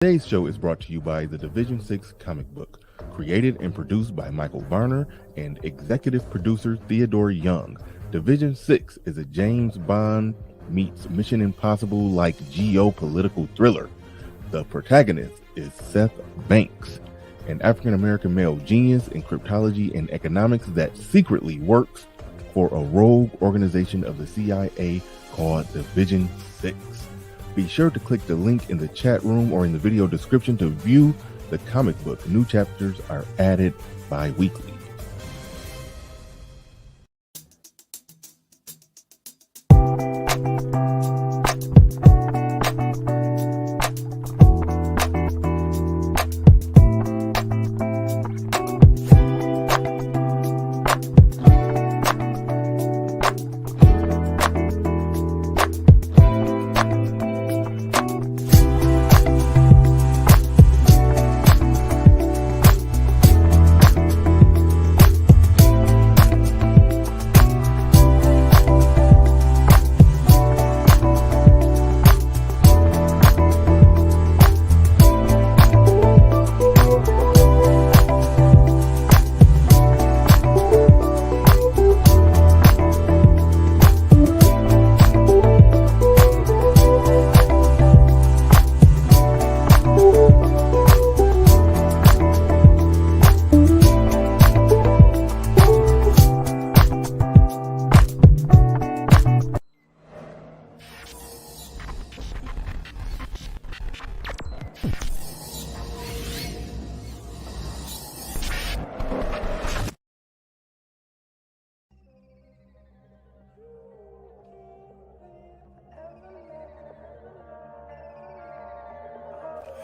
Today's show is brought to you by the Division 6 comic book, created and produced by Michael Varner and executive producer Theodore Young. Division 6 is a James Bond meets Mission Impossible like geopolitical thriller. The protagonist is Seth Banks, an African American male genius in cryptology and economics that secretly works for a rogue organization of the CIA called Division 6. Be sure to click the link in the chat room or in the video description to view the comic book. New chapters are added bi-weekly.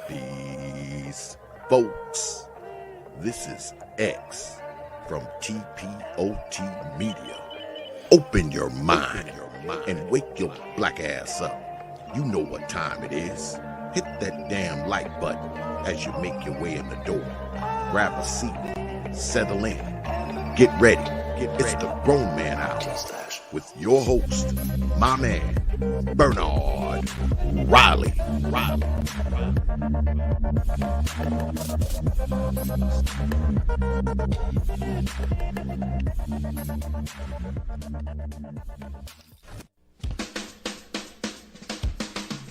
Peace, folks. This is X from TPOT Media. Open your mind and wake your black ass up. You know what time it is. Hit that damn like button as you make your way in the door. Grab a seat, settle in, get ready. It's the Grown Man Hour with your host, my man, Bernard Riley.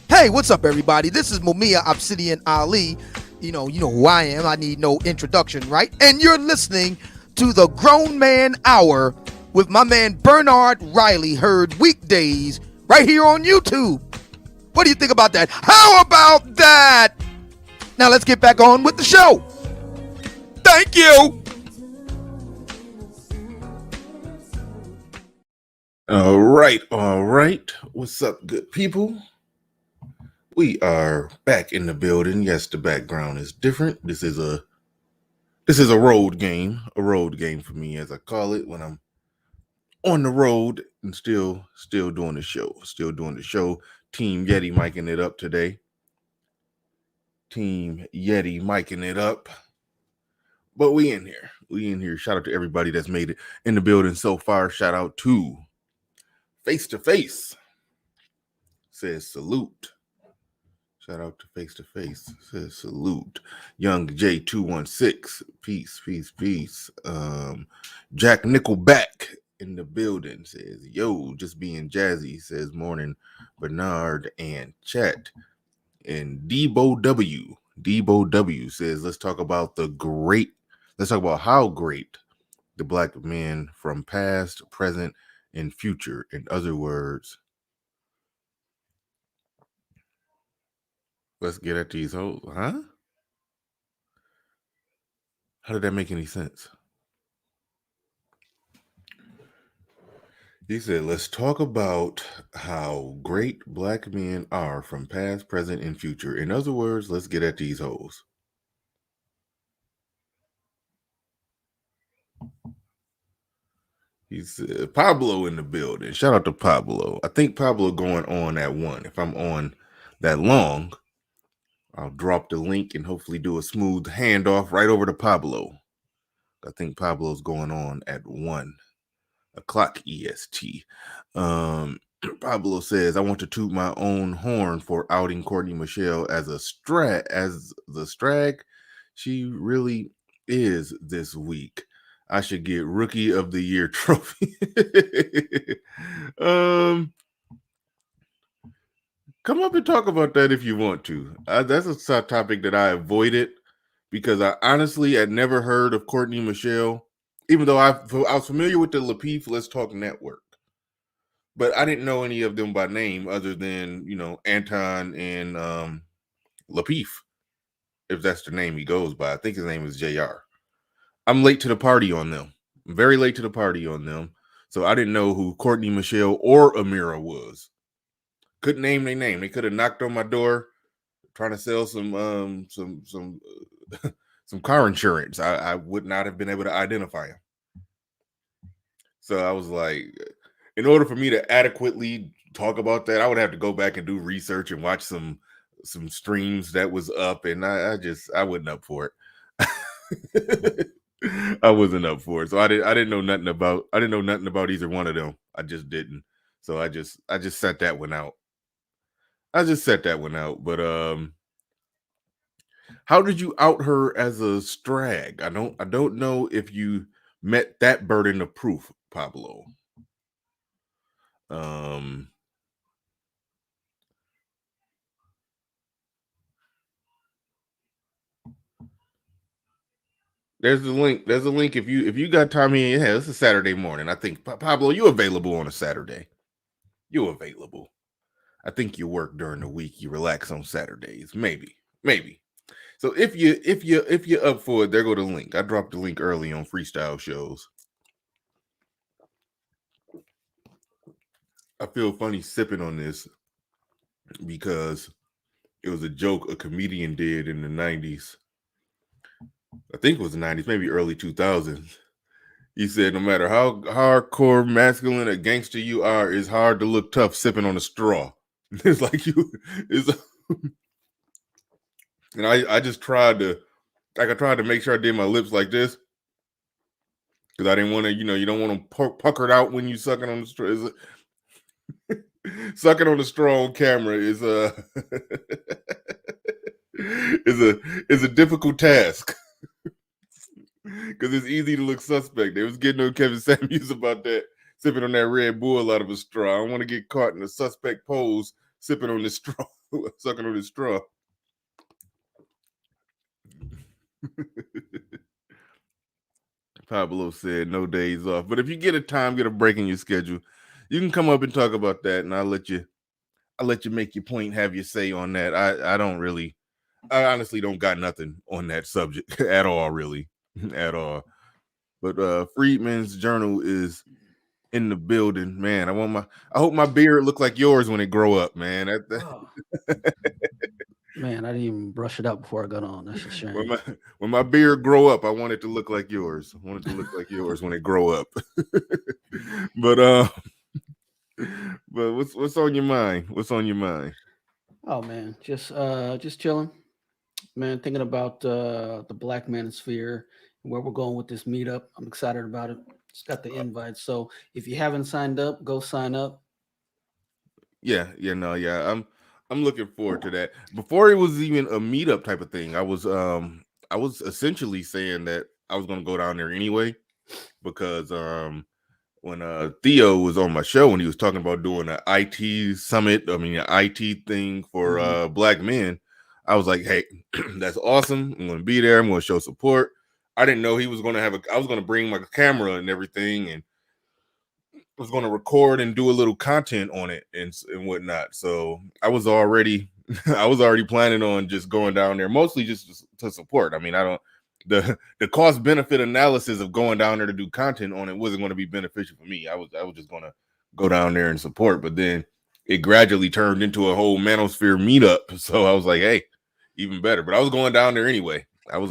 Hey, what's up, everybody? This is Mumia Obsidian Ali. You know who I am. I need no introduction, right? And you're listening to the Grown Man Hour with my man Bernard Riley, heard weekdays right here on YouTube. What do you think about that? How about that? Now let's get back on with the show. Thank you. All right. What's up, good people? We are back in the building. Yes, the background is different. This is a road game for me, as I call it, when I'm on the road and still doing the show. Team Yeti micing it up today. But we in here. Shout out to everybody that's made it in the building so far. Shout out to Face to Face. Says salute. Shout out to Face to Face. Says salute. Young J216. Peace. Jack Nickelback in the building says, yo, just being jazzy. Says morning, Bernard and chat. And Debo W says, let's talk about how great the black men from past, present, and future. In other words, let's get at these hoes, huh? How did that make any sense? He said, let's talk about how great black men are from past, present, and future. In other words, let's get at these hoes. He said, Pablo in the building. Shout out to Pablo. I think Pablo going on at 1. If I'm on that long, I'll drop the link and hopefully do a smooth handoff right over to Pablo. I think Pablo's going on at 1 o'clock EST. Pablo says, I want to toot my own horn for outing Courtney Michelle as the strag she really is this week. I should get Rookie of the Year trophy. um, come up and talk about that if you want to. That's a topic that I avoided because I honestly had never heard of Courtney Michelle, even though I was familiar with the Lapeef Let's Talk Network, but I didn't know any of them by name other than Anton and Lapeef, if that's the name he goes by. I think his name is Jr. I'm late to the party on them. I'm very late to the party on them, so I didn't know who Courtney Michelle or Amira was. Couldn't name their name. They could have knocked on my door trying to sell some car insurance. I would not have been able to identify him. So I was like, in order for me to adequately talk about that, I would have to go back and do research and watch some streams that was up, and I wasn't up for it. I wasn't up for it. So I didn't know nothing about either one of them. I just didn't. So I just set that one out. But how did you out her as a strag? I don't know if you met that burden of proof, Pablo. There's the link. There's a link if you got time here. Yeah, it's a Saturday morning. I think Pablo, you available on a Saturday? You available? I think you work during the week. You relax on Saturdays. Maybe. So if you're up for it, there go the link. I dropped the link early on Freestyle Shows. I feel funny sipping on this because it was a joke a comedian did in the 90s. I think it was the 90s, maybe early 2000s. He said, no matter how hardcore masculine a gangster you are, it's hard to look tough sipping on a straw. It's like and I just tried to, I tried to make sure I did my lips like this because I didn't want to, you don't want to pucker it out when you sucking on the straw. Sucking on the straw on camera is is a difficult task because it's easy to look suspect. They was getting on Kevin Samuels about that, sipping on that Red Bull out of a straw. I don't want to get caught in a suspect pose sipping on this straw, sucking on this straw. Pablo said no days off, but if you get a break in your schedule, you can come up and talk about that, and I'll let you make your point, have your say on that. I honestly don't got nothing on that subject at all, really, at all. But Freedman's Journal is in the building, man. I hope my beard look like yours when it grow up, man. Oh. Man, I didn't even brush it up before I got on. That's a shame. When my beard grow up, I want it to look like yours. I want it to look like yours when it grow up. But what's on your mind? What's on your mind? Oh man, just chilling, man. Thinking about the Black Manosphere and where we're going with this meetup. I'm excited about it. Just got the invite, so if you haven't signed up, go sign up. Yeah. I'm looking forward to that. Before it was even a meetup type of thing, I was essentially saying that I was gonna go down there anyway because when Theo was on my show and he was talking about doing an IT summit, an IT thing for Black men, I was like, hey, that's awesome. I'm gonna be there. I'm gonna show support. I didn't know he was gonna I was gonna bring my camera and everything and was going to record and do a little content on it and whatnot. So I was already planning on just going down there, mostly just to support. I don't the cost benefit analysis of going down there to do content on it wasn't going to be beneficial for me. I was just going to go down there and support. But then it gradually turned into a whole Manosphere meetup. So I was like, hey, even better. But I was going down there anyway. I was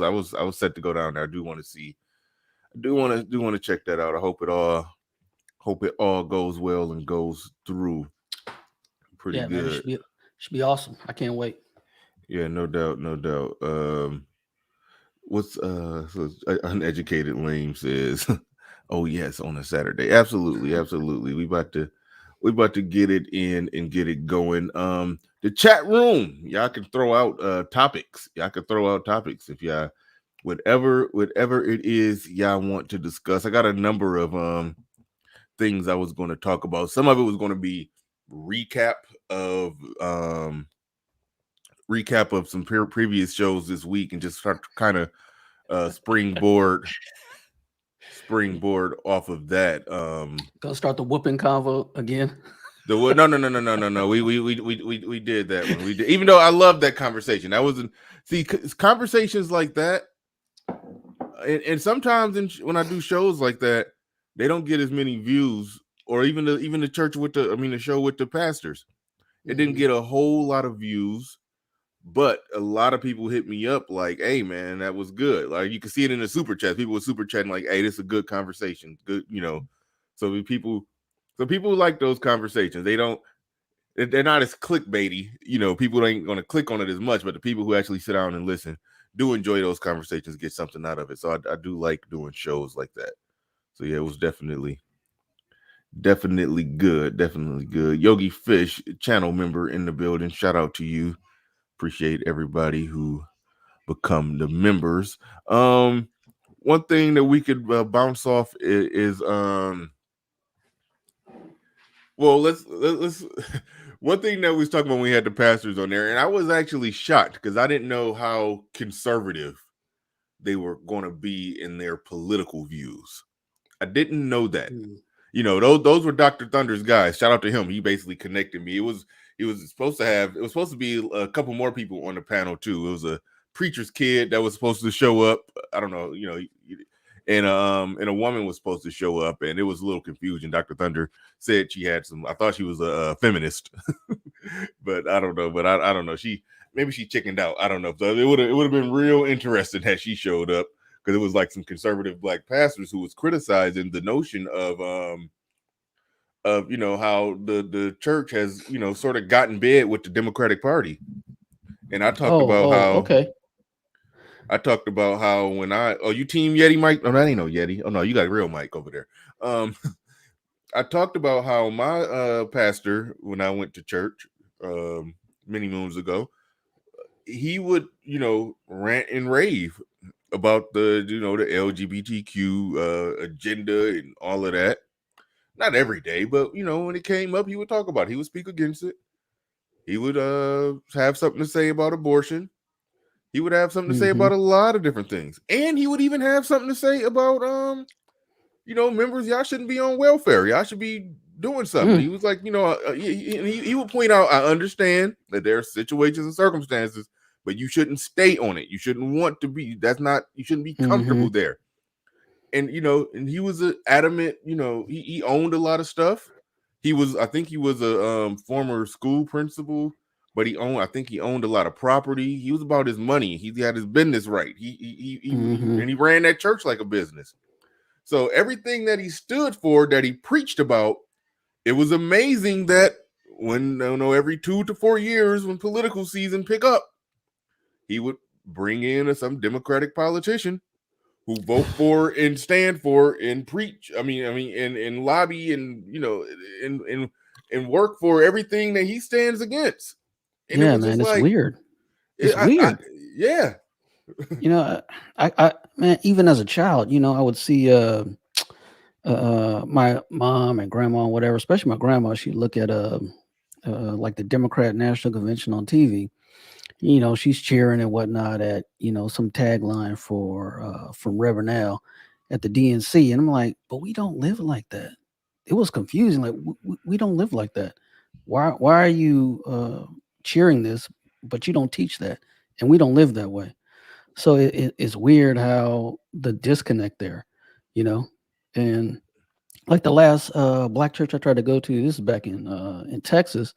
set to go down there. I do want to check that out. I hope it all goes well and goes through pretty good. Man, it should be awesome. I can't wait. Yeah, no doubt. What's so Uneducated Lame says, oh yes, on a Saturday. Absolutely. We about to We about to get it in and get it going. The chat room, y'all can throw out topics. Y'all can throw out topics if y'all whatever it is y'all want to discuss. I got a number of things I was going to talk about. Some of it was going to be recap of some previous shows this week and just start to kind of springboard off of that. Gonna start the whooping convo again. No. We did that one. We did, even though I love that conversation. That wasn't conversations like that. And sometimes when I do shows like that, they don't get as many views, or even the church with the show with the pastors. It didn't get a whole lot of views, but a lot of people hit me up like, "Hey, man, that was good." Like you can see it in the super chat. People were super chatting like, "Hey, this is a good conversation." Good, So people like those conversations. They're not as clickbaity. People ain't going to click on it as much, but the people who actually sit down and listen do enjoy those conversations, get something out of it. So I do like doing shows like that. So yeah, it was definitely good. Definitely good. Yogi Fish, channel member in the building. Shout out to you. Appreciate everybody who become the members. One thing that we could bounce off is well, let's one thing that we was talking about when we had the pastors on there, and I was actually shocked because I didn't know how conservative they were going to be in their political views. I didn't know that. Those were Dr. Thunder's guys. Shout out to him. He basically connected me. It was supposed to be a couple more people on the panel too. It was a preacher's kid that was supposed to show up. I don't know, and a woman was supposed to show up, and it was a little confusion. Dr. Thunder said she had some. I thought she was a feminist, but I don't know. But I don't know. Maybe she chickened out. I don't know. So it would have been real interesting had she showed up, because it was like some conservative black pastors who was criticizing the notion of how the church has sort of got in bed with the Democratic Party. And I talked about how I talked about how when you team Yeti Mike? Oh, that ain't no Yeti. Oh no, you got a real mic over there. I talked about how my pastor, when I went to church many moons ago, he would rant and rave about the the LGBTQ agenda and all of that. Not every day, but when it came up, he would talk about it. He would speak against it. He would have something to say about abortion. He would have something to say about a lot of different things. And he would even have something to say about members, y'all shouldn't be on welfare. Y'all should be doing something. He was like, he would point out, I understand that there are situations and circumstances, but you shouldn't stay on it. You shouldn't want to be, you shouldn't be comfortable there. And, and he was an adamant, he owned a lot of stuff. I think he was a former school principal, but I think he owned a lot of property. He was about his money. He had his business right. And he ran that church like a business. So everything that he stood for, that he preached about, it was amazing that when, every 2 to 4 years, when political season pick up, he would bring in some Democratic politician who vote for and stand for and preach. And lobby and and work for everything that he stands against. And yeah, man, it's weird. It's weird. Yeah. I man, even as a child, I would see my mom and grandma and whatever, especially my grandma, she'd look at like the Democrat National Convention on TV. She's cheering and whatnot at some tagline from Reverend Al at the DNC, and I'm like, but we don't live like that. It was confusing. Like we don't live like that. Why are you cheering this, but you don't teach that, and we don't live that way. So it's weird how the disconnect there, and like the last black church I tried to go to, this is back in Texas,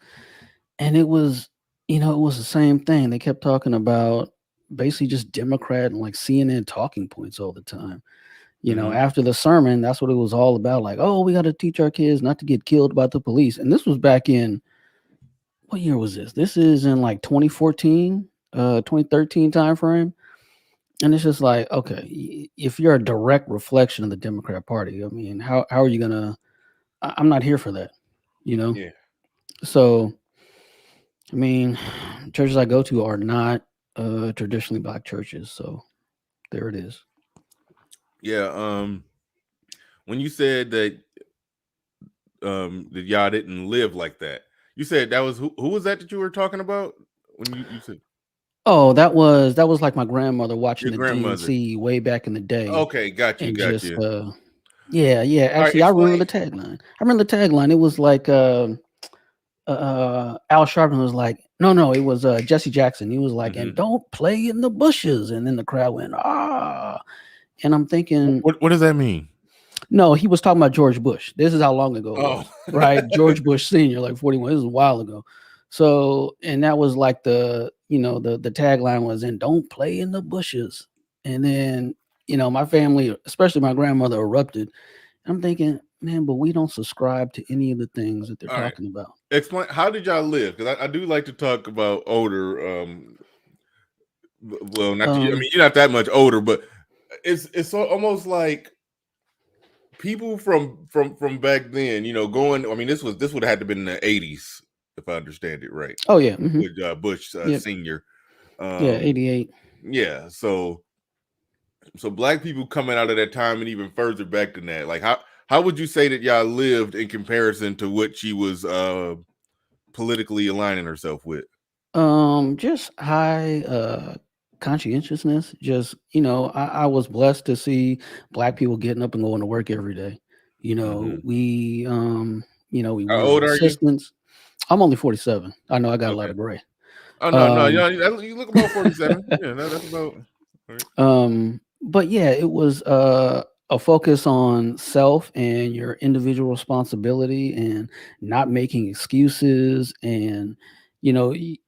and it was it was the same thing. They kept talking about basically just Democrat and like CNN talking points all the time. After the sermon, that's what it was all about. Like, oh, we got to teach our kids not to get killed by the police. And this was back in, what year was this? This is in like 2014, 2013 timeframe. And it's just like, okay, if you're a direct reflection of the Democrat Party, I mean, how are you going to, I'm not here for that. you know. Yeah. So, I mean, churches I go to are not traditionally black churches. So there it is. Yeah. When you said that y'all didn't live like that, you said that was who was that you were talking about when you said Oh, that was like my grandmother watching your the grandmother. DNC way back in the day, Okay, got you, and got just you. yeah, yeah. All right, Actually, I remember explain. the tagline. I remember the tagline. It was like Al Sharpton was like, no, it was Jesse Jackson. He was like, and Hmm. don't play in the bushes, and then the crowd went ah, and I'm thinking, What does that mean? no, he was talking about George Bush. This is how long ago it Oh, was, right? George Bush Senior, like 41. This is a while ago. So, and that was like the tagline was, and don't play in the bushes. And then, my family, especially my grandmother, erupted. I'm thinking, man, but we don't subscribe to any of the things that they're all right. talking about. Explain, how did y'all live? Because I do like to talk about older. Well, not you. I Um, mean, you're not that much older, but it's almost like people from back then. Going. I mean, this would have had to been in the '80s, if I understand it right, oh yeah, with Bush yep, Senior. yeah, Um, 88. yeah. So black people coming out of that time and even further back than that. Like how would you say that y'all lived in comparison to what she was politically aligning herself with? Just high conscientiousness. Just, I was blessed to see black people getting up and going to work every day. Hmm. We How wanted old are you? assistance. I'm only 47. I know I got a lot Okay. of gray. Oh no, Um, you look about 47. Yeah, no, that's about right. but yeah, it was a focus on self and your individual responsibility and not making excuses. And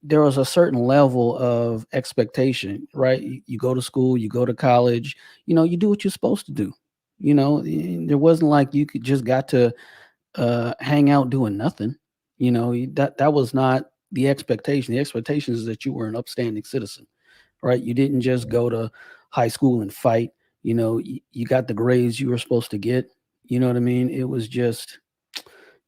there was a certain level of expectation, right? You go to school, you go to college, you do what you're supposed to do. There wasn't like you could just got to hang out doing nothing. That was not the expectation. The expectation is that you were an upstanding citizen, right? You didn't just go to high school and fight. You got the grades you were supposed to get. You know what I mean? It was just,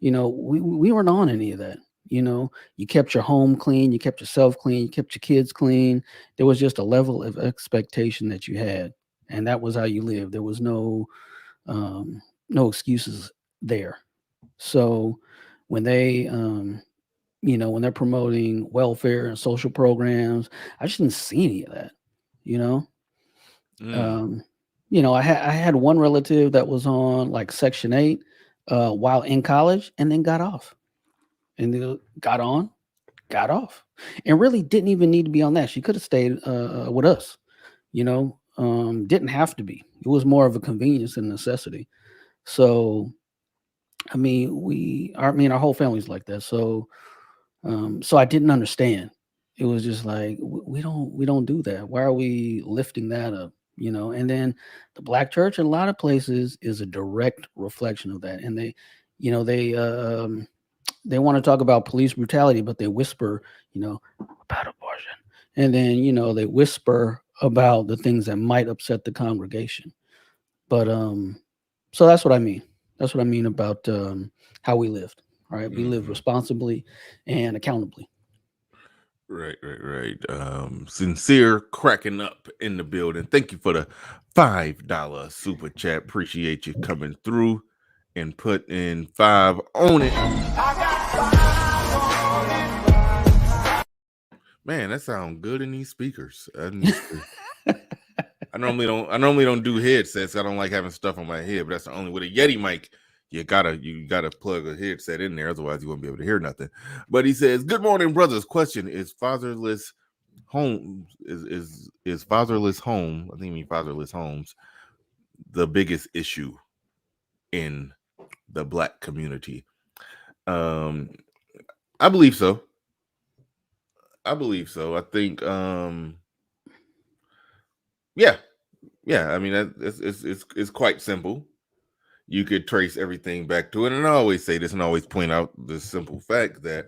we weren't on any of that. You kept your home clean, you kept yourself clean, you kept your kids clean. There was just a level of expectation that you had, and that was how you lived. There was no excuses there. So when when they're promoting welfare and social programs, I just didn't see any of that. You know, Mm, um, I had one relative that was on like Section 8 while in college, and then got off, and then got on, got off, and really didn't even need to be on that. She could have stayed with us. Didn't have to be. It was more of a convenience and necessity. So I mean, our whole family's like that. So I didn't understand. It was just like we don't do that. Why are we lifting that up? And then the black church in a lot of places is a direct reflection of that. And they want to talk about police brutality, but they whisper, about abortion. And then, they whisper about the things that might upset the congregation. But so that's what I mean. That's what I mean about how we lived. All right. We live mhm. responsibly and accountably. Right. Sincere cracking up in the building. Thank you for the $5 super chat. Appreciate you coming through and putting five on it. Man, that sounds good in these speakers. I normally don't do headsets. I don't like having stuff on my head, but that's the only with a Yeti mic. You gotta plug a headset in there, otherwise you won't be able to hear nothing. But he says, "Good morning, brothers. Question: Is fatherless homes is fatherless home? I think you mean fatherless homes the biggest issue in the black community? Um, I believe so. I think yeah, yeah. I mean, it's quite simple. You could trace everything back to it. And I always say this and always point out the simple fact that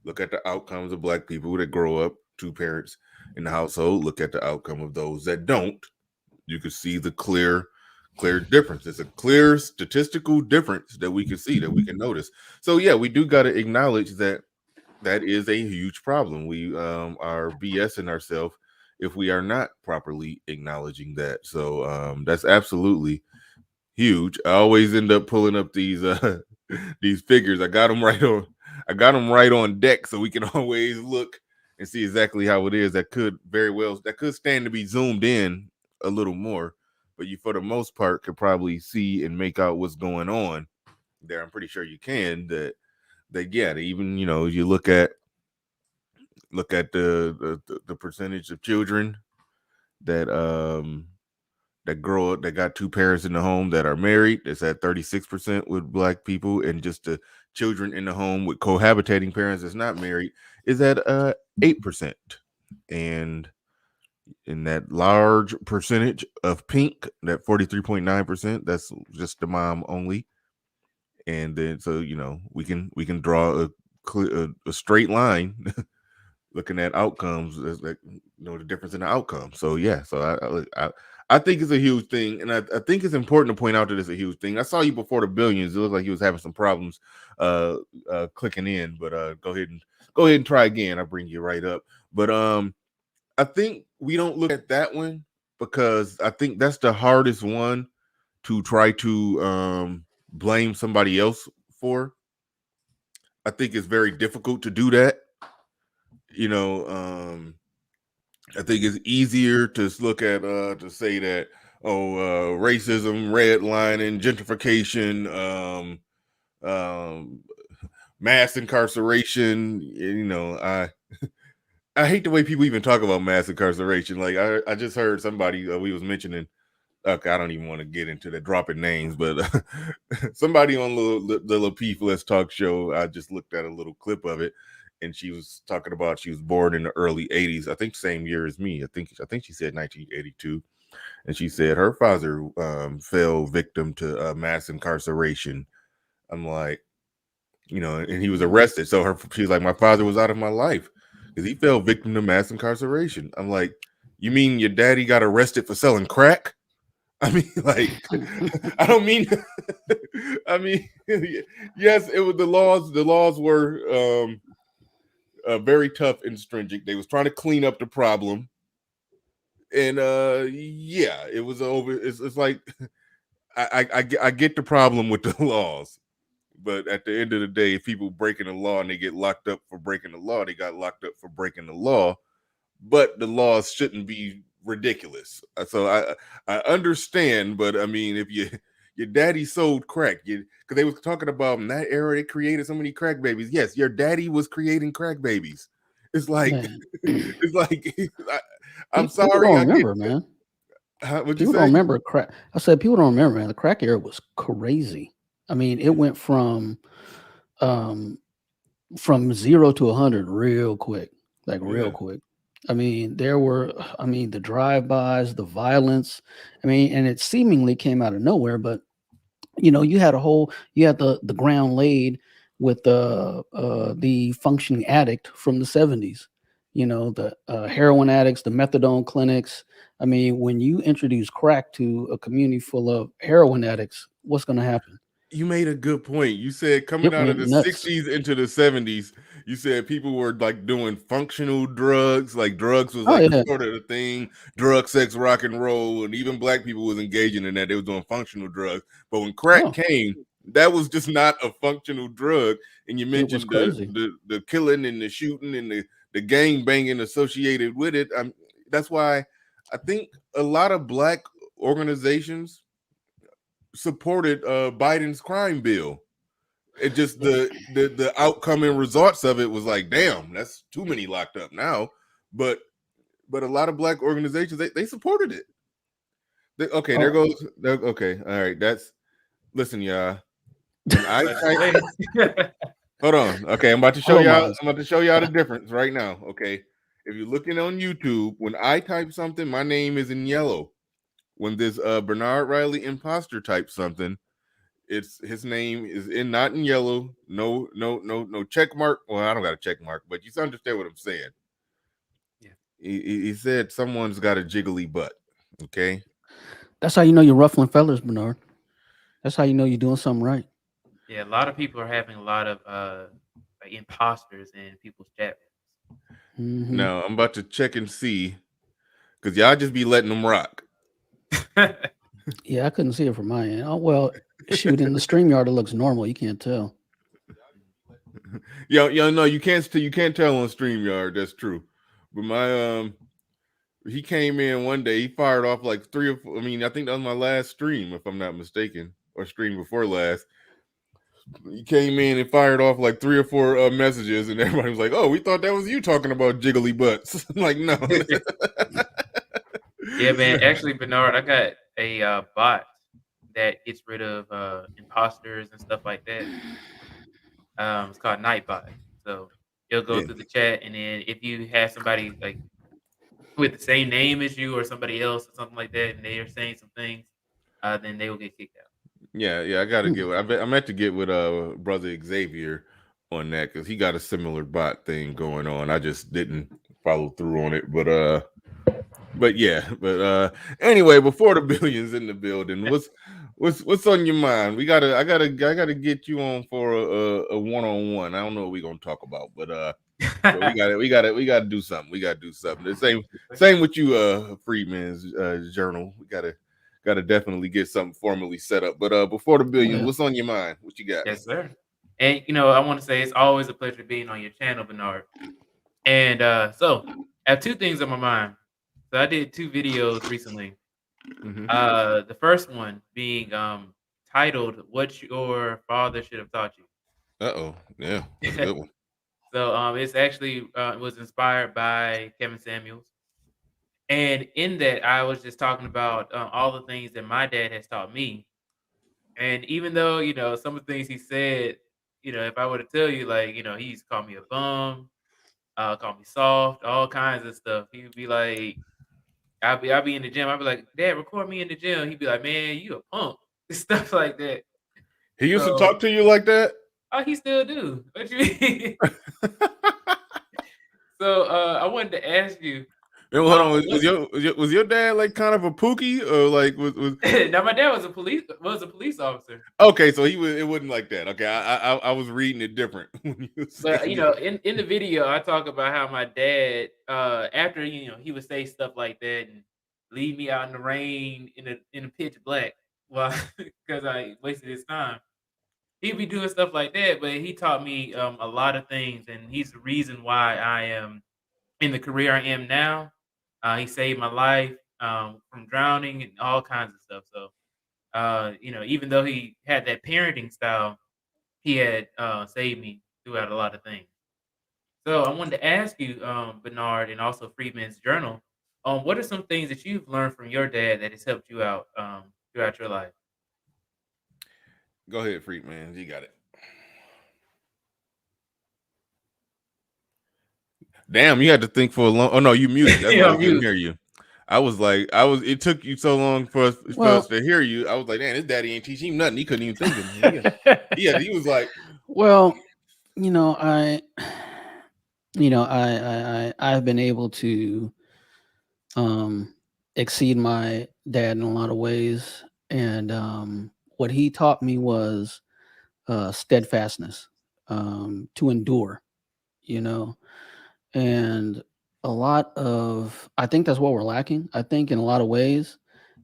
look at the outcomes of black people that grow up, two parents in the household, look at the outcome of those that don't. You could see the clear clear difference. It's a clear statistical difference that we can see, that we can notice. So yeah, we do got to acknowledge that that is a huge problem. We are BSing ourselves if we are not properly acknowledging that. So that's absolutely huge. I always end up pulling up these these figures. I got them right on deck so we can always look and see exactly how it is. That could stand to be zoomed in a little more, but you for the most part could probably see and make out what's going on there. I'm pretty sure you can. That yeah, even you look at the percentage of children that grow up that got two parents in the home that are married. It's at 36% with black people, and just the children in the home with cohabitating parents that's not married is at 8%. And in that large percentage of pink, that 43.9%, that's just the mom only. And then so we can draw a straight line looking at outcomes, as like the difference in the outcome. So yeah, so I think it's a huge thing, and I think it's important to point out that it's a huge thing. I saw you before the billions. It looked like you was having some problems clicking in, but go ahead and try again. I'll bring you right up. But I think we don't look at that one because I think that's the hardest one to try to blame somebody else for. I think it's very difficult to do that. You know, I think it's easier to look at to say that racism, redlining, gentrification, um, mass incarceration. I hate the way people even talk about mass incarceration. Like I just heard somebody we was mentioning. Okay, I don't even want to get into the dropping names, but somebody on the Lapeef Let's Talk show, I just looked at a little clip of it, and she was talking about she was born in the early '80s. I think same year as me. I think she said 1982, and she said her father fell victim to mass incarceration. I'm like, and he was arrested. So she was like, my father was out of my life because he fell victim to mass incarceration. I'm like, you mean your daddy got arrested for selling crack? I mean, like, I don't mean. I mean, yes, it was the laws. The laws were very tough and stringent. They was trying to clean up the problem, and yeah, it was over. It's like I get the problem with the laws, but at the end of the day, if people breaking the law and they get locked up for breaking the law, they got locked up for breaking the law. But the laws shouldn't be ridiculous. So I understand, but I mean, if your daddy sold crack, because they was talking about in that era they created so many crack babies. Yes, your daddy was creating crack babies. It's like Man, it's like I'm people sorry, don't I get. remember, man. What'd you People don't say? remember crack. I said people don't remember, man. The crack era was crazy. I mean, it went um from 0 to 100 real quick, like real Yeah, quick. I mean, the drive-bys, the violence. I mean, and it seemingly came out of nowhere, but you had the ground laid with the functioning addict from the 70s. The heroin addicts, the methadone clinics. I mean, when you introduce crack to a community full of heroin addicts, what's going to happen? you made a good point. You said coming It out of went the nuts. 60s into the 70s, you said people were like doing functional drugs, like drugs was Oh like the yeah, sort of the thing, drug, sex, rock and roll, and even black people was engaging in that. They was doing functional drugs. But when crack oh, came, that was just not a functional drug. And you it was mentioned crazy. the killing and the shooting and the gang banging associated with it. That's why I think a lot of black organizations supported Biden's crime bill. It just the outcome and results of it was like, damn, that's too many locked up now. But a lot of black organizations they supported it. Okay, there Oh, goes. Okay, all right. That's listen, y'all. When I Let's type, play. hold on. Okay, I'm about to show hello, y'all. Maz. I'm about to show y'all the difference right now. Okay, if you're looking on YouTube, when I type something, my name is in yellow. When this Bernard Riley imposter types something, it's his name is in not in yellow. No check mark. Well, I don't got a check mark, but you understand what I'm saying. Yeah. He said someone's got a jiggly butt. Okay. That's how you know you're ruffling feathers, Bernard. That's how you know you're doing something right. Yeah, a lot of people are having a lot of like imposters in people's chat Hmm. Now I'm about to check and see because y'all just be letting them rock. rooms. Yeah, I couldn't see it from my end. Oh well, shoot, in the StreamYard it looks normal. You can't tell. Yo, no, you can't tell on StreamYard. That's true. But my he came in one day. He fired off like three or four. I mean, I think that was my last stream, if I'm not mistaken, or stream before last. He came in and fired off like three or four messages, and everybody was like, "Oh, we thought that was you talking about jiggly butts." Like, no. Yeah, man. Actually, Bernard, I got a bot that gets rid of imposters and stuff like that. It's called Nightbot. So you'll go Yeah. through the chat, and then if you have somebody like with the same name as you or somebody else or something like that, and they are saying some things, then they will get kicked out. Yeah, I gotta get with. I meant to get with brother Xavier on that because he got a similar bot thing going on. I just didn't follow through on it, but yeah, but anyway, before the billions in the building, what's on your mind? I gotta get you on for a one-on-one. I don't know what we're gonna talk about, but we gotta do something. We gotta do something. The same with you, Freedman's Journal. We gotta definitely get something formally set up. But before the billions, Yeah. what's on your mind? What you got? Yes, sir. And I want to say it's always a pleasure being on your channel, Bernard. And so I have two things on my mind. So I did two videos recently. Mm-hmm. The first one being titled "What Your Father Should Have Taught You." Yeah, that's a good one. So it's actually was inspired by Kevin Samuels, and in that I was just talking about all the things that my dad has taught me. And even though some of the things he said, if I were to tell you, like he's called me a bum, called me soft, all kinds of stuff. He would be like, I'll be in the gym. I'll be like, Dad, record me in the gym. He'd be like, Man, you a punk, stuff like that. He used to So, talk to you like that. oh, he still do. What you mean? So, I wanted to ask you, And hold on, was, was what's your was your was your dad like kind of a pookie or like was now? My dad was a police officer, okay? So he was. It wasn't like that. Okay, I was reading it different when you were but saying it. in the video, I talk about how my dad, after he would say stuff like that and leave me out in the rain in the pitch black, well, because I wasted his time. He'd be doing stuff like that, but he taught me a lot of things, and he's the reason why I am in the career I am now. He saved my life from drowning and all kinds of stuff. So, even though he had that parenting style, he had saved me throughout a lot of things. So, I wanted to ask you, Bernard, and also Freedman's Journal, what are some things that you've learned from your dad that has helped you out throughout your life? Go ahead, freak man. You got it. Damn, you had to think for a long. Oh no, you muted. That's why Yeah, we I'm couldn't mute. hear you. I was like, I was. It took you so long for us Well, to hear you. I was like, damn, his daddy ain't teach him nothing. He couldn't even think of it. He was like, well, you know, I, I've been able to um, exceed my dad in a lot of ways, and what he taught me was steadfastness, to endure. You know, and I think that's what we're lacking. I think in a lot of ways,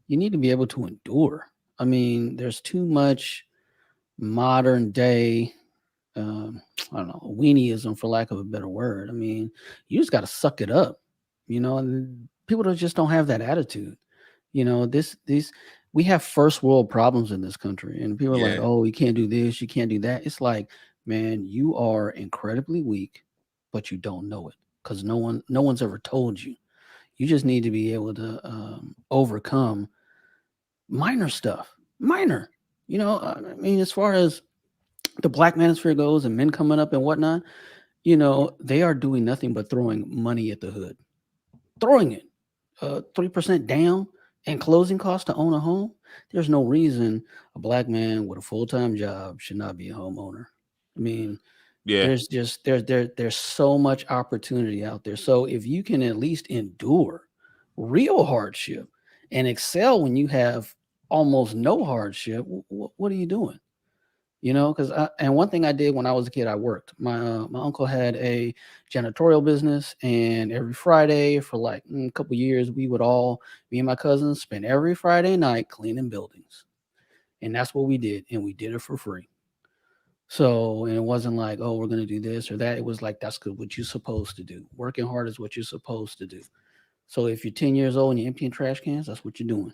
you need to be able to endure. I mean, there's too much modern day, I don't know, weenieism for lack of a better word. I mean, you just got to suck it up, and people just don't have that attitude. These we have first world problems in this country, and people are like, yeah, oh, you can't do this, you can't do that. It's like, man, you are incredibly weak, but you don't know it because no one's ever told you. You just need to be able to overcome minor stuff. Minor. I mean, as far as the black manosphere goes and men coming up and whatnot, they are doing nothing but throwing money at the hood, throwing it 3% down and closing costs to own a home. There's no reason a black man with a full-time job should not be a homeowner. I mean, yeah, there's so much opportunity out there. So if you can at least endure real hardship and excel when you have almost no hardship, what are you doing? You know, because and one thing I did when I was a kid, I worked. My uncle had a janitorial business, and every Friday for like a couple years, we would all, me and my cousins, spend every Friday night cleaning buildings, and that's what we did, and we did it for free. So, and it wasn't like, oh, we're gonna do this or that. It was like that's good, what you're supposed to do. Working hard is what you're supposed to do. So if you're 10 years old and you're emptying trash cans, that's what you're doing.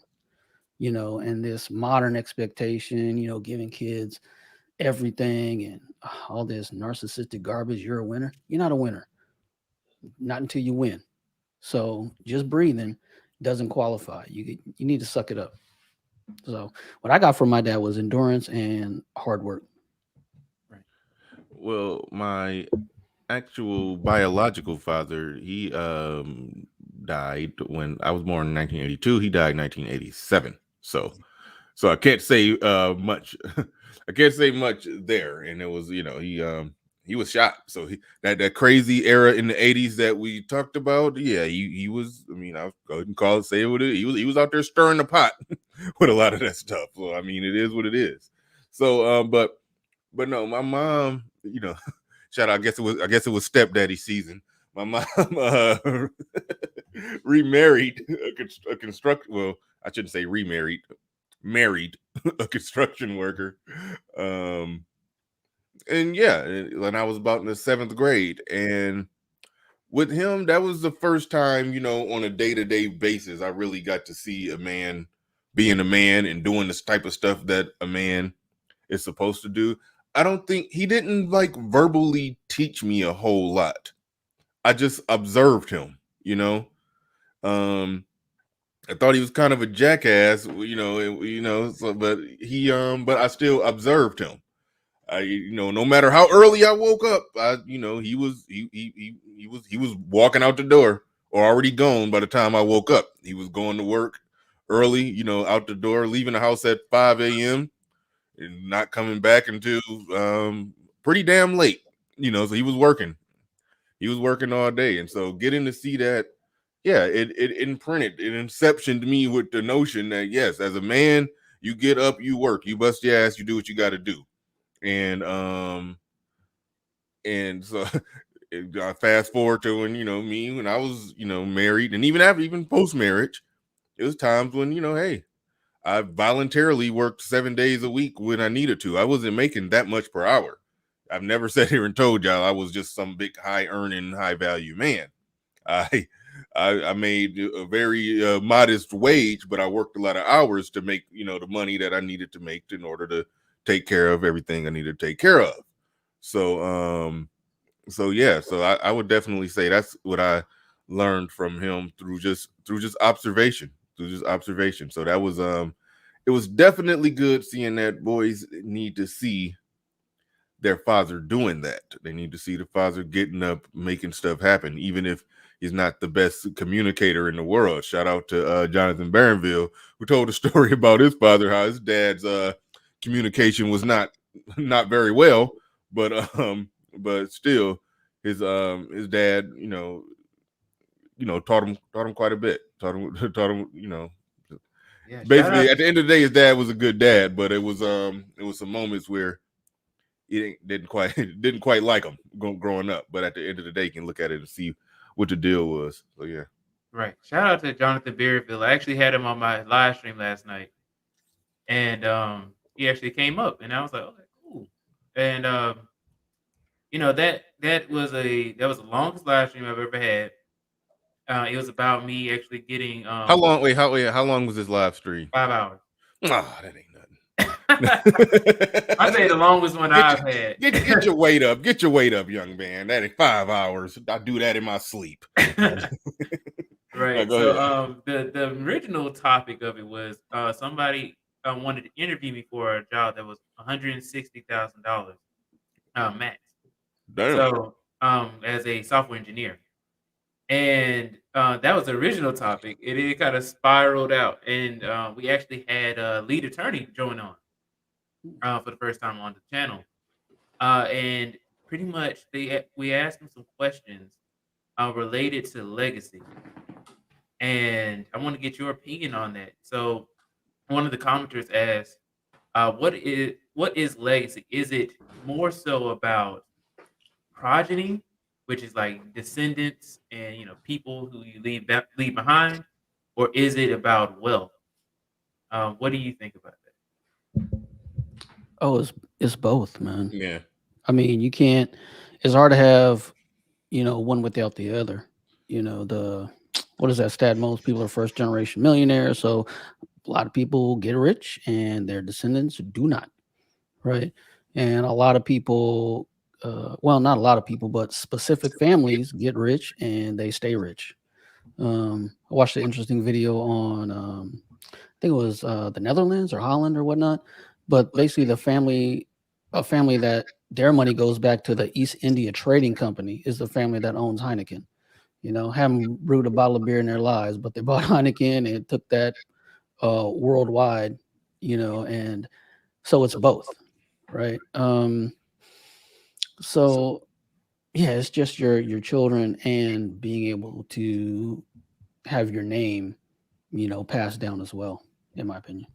You know, and this modern expectation, you know, giving kids everything and all this narcissistic garbage. You're a winner. You're not a winner. Not until you win. So just breathing doesn't qualify. You need to suck it up. So what I got from my dad was endurance and hard work. Well, my actual biological father, he died when I was born in 1982. He died in 1987. So I can't say much. I can't say much there. And it was, he was shot. So that crazy era in the 80s that we talked about, yeah, he was. I mean, I'll go ahead and call it, say it what it is. He was out there stirring the pot with a lot of that stuff. So I mean, it is what it is. So but no, my mom, shout out. I guess it was stepdaddy season. My mom remarried a construct. Well, I shouldn't say remarried. Married a construction worker. Um, and yeah, when I was about in the 7th grade, and with him, that was the first time, on a day-to-day basis, I really got to see a man being a man and doing this type of stuff that a man is supposed to do. I don't think he didn't like verbally teach me a whole lot. I just observed him, you know. Um I thought he was kind of a jackass, so but I still observed him. No matter how early I woke up, he was walking out the door or already gone by the time I woke up. He was going to work early, out the door, leaving the house at 5 a.m. and not coming back until pretty damn late. So he was working. He was working all day, and so getting to see that, yeah, it imprinted, it inceptioned me with the notion that yes, as a man, you get up, you work, you bust your ass, you do what you got to do, and so I fast forward to when me when I was married, and even post marriage, it was times when hey, I voluntarily worked 7 days a week when I needed to. I wasn't making that much per hour. I've never sat here and told y'all I was just some big high earning, high value man. I I made a very modest wage, but I worked a lot of hours to make the money that I needed to make in order to take care of everything I needed to take care of. So yeah, so I would definitely say that's what I learned from him through just observation. So that was it was definitely good seeing that boys need to see their father doing that. They need to see the father getting up, making stuff happen, even if he's not the best communicator in the world. Shout out to Jonathan Barronville, who told a story about his father, how his dad's communication was not very well, but still his dad, taught him quite a bit. Taught him. Yeah, shout Basically, out. at the end of the day, his dad was a good dad, but it was some moments where he didn't quite like him growing up. But at the end of the day, you can look at it and see what the deal was. So yeah. Right. Shout out to Jonathan Berryville. I actually had him on my live stream last night, and he actually came up, and I was like, okay, cool. And that was the longest live stream I've ever had. It was about me actually getting How long? Wait, how long was this live stream? 5 hours. Ah, that ain't nothing. I say the longest one I've had. Get your weight up. Get your weight up, young man. That ain't 5 hours. I do that in my sleep. Right. Go So ahead. the original topic of it was somebody wanted to interview me for a job that was $160,000 max. Damn. So as a software engineer. And that was the original topic. It kind of spiraled out, and we actually had a lead attorney join on for the first time on the channel. And pretty much we asked him some questions related to legacy. and I want to get your opinion on that. So one of the commenters asked, what is legacy? Is it more so about progeny, which is like descendants and people who you leave behind, or is it about wealth? What do you think about Oh, it's both, man. Yeah. I mean, you can't. It's hard to have one without the other. The what is that stat? Most people are first generation millionaires, so a lot of people get rich and their descendants do not, right? And a lot of people, well, not a lot of people, but specific families get rich and they stay rich. I watched an interesting video on, I think it was the Netherlands or Holland or whatnot, but basically a family that their money goes back to the East India Trading Company is the family that owns Heineken. Haven't brewed a bottle of beer in their lives, but they bought Heineken and took that worldwide, and so it's both, right? So yeah, it's just your children and being able to have your name, passed down as well, in my opinion.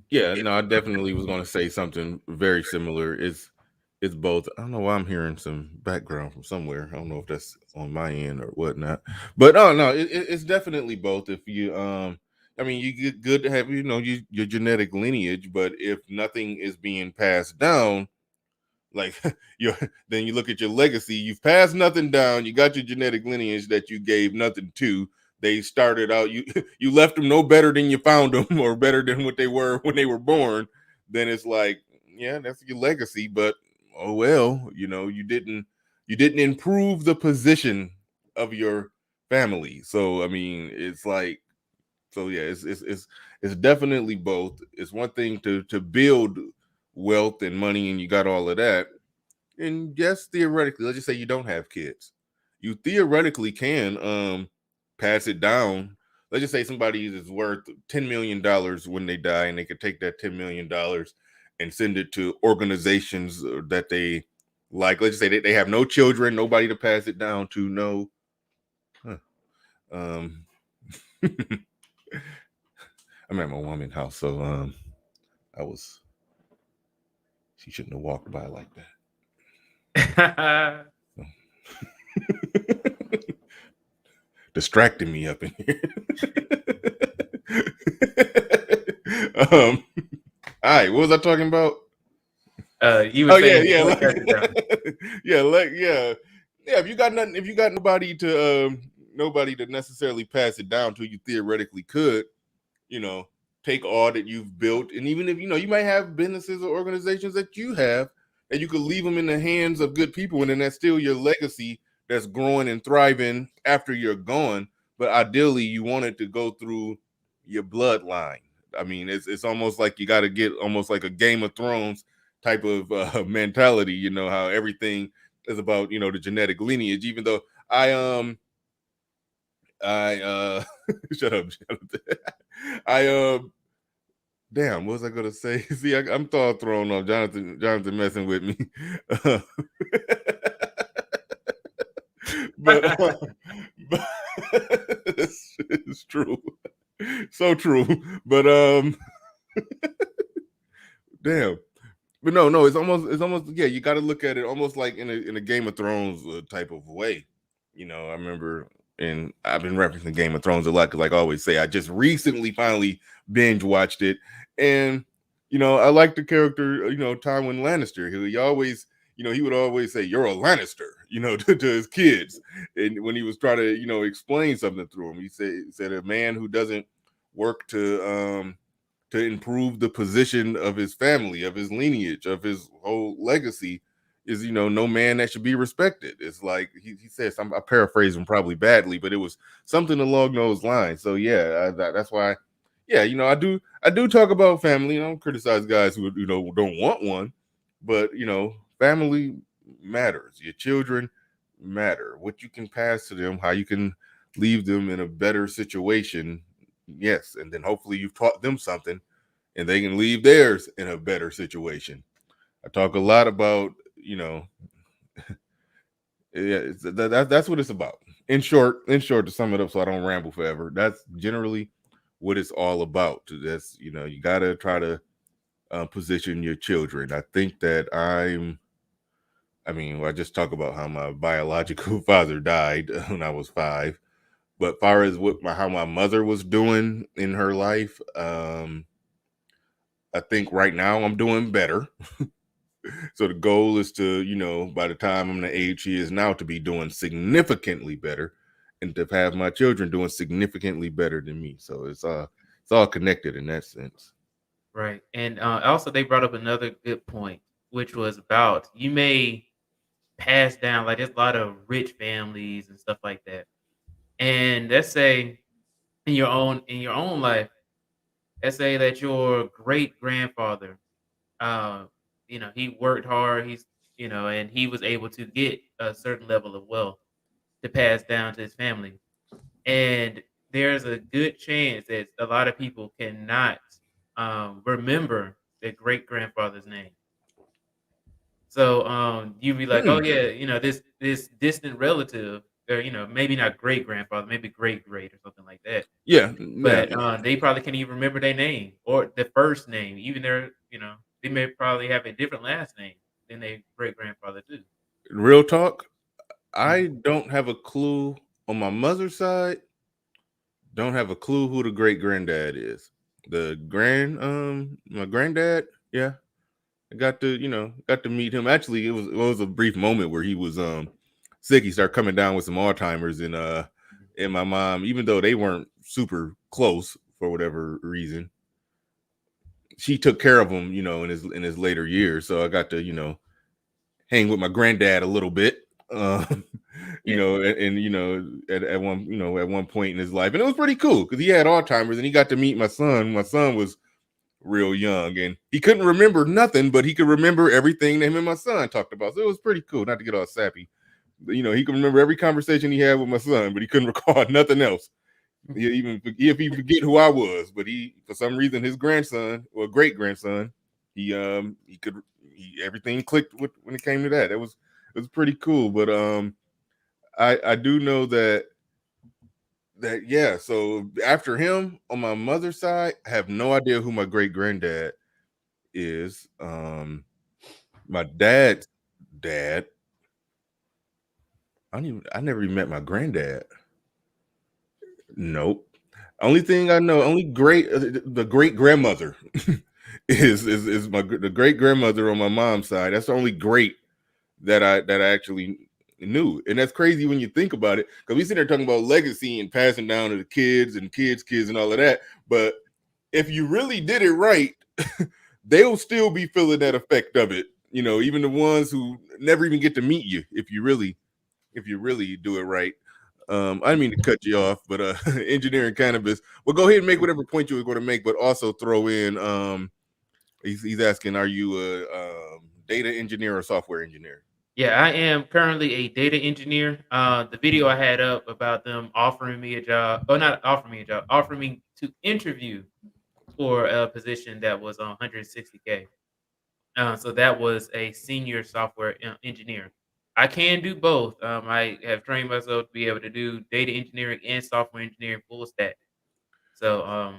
Yeah, no, I definitely was going to say something very similar. It's both. I don't know why I'm hearing some background from somewhere. I don't know if that's on my end or whatnot. But oh no, it's definitely both. If you I mean, you get good to have your genetic lineage, but if nothing is being passed down, like you then you look at your legacy. You've passed nothing down. You got your genetic lineage that you gave nothing to. They started out, you left them no better than you found them, or better than what they were when they were born. Then it's like, yeah, that's your legacy. But oh well, you didn't improve the position of your family. So I mean, it's like, so yeah, it's definitely both. It's one thing to build wealth and money, and you got all of that. And yes, theoretically, let's just say you don't have kids, you theoretically can pass it down. Let's just say somebody is worth $10 million when they die, and they could take that $10 million and send it to organizations that they like. Let's just say they have no children, nobody to pass it down to. No, huh. um, I'm at my woman's house, so I was. She shouldn't have walked by like that? that. Distracting me up in here. All right, what was I talking about? You were Oh yeah, saying yeah, before you pass it down. yeah. If you got nothing, if you got nobody to necessarily pass it down to, you theoretically could, you know, take all that you've built, and even if you might have businesses or organizations that you have, and you could leave them in the hands of good people, and then that's still your legacy that's growing and thriving after you're gone. But ideally, you want it to go through your bloodline. I mean, it's almost like you got to get almost like a Game of Thrones type of mentality. You know how everything is about the genetic lineage. Even though I shut up. I damn, what was I gonna say? See, I'm all thrown off. Jonathan messing with me. but, but it's true. So true. But damn. But no, it's almost yeah. You got to look at it almost like in a Game of Thrones type of way. I remember, and I've been referencing Game of Thrones a lot because, like I always say, I just recently finally binge watched it, and I like the character, Tywin Lannister. He always, he would always say, "You're a Lannister," to his kids, and when he was trying to, explain something through him, he said a man who doesn't work to improve the position of his family, of his lineage, of his whole legacy is, no man that should be respected. It's like he says, I paraphrase him probably badly, but it was something along those lines. So yeah, that's why, yeah, I do talk about family. I don't criticize guys who don't want one, but family matters. Your children matter. What you can pass to them, how you can leave them in a better situation. Yes, and then hopefully you've taught them something, and they can leave theirs in a better situation. I talk a lot about, yeah, that's what it's about. in short, to sum it up, so I don't ramble forever. That's generally what it's all about. That's you gotta try to position your children. I think that I mean, I just talk about how my biological father died when I was 5. But far as how my mother was doing in her life, I think right now I'm doing better. So the goal is to, by the time I'm the age she is now, to be doing significantly better, and to have my children doing significantly better than me. So it's all connected in that sense. Right. And also, they brought up another good point, which was about you may pass down, like, there's a lot of rich families and stuff like that. And let's say in your own life, let's say that your great grandfather, uh, he worked hard, and he was able to get a certain level of wealth to pass down to his family. And there's a good chance that a lot of people cannot remember their great grandfather's name. So you'd be like, oh Hmm. yeah, this distant relative, or maybe not great grandfather, maybe great great or something like that. Yeah, yeah. But they probably can't even remember their name or the first name. Even they may probably have a different last name than their great grandfather too. Real talk. I Mhm. don't have a clue on my mother's side. Don't have a clue who the great granddad is. My granddad. Yeah, I got to meet him. Actually, it was a brief moment where he was sick. He started coming down with some Alzheimer's, and my mom, even though they weren't super close for whatever reason, she took care of him, in his later years. So I got to, hang with my granddad a little bit. Um, Yeah. at one point in his life, and it was pretty cool because he had Alzheimer's, and he got to meet my son. My son was real young, and he couldn't remember nothing, but he could remember everything that him and my son talked about. So it was pretty cool. Not to get all sappy, but, he could remember every conversation he had with my son, but he couldn't recall nothing else. If he forget who I was, but he, for some reason, his grandson or great grandson, he could everything clicked when it came to that. It was pretty cool. But I do know that yeah. So after him on my mother's side, I have no idea who my great granddad is. My dad's dad. I never even met my granddad. Nope. Only thing I know, only the great grandmother is the great grandmother on my mom's side. That's the only great that I actually knew, and that's crazy when you think about it. Because we sit there talking about legacy and passing down to the kids and kids and all of that. But if you really did it right, they'll still be feeling that effect of it. Even the ones who never even get to meet you, if you really do it right. I didn't mean to cut you off, but engineering cannabis. Well, go ahead and make whatever point you were going to make, but also throw in. He's asking, are you a data engineer or software engineer? Yeah, I am currently a data engineer. The video I had up about them offering me a job, or not offering me a job, offering me to interview for a position that was on 160K. So that was a senior software engineer. I can do both. I have trained myself to be able to do data engineering and software engineering full stack. So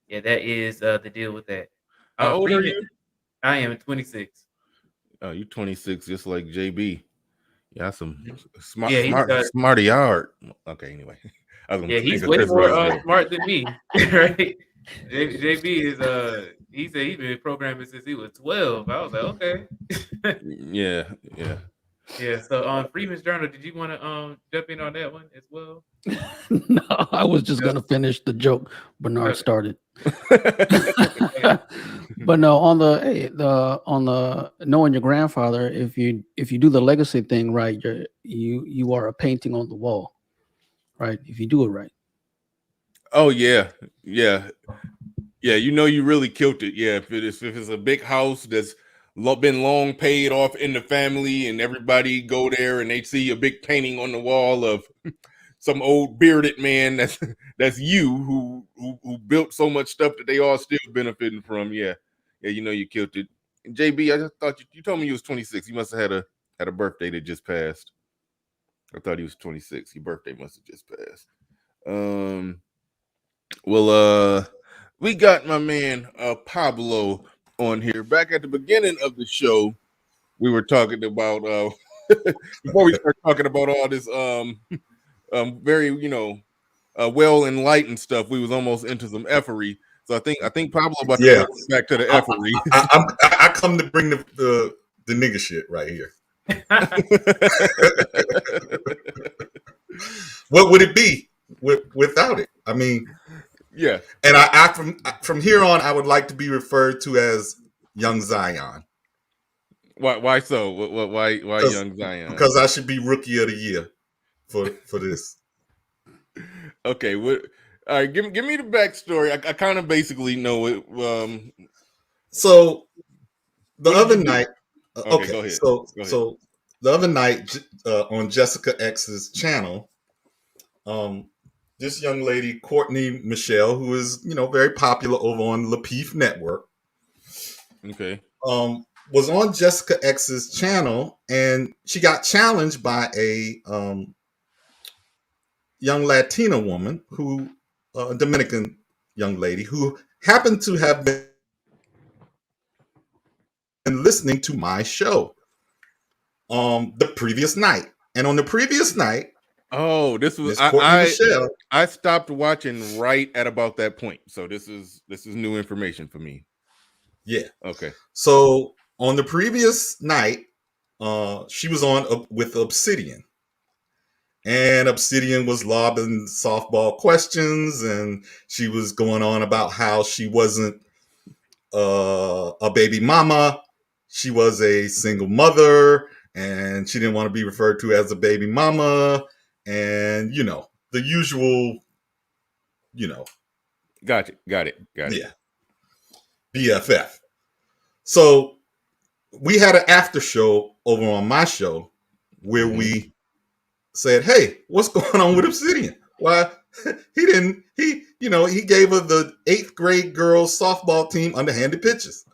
yeah, that is the deal with that. How old are Freeman, you? I am 26. Oh, you 26, just like JB. Yeah, some Mhm. smart, Yeah, smart, smarty yard. Okay, anyway, I was gonna yeah, think he's of way this more was smart than me, right? JB is he said he's been programming since he was 12. I was like, okay. yeah, yeah. Yeah, so on Freeman's Journal, did you want to jump in on that one as well? No, I was just No. gonna finish the joke Bernard Okay. started. Okay. But no, on the knowing your grandfather, if you do the legacy thing right, you are a painting on the wall, right? If you do it right. Oh yeah, yeah, yeah. You really killed it. Yeah, if it's a big house that's been long paid off in the family, and everybody go there and they see a big painting on the wall of some old bearded man that's you who built so much stuff that they all still benefiting from. Yeah, yeah. You killed it. JB, I just thought you told me you was 26. You must have had a birthday that just passed. I thought he was 26. His birthday must have just passed. Well, we got my man Pablo on here. Back at the beginning of the show, we were talking about before we start talking about all this very well enlightened stuff. We was almost into some effery. So I think Pablo about to bring us back to the effery. I come to bring the nigga shit right here. What would it be without it? I mean, yeah. And I from here on, I would like to be referred to as Young Zion. Why so? Why Young Zion? Because I should be Rookie of the Year for this. Okay, all right, give me the backstory. I kind of basically know it. So the other night, okay, go ahead. So the other night on Jessica X's channel, this young lady, Courtney Michelle, who is very popular over on Lapeef Network, okay, was on Jessica X's channel, and she got challenged by a young Latina woman a Dominican young lady who happened to have been listening to my show the previous night. And on the previous night, this was Michelle. I stopped watching right at about that point. So this is new information for me. Yeah. Okay. So on the previous night, she was on with Obsidian. And Obsidian was lobbing softball questions, and she was going on about how she wasn't a baby mama. She was a single mother, and she didn't want to be referred to as a baby mama. And, the usual, Got it. Yeah. BFF. So we had an after show over on my show where we said, hey, what's going on with Obsidian? Why he gave her the 8th grade girls softball team underhanded pitches.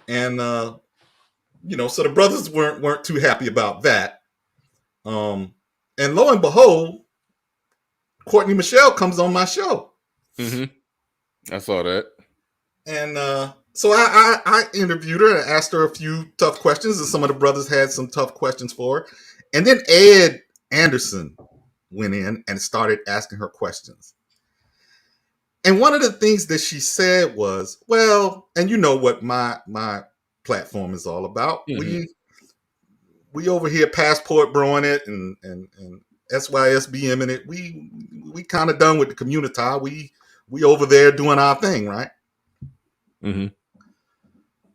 And so the brothers weren't too happy about that. And lo and behold, Courtney Michelle comes on my show. Mm-hmm. I saw that. And so I interviewed her and asked her a few tough questions, and some of the brothers had some tough questions for her. And then Ed Anderson went in and started asking her questions. And one of the things that she said was, well, and you know what my platform is all about. Mm-hmm. We over here passport broing it and SYSBM in it. We kind of done with the community. We over there doing our thing, right? Mm-hmm.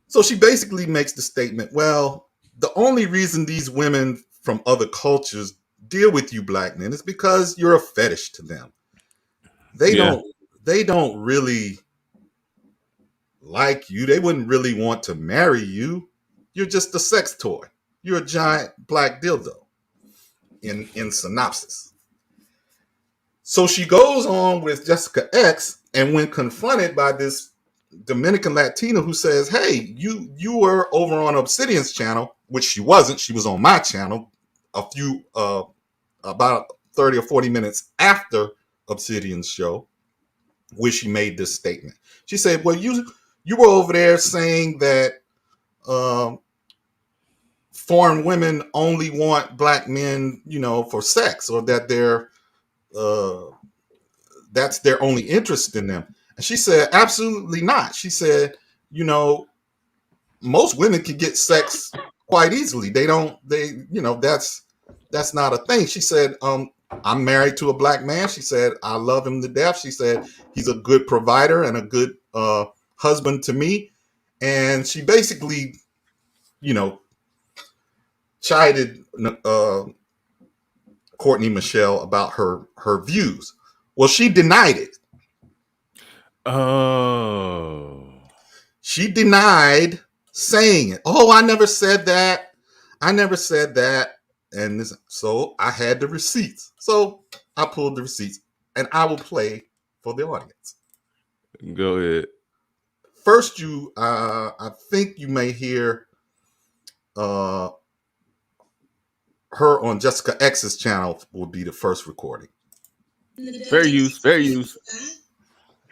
So she basically makes the statement, well, the only reason these women from other cultures deal with you black men is because you're a fetish to them. They don't really like you. They wouldn't really want to marry you. You're just a sex toy. You're a giant black dildo in synopsis. So she goes on with Jessica X, and when confronted by this Dominican Latina who says, hey, you were over on Obsidian's channel, which she wasn't. She was on my channel about 30 or 40 minutes after Obsidian's show, where she made this statement. She said, well, you were over there saying that foreign women only want black men, for sex, or that that's their only interest in them. And she said, absolutely not. She said, most women can get sex quite easily. That's not a thing. She said, I'm married to a black man. She said, I love him to death. She said, he's a good provider and a good husband to me. And she basically, chided Courtney Michelle about her views. Well, she denied it. Oh. She denied saying it. Oh, I never said that. And so I had the receipts. So I pulled the receipts, and I will play for the audience. Go ahead. First, I think you may hear her on Jessica X's channel will be the first recording. Fair use, fair use.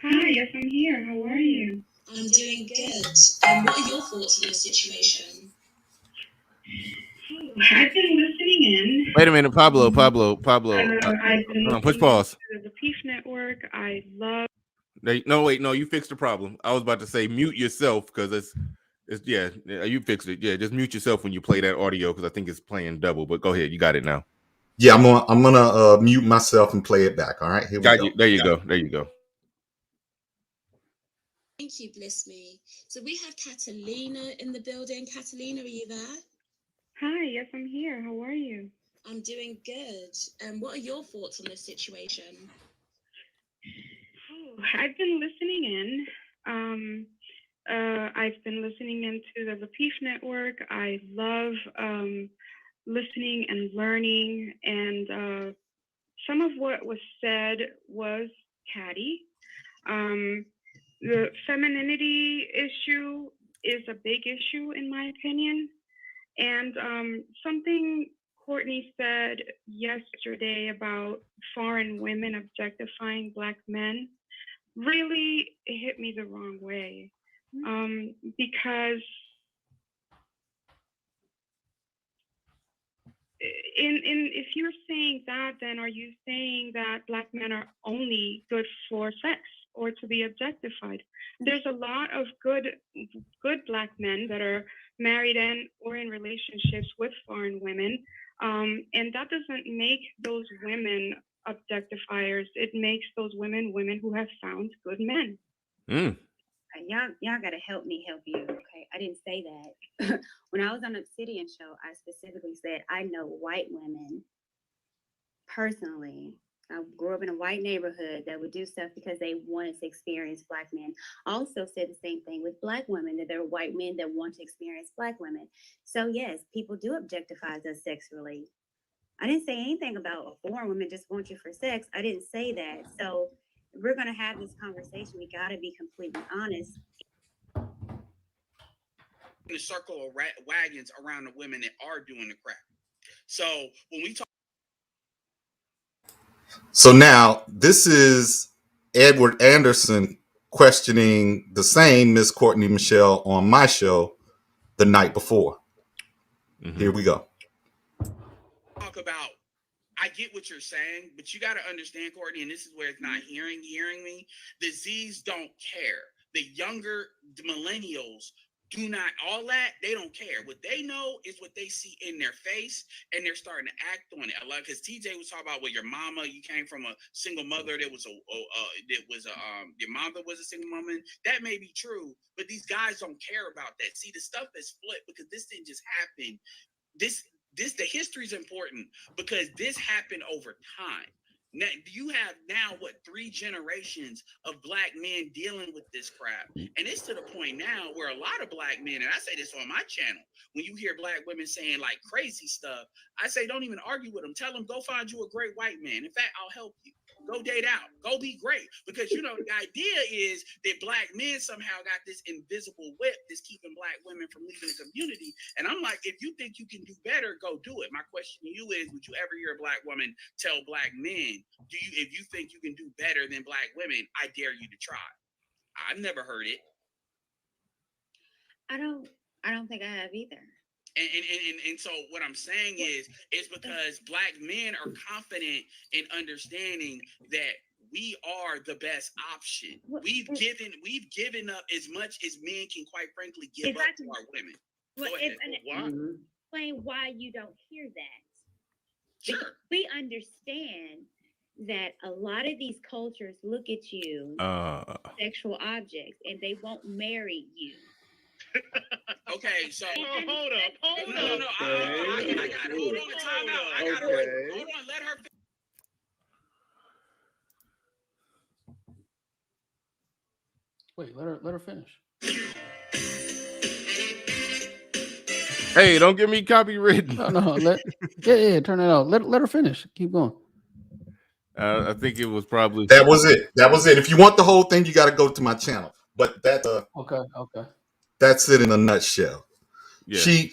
Hi, yes, I'm here. How are you? I'm doing good. What are your thoughts on the situation? I've been listening in. Wait a minute, Pablo. I've been Hold on, push listening pause. to the Peace Network. I love. No, wait, no, you fixed the problem. I was about to say mute yourself because it's yeah, you fixed it. Yeah, just mute yourself when you play that audio because I think it's playing double. But go ahead, you got it now. Yeah, I'm gonna mute myself and play it back. All right, here we go. There you go. There you go. Thank you, Bliss Me. So we have Catalina in the building. Catalina, are you there? Hi, yes, I'm here. How are you? I'm doing good. What are your thoughts on this situation? I've been listening in. I've been listening into the Peace Network. I love listening and learning, and some of what was said was catty. The femininity issue is a big issue, in my opinion. And something Courtney said yesterday about foreign women objectifying Black men really hit me the wrong way. Because if you're saying that, then are you saying that Black men are only good for sex or to be objectified? There's a lot of good Black men that are married and or in relationships with foreign women, and that doesn't make those women objectifiers. It makes those women who have found good men. Y'all gotta help me help you. Okay, I didn't say that. When I was on the Obsidian show, I specifically said I know white women personally. I grew up in a white neighborhood that would do stuff because they wanted to experience Black men. I also said the same thing with Black women, that there are white men that want to experience Black women. So yes, people do objectify us sexually. I didn't say anything about a foreign woman just want you for sex. I didn't say that. So if we're gonna have this conversation, we gotta be completely honest. The circle of wagons around the women that are doing the crap. So when we talk. So now this is Edward Anderson questioning the same Miss Courtney Michelle on my show the night before. Mm-hmm. Here we go. Talk about, I get what you're saying, but you got to understand, Courtney, and this is where it's not hearing me. The Z's don't care. The younger millennials do not, all that, they don't care. What they know is what they see in their face, and they're starting to act on it. I love, because TJ was talking about, well, your mama, you came from a single mother that was your mother was a single woman. That may be true, but these guys don't care about that. See, the stuff that's flipped, because this didn't just happen. The history is important because this happened over time. Now, you have what 3 generations of Black men dealing with this crap, and it's to the point now where a lot of Black men, and I say this on my channel, when you hear Black women saying like crazy stuff, I say don't even argue with them. Tell them go find you a great white man. In fact, I'll help you. Go date out. Go be great. Because, the idea is that Black men somehow got this invisible whip that's keeping Black women from leaving the community. And I'm like, if you think you can do better, go do it. My question to you is, would you ever hear a Black woman tell Black men, if you think you can do better than Black women, I dare you to try? I've never heard it. I don't think I have either. And so what I'm saying is because Black men are confident in understanding that we are the best option. We've given up as much as men can, quite frankly, give up to our women. Explain why you don't hear that. Sure. We understand that a lot of these cultures look at you sexual objects and they won't marry you. Okay, so hold up. No, I got it. Hold on, time out. I got it. Hold on, let her. Wait, let her finish. Hey, don't get me copywritten. No. Turn it out. Let her finish. Keep going. I think it was probably that was it. If you want the whole thing, you got to go to my channel. But that okay. That's it in a nutshell. Yeah. She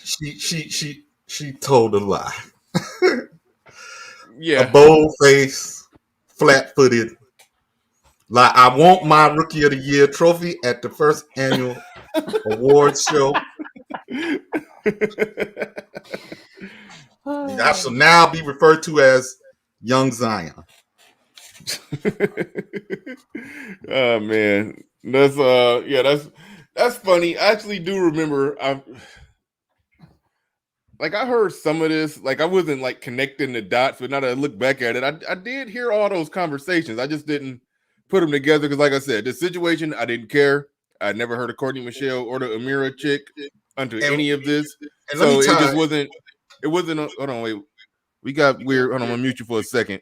told a lie. Yeah. A bold face, flat footed. Like I want my Rookie of the Year trophy at the first annual awards show. I shall now be referred to as Young Zion. Oh man, that's that's funny. I actually do remember. I heard some of this. Like I wasn't like connecting the dots, but now that I look back at it, I did hear all those conversations. I just didn't put them together because, like I said, the situation I didn't care. I never heard of Courtney Michelle or the Amira chick unto any of this, And let so me it tell just you, wasn't. It wasn't. Hold on, wait. We got weird. Hold on, I'm gonna mute you for a second.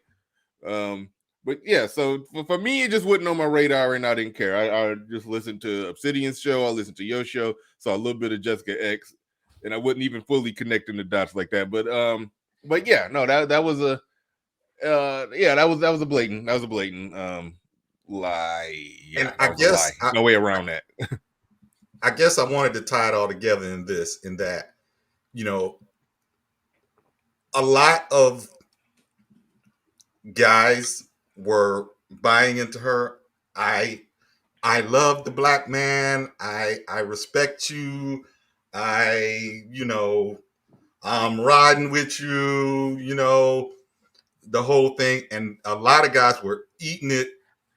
But yeah, so for me, it just wasn't on my radar, and I didn't care. I just listened to Obsidian's show. I listened to your show, saw a little bit of Jessica X, and I wasn't even fully connecting the dots like that. But yeah, no, that was a that was a blatant lie. Yeah, and that I was a lie. guess No way around that. I guess I wanted to tie it all together in that, a lot of guys were buying into her. I love the black man. I respect you. I'm riding with you, the whole thing. And a lot of guys were eating it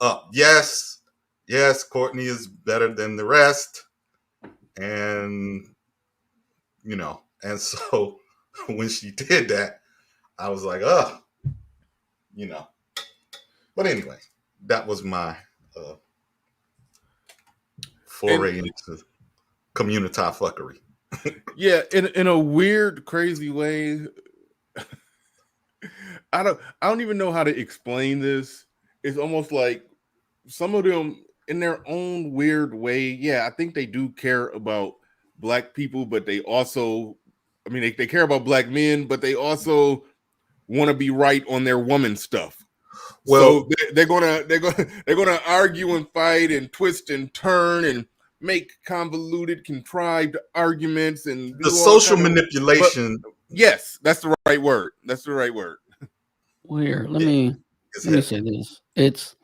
up. Yes, Courtney is better than the rest. And, and so when she did that, I was like, But anyway, that was my foray into community fuckery. Yeah, in a weird, crazy way. I don't even know how to explain this. It's almost like some of them in their own weird way. Yeah, I think they do care about black people, but they also, I mean, they care about black men, but they also want to be right on their woman stuff. Well, So they're gonna argue and fight and twist and turn and make convoluted, contrived arguments and the do all social kind of, manipulation. But yes, that's the right word. That's the right word. Well, here, let me say this. It's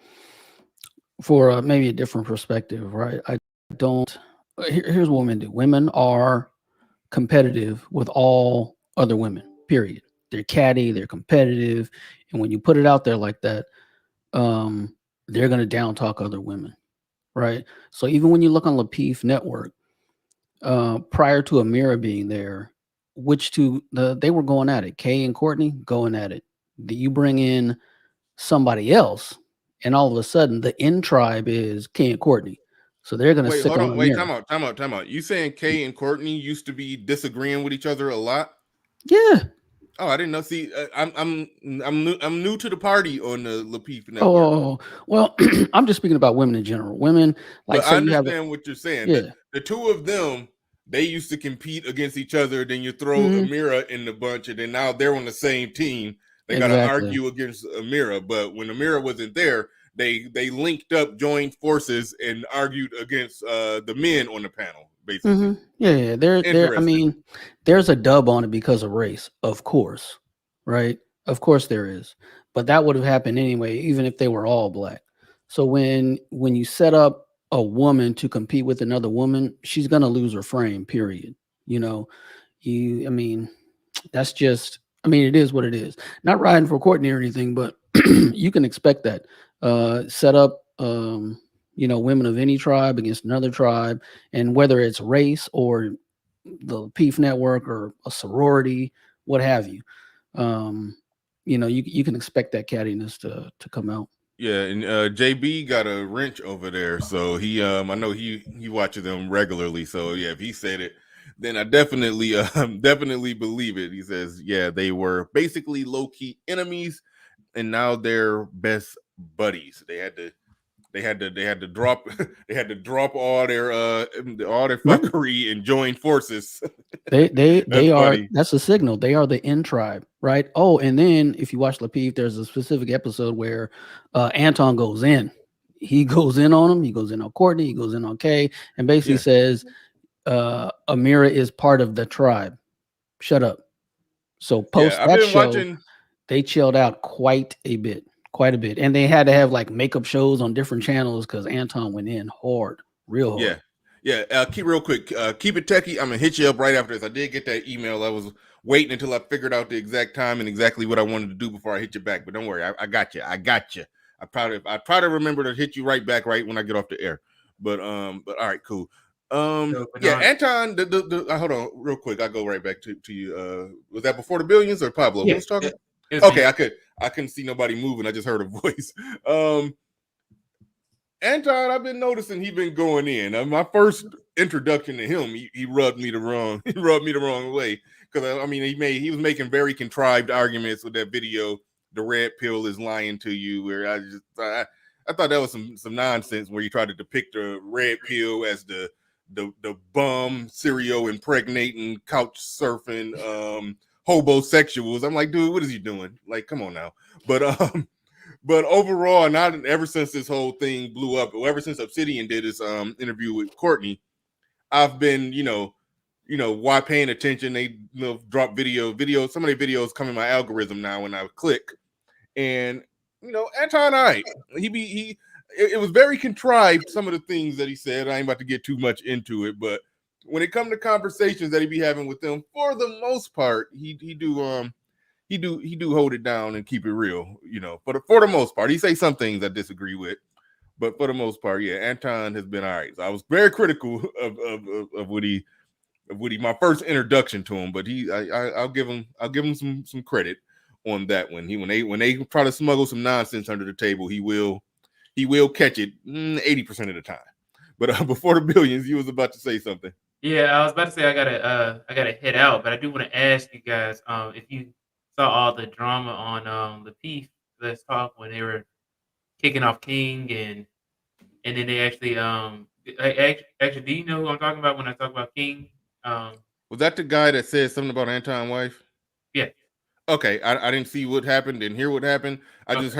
for maybe a different perspective, right? I don't. Here's what women do. Women are competitive with all other women. Period. They're catty. They're competitive, and when you put it out there like that, they're gonna down talk other women, right? So even when you look on Lapeef Network, prior to Amira being there, they were going at it. Kay and Courtney going at it. You bring in somebody else, and all of a sudden the in tribe is Kay and Courtney. So they're gonna Wait, sick hold on on. Wait, Amira. time out. You saying Kay and Courtney used to be disagreeing with each other a lot? Yeah. Oh, I didn't know. See, I'm new to the party on the Lapeef Network. Oh well, I'm just speaking about women in general. Women, like, but say I you have understand what you're saying. yeah. The two of them, they used to compete against each other. Then you throw Amira in the bunch, and then now they're on the same team. They got to argue against Amira. But when Amira wasn't there, they linked up, joined forces, and argued against the men on the panel. Basically, yeah. I mean, there's a dub on it because of race, of course, right? Of course there is, but that would have happened anyway, even if they were all black. So when you set up a woman to compete with another woman, she's gonna lose her frame. Period. I mean, that's just. I mean, it is what it is. Not riding for Courtney or anything, but you can expect that. Set up. Women of any tribe against another tribe, and whether it's race or the Peef Network or a sorority, what have you, you can expect that cattiness to come out. Yeah, and JB got a wrench over there, so he I know he watches them regularly. So yeah, if he said it, then I definitely definitely believe it. He says, yeah, they were basically low key enemies, and now they're best buddies. They had to drop all their fuckery and join forces. They are funny. That's a signal. They are the in tribe, right? Oh, and then if you watch Lapeef, there's a specific episode where Anton goes in. He goes in on him. He goes in on Courtney. He goes in on Kay, and basically says Amira is part of the tribe. Shut up. So post I've that been show, watching. they chilled out quite a bit, and they had to have like makeup shows on different channels because Anton went in hard, real hard. Keep real quick. Keep it techie. I'm gonna hit you up right after this. I did get that email. I was waiting until I figured out the exact time and exactly what I wanted to do before I hit you back. But don't worry, I got you. I got you. I try to remember to hit you right back right when I get off the air. But all right, cool. Anton. Hold on, real quick. I'll go right back to you. Was that before the billions or Pablo? Who was talking? Okay, I couldn't see nobody moving. I just heard a voice. Anton, I've been noticing he been going in. My first introduction to him, he rubbed me the wrong way because he was making very contrived arguments with that video. The red pill is lying to you. Where I thought that was some nonsense where he tried to depict the red pill as the bum serial impregnating couch surfing hobosexuals. I'm like, dude, what is he doing? Like, come on now. But overall, not ever since this whole thing blew up, or ever since Obsidian did his interview with Courtney, I've been, why paying attention. They drop videos. Some of the videos come in my algorithm now when I click, and Anton, it was very contrived. Some of the things that he said, I ain't about to get too much into it, but when it comes to conversations that he be having with them, for the most part, he do hold it down and keep it real, for the most part. He say some things I disagree with, but for the most part, yeah, Anton has been all right. So I was very critical of what he my first introduction to him, but I'll give him some credit on that one. When they try to smuggle some nonsense under the table, he will catch it 80% of the time. But before the billions, you was about to say something. Yeah, I was about to say I gotta head out, but I do want to ask you guys if you saw all the drama on the Peace Let's Talk when they were kicking off King and then they actually actually, do you know who I'm talking about when I talk about King? Was that the guy that said something about Anton's wife? Yeah. Okay, I didn't see what happened, didn't hear what happened. I Okay. just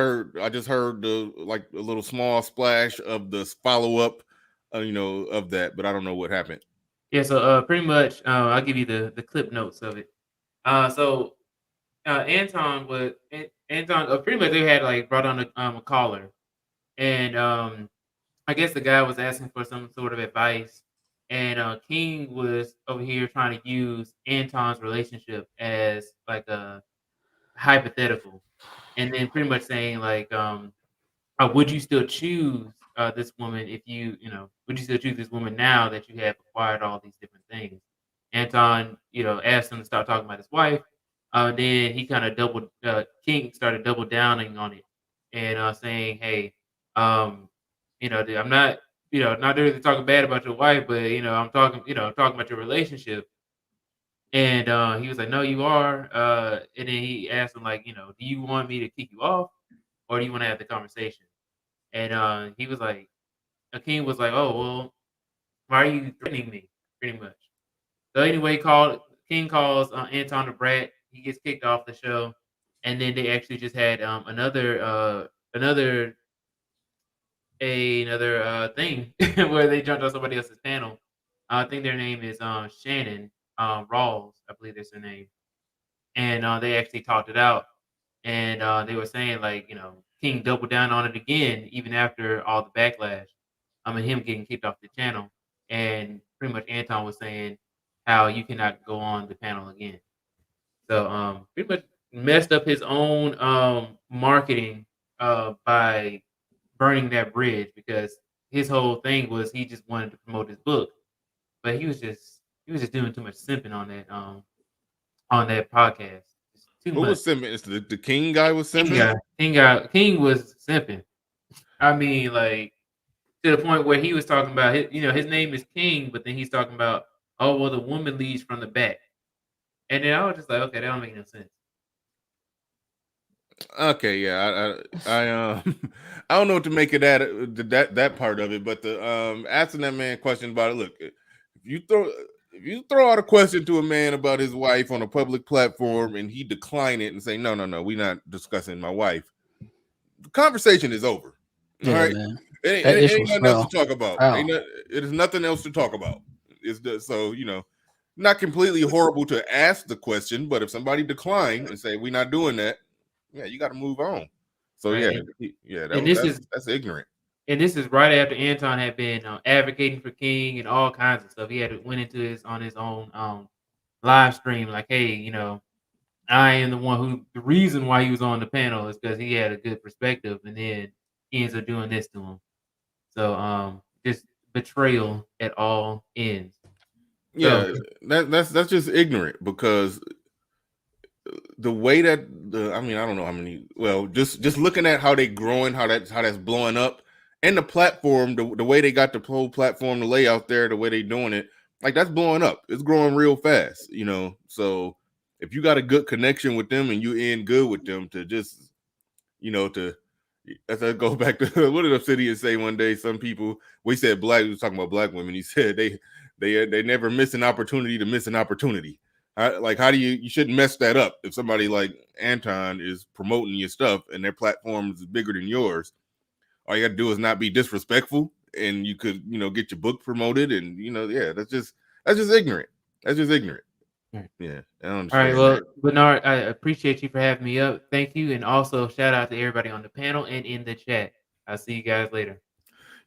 heard the like a little small splash of the follow up, of that, but I don't know what happened. Yeah, so pretty much I'll give you the clip notes of it. So Anton pretty much they had like brought on a caller, and I guess the guy was asking for some sort of advice, and King was over here trying to use Anton's relationship as like a hypothetical, and then pretty much saying like, would you still choose this woman if would you still choose this woman now that you have acquired all these different things? Anton, asked him to stop talking about his wife. Then he kind of King started double downing on it and saying, hey, I'm not, not there to talk bad about your wife, but, I'm talking about your relationship. And he was like, no, you are. And then he asked him, like, do you want me to kick you off or do you want to have the conversation? And he was like, King was like, oh, well, why are you threatening me? Pretty much. So anyway, King calls Anton a brat. He gets kicked off the show, and then they actually just had another thing where they jumped on somebody else's panel. I think their name is Shannon Rawls, I believe that's their name, and they actually talked it out, and they were saying like King doubled down on it again even after all the backlash. Him getting kicked off the channel, and pretty much Anton was saying how you cannot go on the panel again. So pretty much messed up his own marketing by burning that bridge because his whole thing was he just wanted to promote his book, but he was just doing too much simping on that podcast. Just too Who much. was simping? It's the King guy was simping. King was simping. I mean, like to the point where he was talking about his name is King, but then he's talking about, oh well, the woman leads from the back, and then I was just like, okay, that don't make no sense. Okay, yeah, I don't know what to make of that part of it, but the asking that man question about it. Look, if you throw out a question to a man about his wife on a public platform and he decline it and say no, we're not discussing my wife, the conversation is over. Yeah, all right, man. it ain't nothing else to talk about. It is nothing else to talk about. So not completely horrible to ask the question, but if somebody decline and say we're not doing that, yeah, you got to move on. So Right. yeah, And this is that's ignorant. and this is right after Anton had been advocating for King and all kinds of stuff. He had went into his on his own live stream like, hey, I am the reason why he was on the panel is because he had a good perspective, and then he ends up doing this to him. So just betrayal at all ends. Yeah, So that's just ignorant because the way that I mean, I don't know how many. Well, just looking at how they growing, how that's blowing up, and the platform, the way they got the whole platform, the layout there, the way they doing it, like that's blowing up. It's growing real fast, So if you got a good connection with them and you in good with them, to just to as I go back to what did Obsidian say one day? Some people we said black. We was talking about black women. He said they never miss an opportunity to miss an opportunity. How do you shouldn't mess that up if somebody like Anton is promoting your stuff and their platform is bigger than yours. All you got to do is not be disrespectful, and you could get your book promoted, and yeah, that's just ignorant. That's just ignorant. Right. Yeah, I don't all right, understand well, that. Bernard, I appreciate you for having me up. Thank you, and also shout out to everybody on the panel and in the chat. I'll see you guys later.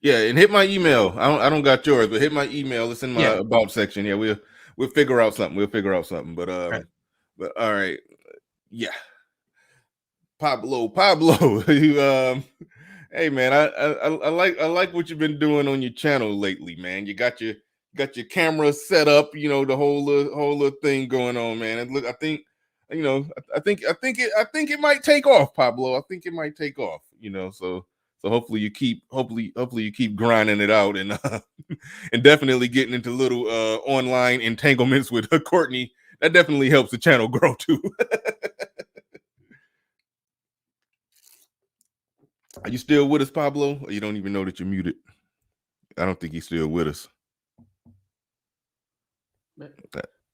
Yeah, and hit my email. I don't got yours, but hit my email. It's in my Yeah. about section. Yeah, we'll figure out something. We'll figure out something. But Right. but all right, yeah. Pablo, you hey man, I like what you've been doing on your channel lately, man. You got your camera set up, the whole little thing going on, man. And look, I think I think it might take off, Pablo. I think it might take off, so hopefully you keep grinding it out and and definitely getting into little online entanglements with Courtney. That definitely helps the channel grow too. Are you still with us, Pablo? Or you don't even know that you're muted? I don't think he's still with us.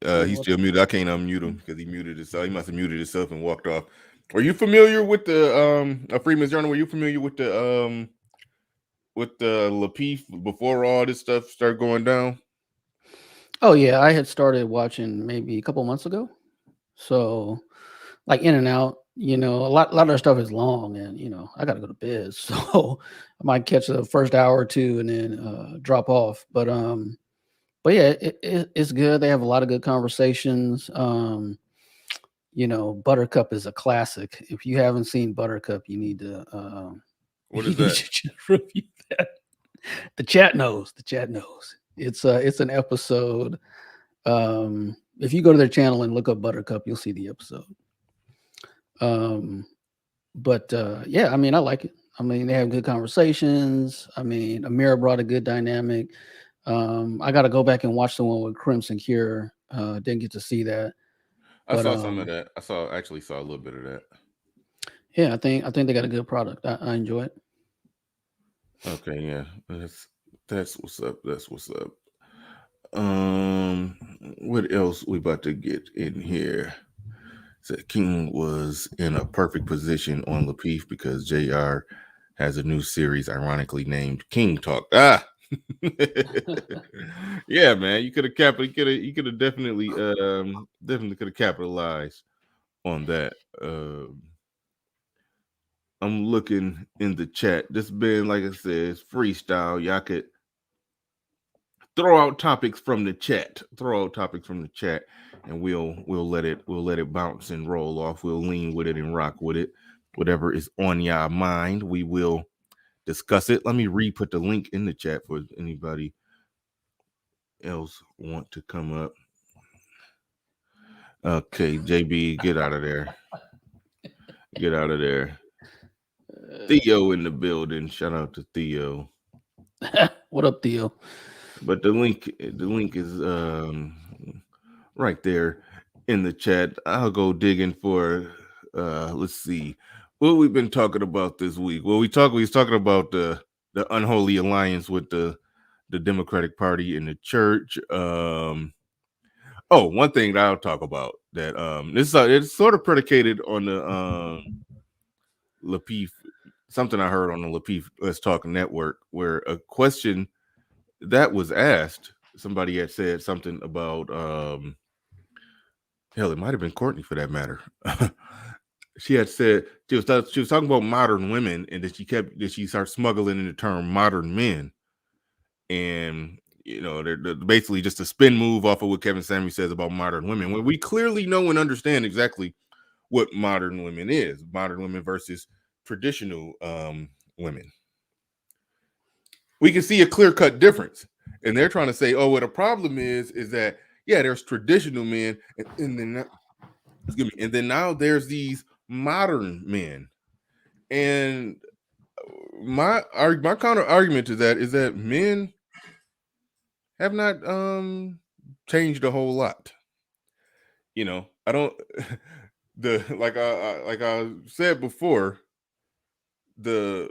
He's still muted. I can't unmute him because he muted himself. He must have muted himself and walked off. Are you familiar with the Freeman's Journal? Were you familiar with the Lapeef before all this stuff started going down? Oh yeah, I had started watching maybe a couple months ago. So like in and out, a lot of their stuff is long, and I gotta go to bed. So I might catch the first hour or two and then drop off. But yeah, it's good. They have a lot of good conversations. Buttercup is a classic. If you haven't seen Buttercup, you need to What is that? just review that. The chat knows. It's an episode. If you go to their channel and look up Buttercup, you'll see the episode. But yeah, I mean, I like it. I mean, they have good conversations. I mean, Amira brought a good dynamic. I got to go back and watch the one with Crimson Cure. Didn't get to see that. I saw some of that. Actually saw a little bit of that. Yeah, I think they got a good product. I enjoy it. Okay, yeah, that's what's up. That's what's up. What else we about to get in here? Said King was in a perfect position on Lapeef because JR has a new series ironically named King Talk. Yeah, man, you could have definitely could have capitalized on that. I'm looking in the chat. This been, like I said, it's freestyle. Y'all could throw out topics from the chat. And we'll let it bounce and roll off. We'll lean with it and rock with it. Whatever is on your mind, we will discuss it. Let me re-put the link in the chat for anybody else want to come up. Okay, JB, get out of there. Get out of there. Theo in the building. Shout out to Theo. What up, Theo? But the link is right there in the chat. I'll go digging for let's see what we've been talking about this week. Well, we was talking about the unholy alliance with the Democratic Party and the church. One thing that I'll talk about that this it's sort of predicated on the Lapeef, something I heard on the Lapeef Let's Talk Network, where a question that was asked somebody had said something about hell, it might have been Courtney for that matter. She had said she was talking about modern women, and that she started smuggling in the term modern men, and they're basically just a spin move off of what Kevin Samuels says about modern women, when we clearly know and understand exactly what modern women is. Modern women versus traditional women. We can see a clear-cut difference, and they're trying to say, oh, what the problem is that yeah, there's traditional men, and then excuse me, and then now there's these modern men. And my counter argument to that is that men have not changed a whole lot. I don't the like I said before, the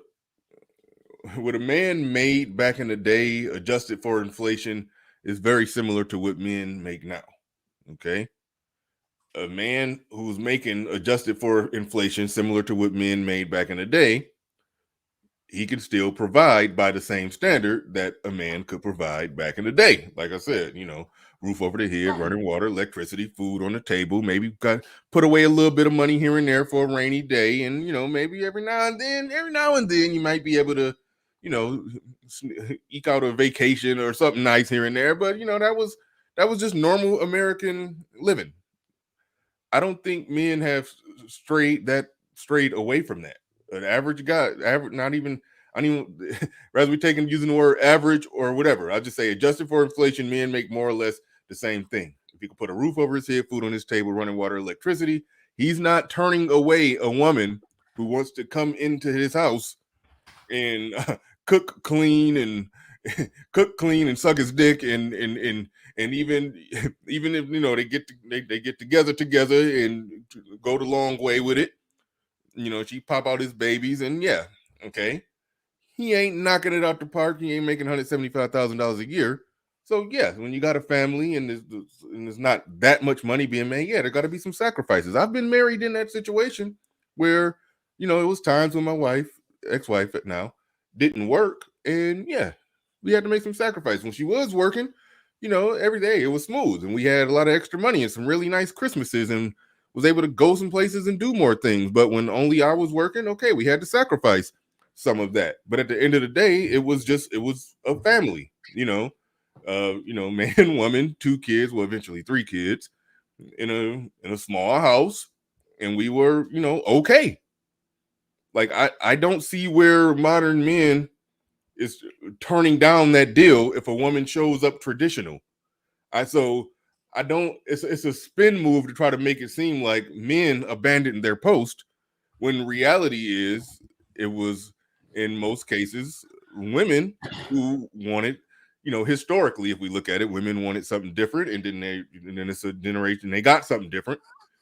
what a man made back in the day, adjusted for inflation, is very similar to what men make now. Okay. A man who's making adjusted for inflation similar to what men made back in the day, he can still provide by the same standard that a man could provide back in the day. Like I said, roof over the head, running water, electricity, food on the table. Maybe got put away a little bit of money here and there for a rainy day, and maybe every now and then, you might be able to, eke out a vacation or something nice here and there. But that was just normal American living. I don't think men have strayed away from that. An average guy, not even, I don't even, rather we taking using the word average or whatever. I'll just say adjusted for inflation, men make more or less the same thing. If he could put a roof over his head, food on his table, running water, electricity, he's not turning away a woman who wants to come into his house and cook, clean, and suck his dick, and even if they get together and go the long way with it. She pop out his babies, and yeah, okay, he ain't knocking it out the park. He ain't making $175,000 a year. So yeah, when you got a family and there's not that much money being made, yeah, there got to be some sacrifices. I've been married in that situation where it was times when my ex-wife now, didn't work, and yeah, we had to make some sacrifices. When she was working, every day it was smooth, and we had a lot of extra money and some really nice Christmases, and was able to go some places and do more things. But when only I was working, okay, we had to sacrifice some of that. But at the end of the day, it was a family, man, woman, 2 kids, well, eventually 3 kids, in a small house, and we were, okay. Like I don't see where modern men is turning down that deal if a woman shows up traditional. I don't. It's a spin move to try to make it seem like men abandoned their post, when reality is it was, in most cases, women who wanted. Historically, if we look at it, women wanted something different, and then it's a generation they got something different,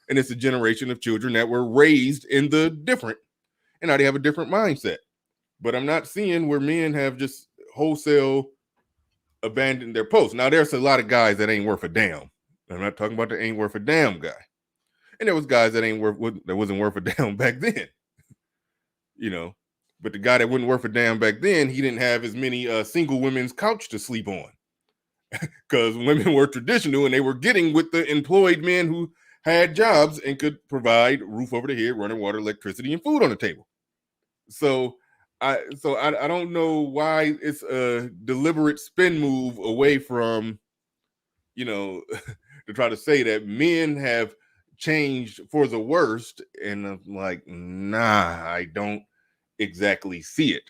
and it's a generation of children that were raised in the different, and now they have a different mindset. But I'm not seeing where men have just wholesale abandoned their post. Now, there's a lot of guys that ain't worth a damn. I'm not talking about the ain't worth a damn guy. And there was guys that wasn't worth a damn back then. But the guy that wasn't worth a damn back then, he didn't have as many single women's couch to sleep on. Because women were traditional, and they were getting with the employed men who had jobs and could provide roof over the head, running water, electricity, and food on the table. So I don't know why it's a deliberate spin move away from, to try to say that men have changed for the worst. And I'm like, nah, I don't exactly see it.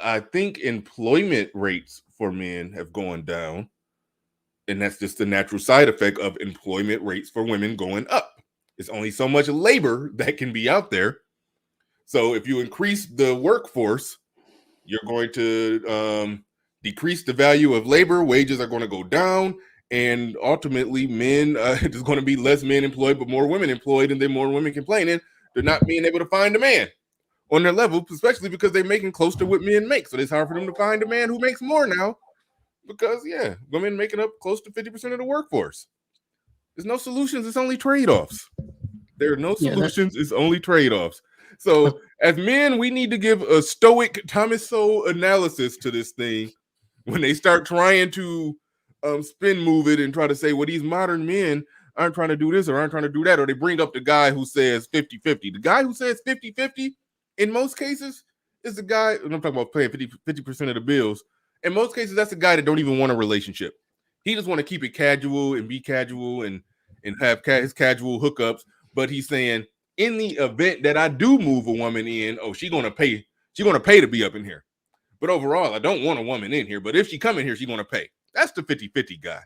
I think employment rates for men have gone down, and that's just the natural side effect of employment rates for women going up. It's only so much labor that can be out there. So if you increase the workforce, you're going to decrease the value of labor. Wages are going to go down, and ultimately, there's going to be less men employed, but more women employed, and then more women complaining they're not being able to find a man on their level, especially because they're making close to what men make. So it's hard for them to find a man who makes more now, because yeah, women making up close to 50% of the workforce. There's no solutions. It's only trade-offs. There are no solutions. It's only trade-offs. So as men, we need to give a stoic Thomas Sowell analysis to this thing when they start trying to spin move it and try to say, well, these modern men aren't trying to do this or aren't trying to do that, or they bring up the guy who says 50-50. The guy who says 50-50 in most cases is the guy, and I'm talking about paying 50% of the bills. In most cases, that's the guy that don't even want a relationship. He just want to keep it casual and be casual and have his casual hookups. But he's saying, in the event that I do move a woman in, oh, she's gonna pay to be up in here. But overall, I don't want a woman in here. But if she come in here, she's gonna pay. That's the 50-50 guy.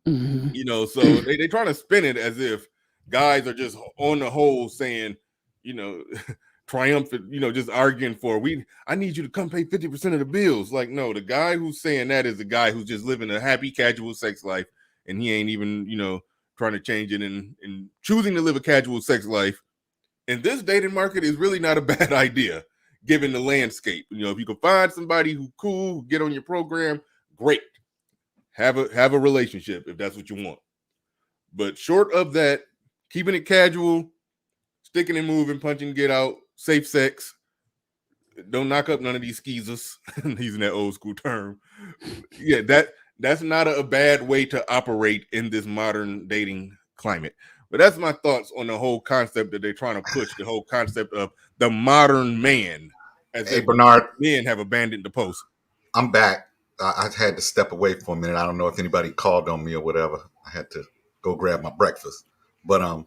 Mhm. You know, so they trying to spin it as if guys are just on the whole saying, you know, triumphant, you know, just arguing for I need you to come pay 50% of the bills. Like, no, the guy who's saying that is the guy who's just living a happy, casual sex life, and he ain't even, you know, trying to change it and choosing to live a casual sex life. And this dating market is really not a bad idea, given the landscape. You know, if you can find somebody who cool, get on your program, great. Have a relationship if that's what you want. But short of that, keeping it casual, sticking and moving, punching, get out, safe sex. Don't knock up none of these skeezers. Using that old school term. Yeah, that's not a bad way to operate in this modern dating climate. But that's my thoughts on the whole concept that they're trying to push, the whole concept of the modern man, as Hey, if Bernard, men have abandoned the post. I'm back. I had to step away for a minute. I don't know if anybody called on me or whatever. I had to go grab my breakfast. But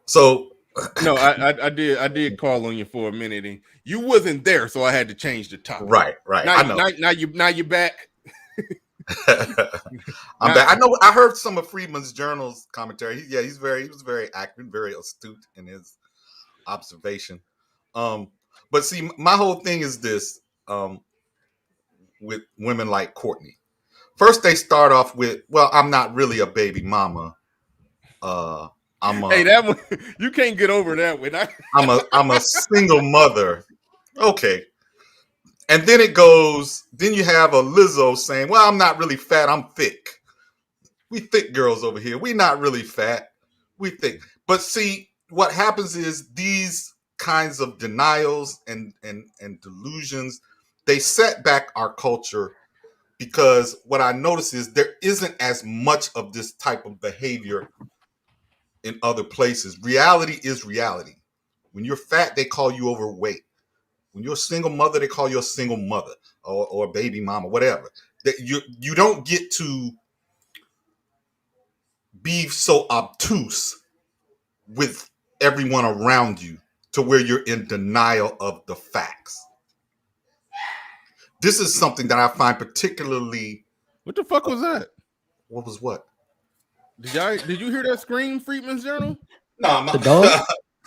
so No, I did call on you for a minute, and you wasn't there, so I had to change the topic. right. Now, I know. Now you're back. I'm back. I know. I heard some of Friedman's Journal's commentary. He was very accurate, very astute in his observation. But see, my whole thing is this: with women like Courtney. First, they start off with, "Well, I'm not really a baby mama. Hey, that one you can't get over that one. I'm a single mother." Okay. And then it goes, then you have a Lizzo saying, "Well, I'm not really fat, I'm thick. We thick girls over here. We not really fat. We thick." But see, what happens is these kinds of denials and delusions, they set back our culture, because what I notice is there isn't as much of this type of behavior in other places. Reality is reality. When you're fat, they call you overweight. When you're a single mother, they call you a single mother or a baby mama, whatever. That you don't get to be so obtuse with everyone around you to where you're in denial of the facts. This is something that I find particularly. What the fuck was that? What was what? Did you hear that scream, Friedman's Journal? No, The dog?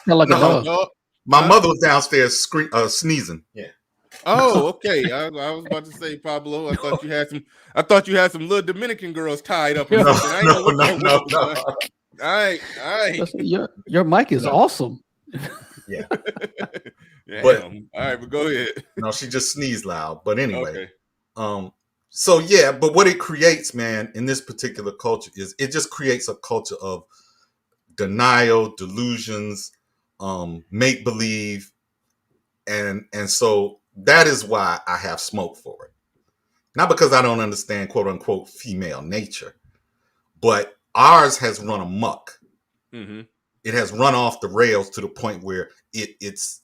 Sound like a dog. My mother was downstairs sneezing. Yeah. Oh, okay. I was about to say, Pablo. I thought you had some little Dominican girls tied up. Or something. I No. All right. Your mic is awesome. Yeah. But all right, but go ahead. No, she just sneezed loud. But anyway. Okay. So yeah, but what it creates, man, in this particular culture is it just creates a culture of denial, delusions, make believe, and so that is why I have smoke for it. Not because I don't understand quote unquote female nature, but ours has run amok. Mm-hmm. It has run off the rails to the point where it's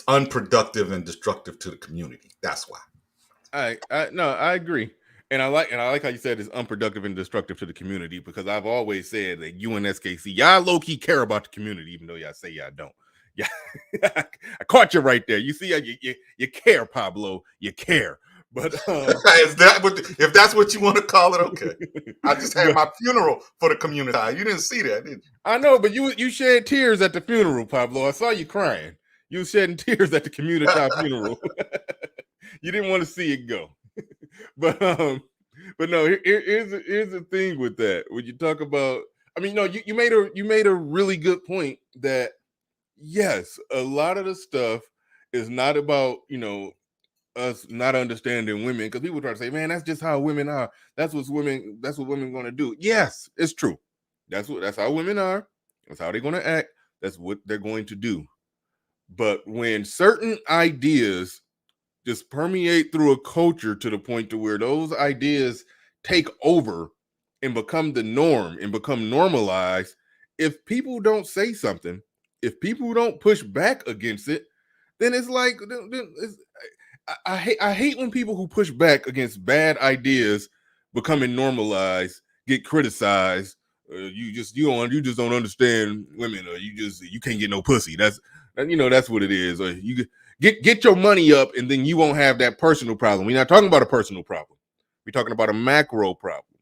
unproductive and destructive to the community. That's why. I agree. And I like how you said it's unproductive and destructive to the community, because I've always said that you and SKC, y'all low-key care about the community, even though y'all say y'all don't. Yeah, I caught you right there. You see, you care, Pablo. You care. But if that's what you want to call it, okay. I just had my funeral for the community. You didn't see that, did you? I know, but you shed tears at the funeral, Pablo. I saw you crying. You were shedding tears at the community funeral. You didn't want to see it go. But no, here's the thing with that. When you talk about, I mean, no, you made a really good point that yes, a lot of the stuff is not about, you know, us not understanding women, because people try to say, man, that's just how women are. That's what women going to do. Yes, it's true. That's how women are. That's how they're going to act. That's what they're going to do. But when certain ideas just permeate through a culture to the point to where those ideas take over and become the norm and become normalized, if people don't say something, if people don't push back against it, then it's like I hate when people who push back against bad ideas becoming normalized get criticized. You just don't understand women, or you can't get no pussy. That's what it is. Or you get your money up, and then you won't have that personal problem. We're not talking about a personal problem. We're talking about a macro problem.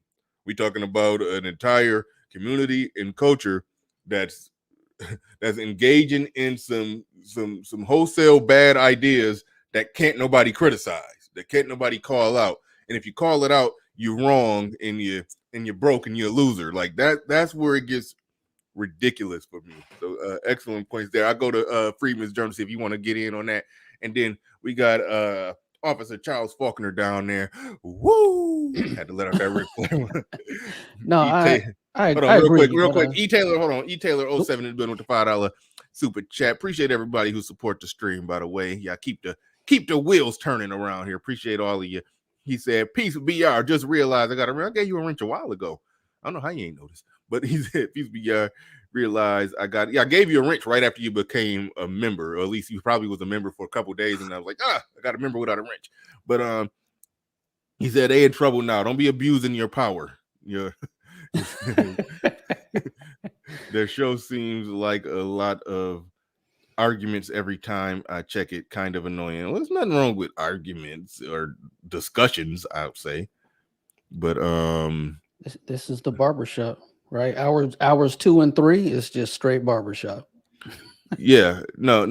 We're talking about an entire community and culture that's that's engaging in some wholesale bad ideas that can't nobody criticize, that can't nobody call out. And if you call it out, you're wrong and you're broke and you're a loser. Like that's where it gets ridiculous for me. So excellent points there. I go to Freeman's Journal, see if you want to get in on that. And then we got Officer Charles Faulkner down there. Woo! Had to let out that Ric Flair. No, I Hold on, I real agree. quick. E Taylor, hold on. E Taylor 07 is building with the $5 super chat. Appreciate everybody who support the stream. By the way, yeah, keep the wheels turning around here. Appreciate all of you. He said, "Peace, BR. Just realized I gave you a wrench a while ago. I don't know how you ain't noticed, but he said, peace, BR. Realized I gave you a wrench right after you became a member, or at least you probably was a member for a couple days, and I was like, I got a member without a wrench. But he said they in trouble now. Don't be abusing your power. Their show seems like a lot of arguments every time I check it. Kind of annoying. Well, there's nothing wrong with arguments or discussions, I would say. But This is the barbershop, right? Hours 2 and 3 is just straight barbershop. yeah, no.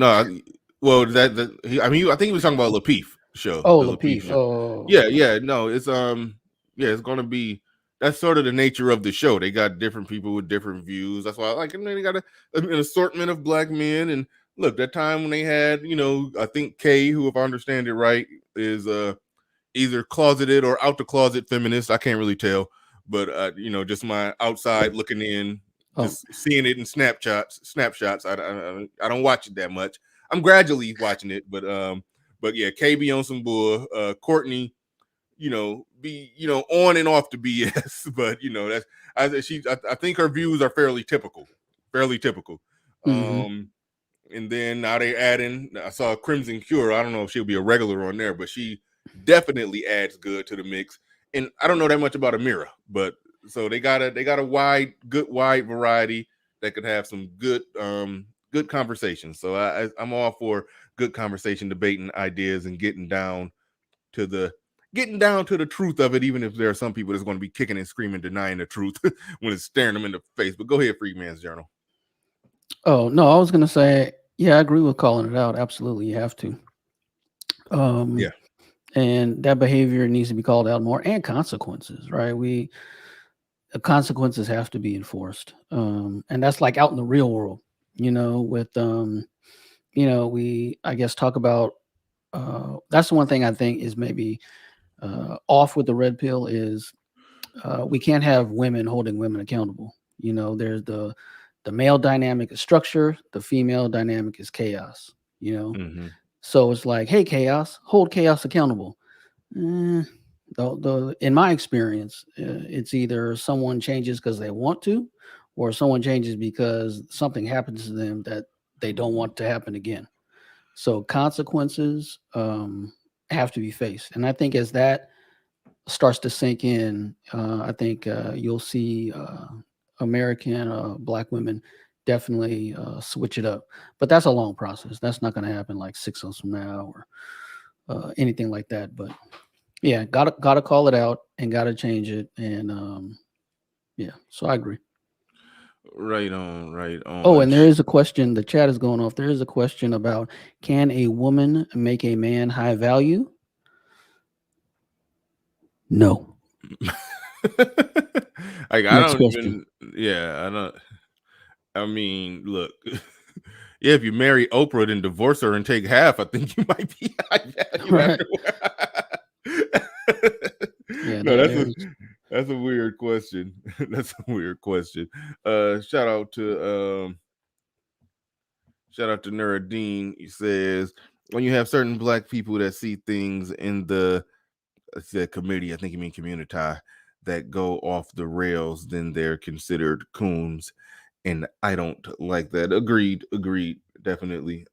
Well, I think he was talking about Lapeef show. Oh, The Lapeef. show. Oh, Yeah. No, it's it's gonna be. That's sort of the nature of the show. They got different people with different views. That's why I like it. They got an assortment of black men. And look, that time when they had, I think Kay, who, if I understand it right, is either closeted or out the closet feminist. I can't really tell, but just my outside looking in, just seeing it in snapshots. I don't watch it that much. I'm gradually watching it, but yeah, KB on some bull. Courtney, be on and off the BS, but I think her views are fairly typical. Mm-hmm. And then now they add in. I saw Crimson Cure. I don't know if she'll be a regular on there, but she definitely adds good to the mix. And I don't know that much about Amira, but so they got a wide variety that could have some good conversations. So I'm all for good conversation, debating ideas, and getting down to the truth of it, even if there are some people that's going to be kicking and screaming, denying the truth when it's staring them in the face. But go ahead, Freeman's Journal. Oh, no, I was going to say, yeah, I agree with calling it out. Absolutely. You have to. Yeah. And that behavior needs to be called out more, and consequences, right? The consequences have to be enforced. And that's like out in the real world, with, we, I guess, talk about, that's the one thing I think is maybe off with the red pill is we can't have women holding women accountable. There's the male dynamic is structure, the female dynamic is chaos, Mm-hmm. So it's like, hey, chaos, hold chaos accountable. In my experience, it's either someone changes because they want to, or someone changes because something happens to them that they don't want to happen again. So consequences have to be faced. And I think as that starts to sink in, I think you'll see American black women definitely switch it up. But that's a long process. That's not going to happen like 6 months from now or anything like that. But yeah, gotta call it out and gotta change it. And yeah, so I agree. Right on. Oh, and there is a question. The chat is going off. There is a question about, can a woman make a man high value? No. I Next don't question. I don't. I mean, look. Yeah, if you marry Oprah and divorce her and take half, I think you might be high value Right. afterward. Yeah, No, that's a weird question. That's a weird question. Shout out to Nuruddin. He says, when you have certain black people that see things in the committee, I think you mean community, that go off the rails, then they're considered coons, and I don't like that. Agreed, definitely.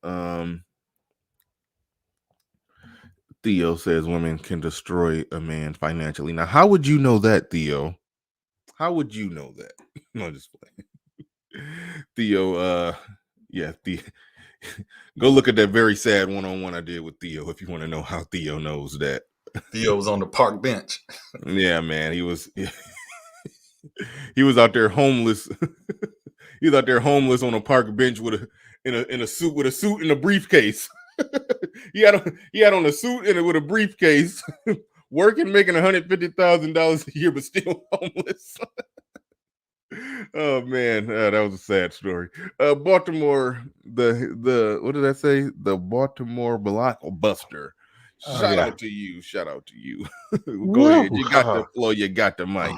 Theo says women can destroy a man financially. Now, how would you know that, Theo? How would you know that? No, just playing. Theo, yeah, go look at that very sad one-on-one I did with Theo if you want to know how Theo knows that. Theo was on the park bench. Yeah, man, he was he was out there homeless. He was out there homeless on a park bench with a suit and a briefcase. he had on a suit and with a briefcase, working, making $150,000 a year, but still homeless. Oh man, that was a sad story. Baltimore, the what did I say? The Baltimore blockbuster. Shout out to you. Shout out to you. Go ahead. You got the floor. You got the mic.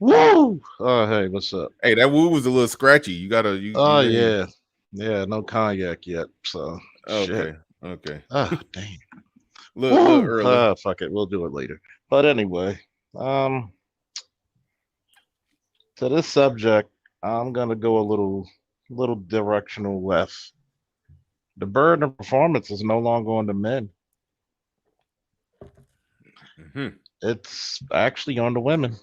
Woo! Oh, hey, what's up? Hey, that woo was a little scratchy. You gotta. Oh yeah, no cognac yet. So okay, shit. Okay. Oh damn. Little early. Fuck it, we'll do it later. But anyway, to this subject, I'm gonna go a little directional left. The burden of performance is no longer on the men. Mm-hmm. It's actually on the women.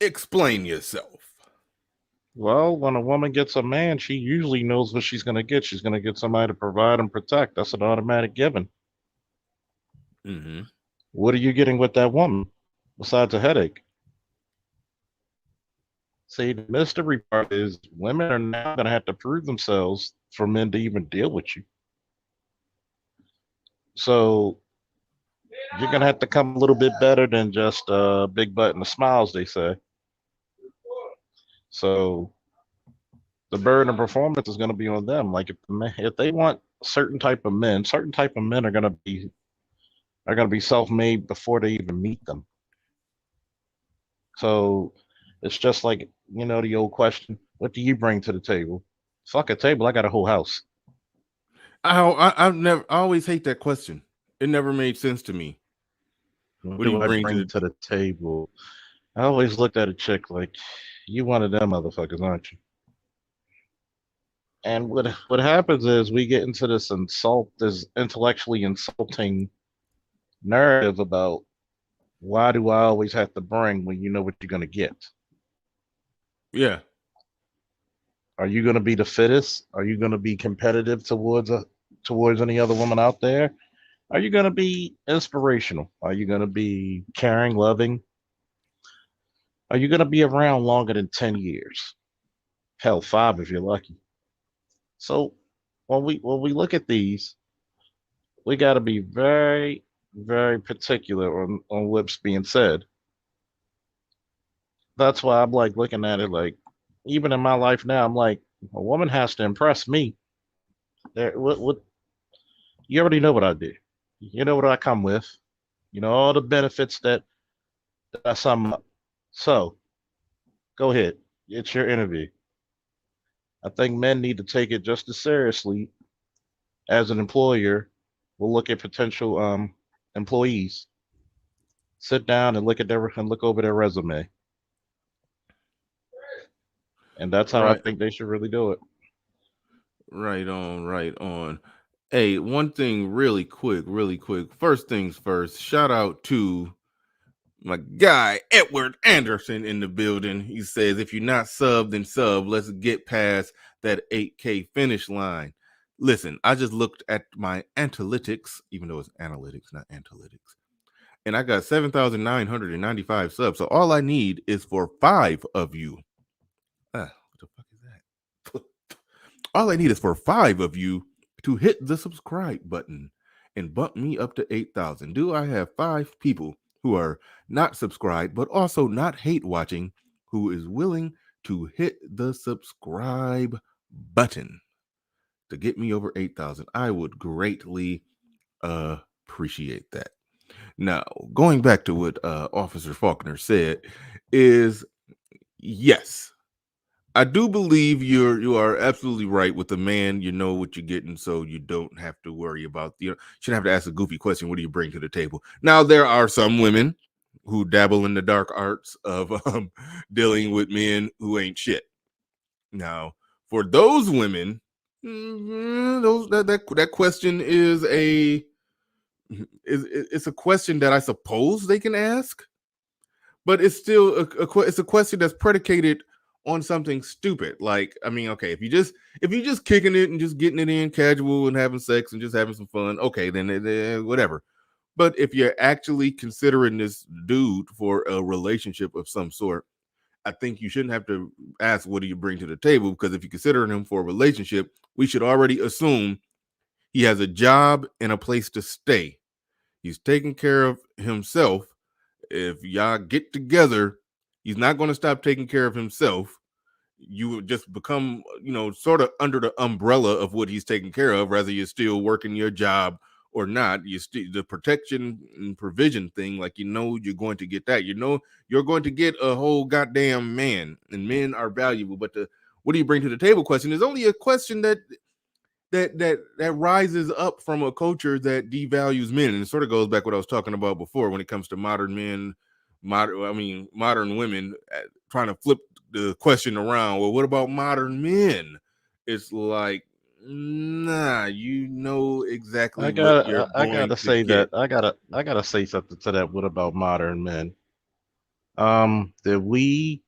Explain yourself. Well, when a woman gets a man, she usually knows what she's going to get. She's going to get somebody to provide and protect. That's an automatic given. Mm-hmm. What are you getting with that woman besides a headache? See, the mystery part is women are now going to have to prove themselves for men to even deal with you. So you're going to have to come a little bit better than just a big butt and a smile, as they say. So the burden of performance is going to be on them. Like if they want certain type of men are going to be self-made before they even meet them. So it's just like, the old question, what do you bring to the table? Fuck a table, I got a whole house. I always hate that question. It never made sense to me. What do you bring to the table? I always looked at a chick like, you one of them motherfuckers, aren't you? And what happens is we get into this intellectually insulting narrative about why do I always have to bring when you know what you're going to get? Yeah. Are you going to be the fittest? Are you going to be competitive towards any other woman out there? Are you going to be inspirational? Are you going to be caring, loving? Are you going to be around longer than 10 years? Hell, 5 if you're lucky. So when we look at these, we got to be very, very particular on what's being said. That's why I'm like looking at it like, even in my life now, I'm like, a woman has to impress me. What you already know what I do. You know what I come with. You know all the benefits that I sum up. So go ahead. It's your interview. I think men need to take it just as seriously as an employer will look at potential employees. Sit down and look over their resume. And that's how I think they should really do it. Right on. Hey, one thing really quick. First things first, shout out to my guy, Edward Anderson, in the building. He says, if you're not subbed, then sub. Let's get past that 8K finish line. Listen, I just looked at my analytics, even though it's analytics, not analytics. And I got 7,995 subs. So all I need is for 5 of you. What the fuck is that? All I need is for 5 of you to hit the subscribe button and bump me up to 8,000. Do I have 5 people who are not subscribed, but also not hate watching, who is willing to hit the subscribe button to get me over 8,000? I would greatly appreciate that. Now, going back to what Officer Faulkner said is, yes, I do believe you are absolutely right with the man. You know what you're getting, so you don't have to worry about shouldn't have to ask a goofy question. What do you bring to the table? Now there are some women who dabble in the dark arts of dealing with men who ain't shit. Now for those women, that question is it's a question that I suppose they can ask, but it's still it's a question that's predicated on something stupid. Like, I mean, okay, if you just kicking it and just getting it in casual and having sex and just having some fun, okay, then whatever. But if you're actually considering this dude for a relationship of some sort, I think you shouldn't have to ask what do you bring to the table, because if you're considering him for a relationship, we should already assume he has a job and a place to stay. He's taking care of himself. If y'all get together, he's not going to stop taking care of himself. You would just become, sort of under the umbrella of what he's taking care of, whether you're still working your job or not. You still the protection and provision thing, like you're going to get that. You're going to get a whole goddamn man, and men are valuable. But the what do you bring to the table question is only a question that rises up from a culture that devalues men, and it sort of goes back what I was talking about before when it comes to modern men, modern women trying to flip the question around. Well, what about modern men? It's like, nah, you know exactly what you're I going gotta to say get. that I gotta say something to that. What about modern men? Did we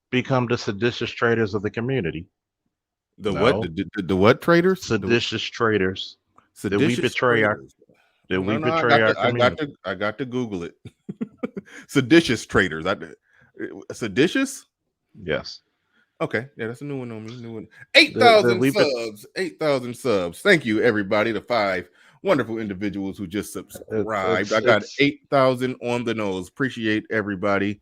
become the seditious traitors of the community? The what? No. The what traders? Seditious traitors. Did we Seditious betray our traders. did we No, I betray got our to, I got community? to, I got to Google it. Seditious traders. Seditious. Yes. Okay, yeah, that's a new one on me. New one. Did 8,000 we bet subs. 8,000 subs. Thank you, everybody. The 5 wonderful individuals who just subscribed. I got it's 8,000 on the nose. Appreciate everybody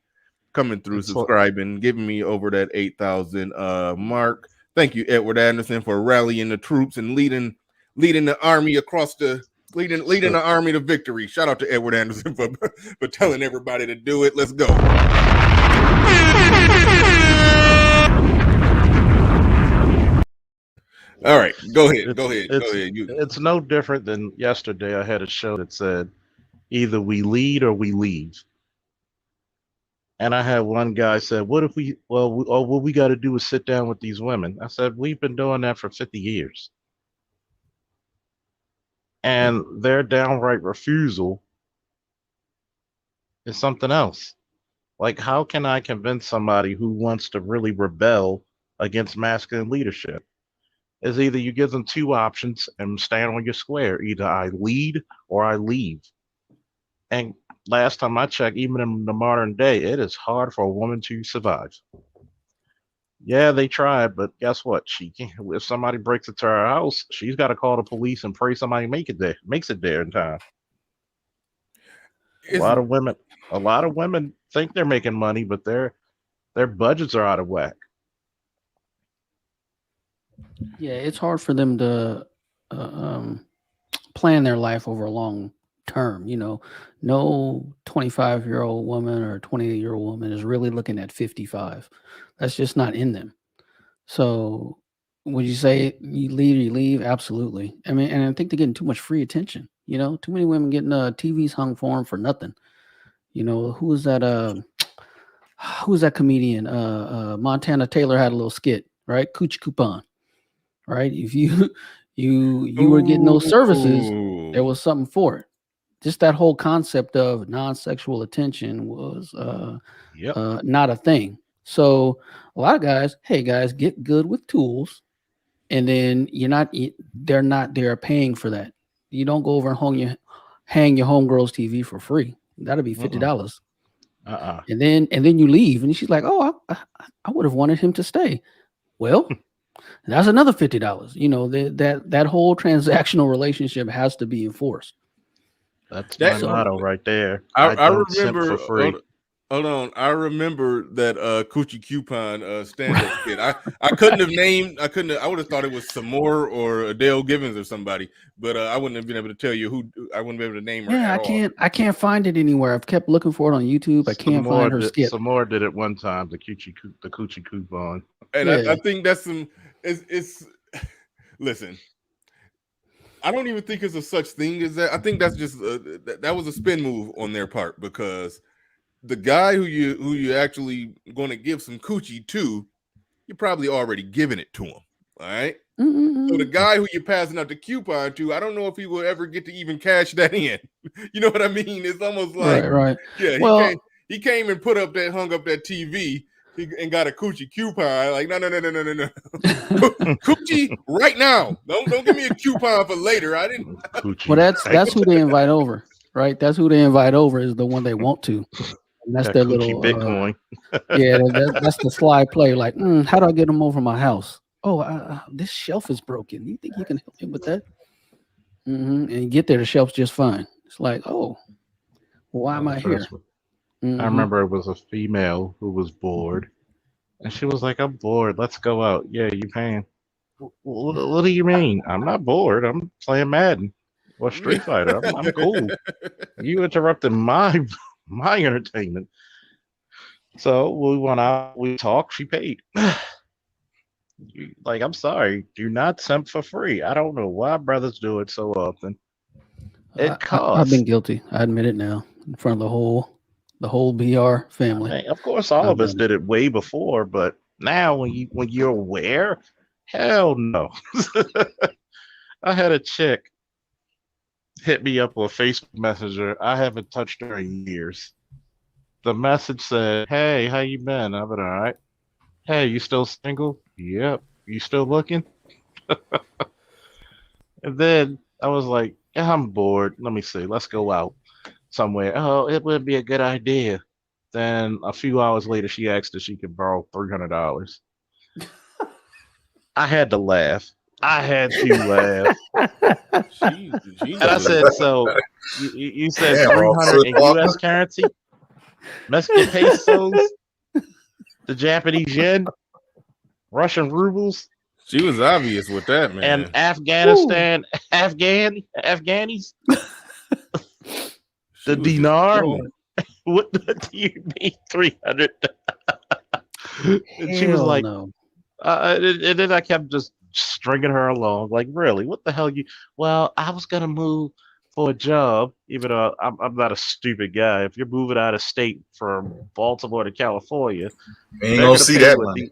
coming through, it's what subscribing, giving me over that 8,000 mark. Thank you, Edward Anderson, for rallying the troops and leading the army across the leading so the army to victory. Shout out to Edward Anderson for telling everybody to do it. Let's go. All right, go ahead. Go ahead. Go ahead. it's no different than yesterday. I had a show that said either we lead or we leave. And I had one guy said, "What if what we got to do is sit down with these women?" I said, "We've been doing that for 50 years." And their downright refusal is something else. Like, how can I convince somebody who wants to really rebel against masculine leadership? Is either you give them two options and stand on your square. Either I lead or I leave. And last time I checked, even in the modern day, it is hard for a woman to survive. Yeah, they tried, but guess what? She can't. If somebody breaks into her house, she's got to call the police and pray somebody makes it there in time. A It's lot of women, a lot of women think they're making money, but their budgets are out of whack. Yeah, it's hard for them to plan their life over a long term. No 25-year-old woman or 28-year-old woman is really looking at 55. That's just not in them. So would you say you leave or you leave? Absolutely. I mean, and I think they're getting too much free attention. Too many women getting TVs hung for them for nothing. Who is that? Who's that comedian? Montana Taylor had a little skit, right? Coochie coupon, right? If you you were getting those services, there was something for it. Just that whole concept of non-sexual attention was Yep. not a thing. So a lot of guys, hey guys, get good with tools, and then they're not there paying for that. You don't go over and hang your homegirl's TV for free. That'll be $50. And then you leave, and she's like, "Oh, I would have wanted him to stay." Well, that's another $50. That whole transactional relationship has to be enforced. That's my So motto right there. I I don't simp remember. for free. Hold on. I remember that Coochie Coupon stand-up skit. I couldn't have named. I would have thought it was Samore or Adele Givens or somebody, but I wouldn't have been able to tell you who. I wouldn't be able to name her yeah, at all. I can't find it anywhere. I've kept looking for it on YouTube. I can't find her skit. Samore did it one time. The coochie coupon. And Yeah. I think that's some. It's listen. I don't even think it's a such thing as that. I think that's just that was a spin move on their part because the guy who you actually going to give some coochie to, you're probably already giving it to him. All right. So the guy who you're passing out the coupon to, I don't know if he will ever get to even cash that in. You know what I mean? It's almost like, Right. yeah, Well, he came and hung up that TV and got a coochie coupon. Like, no. Coochie right now. Don't give me a coupon for later. I didn't. Coochie. well, that's who they invite over, right? That's who they invite over is the one they want to. And that's That their coochie little Bitcoin. yeah, that's the sly play. Like, how do I get them over my house? Oh, this shelf is broken. You think you can help me with that? And you get there, the shelf's just fine. It's like, oh, why am I here? Trust me. I remember it was a female who was bored, and she was like, "I'm bored. Let's go out." Yeah, you paying? What do you mean? I'm not bored. I'm playing Madden or Street Fighter. I'm cool. You interrupted my entertainment. So we went out. We talked. She paid. Like, I'm sorry. Do not simp for free. I don't know why brothers do it so often. It I've been costs. guilty. I admit it now in front of the whole BR family. I mean, of course, all of us did it way before, but now when you're aware, hell no. I had a chick hit me up on Facebook Messenger. I haven't touched her in years. The message said, "Hey, how you been? I've been all right. Hey, you still single? Yep. You still looking?" And then I was like, "Yeah, I'm bored. Let me see. Let's go out somewhere." "Oh, it would be a good idea." Then a few hours later, she asked if she could borrow $300. I had to laugh. I had to laugh. And I said, "So you said Damn, bro. 300 in U.S. currency, Mexican pesos, the Japanese yen, Russian rubles." She was obvious with that, man. And Afghanistan, Afghanis, the dinar. What do you mean 300? And she was like, no. And then I kept just stringing her along. Like, really, what the hell? Well, I was gonna move for a job, even though I'm not a stupid guy. If you're moving out of state from Baltimore to California, ain't gonna see that money.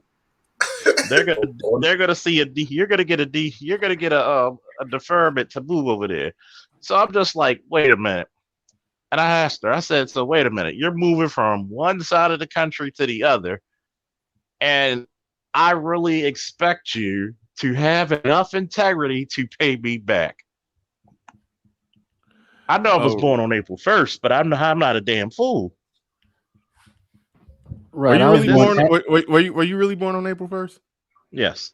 They're gonna see you're gonna get a deferment to move over there. So I'm just like, wait a minute. And I asked her, I said, "So wait a minute, you're moving from one side of the country to the other, and I really expect you to have enough integrity to pay me back." I know I was born on April 1st, but I'm not a damn fool. Right. Were you really born? Were you really born on April 1st? Yes.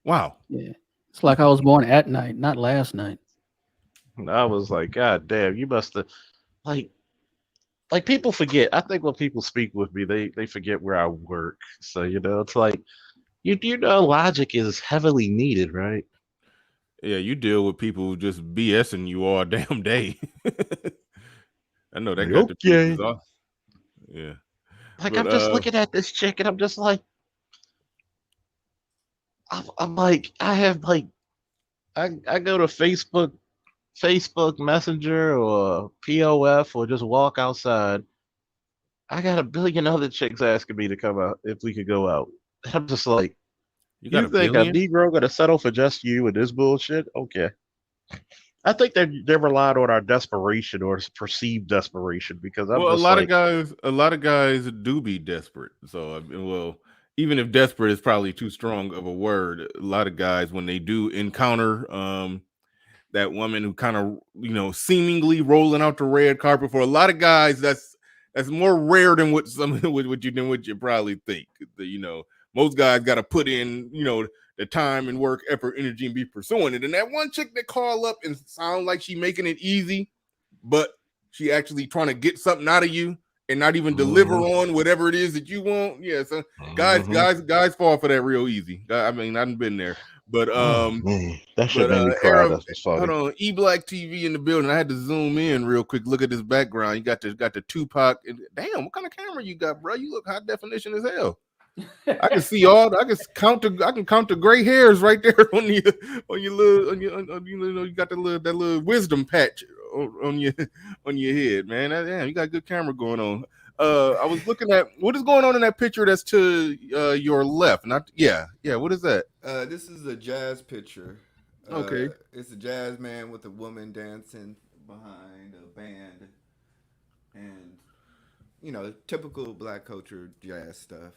Wow. Yeah. It's like I was born at night, not last night. I was like, God damn, you must have like people forget. I think when people speak with me, they forget where I work. So, it's like you know logic is heavily needed, right? Yeah, you deal with people just BSing you all damn day. I know that got the people off. Yeah. Like, I'm just looking at this chick and I'm just like, I'm like, I have like, I go to Facebook Messenger or POF or just walk outside. I got a billion other chicks asking me to come out if we could go out. And I'm just like, you think a Negro gonna settle for just you and this bullshit? Okay. I think they're relying on our desperation or perceived desperation because I'm well, just a lot of guys do be desperate. So, well, even if desperate is probably too strong of a word, a lot of guys when they do encounter that woman who kind of seemingly rolling out the red carpet, for a lot of guys that's more rare than what you probably think. Most guys got to put in the time and work, effort, energy, and be pursuing it. And that one chick that call up and sound like she making it easy, but she actually trying to get something out of you and not even deliver on whatever it is that you want. Yeah, so guys fall for that real easy. I mean, I've been there. But that shit made me cry. That's funny. Hold on, Black TV in the building. I had to zoom in real quick. Look at this background. You got the Tupac. Damn, what kind of camera you got, bro? You look high definition as hell. I can see all. I can count the. I can count the gray hairs right there on your little on you know you got that little wisdom patch on your on your head, man. Damn, you got good camera going on. I was looking at what is going on in that picture that's to your left. Not yeah. What is that? This is a jazz picture. Okay. It's a jazz man with a woman dancing behind a band, and typical black culture jazz stuff.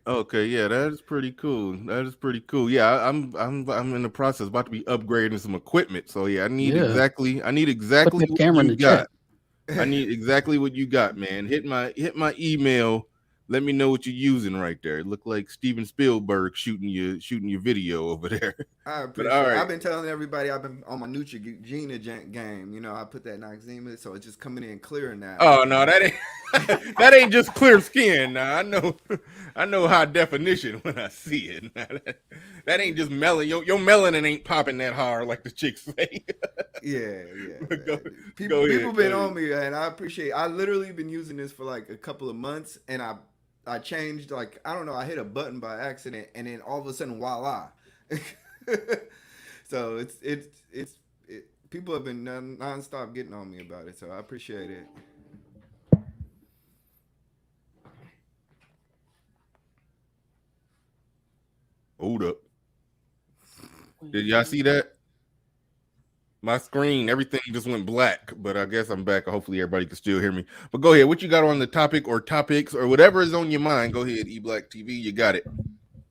Okay, yeah, that is pretty cool. That is pretty cool. Yeah, I'm in the process about to be upgrading some equipment. So yeah, Yeah. I need Put exactly that what camera in you the got. chat. I need exactly what you got, man. Hit my email. Let me know what you're using right there. It looked like Steven Spielberg shooting your video over there. I But all appreciate it. right. I've been telling everybody I've been on my Neutrogena game. I put that Noxzema, so it's just coming in clear now. Oh no, that ain't that ain't just clear skin. Now I know high definition when I see it. Now, that ain't just melanin. Your melanin ain't popping that hard like the chicks say. Yeah. But go, People go people ahead, been go on ahead. me, and I appreciate. I literally been using this for like a couple of months, and I changed, like, I don't know. I hit a button by accident, and then all of a sudden, voila. So people have been nonstop getting on me about it. So I appreciate it. Hold up. Did y'all see that? My screen, everything just went black, but I guess I'm back. Hopefully everybody can still hear me. But go ahead. What you got on the topic or topics or whatever is on your mind? Go ahead, E Black TV. You got it.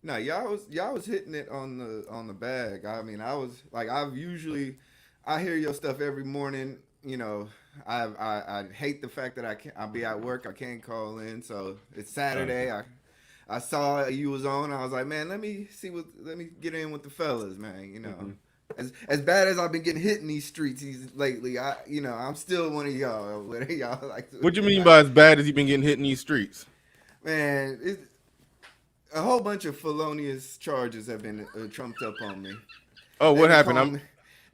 No, y'all was hitting it on the bag. I mean, I was like, I hear your stuff every morning. I hate the fact that I'll be at work. I can't call in. So it's Saturday. I saw you was on. I was like, man, let me get in with the fellas, man. Mhm. As bad as I've been getting hit in these streets lately, I'm still one of y'all. Whether y'all like What you to, mean by as bad as you been getting hit in these streets? man, a whole bunch of felonious charges have been trumped up on me. Oh, They've what been happened? calling me.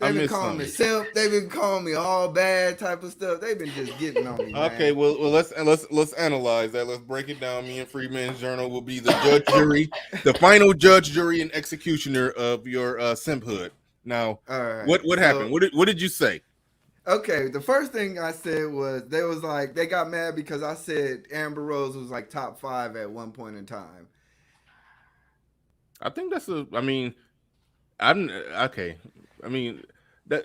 I They've been missed calling me something. simp. They've been calling me all bad type of stuff. They've been just getting on me, Okay, man. well let's analyze that. Let's break it down. Me and Freeman's Journal will be the judge, jury, the final judge, jury, and executioner of your simphood. Now, All right. what happened? So, What did you say? okay, the first thing I said was they got mad because I said Amber Rose was like top 5 at one point in time. I think that's a. I mean, I'm okay. I mean that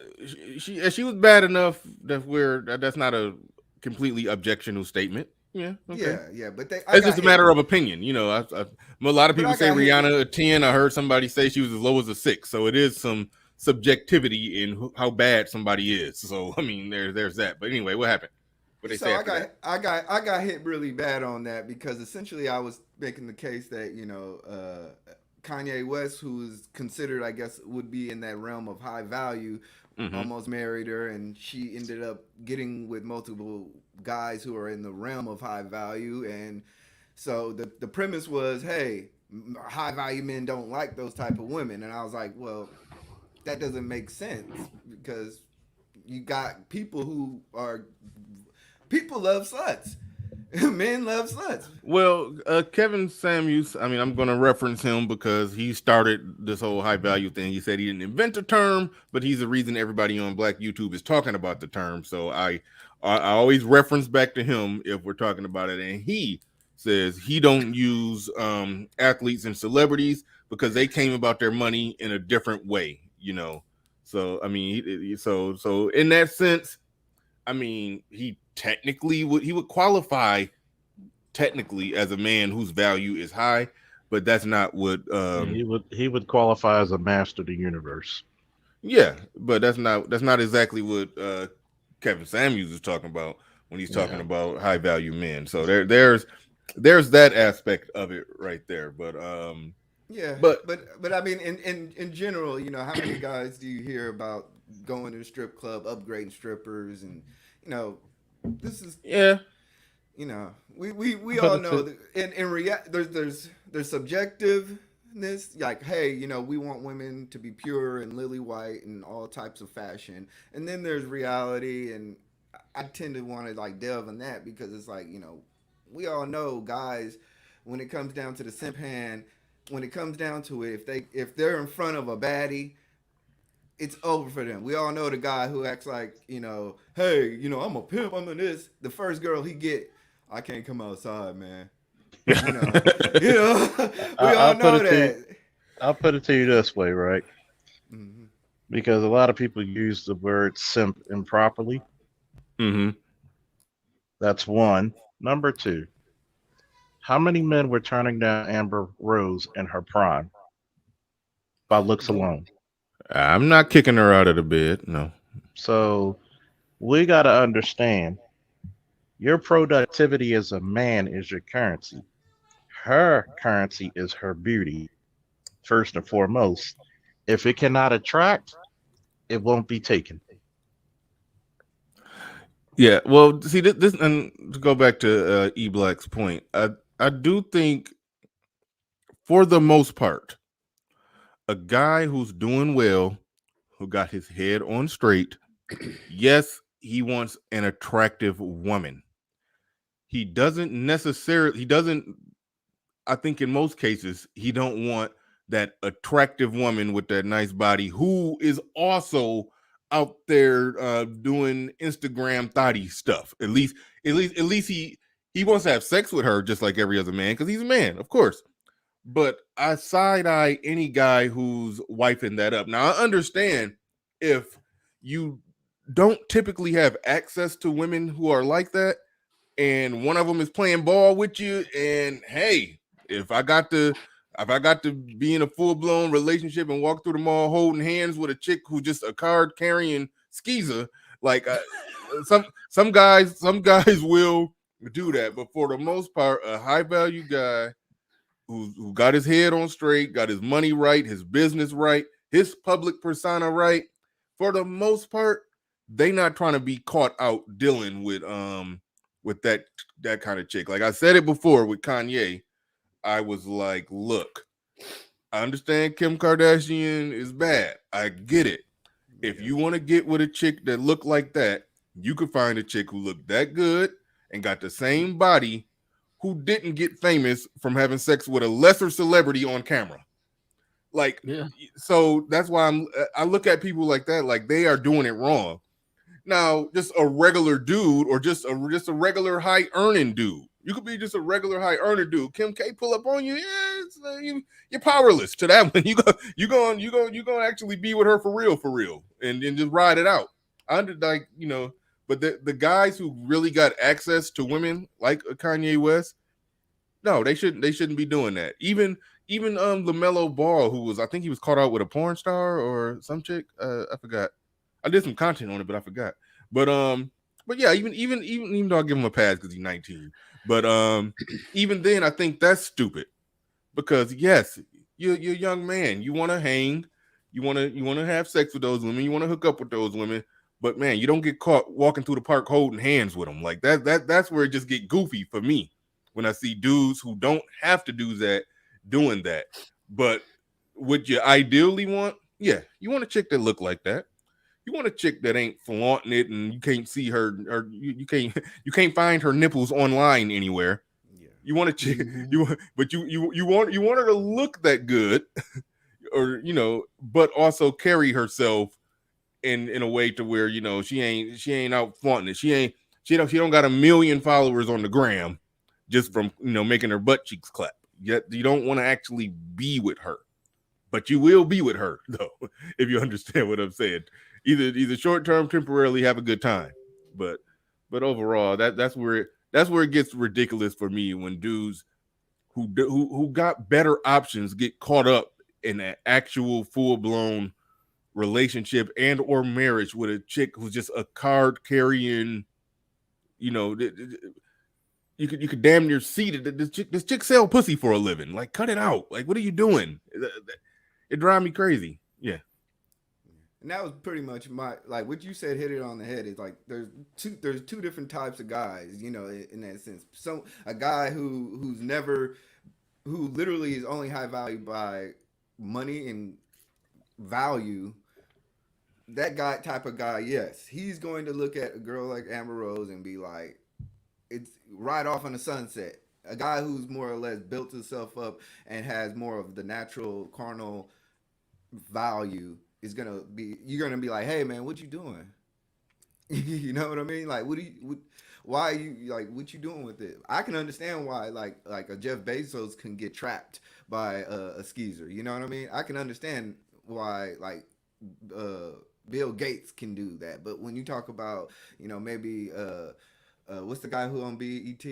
she was bad enough that's not a completely objectionable statement. Yeah, okay. Yeah, but I It's got just a hit. matter of opinion. A lot of But people I say got hit. Rihanna a 10. I heard somebody say she was as low as a 6. So it is some subjectivity in how bad somebody is. So I mean, there's that. But anyway, what happened? What they So say after that? I got hit really bad on that because essentially I was making the case that Kanye West, who is considered, I guess, would be in that realm of high value, Hmm. almost married her, and she ended up getting with multiple guys who are in the realm of high value. And so the premise was, hey, high value men don't like those type of women, and I was like, well, that doesn't make sense because you got people love sluts. Men love sluts. Well, Kevin Samuels, I mean, I'm going to reference him because he started this whole high value thing. He said he didn't invent the term, but he's the reason everybody on Black YouTube is talking about the term. So I always reference back to him if we're talking about it. And he says he don't use athletes and celebrities because they came about their money in a different way. So I mean, so in that sense, I mean, he would qualify technically as a man whose value is high, but that's not what Yeah, he would qualify as a master of the universe. yeah, but that's not exactly what Kevin Samuels is talking about when he's talking Yeah. about high value men. So there's that aspect of it right there. Yeah, But but I mean, in general, how many guys do you hear about going to the strip club, upgrading strippers, and you know, this is yeah, we But all it's know a, that there's subjectiveness, like, hey, we want women to be pure and lily white and all types of fashion, and then there's reality, and I tend to want to like delve in that because it's like, we all know guys when it comes down to the simp hand, when it comes down to it, if they're in front of a baddie, it's over for them. We all know the guy who acts like, hey, I'm a pimp, I'm in this. The first girl he get, I can't come outside, man. You know, you know, we all I'll put know it to you. that. I'll put it to you this way, right? Mm-hmm. Because a lot of people use the word simp improperly. Mm-hmm. That's one. Number two, how many men were turning down Amber Rose in her prime by looks alone? I'm not kicking her out of the bed. No. So we got to understand your productivity as a man is your currency. Her currency is her beauty, first and foremost. If it cannot attract, it won't be taken. Yeah. Well, see this, and to go back to E Black's point, I do think for the most part, a guy who's doing well, who got his head on straight, yes, he wants an attractive woman. He doesn't, I think in most cases, he don't want that attractive woman with that nice body who is also out there doing Instagram thotty stuff. At least he wants to have sex with her just like every other man because he's a man, of course. But I side eye any guy who's wiping that up. Now I understand if you don't typically have access to women who are like that, and one of them is playing ball with you, and hey, if I got to be in a full-blown relationship and walk through the mall holding hands with a chick who's just a card carrying skeezer, like some guys will do that, but for the most part, a high value guy who got his head on straight, got his money right, his business right, his public persona right, for the most part, they not trying to be caught out dealing with that kind of chick. Like I said it before with Kanye, I was like, look, I understand Kim Kardashian is bad. I get it. If you want to get with a chick that look like that, you could find a chick who looked that good and got the same body who didn't get famous from having sex with a lesser celebrity on camera. Like, Yeah. so that's why I look at people like that, like they are doing it wrong. Now, just a regular dude or just a regular high earning dude. You could be just a regular high earner dude. Kim K pull up on you, yeah, you're powerless to that one. You going actually be with her for real, and just ride it out. I under like but the guys who really got access to women like Kanye West, no, they shouldn't be doing that. Even LaMelo Ball, who was I think he was caught out with a porn star or some chick. I forgot. I did some content on it, but I forgot. But yeah, even though I give him a pass because he's 19, but even then, I think that's stupid because yes, you're a young man, you want to hang, you want to have sex with those women, you want to hook up with those women, but man, you don't get caught walking through the park holding hands with them like that. That's where it just get goofy for me when I see dudes who don't have to do that doing that. But what you ideally want, yeah, you want a chick that look like that. You want a chick that ain't flaunting it and you can't see her or you can't you can't find her nipples online anywhere. Yeah. You want a chick you want her to look that good or but also carry herself in a way to where she ain't out flaunting it. She don't got a million followers on the gram just from making her butt cheeks clap. Yet you don't want to actually be with her, but you will be with her though, if you understand what I'm saying. Either short term, temporarily, have a good time, but overall, that's where it gets ridiculous for me when dudes who got better options get caught up in an actual full blown relationship and or marriage with a chick who's just a card carrying. You know, you could damn near see that this chick sell pussy for a living. Like, cut it out. Like, what are you doing? It drives me crazy. Yeah. And that was pretty much my like what you said. Hit it on the head. Is like there's two different types of guys. In that sense. So a guy who literally is only high value by money and value. That guy type of guy, yes, he's going to look at a girl like Amber Rose and be like, it's right off on the sunset. a guy who's more or less built himself up and has more of the natural carnal value is gonna be, you're gonna be like, hey man, what you doing? You know what I mean? Like, why are you like, what you doing with it? I can understand why like a Jeff Bezos can get trapped by a skeezer. You know what I mean? I can understand why like uh, Bill Gates can do that. But when you talk about, maybe what's the guy who on BET?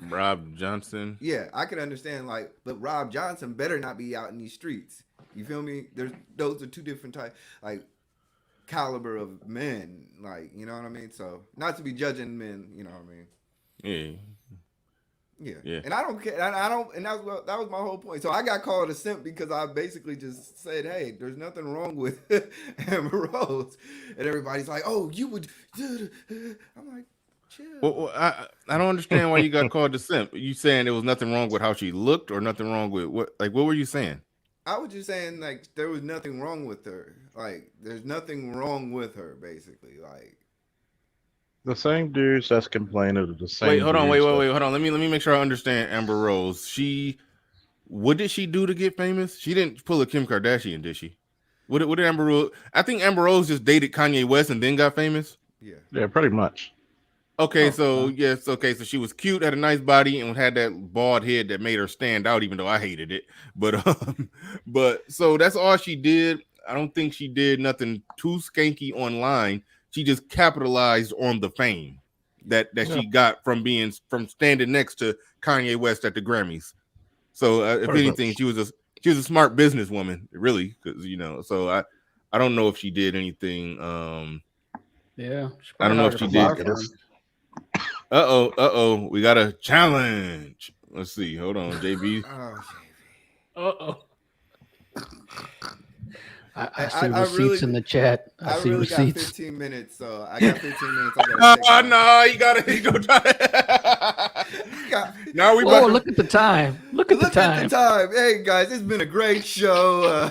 Rob Johnson. Yeah, I can understand like, but Rob Johnson better not be out in these streets. You feel me? There's those are two different type like caliber of men. Like, you know what I mean? So not to be judging men, you know what I mean? Yeah. Yeah. And I don't care. I don't. And that was my whole point. So I got called a simp because I basically just said, "Hey, there's nothing wrong with Amber Rose," and everybody's like, "Oh, you would." I'm like, chill. Well, I don't understand why you got called a simp. You saying there was nothing wrong with how she looked, or nothing wrong with what? Like, what were you saying? I was just saying like there was nothing wrong with her. Like, there's nothing wrong with her, basically. Like, The same dudes that's complaining are the same. Wait, hold on, dudes wait, hold on. Let me make sure I understand Amber Rose. What did she do to get famous? She didn't pull a Kim Kardashian, did she? What did Amber Rose? I think Amber Rose just dated Kanye West and then got famous. Yeah, pretty much. Okay, so yes, okay, so she was cute, had a nice body, and had that bald head that made her stand out, even though I hated it. But so that's all she did. I don't think she did nothing too skanky online. She just capitalized on the fame that she got from standing next to Kanye West at the Grammys. So if anything, she was a smart businesswoman, really, because So I don't know if she did anything. Yeah, I don't know if she did. Uh-oh. We got a challenge. Let's see. Hold on, JB. Uh-oh. I see receipts in the chat. I see really receipts. got 15 minutes, so I got 15 minutes. I gotta no, you gotta try. Now we about look at the time. Look at the time. Hey guys, it's been a great show.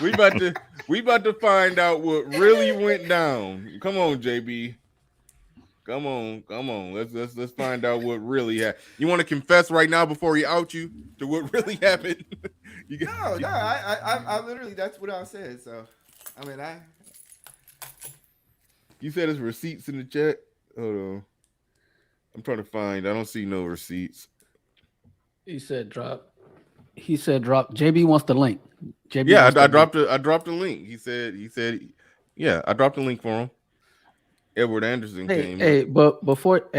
we about to find out what really went down. Come on, JB. Come on. Let's find out what really happened. You want to confess right now before we out you to what really happened? I literally, that's what I said. So, I mean, You said there's receipts in the chat. Hold on. I'm trying to find. I don't see no receipts. He said drop. JB wants the link. JB yeah, I dropped a link. He said, yeah, I dropped a link for him. Edward Anderson came. Hey, but before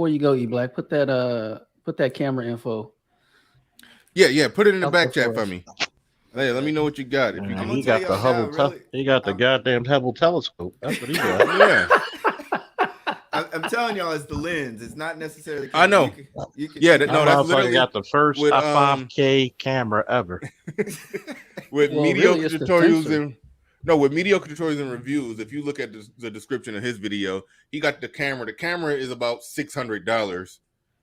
you go, E-Black, put that camera info. Yeah, put it in the back chat for me. Hey, let me know what you got. If you can. He got the Hubble. He got the goddamn Hubble telescope. That's what he got. Yeah. I'm telling y'all, it's the lens. It's not necessarily. I know. You can that's literally got the first 5K camera ever. With mediocre tutorials with mediocre tutorials and reviews. If you look at the description of his video, he got the camera. The camera is about $600,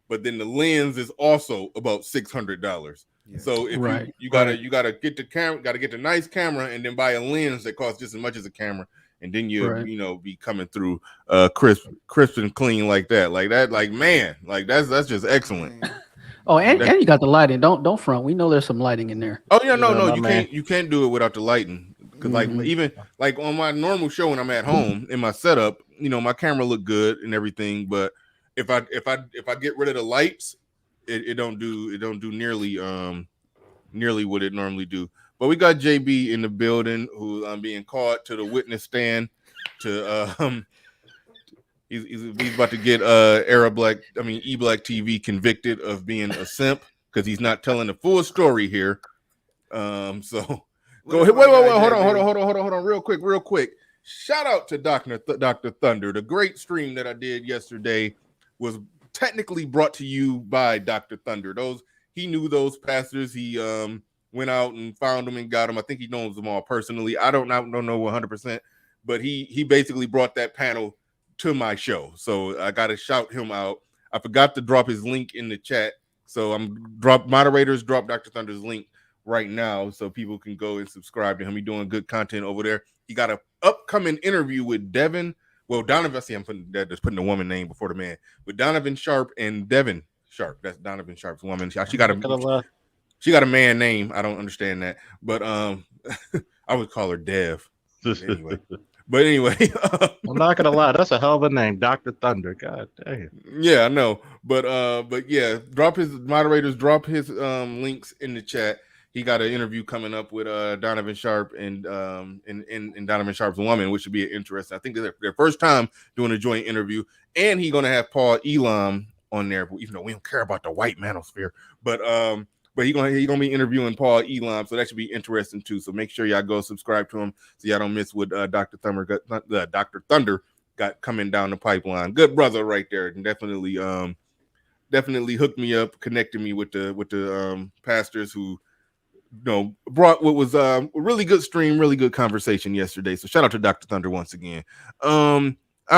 but then the lens is also about $600. Yeah. So if you gotta get the camera, gotta get the nice camera, and then buy a lens that costs just as much as a camera, and then you be coming through crisp and clean like that. Like man, like that's just excellent. Oh, and you got the lighting. Don't front. We know there's some lighting in there. Oh yeah, no, you can't do it without the lighting. Because even like on my normal show when I'm at home in my setup, my camera look good and everything, but if I get rid of the lights, it don't do nearly what it normally do. But we got JB in the building who being called to the witness stand to he's about to get E-Black TV convicted of being a simp because he's not telling the full story here. So go ahead. Wait, hold on, real quick. Shout out to Dr. Thunder. The great stream that I did yesterday was technically brought to you by Dr. Thunder. He knew those pastors. He went out and found them and got them. I think he knows them all personally. I don't know 100%, but he basically brought that panel to my show. So I got to shout him out. I forgot to drop his link in the chat. So moderators drop Dr. Thunder's link right now so people can go and subscribe to him. He's doing good content over there. He got an upcoming interview with Donovan. See, I'm putting the woman name before the man. With Donovan Sharp and Devin Sharp. That's Donovan Sharp's woman. She got Not gonna lie. she got a man name. I don't understand that, but I would call her Dev. But anyway, I'm not gonna lie. That's a hell of a name, Dr. Thunder. God damn. yeah, I know. But yeah, drop his links in the chat. He got an interview coming up with Donovan Sharp and Donovan Sharp's woman, which should be interesting. I think they're their first time doing a joint interview, and he's gonna have Paul Elam on there, even though we don't care about the white manosphere. But he's gonna be interviewing Paul Elam, so that should be interesting too. So make sure y'all go subscribe to him so y'all don't miss what Dr. Thunder got coming down the pipeline. Good brother right there, and definitely hooked me up, connected me with the pastors who brought what was a really good stream, really good conversation yesterday. So shout out to Dr. Thunder once again. All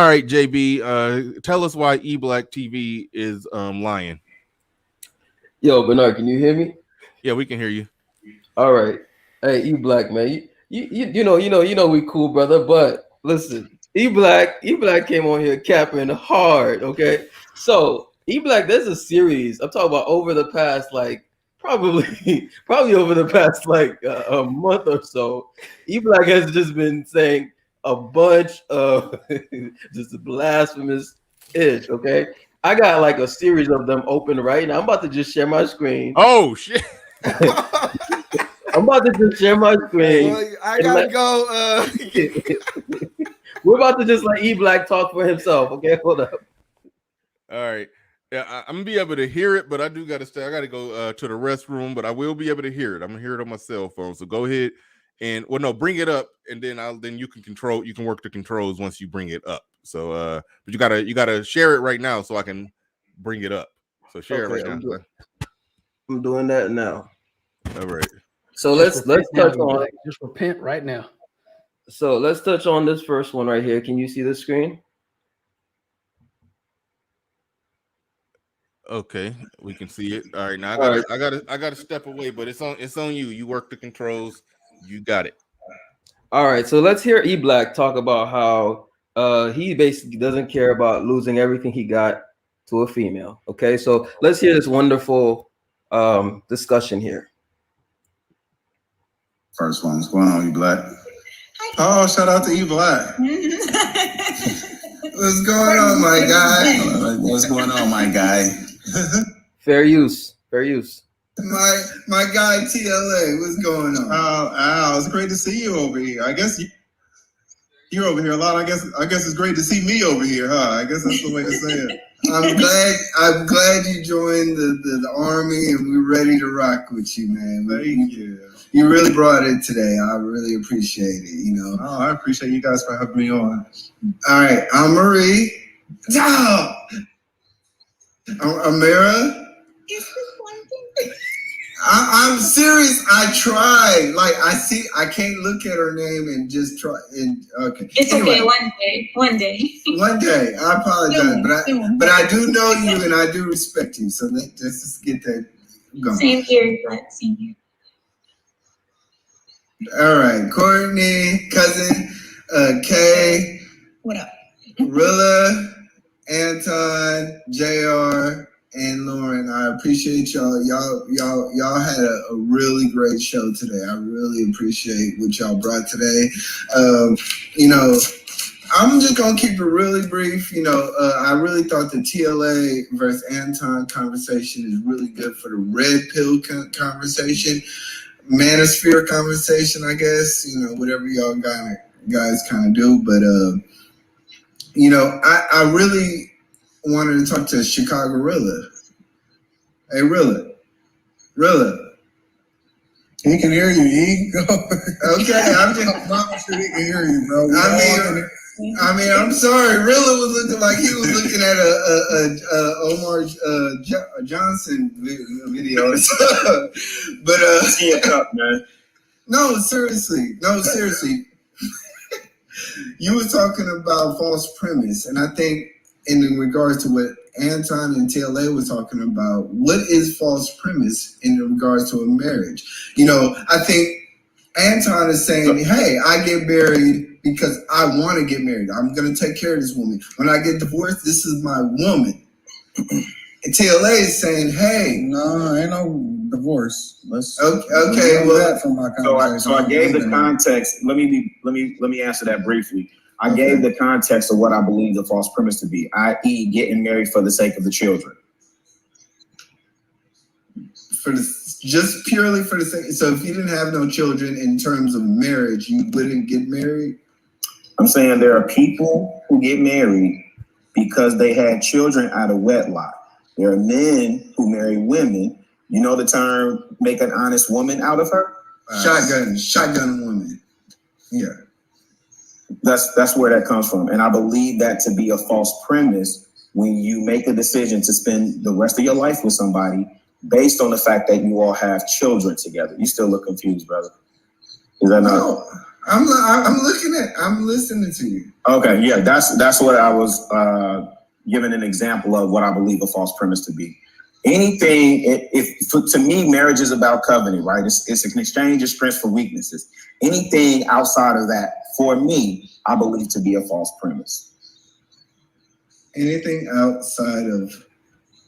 right, JB, tell us why eBlack TV is lying. Yo, Bernard, can you hear me? Yeah, we can hear you. All right. Hey, eBlack, man. You know we cool, brother. But listen, eBlack came on here capping hard. Okay, so eBlack, there's a series I'm talking about over the past probably over the past a month or so. eBlack has just been saying a bunch of just blasphemous ish. Okay, I got a series of them open right now. I'm about to just share my screen. Oh shit! I'm about to just share my screen. Well, I gotta go. We're about to just let eBlack talk for himself. Okay, hold up. All right. Yeah, I'm gonna be able to hear it, but I do gotta stay. I gotta go to the restroom, but I will be able to hear it. I'm gonna hear it on my cell phone. So go ahead and bring it up, and then you can work the controls once you bring it up. So but you gotta share it right now so I can bring it up. So share it right now. I'm doing that now. All right. So let's touch on just repent right now. So let's touch on this first one right here. Can you see the screen? Okay, we can see it. All right, now I gotta step away, but it's on you. You work the controls. You got it. All right, so let's hear eBlack talk about how he basically doesn't care about losing everything he got to a female. Okay, so let's hear this wonderful discussion here. First one, what's going on, eBlack? Oh, shout out to eBlack. What's going on, my guy? What's going on, my guy? Fair use. My guy TLA, what's going on? Al, it's great to see you over here. I guess you're over here a lot. I guess it's great to see me over here, huh? I guess that's the way to say it. I'm glad you joined the army, and we're ready to rock with you, man. Thank you. You really brought it today. I really appreciate it. Oh, I appreciate you guys for having me on. All right, I'm Marie. Oh! Amira. I'm serious. I tried. I can't look at her name and just try. And okay. It's anyway. Okay. One day. One day. I apologize, but I do know you and I do respect you. So let's just get that going. Same here, but same here. All right, Courtney, cousin, Kay. What up? Rilla, Anton, JR, and Lauren. I appreciate y'all. Y'all had a really great show today. I really appreciate what y'all brought today. I'm just gonna keep it really brief. I really thought the TLA versus Anton conversation is really good for the red pill conversation. Manosphere conversation, I guess, whatever y'all guys kind of do. But, I really wanted to talk to Chicago Rilla. Hey, Rilla. He can hear you, Okay, I'm just sure he can hear you, bro. I mean, I'm sorry. Rilla was looking like he was looking at a Omar Johnson video. But see it up, man. No, seriously. You were talking about false premise, and I think in regards to what Anton and TLA were talking about, what is false premise in regards to a marriage? I think Anton is saying, hey, I get married because I want to get married. I'm going to take care of this woman. When I get divorced, this is my woman. TLA is saying, hey. No, ain't no divorce. Let's okay. Well, that from my conversation. So I gave the context. Let me answer that briefly. I gave the context of what I believe the false premise to be, i.e., getting married for the sake of the children. Just purely for the sake. So if you didn't have no children in terms of marriage, you wouldn't get married? I'm saying there are people who get married because they had children out of wedlock. There are men who marry women. You know the term, make an honest woman out of her? Shotgun woman. Yeah. That's where that comes from. And I believe that to be a false premise when you make a decision to spend the rest of your life with somebody based on the fact that you all have children together. You still look confused, brother. Is that not? No, I'm listening to you. Okay, yeah, that's what I was giving an example of what I believe a false premise to be. Anything, to me, marriage is about covenant, right? It's an exchange of strengths for weaknesses. Anything outside of that, for me, I believe to be a false premise. Anything outside of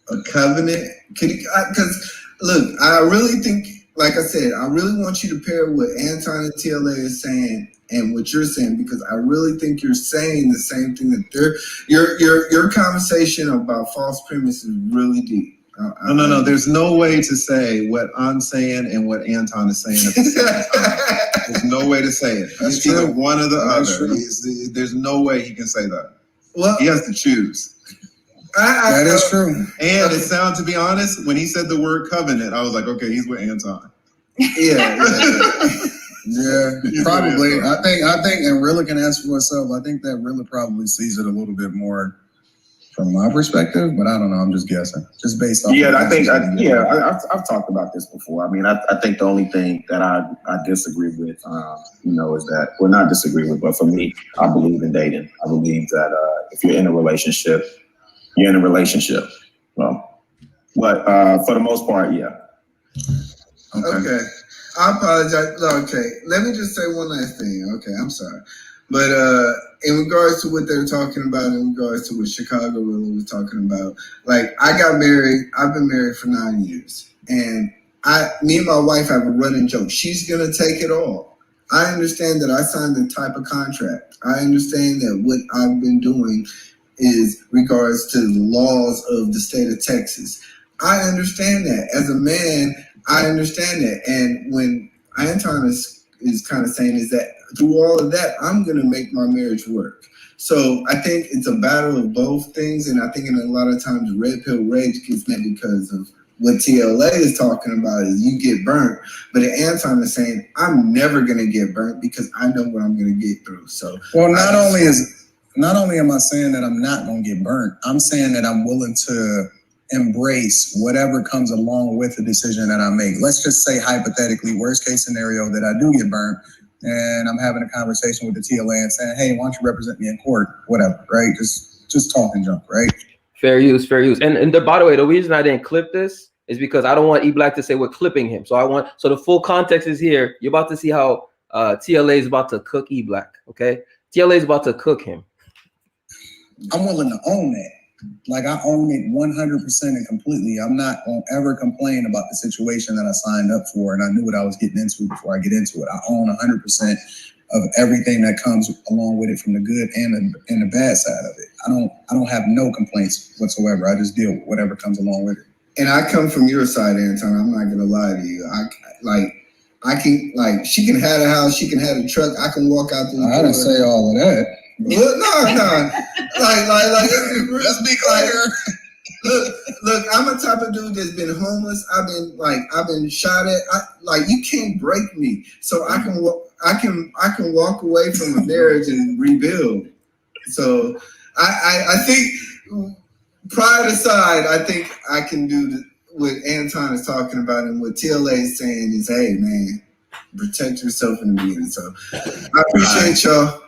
a covenant? Because, look, I really think, like I said, I really want you to pair what Anton and TLA is saying and what you're saying, because I really think you're saying the same thing that your conversation about false premise is really deep. No. There's no way to say what I'm saying and what Anton is saying at the same time. There's no way to say it. It's either one or the other. There's no way he can say that. Well, he has to choose. That is true. And it sounded, to be honest, when he said the word covenant, I was like, okay, he's with Anton. Yeah. Yeah, probably. I think, and Rilla can answer for herself. I think that Rilla probably sees it a little bit more from my perspective, but I don't know. I'm just guessing, just based off. Yeah, I've talked about this before. I mean, I think the only thing that I disagree with, is that, well, not disagree with, but for me, I believe in dating. I believe that if you're in a relationship, you're in a relationship. Well, but for the most part, yeah. Okay. I apologize. Okay, let me just say one last thing. Okay, I'm sorry. But in regards to what they're talking about, in regards to what Chicago really was talking about, like, I got married. I've been married for 9 years. And me and my wife have a running joke. She's going to take it all. I understand that I signed the type of contract. I understand that what I've been doing is regards to the laws of the state of Texas. I understand that. As a man, I understand that. And when Anton is kind of saying is that through all of that, I'm going to make my marriage work. So I think it's a battle of both things. And I think in a lot of times red pill rage gets met because of what TLA is talking about is you get burnt. But Anton is saying, I'm never going to get burnt because I know what I'm going to get through. So, well, not only am I saying that I'm not going to get burnt, I'm saying that I'm willing to embrace whatever comes along with the decision that I make. Let's just say hypothetically, worst case scenario, that I do get burnt and I'm having a conversation with the TLA and saying, hey, why don't you represent me in court? Whatever, right? Just talking junk, right? Fair use. And by the way, the reason I didn't clip this is because I don't want E-Black to say we're clipping him. So the full context is here. You're about to see how TLA is about to cook E-Black, okay? TLA is about to cook him. I'm willing to own that. Like, I own it 100% and completely. I'm not going to ever complain about the situation that I signed up for, and I knew what I was getting into before I get into it. I own 100% of everything that comes along with it, from the good and the bad side of it. I don't have no complaints whatsoever. I just deal with whatever comes along with it. And I come from your side, Anton. I'm not gonna lie to you. She can have a house, she can have a truck. I can walk out the door. I didn't say all of that. Look, no. Let's be clear. Look, I'm a type of dude that's been homeless. I've been shot at. You can't break me. So I can walk away from a marriage and rebuild. So I think, pride aside, I think I can do what Anton is talking about, and what TLA is saying is, hey man, protect yourself in the meeting. So I appreciate y'all.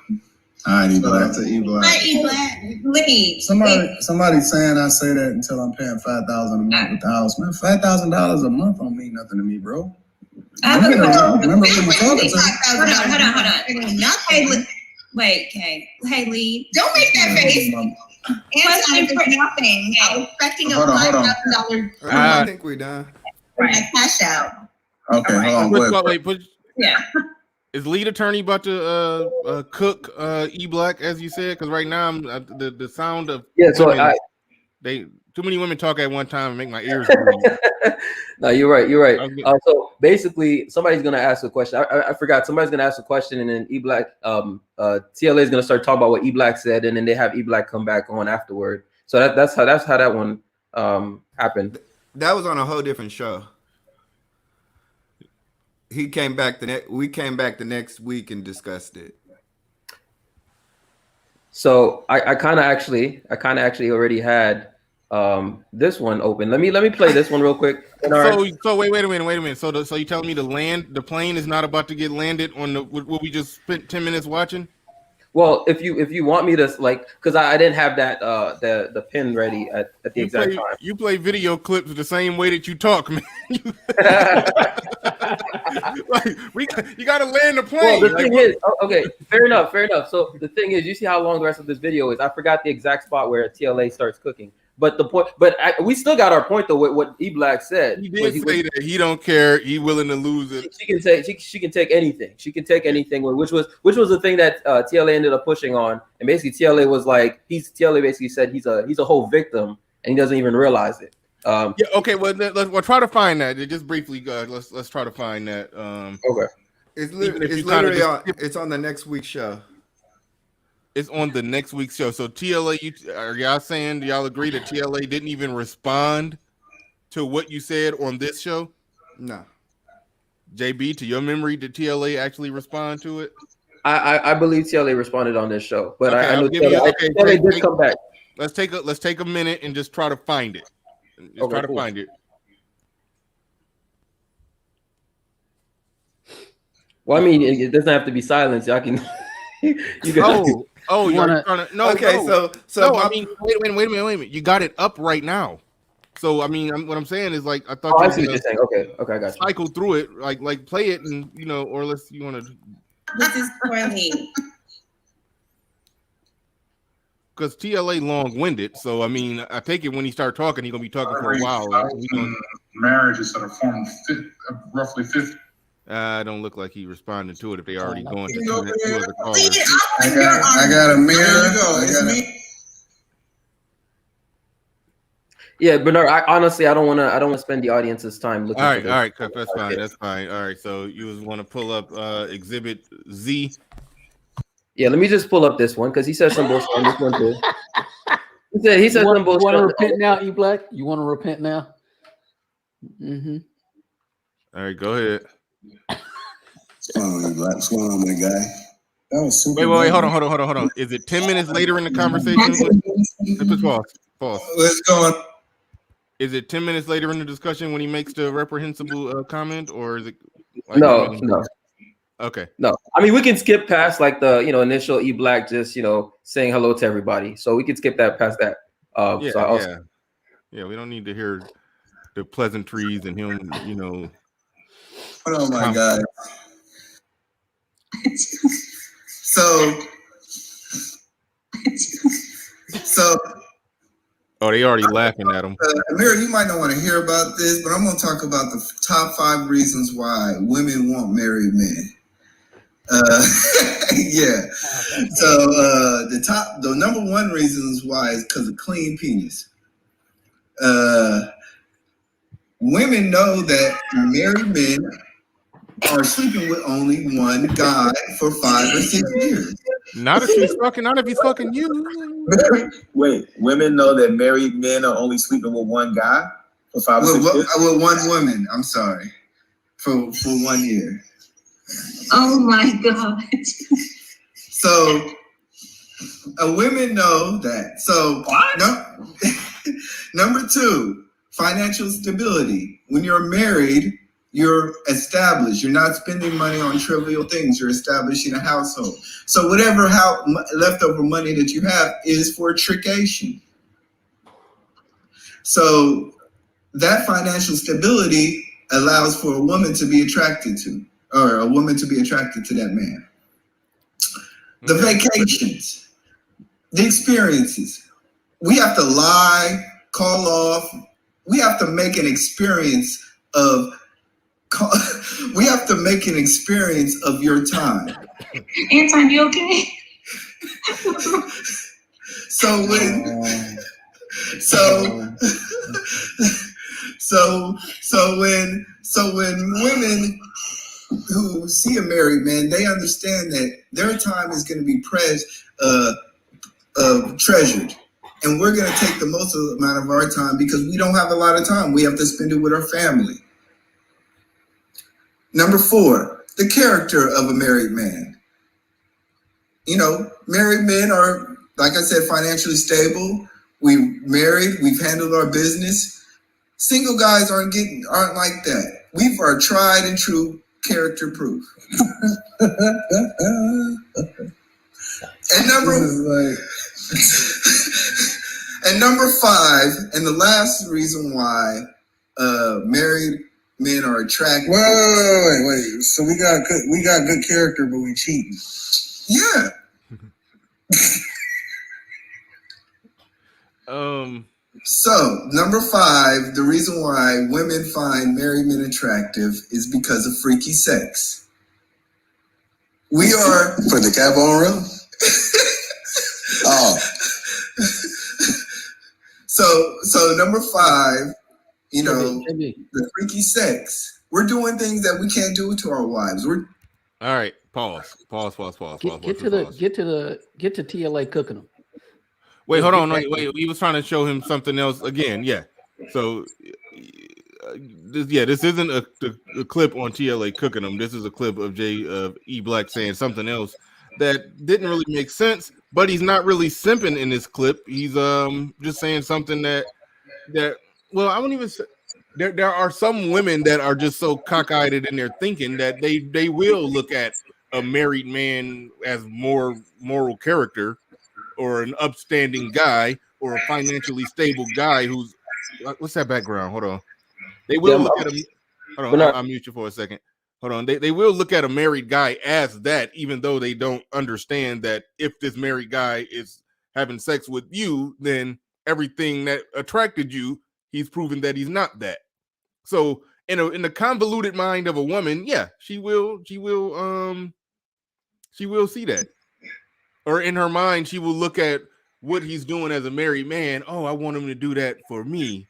All right, E-Black. Hi, E-Black. Leave. Somebody's saying I say that until I'm paying $5,000 a month with the house. Man, $5,000 a month don't mean nothing to me, bro. Remember what you talking to. Hold on. Hey, wait, okay. Hey, Lee. Don't make that face. Question for nothing. I'm expecting a Hold on. $5,000 I think we're done. for my cash out. Okay, All right. hold on. Go ahead. Wait, put. Yeah. Is lead attorney about to cook E Black as you said? Because right now I'm the sound of women, too many women talk at one time and make my ears bleed. No, you're right. You're right. So basically, somebody's gonna ask a question. I forgot. Somebody's gonna ask a question, and then E Black, TLA is gonna start talking about what E Black said, and then they have E Black come back on afterward. So that's how that one happened. That was on a whole different show. He came back we came back the next week and discussed it. So I kind of actually already had this one open. Let me play this one real quick. So wait a minute. So you telling me the plane is not about to get landed on what we just spent 10 minutes watching? Well, if you want me to because I didn't have that the pin ready at the exact time. You play video clips the same way that you talk, man. You gotta land the plane. Well, the thing is, okay, fair enough. So the thing is, you see how long the rest of this video is. I forgot the exact spot where TLA starts cooking. But we still got our point though. What E Black said. He did say that he don't care. He willing to lose it. She can take anything. She can take anything. Which was the thing that TLA ended up pushing on. And basically TLA was like TLA basically said he's a whole victim and he doesn't even realize it. Yeah. Okay. Well, we'll try to find that. Just briefly, let's try to find that. Okay. It's literally it's on the next week's show. It's on the next week's show. So TLA, are y'all saying, do y'all agree that TLA didn't even respond to what you said on this show? No. JB, to your memory, did TLA actually respond to it? I believe TLA responded on this show, but okay, I know TLA did come back. Let's take a minute and just try to find it. Find it. Well, I mean, it doesn't have to be silence. Y'all can. You're trying to no. Okay, no. I mean, wait a minute. You got it up right now. So I mean, what I'm saying is like I thought. I see what you're saying. Okay, I got you. Cycle through it, like play it, and or unless you want to. This is poorly. Because TLA long-winded, so I mean, I take it when he start talking, he's gonna be talking for a while. Marriages that are formed roughly 50. Don't look like he responded to it if they already going to two other callers. I got a mirror. It's me. Yeah, Bernard. Honestly, I don't want to spend the audience's time looking. All right, that's fine. All right, so you just want to pull up Exhibit Z. Yeah, let me just pull up this one because he said some bullshit on this one too. He said some bullshit. You want to repent now, E Black? You want to repent now? Mm-hmm. All right, go ahead. What's going on, my guy? That was super. Wait, hold on. Is it 10 minutes later in the conversation? Pause. Let's go on. Is it 10 minutes later in the discussion when he makes the reprehensible comment, or is it? No. Okay. No, I mean we can skip past like the initial E Black just saying hello to everybody, so we can skip past that. Yeah, we don't need to hear the pleasantries and him, Oh my God. So. Oh, they already laughing at him. Amira, you might not want to hear about this, but I'm going to talk about the top 5 reasons why women won't marry men. Yeah. So the number 1 reason is why is because of clean penis. Women know that married men are sleeping with only one guy for 5 or 6 years. Not if he's fucking you. Wait, women know that married men are only sleeping with one guy for 5 or 6 years? With one woman, I'm sorry. For 1 year. Oh my God. So women know that. So number 2, financial stability. When you're married, you're established. You're not spending money on trivial things. You're establishing a household. So whatever leftover money that you have is for trication. So that financial stability allows for a woman to be attracted to, or a woman to be attracted to that man. The vacations, the experiences. we have to lie, call off. We have to make an experience of. We have to make an experience of your time. Anton, you okay? So when, so when women who see a married man, they understand that their time is going to be treasured. And we're going to take the most amount of our time because we don't have a lot of time. We have to spend it with our family. Number 4, the character of a married man. You know, married men are, like I said, financially stable. We've married, we've handled our business. Single guys aren't like that. We are tried and true character proof. And number 5, and the last reason why married men are attracted. Wait. So we got good character, but we cheating. Yeah. So, number 5, the reason why women find married men attractive is because of freaky sex. We are... Put the cap on, real? Oh. So number 5, you know, the freaky sex. We're doing things that we can't do to our wives. All right, pause. Get to TLA cooking them. Wait, hold on. Wait. He was trying to show him something else again. Yeah. So, this isn't a clip on TLA cooking them. This is a clip of E Black saying something else that didn't really make sense. But he's not really simping in this clip. He's just saying something that well, I won't even say. There are some women that are just so cockeyed in their thinking that they will look at a married man as more moral character, or an upstanding guy, or a financially stable guy who's what's that background? Hold on. They will look at him. Hold on, I'll mute you for a second. Hold on. They will look at a married guy as that, even though they don't understand that if this married guy is having sex with you, then everything that attracted you, he's proven that he's not that. So in the convoluted mind of a woman, yeah, she will see that. Or in her mind, she will look at what he's doing as a married man. Oh, I want him to do that for me.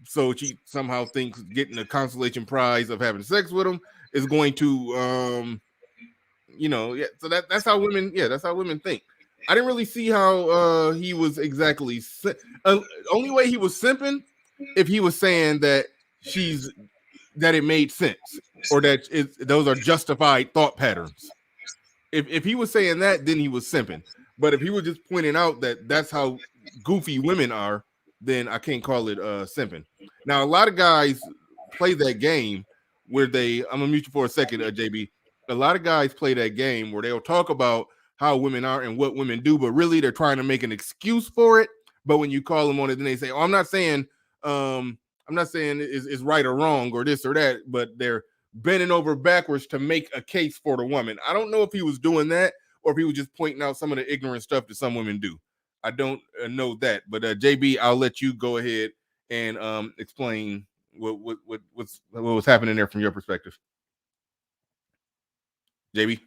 So she somehow thinks getting a consolation prize of having sex with him is going to, So that's how women, that's how women think. I didn't really see how he was exactly. Only way he was simping if he was saying that that it made sense, or that those are justified thought patterns. If he was saying that, then he was simping. But if he was just pointing out that that's how goofy women are, then I can't call it simping. Now, a lot of guys play that game where I'm gonna mute you for a second, JB. A lot of guys play that game where they'll talk about how women are and what women do, but really they're trying to make an excuse for it. But when you call them on it, then they say, "Oh, I'm not saying it's right or wrong or this or that," but they're bending over backwards to make a case for the woman. I don't know if he was doing that or if he was just pointing out some of the ignorant stuff that some women do. I don't know that, but JB, I'll let you go ahead and explain what was happening there from your perspective. JB,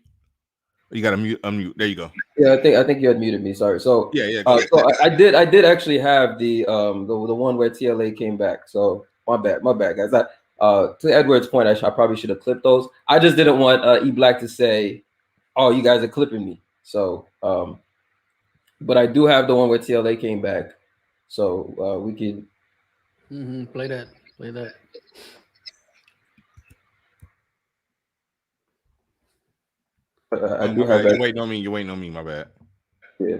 you got to unmute. There you go. Yeah, I think you had muted me. Sorry. So yeah. So I did actually have the one where TLA came back. So my bad, guys. To Edward's point, I probably should have clipped those. I just didn't want E Black to say, "Oh, you guys are clipping me." So but I do have the one where TLA came back. So we can play that. I do have that. You're waiting on me. My bad. Yeah.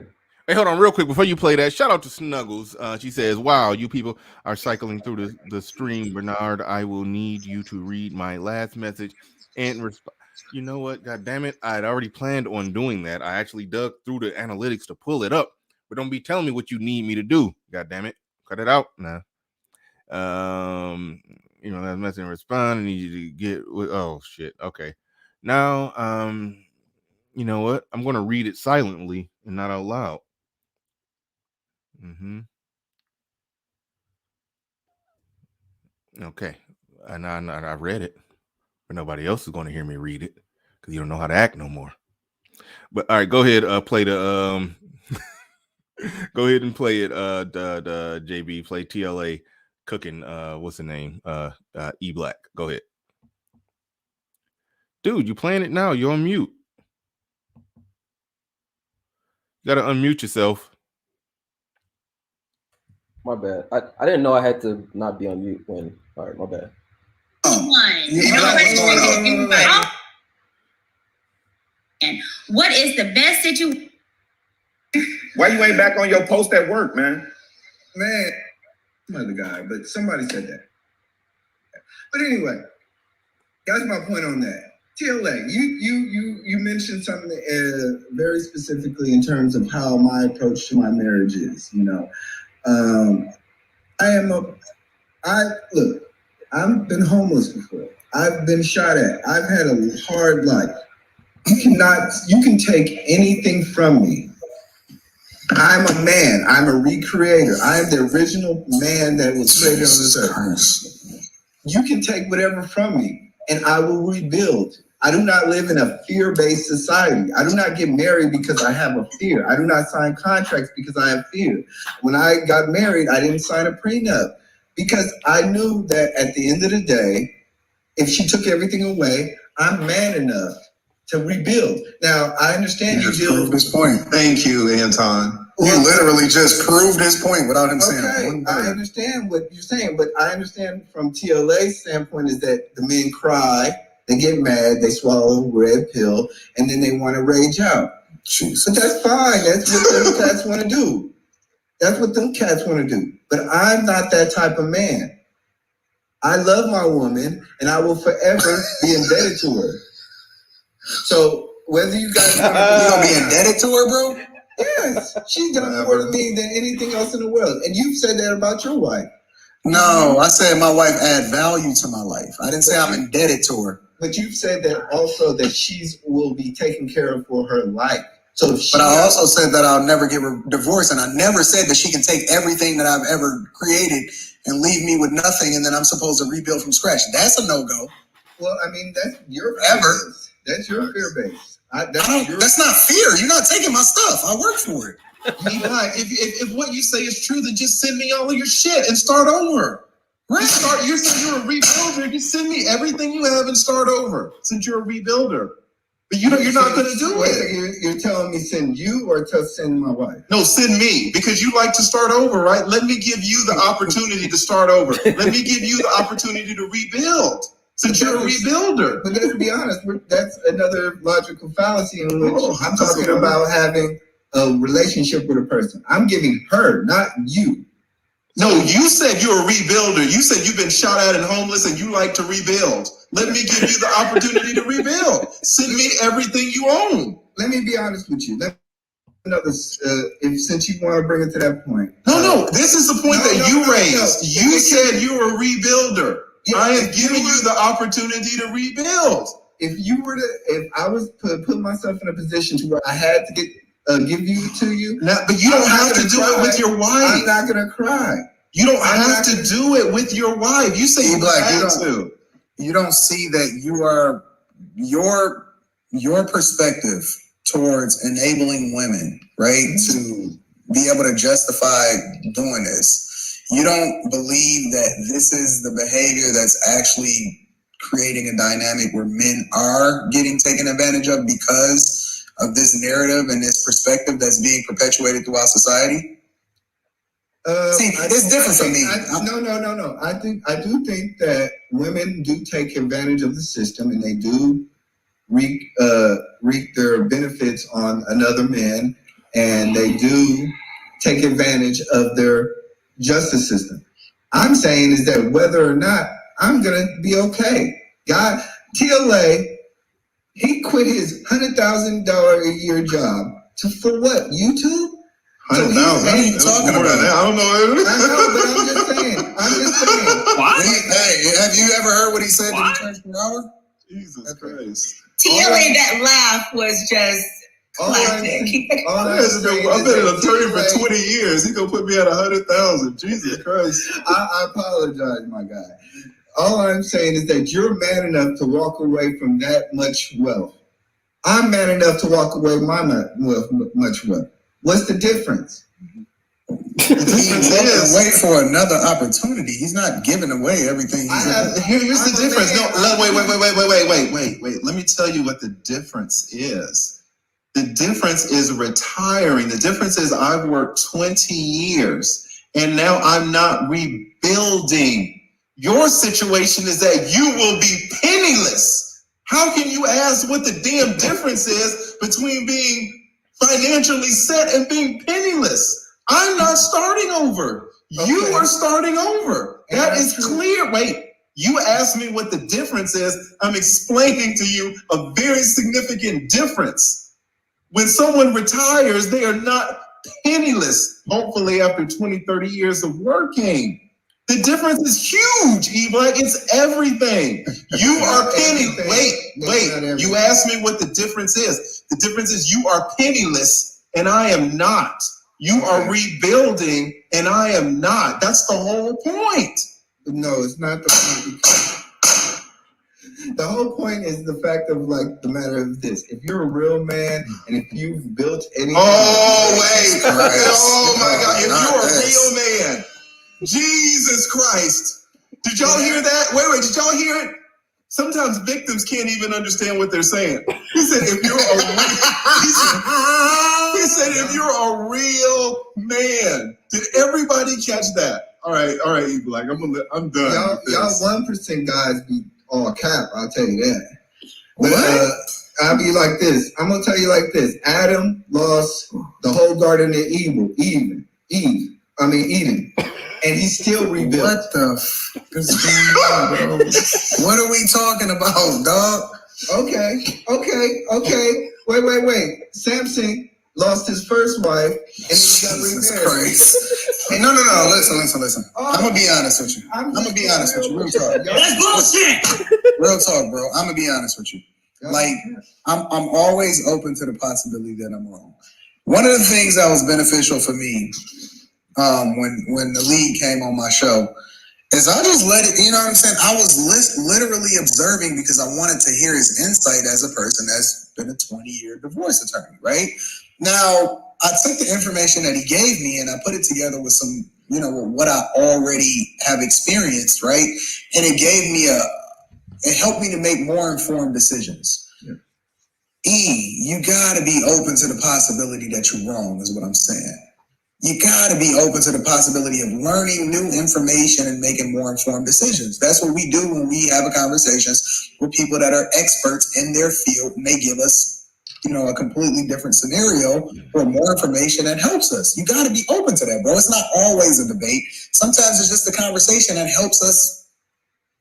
Hey, hold on real quick before you play that. Shout out to Snuggles. She says, "Wow, you people are cycling through the stream, Bernard. I will need you to read my last message and respond." You know what? God damn it! I had already planned on doing that. I actually dug through the analytics to pull it up, but don't be telling me what you need me to do. God damn it! Cut it out now. That message and respond. I need you to get. Oh shit. Okay. Now, you know what? I'm going to read it silently and not out loud. Mm-hmm. Okay. And I read it, but nobody else is going to hear me read it because you don't know how to act no more. But all right, go ahead. Play the Go ahead and play it. The JB play TLA cooking. What's the name? E Black. Go ahead, dude. You playing it now? You're on mute. You gotta unmute yourself. My bad. I didn't know I had to not be on mute when. All right, my bad. What is the best situation? Why you ain't back on your post at work, man? Man, another guy, but somebody said that. But anyway, that's my point on that. TLA, you mentioned something very specifically in terms of how my approach to my marriage is. You know, I've been homeless before. I've been shot at. I've had a hard life. You can take anything from me. I'm a man. I'm a recreator. I am the original man that was created on this earth. You can take whatever from me, and I will rebuild. I do not live in a fear-based society. I do not get married because I have a fear. I do not sign contracts because I have fear. When I got married, I didn't sign a prenup because I knew that at the end of the day, if she took everything away, I'm man enough to rebuild. Now, I understand you just proved his point. Thank you, Anton. You literally just proved his point without him saying one word. I understand what you're saying, but I understand from TLA's standpoint is that the men cry, they get mad, they swallow a red pill, and then they want to rage out. Jesus. But that's fine. That's what them cats want to do. That's what them cats want to do. But I'm not that type of man. I love my woman, and I will forever be indebted to her. So whether you guys want to you gonna be indebted to her, bro? Yes, she's done more to me than anything else in the world. And you've said that about your wife. No, I said my wife add value to my life. I didn't say I'm indebted to her. But you've said that also that she's will be taken care of for her life. So, but I also said that I'll never get divorced, and I never said that she can take everything that I've ever created and leave me with nothing, and then I'm supposed to rebuild from scratch. That's a no-go. Well, I mean, that's your fear base. That's your fear base. That's not fear. You're not taking my stuff. I work for it. If what you say is true, then just send me all of your shit and start over. Right. You're saying you're a rebuilder. Just send me everything you have and start over. Since you're a rebuilder, but you're not going to do it. You're telling me send you or to send my wife? No, send me because you like to start over, right? Let me give you the opportunity to start over. Let me give you the opportunity to rebuild. Since you're a rebuilder. But let's be honest, that's another logical fallacy in which I'm talking about having a relationship with a person. I'm giving her, not you. No, you said you're a rebuilder. You said you've been shot at and homeless and you like to rebuild. Let me give you the opportunity to rebuild. Send me everything you own. Let me be honest with you. Since you want to bring it to that point. No, this is the point you raised. You said you're a rebuilder. Yeah, I am giving you the opportunity to rebuild. If I was to put myself in a position to where I had to give you to you, but you don't have to do it with your wife. I'm not gonna cry. You don't have to do it with your wife. You say you have to. You don't see that you are your perspective towards enabling women, right, to be able to justify doing this. You don't believe that this is the behavior that's actually creating a dynamic where men are getting taken advantage of because of this narrative and this perspective that's being perpetuated throughout society? See, it's different for me. No. I do think that women do take advantage of the system and they do reap their benefits on another man, and they do take advantage of their justice system. I'm saying is that whether or not I'm gonna be okay. God, TLA, he quit his $100,000 a year job for what? YouTube? What are you talking about? I don't know. I know, but I'm just saying. What? Hey, have you ever heard what he said that he charged per hour? Jesus Christ. TLA, that laugh was just I've been an attorney for 20 years. He gonna put me at 100,000. Jesus Christ. I apologize, my guy. All I'm saying is that you're man enough to walk away from that much wealth. I'm man enough to walk away from my much wealth. What's the difference? He's wait for another opportunity. He's not giving away everything. Here's the difference. Wait. Let me tell you what the difference is. The difference is retiring. The difference is I've worked 20 years and now I'm not rebuilding. Your situation is that you will be penniless. How can you ask what the damn difference is between being financially set and being penniless? I'm not starting over. Okay. You are starting over. That is clear. Wait, you asked me what the difference is. I'm explaining to you a very significant difference. When someone retires, they are not penniless, hopefully after 20, 30 years of working. The difference is huge, E-Black. It's everything. You are penniless. Wait. You asked me what the difference is. The difference is you are penniless and I am not. You are rebuilding and I am not. That's the whole point. No, it's not the point. The whole point is the fact of like the matter of this. If you're a real man and if you've built anything. Oh my God. If you're a real man. Jesus Christ. Did y'all hear that? Wait, did y'all hear it? Sometimes victims can't even understand what they're saying. He said, if you're a real man. Did everybody catch that? All right, E-Black, I'm done. Y'all 1% guys be all cap, I'll tell you that. But I'll be like this. I'm gonna tell you like this. Adam lost the whole Garden of Eden. And he still rebuilt. What the f is going on, bro? What are we talking about, dog? Okay. Wait. Samson lost his first wife and he got remarried. Hey, no. Listen. I'm gonna be honest with you. I'm gonna be honest with you. Real talk. That's bullshit. Real talk, bro. I'm gonna be honest with you. Like, I'm always open to the possibility that I'm wrong. One of the things that was beneficial for me when the league came on my show is I just let it, you know what I'm saying? I was literally observing because I wanted to hear his insight as a person that's been a 20-year divorce attorney, right? Now, I took the information that he gave me and I put it together with some, what I already have experienced, right? And it gave me it helped me to make more informed decisions. You gotta be open to the possibility that you're wrong, is what I'm saying. You gotta be open to the possibility of learning new information and making more informed decisions. That's what we do when we have conversations with people that are experts in their field and they give us, a completely different scenario or more information that helps us. You gotta be open to that, bro. It's not always a debate. Sometimes it's just a conversation that helps us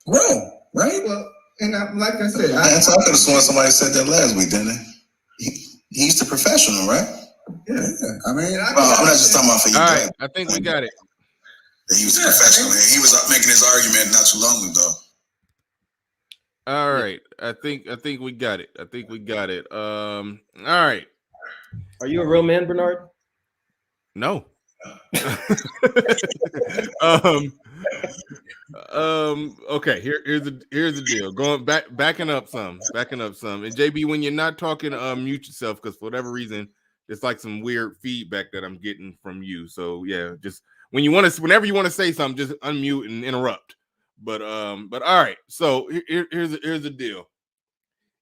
grow, right? Well, and like I said, I could have sworn somebody said that last week, didn't they? He's the professional, right? Yeah. I mean, I'm not just talking about for you. All right, I think we got it. He was a professional, and he was making his argument not too long ago. All right, I think we got it. All right. Are you a real man, Bernard? No. Okay, here's the deal. Going backing up some. And JB, when you're not talking, mute yourself because for whatever reason, it's like some weird feedback that I'm getting from you. So yeah, just whenever you want to say something, just unmute and interrupt. But all right. So here's the deal.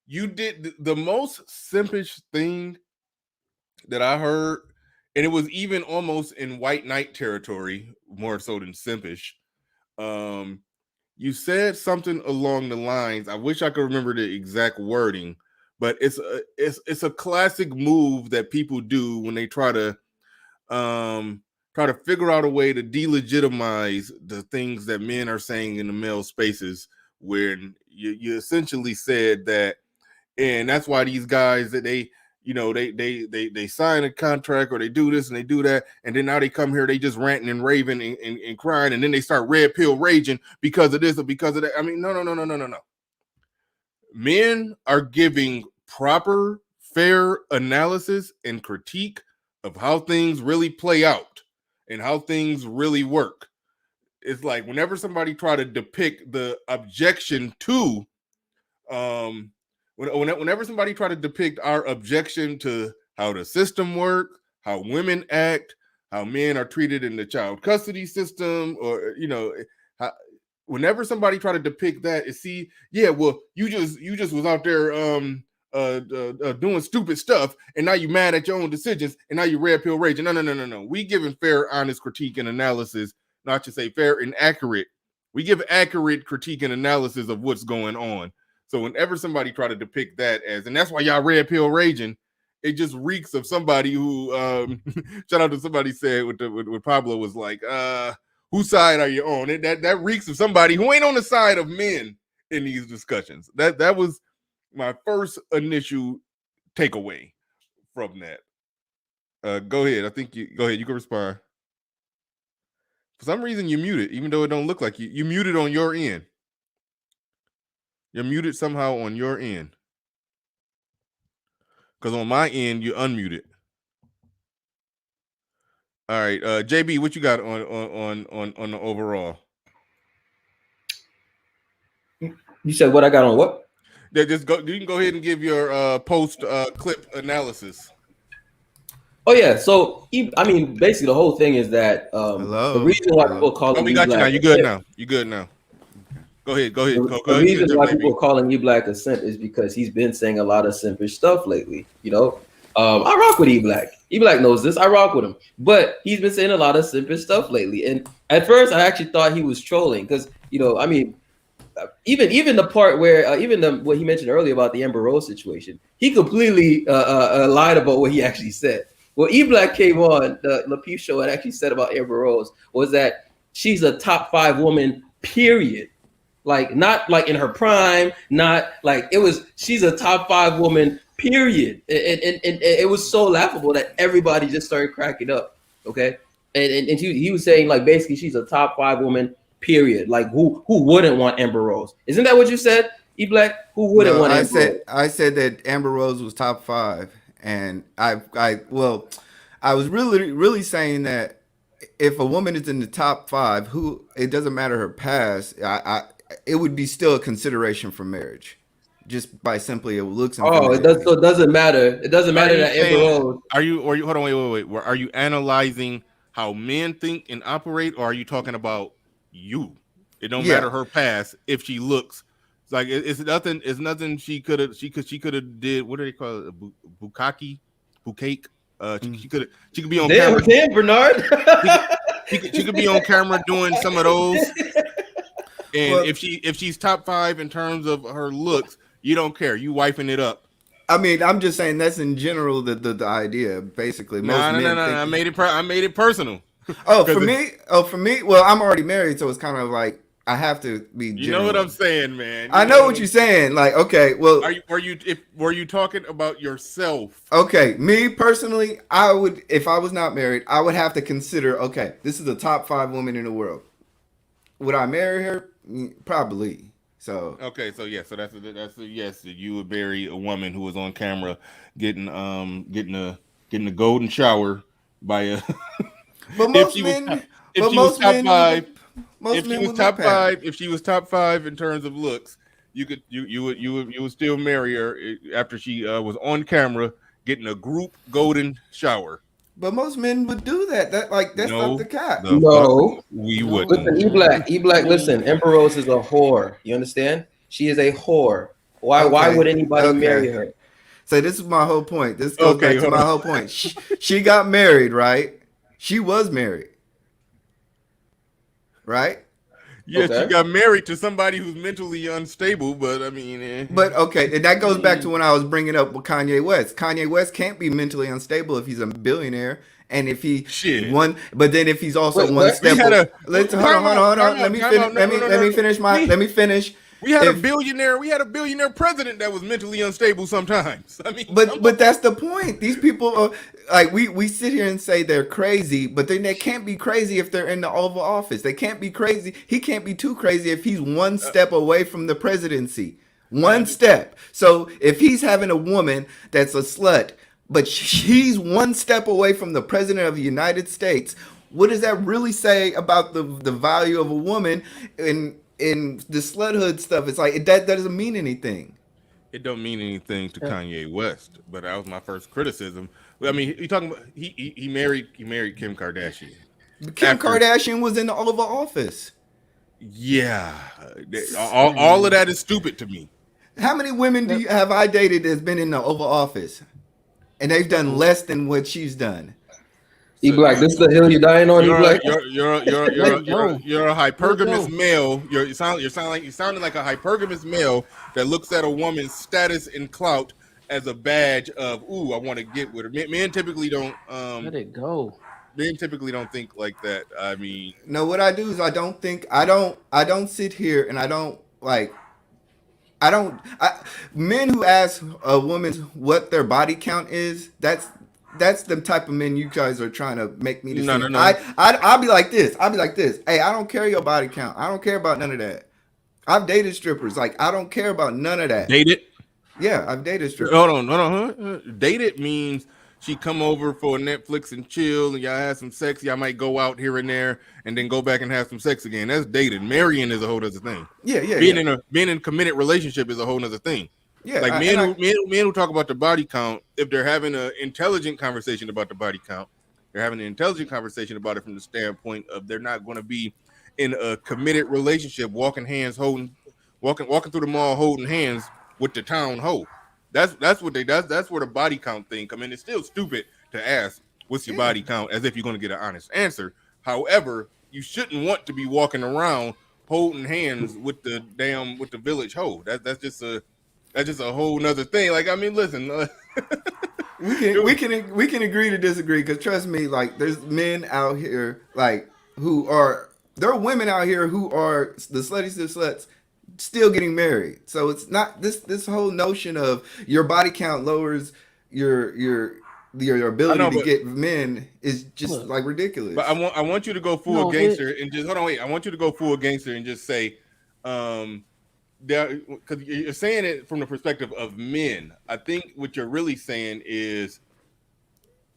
You did the most simpish thing that I heard, and it was even almost in white knight territory, more so than simpish. You said something along the lines. I wish I could remember the exact wording, but it's a classic move that people do when they try to figure out a way to delegitimize the things that men are saying in the male spaces. When you essentially said that, and that's why these guys that they sign a contract or they do this and they do that, and then now they come here, they just ranting and raving and crying, and then they start red pill raging because of this or because of that. I mean, no. Men are giving proper fair analysis and critique of how things really play out and how things really work. It's like whenever somebody try to depict the objection to whenever somebody try to depict our objection to how the system work, how women act, how men are treated in the child custody system, or how, whenever somebody try to depict that, and see, yeah, well, you just was out there doing stupid stuff, and now you mad at your own decisions, and now you red pill raging. No. We giving fair, honest critique and analysis, not to say fair and accurate. We give accurate critique and analysis of what's going on. So whenever somebody try to depict that as, and that's why y'all red pill raging, it just reeks of somebody who shout out to somebody said with Pablo was like, whose side are you on? That reeks of somebody who ain't on the side of men in these discussions. That was my first initial takeaway from that. Go ahead. I think you go ahead. You can respond. For some reason, you muted, even though it don't look like you muted on your end. You're muted somehow on your end. Because on my end, you're unmuted. All right, JB, what you got on the overall? You said what I got on what? Yeah, just go. You can go ahead and give your post clip analysis. Oh yeah, so I mean, basically the whole thing is that the reason why people call him we got you now. You good now. You good now. Go ahead. Go ahead. The reason why people are calling E Black a simp is because he's been saying a lot of simpish stuff lately. You know, I rock with E Black. E Black knows this. I rock with him, but he's been saying a lot of simpish stuff lately. And at first, I actually thought he was trolling because I mean, even the part where what he mentioned earlier about the Amber Rose situation, he completely lied about what he actually said. What E Black came on the LaPew show and actually said about Amber Rose was that she's a top 5 woman, period. Like, not like in her prime, not like she's a top 5 woman, period. And it was so laughable that everybody just started cracking up. Okay. And he was saying, like, basically she's a top 5 woman, period. Like, who wouldn't want Amber Rose? Isn't that what you said, E Black? Who wouldn't want Amber Rose? I said that Amber Rose was top 5. And I was really saying that if a woman is in the top 5, it doesn't matter her past, it would be still a consideration for marriage, just by simply looks. And it does. So it doesn't matter. It doesn't matter that Amber Rose. Are you hold on? Wait. Are you analyzing how men think and operate, or are you talking about you? It don't matter her past if she looks. It's like it's nothing. It's nothing she could have did. What do they call it? Bukake. She could be on camera. Damn, Bernard. she could be on camera doing some of those. And if she's top 5 in terms of her looks, you don't care. You wiping it up. I mean, I'm just saying that's in general the idea. Basically, no. I made it personal. For me. Well, I'm already married, so it's kind of like I have to be. You know what I'm saying, man. I know what you're saying. Like, okay, well, were you talking about yourself? Okay, me personally, I would, if I was not married, I would have to consider. Okay, this is the top 5 women in the world. Would I marry her? Probably. So okay, so yeah, so that's a yes. You would marry a woman who was on camera getting a golden shower by a. But most men, if she was top 5 in terms of looks, you would still marry her after she was on camera getting a group golden shower. But most men would do that. That's not the cap. No, we wouldn't. Listen, E Black. Listen, Amber Rose is a whore. You understand? She is a whore. Why would anybody marry her? So this is my whole point. This goes back to my whole point. She got married, right? She was married, right? Yes, she got married to somebody who's mentally unstable, but I mean... But okay, and that goes back to when I was bringing up with Kanye West. Kanye West can't be mentally unstable if he's a billionaire, and if he won, but then if he's also one step... Hold on. Let me finish. We had a billionaire president that was mentally unstable sometimes. I mean, but that's the point. These people are like we sit here and say they're crazy, but then they can't be crazy if they're in the Oval Office. They can't be crazy. He can't be too crazy if he's one step away from the presidency. One step. So if he's having a woman that's a slut, but he's one step away from the president of the United States, what does that really say about the value of a woman in the sluthood stuff? It's like that doesn't mean anything. It don't mean anything to Kanye West, but that was my first criticism. I mean, he talking about he married Kim Kardashian. Kim Kardashian was in the Oval Office. Yeah, all of that is stupid to me. How many women have I dated that's been in the Oval Office, and they've done less than what she's done? E-Black, this is the hill you're dying on. E-Black, you're a hypergamous male. You sounding like a hypergamous male that looks at a woman's status and clout as a badge of, ooh, I want to get with her. Men typically don't. Let it go. Men typically don't think like that. I mean, no. What I do is I don't sit here and I don't like. Men who ask a woman what their body count is, that's the type of men you guys are trying to make me to see. No. I'll be like this. Hey, I don't care your body count. I don't care about none of that. I've dated strippers. Like, I don't care about none of that. Dated? Yeah, I've dated strippers. Hold on. Dated means she come over for Netflix and chill, and y'all have some sex. Y'all might go out here and there, and then go back and have some sex again. That's dated. Marrying is a whole other thing. Yeah. Being in a committed relationship is a whole other thing. Yeah, like men who talk about the body count, if they're having an intelligent conversation about the body count, they're having an intelligent conversation about it from the standpoint of they're not going to be in a committed relationship, walking through the mall holding hands with the town hoe. That's where the body count thing come in. It's still stupid to ask what's your body count as if you're going to get an honest answer. However, you shouldn't want to be walking around holding hands with the village hoe. That's just a whole nother thing. Like, I mean, listen, we can agree to disagree, because trust me, like, there's men out here like there are women out here who are the sluttiest of sluts still getting married. So it's not this whole notion of your body count lowers your ability to get men is just like ridiculous. But I want you to go full gangster and just hold on. Wait, I want you to go full gangster and just say, because you're saying it from the perspective of men. I think what you're really saying is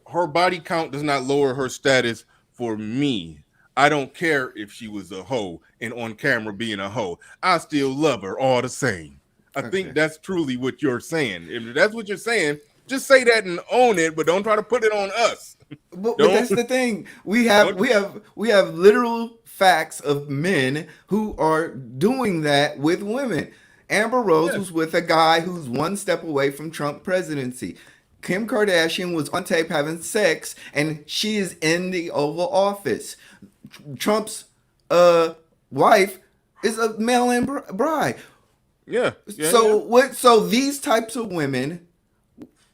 her body count does not lower her status for me. I don't care if she was a hoe and on camera being a hoe. I still love her all the same. I think that's truly what you're saying. If that's what you're saying, just say that and own it, but don't try to put it on us. But that's the thing. We have literal facts of men who are doing that with women. Amber Rose was with a guy who's one step away from Trump presidency. Kim Kardashian was on tape having sex, and she is in the Oval Office. Trump's wife is a mail-in bride. So these types of women,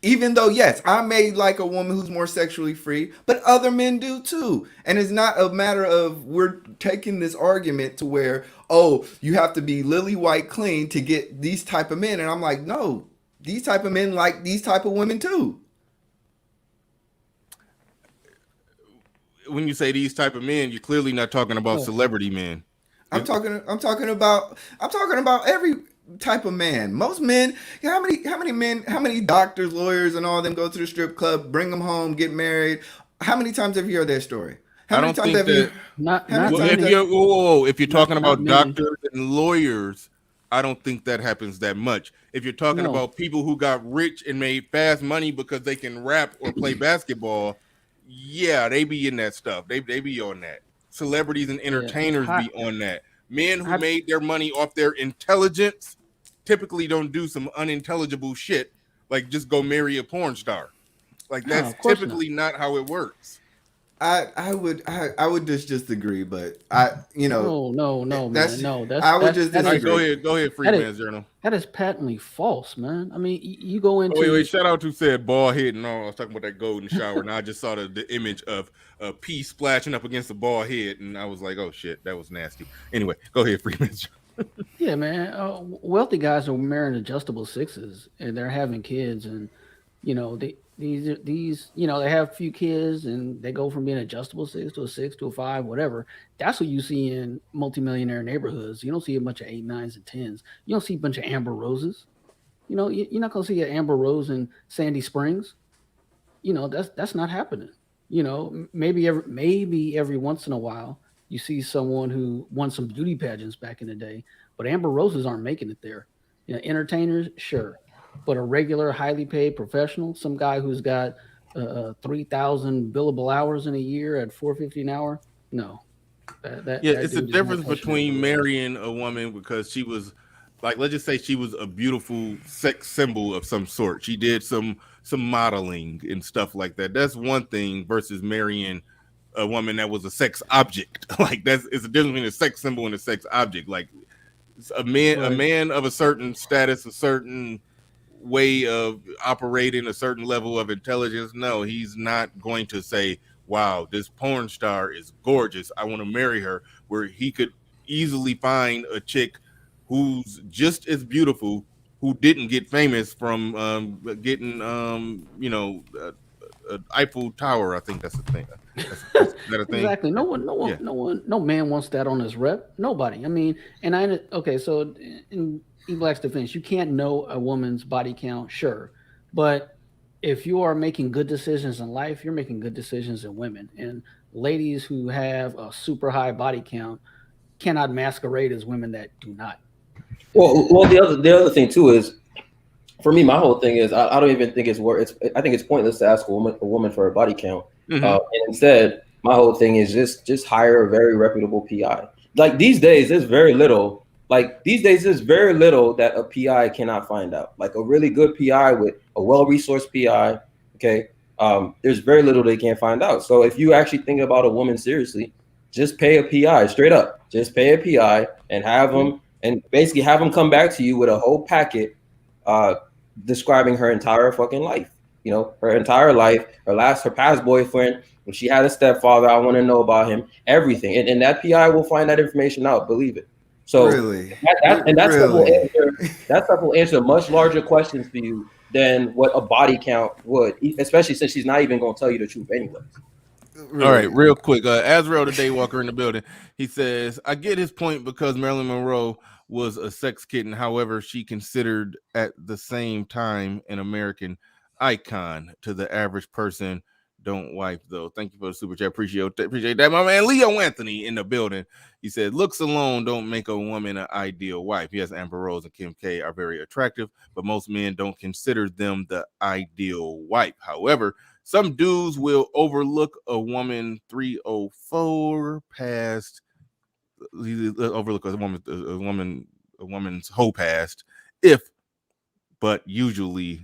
even though, yes, I may like a woman who's more sexually free, but other men do too. And it's not a matter of we're taking this argument to where, oh, you have to be lily white clean to get these type of men. And I'm like, no, these type of men like these type of women too. When you say these type of men, you're clearly not talking about celebrity men. I'm talking about every type of man. Most men, how many doctors, lawyers, and all of them go to the strip club, bring them home, get married? How many times have you heard that story? How many times have you? If you're talking about doctors and lawyers, I don't think that happens that much. If you're talking about people who got rich and made fast money because they can rap or play basketball, yeah, they be in that stuff. They be on that. Celebrities and entertainers be on that. Men who made their money off their intelligence typically don't do some unintelligible shit like just go marry a porn star. Like, that's typically not how it works. I would just disagree, but no, man. I would just disagree. Go ahead, Freeman's Journal. That is patently false, man. I mean, you go into wait, shout out to said bald head and all. I was talking about that golden shower, and I just saw the image of a pea splashing up against the bald head, and I was like, oh shit, that was nasty. Anyway, go ahead, Freeman's Journal. Yeah, man. Wealthy guys are marrying adjustable sixes, and they're having kids, and these, you know, they have a few kids and they go from being adjustable 6 to a 6 to a 5, whatever. That's what you see in multimillionaire neighborhoods. You don't see a bunch of 8, 9s, and 10s. You don't see a bunch of Amber Roses. You know, you're not gonna see an Amber Rose in Sandy Springs. You know, that's not happening. You know, maybe every once in a while you see someone who won some beauty pageants back in the day, but Amber Roses aren't making it there. You know, entertainers, sure, but a regular, highly paid professional, some guy who's got 3,000 billable hours in a year at 450 an hour, no, Yeah, that it's a dude is not difference touching Amber between Rose. marrying a woman because she was like, let's just say she was a beautiful sex symbol of some sort. She did some modeling and stuff like that. That's one thing versus marrying a woman that was a sex object. Like that's it's a difference between a sex symbol and a sex object. Like a Right. man of a certain status, a certain way of operating, a certain level of intelligence. No, he's not going to say, wow, this porn star is gorgeous, I want to marry her, where he could easily find a chick who's just as beautiful, who didn't get famous from getting Eiffel Tower. I think that's the thing. Is that a thing? Exactly. Yeah. Yeah. No man wants that on his rep. Nobody. I mean, and okay. So in E Black's defense, you can't know a woman's body count, sure, but if you are making good decisions in life, you're making good decisions in women. And ladies who have a super high body count cannot masquerade as women that do not. Well, the other thing too is, for me, my whole thing is I don't even think it's worth. I think it's pointless to ask a woman for her body count. Mhm. And instead, my whole thing is just hire a very reputable PI. Like these days, there's very little. Like these days, there's very little that a PI cannot find out. Like a really good PI with a well-resourced PI. Okay, there's very little they can't find out. So if you actually think about a woman seriously, just pay a PI straight up. Just pay a PI and have them and basically have them come back to you with a whole packet uh, describing her entire fucking life. You know, her entire life, her past boyfriend, when she had a stepfather, I want to know about him, everything. And that PI will find that information out, believe it. So Really? that stuff will Really? answer much larger questions for you than what a body count would, especially since she's not even going to tell you the truth anyways. All right, real quick. Azrael the Daywalker in the building. He says, I get his point because Marilyn Monroe was a sex kitten. However, she considered at the same time an American icon to the average person. Don't wipe though. Thank you for the super chat. Appreciate that. My man Leo Anthony in the building. He said, looks alone don't make a woman an ideal wife. Yes, Amber Rose and Kim K are very attractive, but most men don't consider them the ideal wife. However, some dudes will overlook a woman 304 past, overlook a woman's whole past, but usually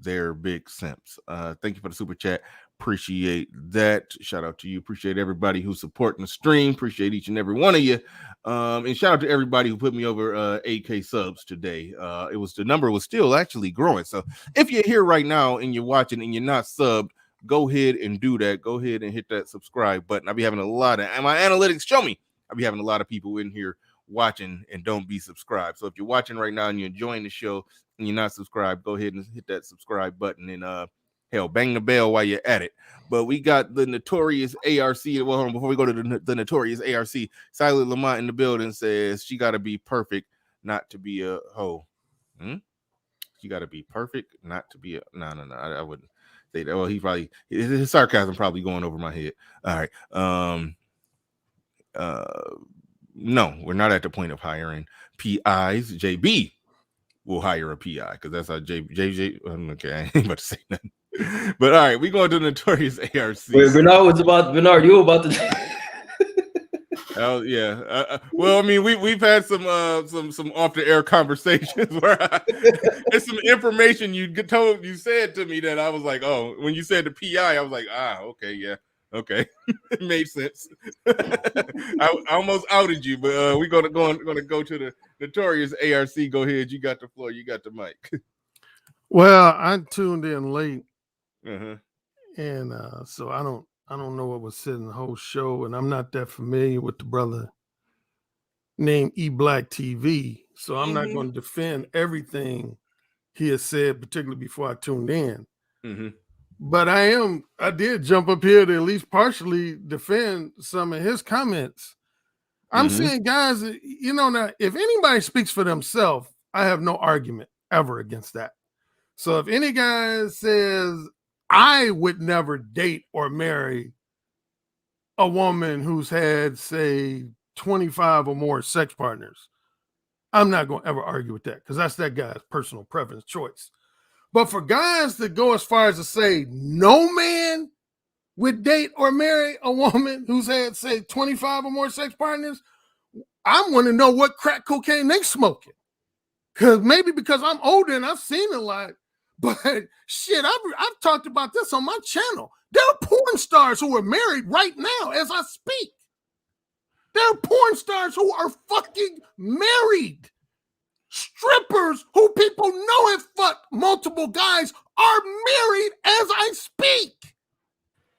they're big simps. Thank you for the super chat. Appreciate that. Shout out to you. Appreciate everybody who's supporting the stream. Appreciate each and every one of you. And shout out to everybody who put me over 8K subs today. The number was still actually growing. So if you're here right now and you're watching and you're not subbed, go ahead and do that. Go ahead and hit that subscribe button. I'll be having a lot of, and my analytics show me, I'll be having a lot of people in here watching and don't be subscribed. So if you're watching right now and you're enjoying the show and you're not subscribed, go ahead and hit that subscribe button and hell, bang the bell while you're at it. But we got the notorious ARC. Well, hold on, before we go to the notorious ARC, Silent Lamont in the building says she got to be perfect not to be a hoe. She got to be perfect not to be a no. I wouldn't say that. Well, his sarcasm probably going over my head. All right. No, we're not at the point of hiring PIs. JB will hire a PI because that's how JJ. Okay, I ain't about to say nothing. But all right, we going to the notorious ARC. Wait, Bernard, you were about to. Oh yeah. Well, I mean, we've had some off the air conversations where there's some information you said to me that I was like, oh, when you said the PI, I was like, okay, yeah. Okay, it made sense. I almost outed you, but we're gonna go to the notorious ARC. Go ahead, you got the floor, you got the mic. Well, I tuned in late, Uh-huh. and so I don't know what was said in the whole show, and I'm not that familiar with the brother named E Black TV, so I'm not going to defend everything he has said, particularly before I tuned in. Mm-hmm. But I did jump up here to at least partially defend some of his comments. I'm saying, guys, now if anybody speaks for themselves, I have no argument ever against that. So if any guy says I would never date or marry a woman who's had, say, 25 or more sex partners, I'm not going to ever argue with that because that's that guy's personal preference choice. But for guys that go as far as to say no man would date or marry a woman who's had, say, 25 or more sex partners, I want to know what crack cocaine they smoking. Because I'm older and I've seen a lot. But shit, I've talked about this on my channel. There are porn stars who are married right now as I speak. There are porn stars who are fucking married. Strippers who people know have fucked multiple guys are married as I speak.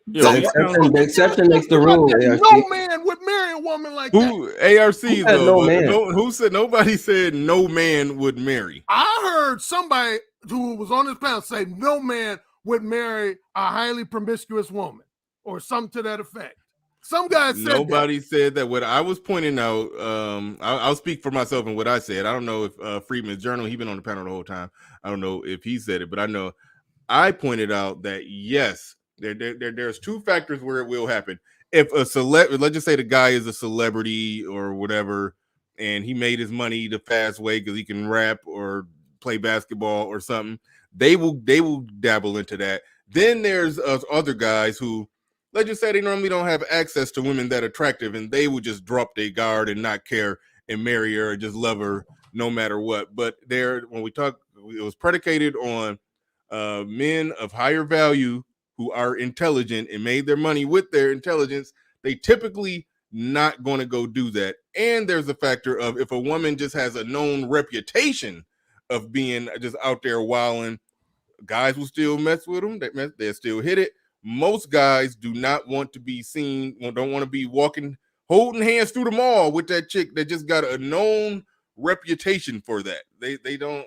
The exception makes the rule. No man would marry a woman like that. ARC though? Who said nobody said no man would marry? I heard somebody who was on this panel say no man would marry a highly promiscuous woman or something to that effect. Some guy said nobody said that. What I was pointing out, I'll speak for myself and what I said. I don't know if Friedman's Journal, he's been on the panel the whole time. I don't know if he said it, but I know I pointed out that yes, there's two factors where it will happen. If let's just say the guy is a celebrity or whatever, and he made his money the fast way because he can rap or play basketball or something, they will dabble into that. Then there's other guys who, let's just say they normally don't have access to women that attractive, and they would just drop their guard and not care and marry her or just love her no matter what. But when we talk, it was predicated on men of higher value who are intelligent and made their money with their intelligence. They typically not going to go do that. And there's a factor of if a woman just has a known reputation of being just out there wilding, guys will still mess with them. They'll still hit it. Most guys do not want to be seen, don't want to be walking, holding hands through the mall with that chick that just got a known reputation for that. They don't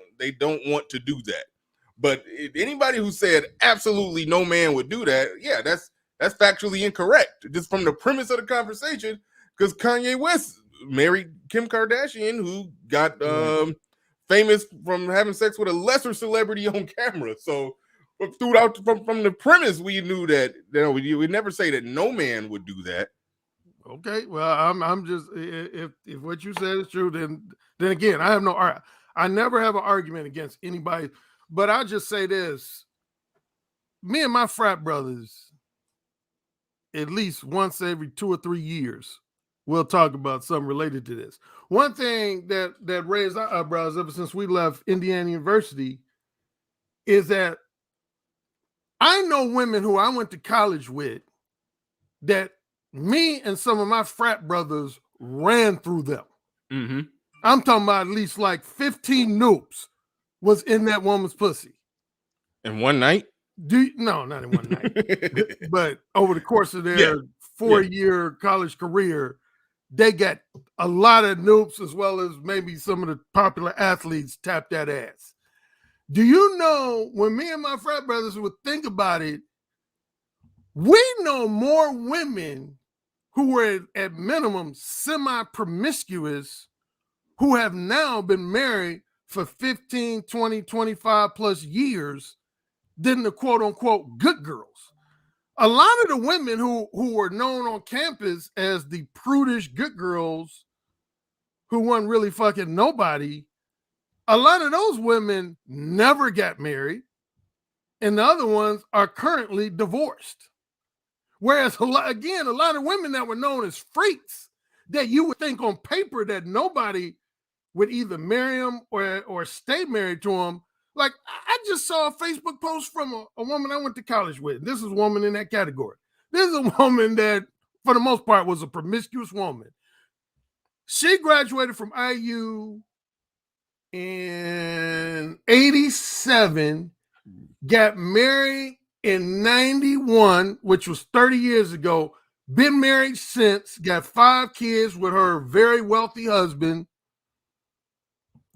want to do that. But anybody who said absolutely no man would do that, yeah, that's factually incorrect. Just from the premise of the conversation, because Kanye West married Kim Kardashian, who got famous from having sex with a lesser celebrity on camera. So throughout from the premise, we knew that we never say that no man would do that. Okay, well, I'm just if what you said is true, then again, I never have an argument against anybody. But I'll just say this. Me and my frat brothers, at least once every 2 or 3 years, we'll talk about something related to this. One thing that raised our eyebrows ever since we left Indiana University is that I know women who I went to college with that me and some of my frat brothers ran through them. Mm-hmm. I'm talking about at least like 15 noobs was in that woman's pussy. In one night? No, not in one night. But over the course of their 4-year college career, they got a lot of noobs as well as maybe some of the popular athletes tap that ass. Do you know, when me and my frat brothers would think about it, we know more women who were at minimum semi-promiscuous who have now been married for 15, 20, 25 plus years than the quote unquote good girls. A lot of the women who were known on campus as the prudish good girls who weren't really fucking nobody, a lot of those women never got married, and the other ones are currently divorced. Whereas a lot of women that were known as freaks that you would think on paper that nobody would either marry them or stay married to them. Like, I just saw a Facebook post from a woman I went to college with. This is a woman in that category. This is a woman that, for the most part, was a promiscuous woman. She graduated from IU in 87, got married in 91, which was 30 years ago, been married since, got 5 kids with her very wealthy husband,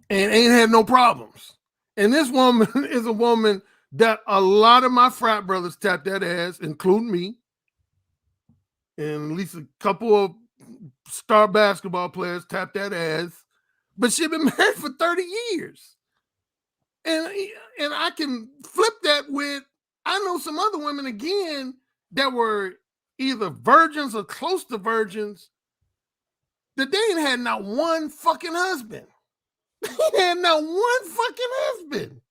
and ain't had no problems. And this woman is a woman that a lot of my frat brothers tapped that ass, including me, and at least a couple of star basketball players tapped that ass. But she'd been married for 30 years. And I can flip that with, I know some other women again that were either virgins or close to virgins that they ain't had not one fucking husband. They had not one fucking husband.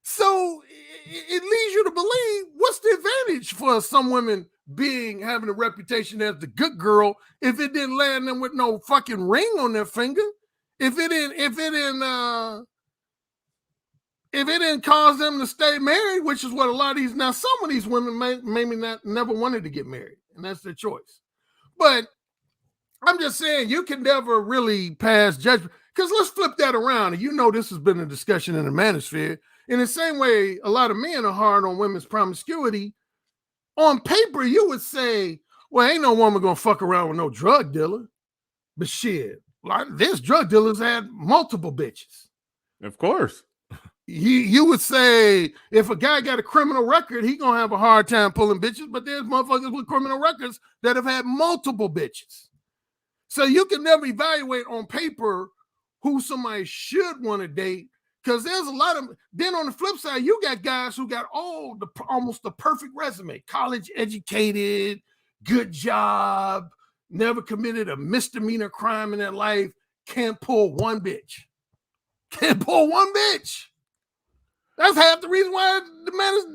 So it leads you to believe, what's the advantage for some women having a reputation as the good girl if it didn't land them with no fucking ring on their finger? If it didn't cause them to stay married, which is what a lot of these, now some of these women maybe never wanted to get married, and that's their choice. But I'm just saying, you can never really pass judgment, because let's flip that around. And you know this has been a discussion in the manosphere. In the same way, a lot of men are hard on women's promiscuity. On paper, you would say, well, ain't no woman gonna fuck around with no drug dealer. But shit, like this drug dealers had multiple bitches. Of course. You would say if a guy got a criminal record, he gonna have a hard time pulling bitches, but there's motherfuckers with criminal records that have had multiple bitches. So you can never evaluate on paper who somebody should want to date, because there's a lot of, then on the flip side, you got guys who got almost the perfect resume, college educated, good job, never committed a misdemeanor crime in their life, can't pull one bitch. Can't pull one bitch. That's half the reason why the man is.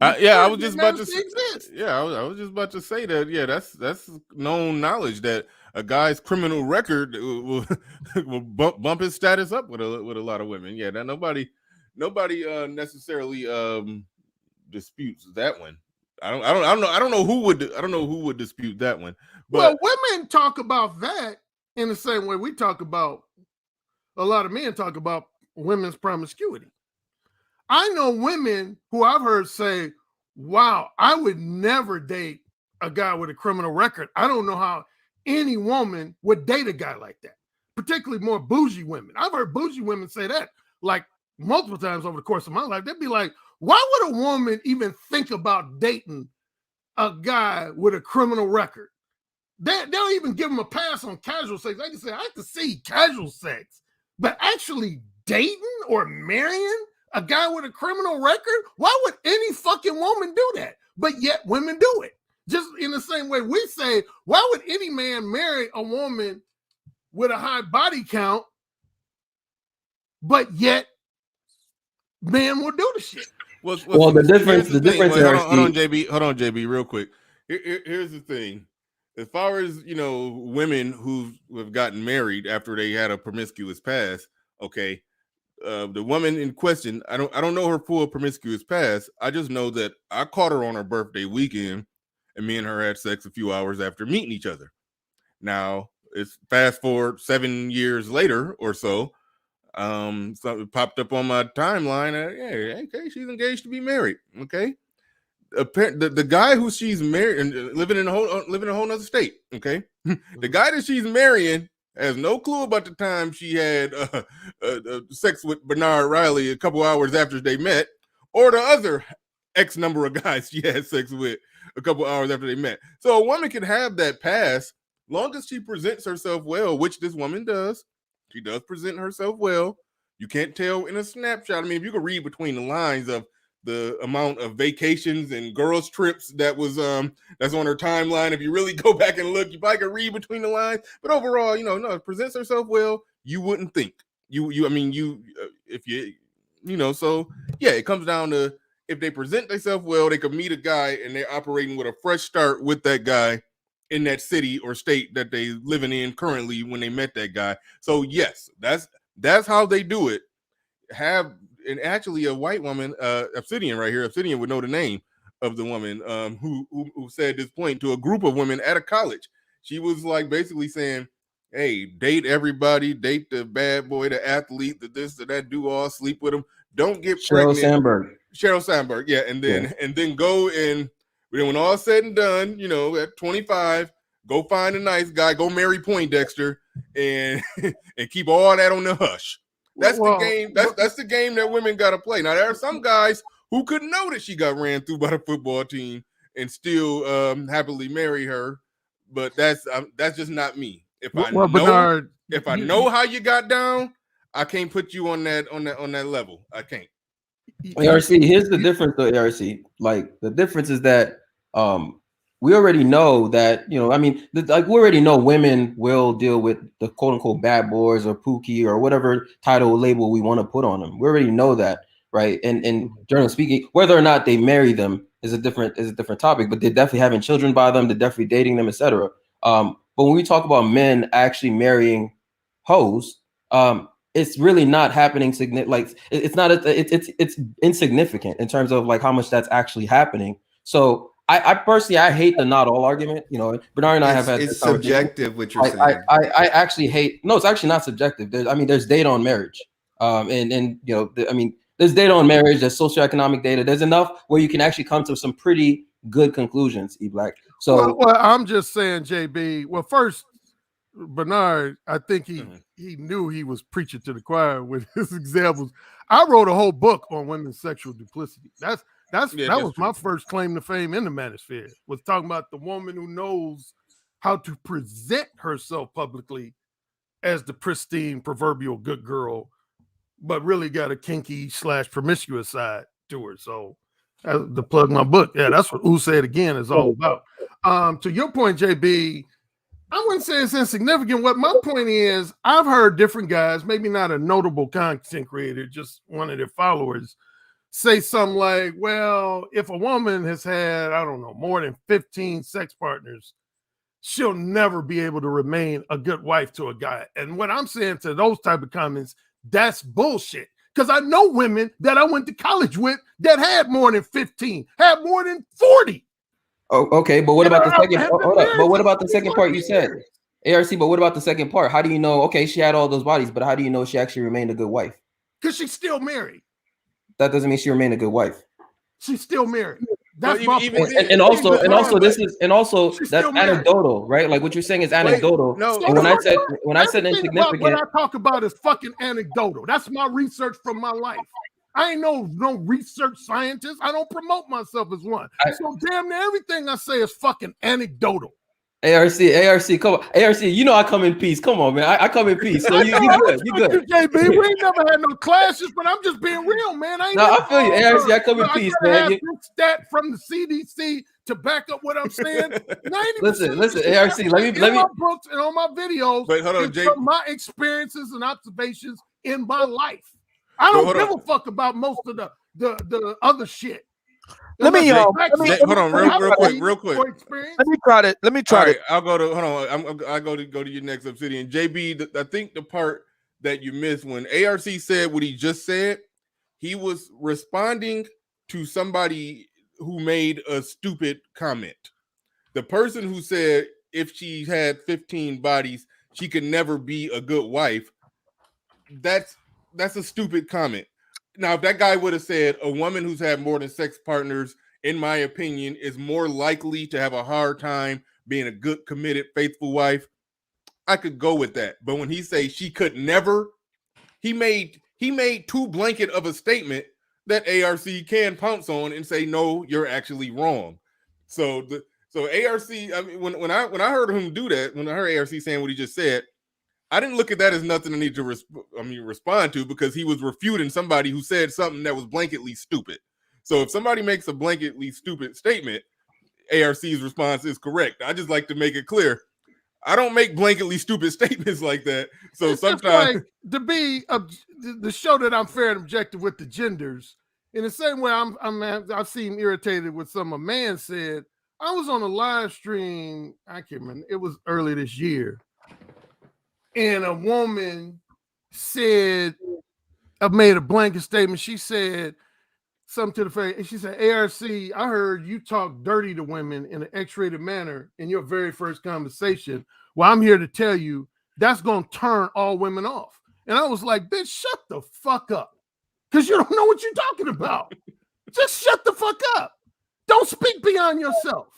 I was just about to say. Yeah, I was just about to say that. Yeah, that's known knowledge that a guy's criminal record will bump his status up with a lot of women. Yeah, that nobody necessarily disputes that one. I don't know who would dispute that one. But well, women talk about that in the same way we talk about, a lot of men talk about women's promiscuity. I know women who I've heard say, wow, I would never date a guy with a criminal record. I don't know how any woman would date a guy like that, particularly more bougie women. I've heard bougie women say that like multiple times over the course of my life. They'd be like, why would a woman even think about dating a guy with a criminal record? They don't even give them a pass on casual sex. They can say, I can see casual sex, but actually dating or marrying a guy with a criminal record? Why would any fucking woman do that? But yet women do it. Just in the same way we say, why would any man marry a woman with a high body count? But yet men will do the shit. Well, the difference. Hold on, JB, real quick. Here's the thing. As far as women who have gotten married after they had a promiscuous past, okay. The woman in question, I don't know her full promiscuous past. I just know that I caught her on her birthday weekend, and me and her had sex a few hours after meeting each other. Now it's fast forward 7 years later or so. Something popped up on my timeline. Okay, she's engaged to be married. Okay, the guy who she's married and living in a whole other state. Okay, the guy that she's marrying has no clue about the time she had sex with Bernard Riley a couple hours after they met, or the other X number of guys she had sex with a couple hours after they met. So a woman can have that past, long as she presents herself well, which this woman does. She does present herself well. You can't tell in a snapshot. I mean, if you can read between the lines of the amount of vacations and girls' trips that was that's on her timeline. If you really go back and look, you probably can read between the lines. But overall, no, presents herself well. You wouldn't think so yeah, it comes down to if they present themselves well, they could meet a guy and they're operating with a fresh start with that guy in that city or state that they living in currently when they met that guy. So yes, that's how they do it. And actually a white woman, Obsidian right here, Obsidian would know the name of the woman who said this point to a group of women at a college. She was like basically saying, hey, date everybody, date the bad boy, the athlete, the this, the that, do all, sleep with them. Don't get pregnant. Sheryl Sandberg, yeah. And then go and when all said and done, at 25, go find a nice guy, go marry Poindexter, and keep all that on the hush. That's the game. That's the game that women gotta play. Now there are some guys who could know that she got ran through by the football team and still happily marry her. But that's just not me. If I know, Bernard, if I know how you got down, I can't put you on that level. I can't. ARC, here's the difference though, ARC. Like the difference is that we already know that, you know, I mean, like we already know women will deal with the quote unquote bad boys or pookie or whatever title label we want to put on them. We already know that, right? And generally speaking, whether or not they marry them is a different topic, but they're definitely having children by them, they're definitely dating them, etc. But when we talk about men actually marrying hoes, it's really not happening. Like it's not. It's insignificant in terms of like how much that's actually happening. So I personally hate the not all argument. You know, Bernard and I have had. It's subjective. What you're saying. I actually hate. No, it's actually not subjective. There's data on marriage. And you know, there's data on marriage. There's socioeconomic data. There's enough where you can actually come to some pretty good conclusions. E-Black. So well, I'm just saying, JB. Well, first, Bernard, I think he knew he was preaching to the choir with his examples. I wrote a whole book on women's sexual duplicity. That was my first claim to fame in the manosphere. Was talking about the woman who knows how to present herself publicly as the pristine, proverbial good girl, but really got a kinky / promiscuous side to her. So to plug my book, yeah, that's what Who Said Again is all about. To your point, JB, I wouldn't say it's insignificant. What my point is, I've heard different guys, maybe not a notable content creator, just one of their followers, say something like, well, if a woman has had, I don't know, more than 15 sex partners, she'll never be able to remain a good wife to a guy. And what I'm saying to those type of comments, that's bullshit. Because I know women that I went to college with that had more than 15, had more than 40. Oh, okay, but what about the second? Hold up, but what about the second part you said, ARC? But what about the second part? How do you know? Okay, she had all those bodies, but how do you know she actually remained a good wife? Because she's still married. That doesn't mean she remained a good wife. She's still married. That's my point. And also that's anecdotal, right? Like what you're saying is anecdotal. And when I said insignificant, what I talk about is fucking anecdotal. That's my research from my life. I ain't no research scientist. I don't promote myself as one. So damn near everything I say is fucking anecdotal. ARC, come on. ARC, you know I come in peace. Come on, man. I come in peace. So you good. You good. JB, we ain't never had no classes, but I'm just being real, man. I feel you. ARC, I come in peace, man. This stat from the CDC to back up what I'm saying. 90% listen, ARC, let me my books and on my videos. Wait, hold on, from my experiences and observations in my life. I don't give a fuck about most of the other shit. Let me hold on real quick. Let me try it. I'll go to I'll go to your next Obsidian. JB, I think the part that you missed when ARC said what he just said, he was responding to somebody who made a stupid comment. The person who said if she had 15 bodies, she could never be a good wife. That's a stupid comment. Now, if that guy would have said a woman who's had more than sex partners, in my opinion, is more likely to have a hard time being a good, committed, faithful wife, I could go with that. But when he say she could never, he made too blanket of a statement that ARC can pounce on and say, no, you're actually wrong. So ARC, I mean, when I heard him do that, when I heard ARC saying what he just said, I didn't look at that as nothing I need to respond to, because he was refuting somebody who said something that was blanketly stupid. So if somebody makes a blanketly stupid statement, ARC's response is correct. I just like to make it clear, I don't make blanketly stupid statements like that. So it's sometimes like, to be the show that I'm fair and objective with the genders, in the same way I've seen irritated with some a man said. I was on a live stream, I can't remember, it was early this year. And a woman said, I made a blanket statement. She said something to the face. She said, ARC, I heard you talk dirty to women in an X-rated manner in your very first conversation. Well, I'm here to tell you that's going to turn all women off. And I was like, bitch, shut the fuck up. Because you don't know what you're talking about. Just shut the fuck up. Don't speak beyond yourself.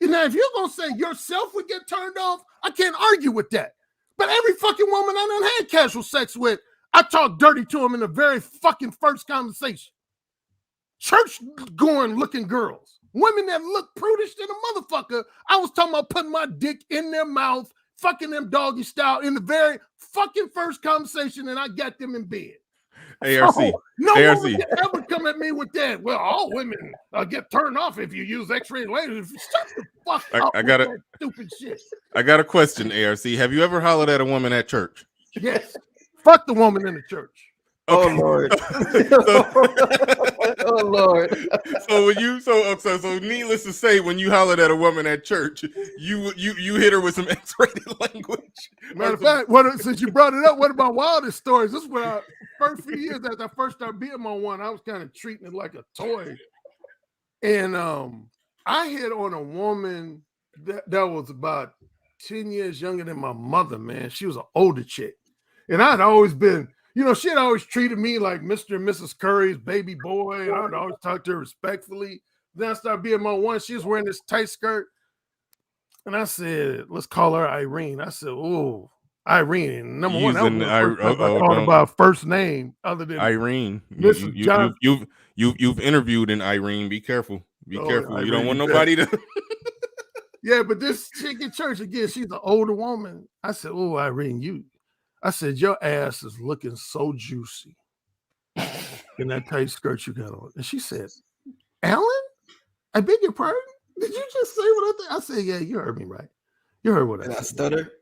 Now, if you're going to say yourself would get turned off, I can't argue with that. But every fucking woman I done had casual sex with, I talk dirty to them in the very fucking first conversation. church-going looking girls. Women that look prudish than a motherfucker. I was talking about putting my dick in their mouth, fucking them doggy style in the very fucking first conversation, and I got them in bed. ARC. So, no ARC. woman can ever come at me with that. Well, all women get turned off if you use X-ray lasers. Shut the fuck up with that stupid shit. I got a question, ARC. Have you ever hollered at a woman at church? Yes. Fuck the woman in the church. Okay. Oh Lord. Oh Lord. So when you so needless to say, when you hollered at a woman at church, you hit her with some X-rated language. Matter of fact, since you brought it up, one of my wildest stories. This is when I first few years after I first started being on one, I was kind of treating it like a toy. And I hit on a woman that was about 10 years younger than my mother, man. She was an older chick. And I'd always been, she had always treated me like Mr. and Mrs. Curry's baby boy. And I'd always talk to her respectfully. Then I started being on one. She was wearing this tight skirt. And I said, let's call her Irene. I said, oh, Irene. Number one, that was the first time I thought about her first name other than Irene. Mrs. You've interviewed an Irene. Be careful. Be careful. Irene, you don't want nobody to. Yeah, but this chick in church, again, she's an older woman. I said, oh, Irene, I said, your ass is looking so juicy in that tight skirt you got on. And she said, Alan, I beg your pardon? Did you just say what I think? I said, yeah, you heard me right. You heard what I said. I stutter?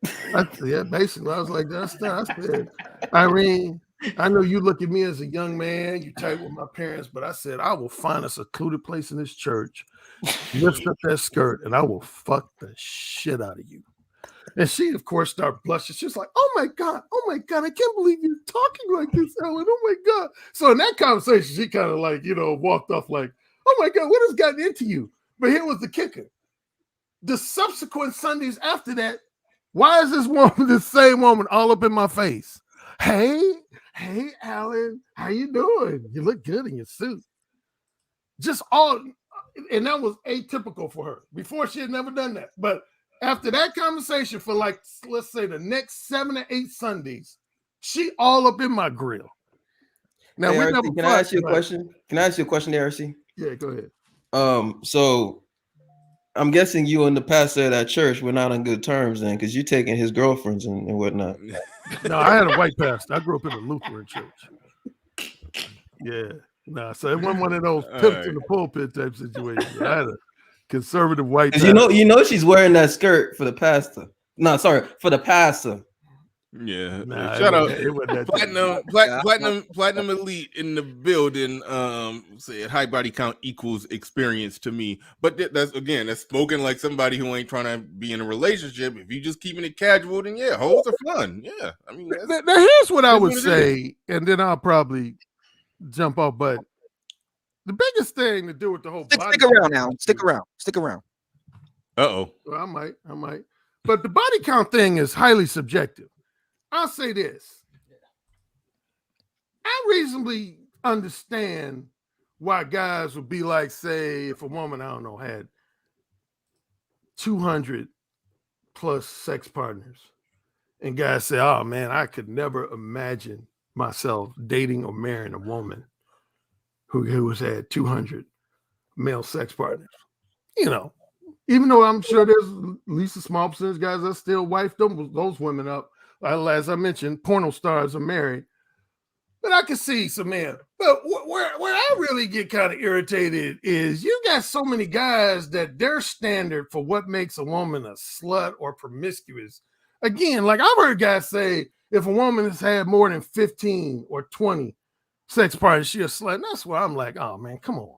Yeah, basically. I was like, I said, Irene, I know you look at me as a young man, you tight with my parents, but I said, I will find a secluded place in this church, lift up that skirt, and I will fuck the shit out of you. And she, of course, started blushing. She's like, oh my God, I can't believe you're talking like this, Ellen. Oh my God. So in that conversation, she kind of like, walked off like, oh my God, what has gotten into you? But here was the kicker. The subsequent Sundays after that, why is this woman, the same woman, all up in my face? Hey, Alan, how you doing? You look good in your suit. Just all, and that was atypical for her. Before, she had never done that. But after that conversation for like, let's say the next 7 or 8 Sundays, she all up in my grill. Now, hey, RC, can I ask you a question? Can I ask you a question, RC? Yeah, go ahead. So I'm guessing you and the pastor at that church were not on good terms then, because you're taking his girlfriends and whatnot. No, I had a white pastor. I grew up in a Lutheran church. Yeah. Nah, so it wasn't one of those pimps in the pulpit type situations. I had a conservative white pastor. You know she's wearing that skirt for the pastor. No, sorry, for the pastor. Yeah. Nah, Shout out platinum elite in the building. Said high body count equals experience to me. But that's spoken like somebody who ain't trying to be in a relationship. If you just keeping it casual, then yeah, hoes are fun. Yeah. I mean, now here's what I would say, and then I'll probably jump off. But the biggest thing to do with the whole stick around now. Stick around. Uh-oh. Well, I might. But the body count thing is highly subjective. I'll say this. I reasonably understand why guys would be like, say, if a woman, I don't know, had 200 plus sex partners, and guys say, oh man, I could never imagine myself dating or marrying a woman who has had 200 male sex partners. Even though I'm sure there's at least a small percentage of guys that still wife those women up. As I mentioned, porno stars are married. But I can see some men. But where I really get kind of irritated is you got so many guys that their standard for what makes a woman a slut or promiscuous. Again, like I've heard guys say, if a woman has had more than 15 or 20 sex partners, she's a slut. And that's where I'm like, oh man, come on.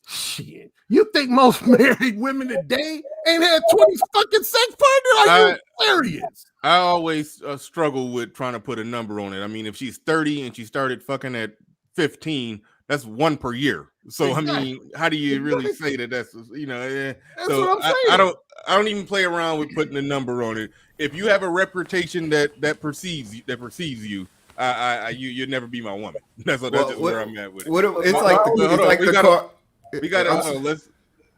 Shit. You think most married women today ain't had 20 fucking sex partners? Are you serious? I always struggle with trying to put a number on it. I mean, if she's 30 and she started fucking at 15, that's one per year. So exactly. I mean, how do you really say that? That's That's so what I'm saying. I don't even play around with putting a number on it. If you have a reputation that perceives you, you'll never be my woman. That's just where I'm at with it. We got let's.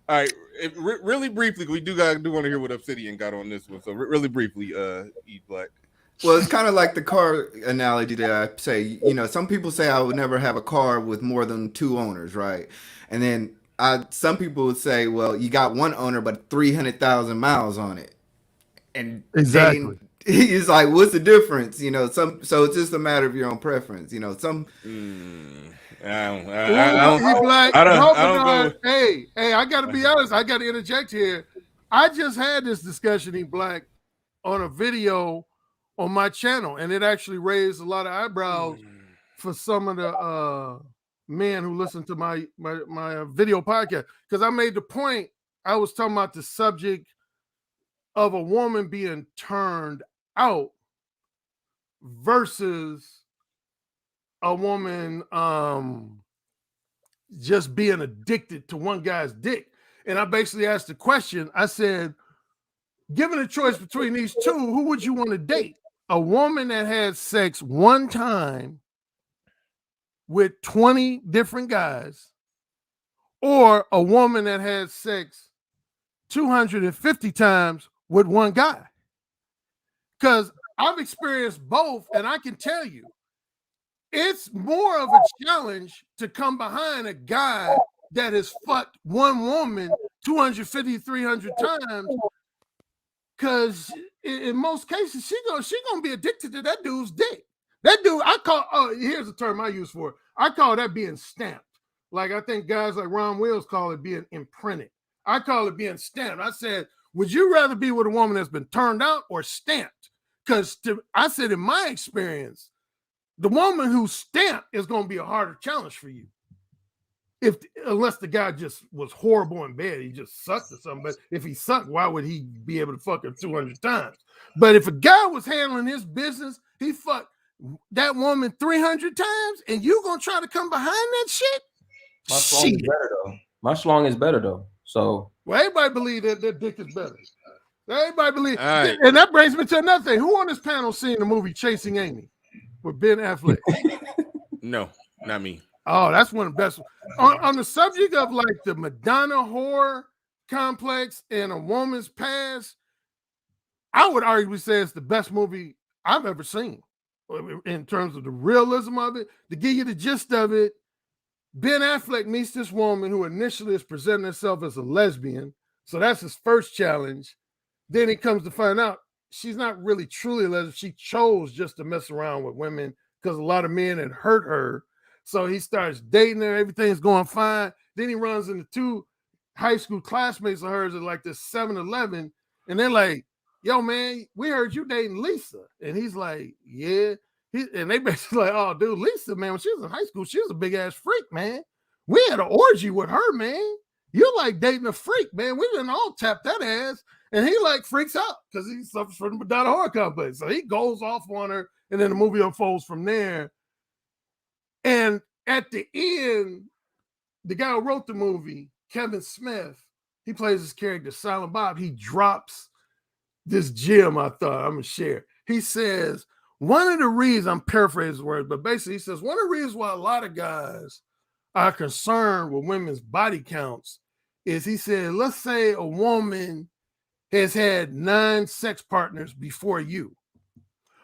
All right, really briefly, we do want to hear what Obsidian got on this one. So really briefly, Eat Black. Well, it's kind of like the car analogy that I say. You know, some people say I would never have a car with more than 2 owners, right? And then some people would say, well, you got 1 owner, but 300,000 miles on it. And Exactly. he's like, what's the difference? You know, so it's just a matter of your own preference. You know, some. I don't go. Hey, I got to be honest. I got to interject here. I just had this discussion in Black on a video on my channel, and it actually raised a lot of eyebrows for some of the men who listen to my video podcast, because I made the point. I was talking about the subject of a woman being turned out versus a woman just being addicted to one guy's dick. And I basically asked the question, I said, given a choice between these two, who would you want to date? A woman that had sex one time with 20 different guys, or a woman that had sex 250 times with one guy? Because I've experienced both, and I can tell you, it's more of a challenge to come behind a guy that has fucked one woman 250, 300 times, because in most cases, she gonna be addicted to that dude's dick. That dude, here's a term I use for it. I call that being stamped. Like, I think guys like Ron Wills call it being imprinted. I call it being stamped. I said, would you rather be with a woman that's been turned out or stamped? Because I said, in my experience, the woman who's stamped is going to be a harder challenge for you. Unless the guy just was horrible in bed, he just sucked or something. But if he sucked, why would he be able to fuck her 200 times? But if a guy was handling his business, he fucked that woman 300 times, and you gonna try to come behind that shit? My schlong is better though. My schlong is better though. So well, everybody believe that their dick is better. Everybody believe, right. And that brings me to another thing. Who on this panel seen the movie Chasing Amy with Ben Affleck? No, not me. Oh, that's one of the best. On the subject of like the Madonna horror complex and a woman's past, I would arguably say it's the best movie I've ever seen in terms of the realism of it. To give you the gist of it, Ben Affleck meets this woman who initially is presenting herself as a lesbian. So that's his first challenge. Then he comes to find out she's not really truly a lesbian. She chose just to mess around with women because a lot of men had hurt her. So he starts dating her. Everything's going fine. Then he runs into 2 high school classmates of hers at like this 7-Eleven. And they're like, yo, man, we heard you dating Lisa. And he's like, yeah. And they basically like, oh, dude, Lisa, man, when she was in high school, she was a big ass freak, man. We had an orgy with her, man. You like dating a freak, man. We didn't all tap that ass. And he like freaks out because he suffers from the Madonna horror complex. So he goes off on her, and then the movie unfolds from there. And at the end, the guy who wrote the movie, Kevin Smith, he plays his character, Silent Bob. He drops this gem I thought I'm going to share. He says, one of the reasons, I'm paraphrasing his words, but basically he says, one of the reasons why a lot of guys are concerned with women's body counts is, he said, let's say a woman has had 9 sex partners before you.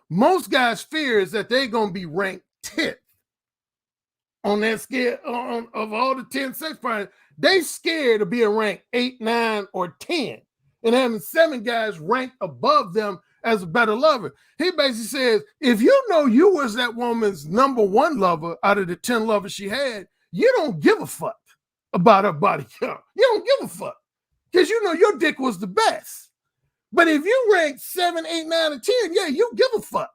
Most guys' fear is that they're going to be ranked 10th on that scale of all the 10 sex partners. They scared of being ranked 8, 9, or 10 and having 7 guys ranked above them as a better lover. He basically says, if you know you was that woman's number 1 lover out of the 10 lovers she had, you don't give a fuck about her body count. You don't give a fuck because you know your dick was the best. But if you rank 7, 8, 9, and 10, yeah, you give a fuck.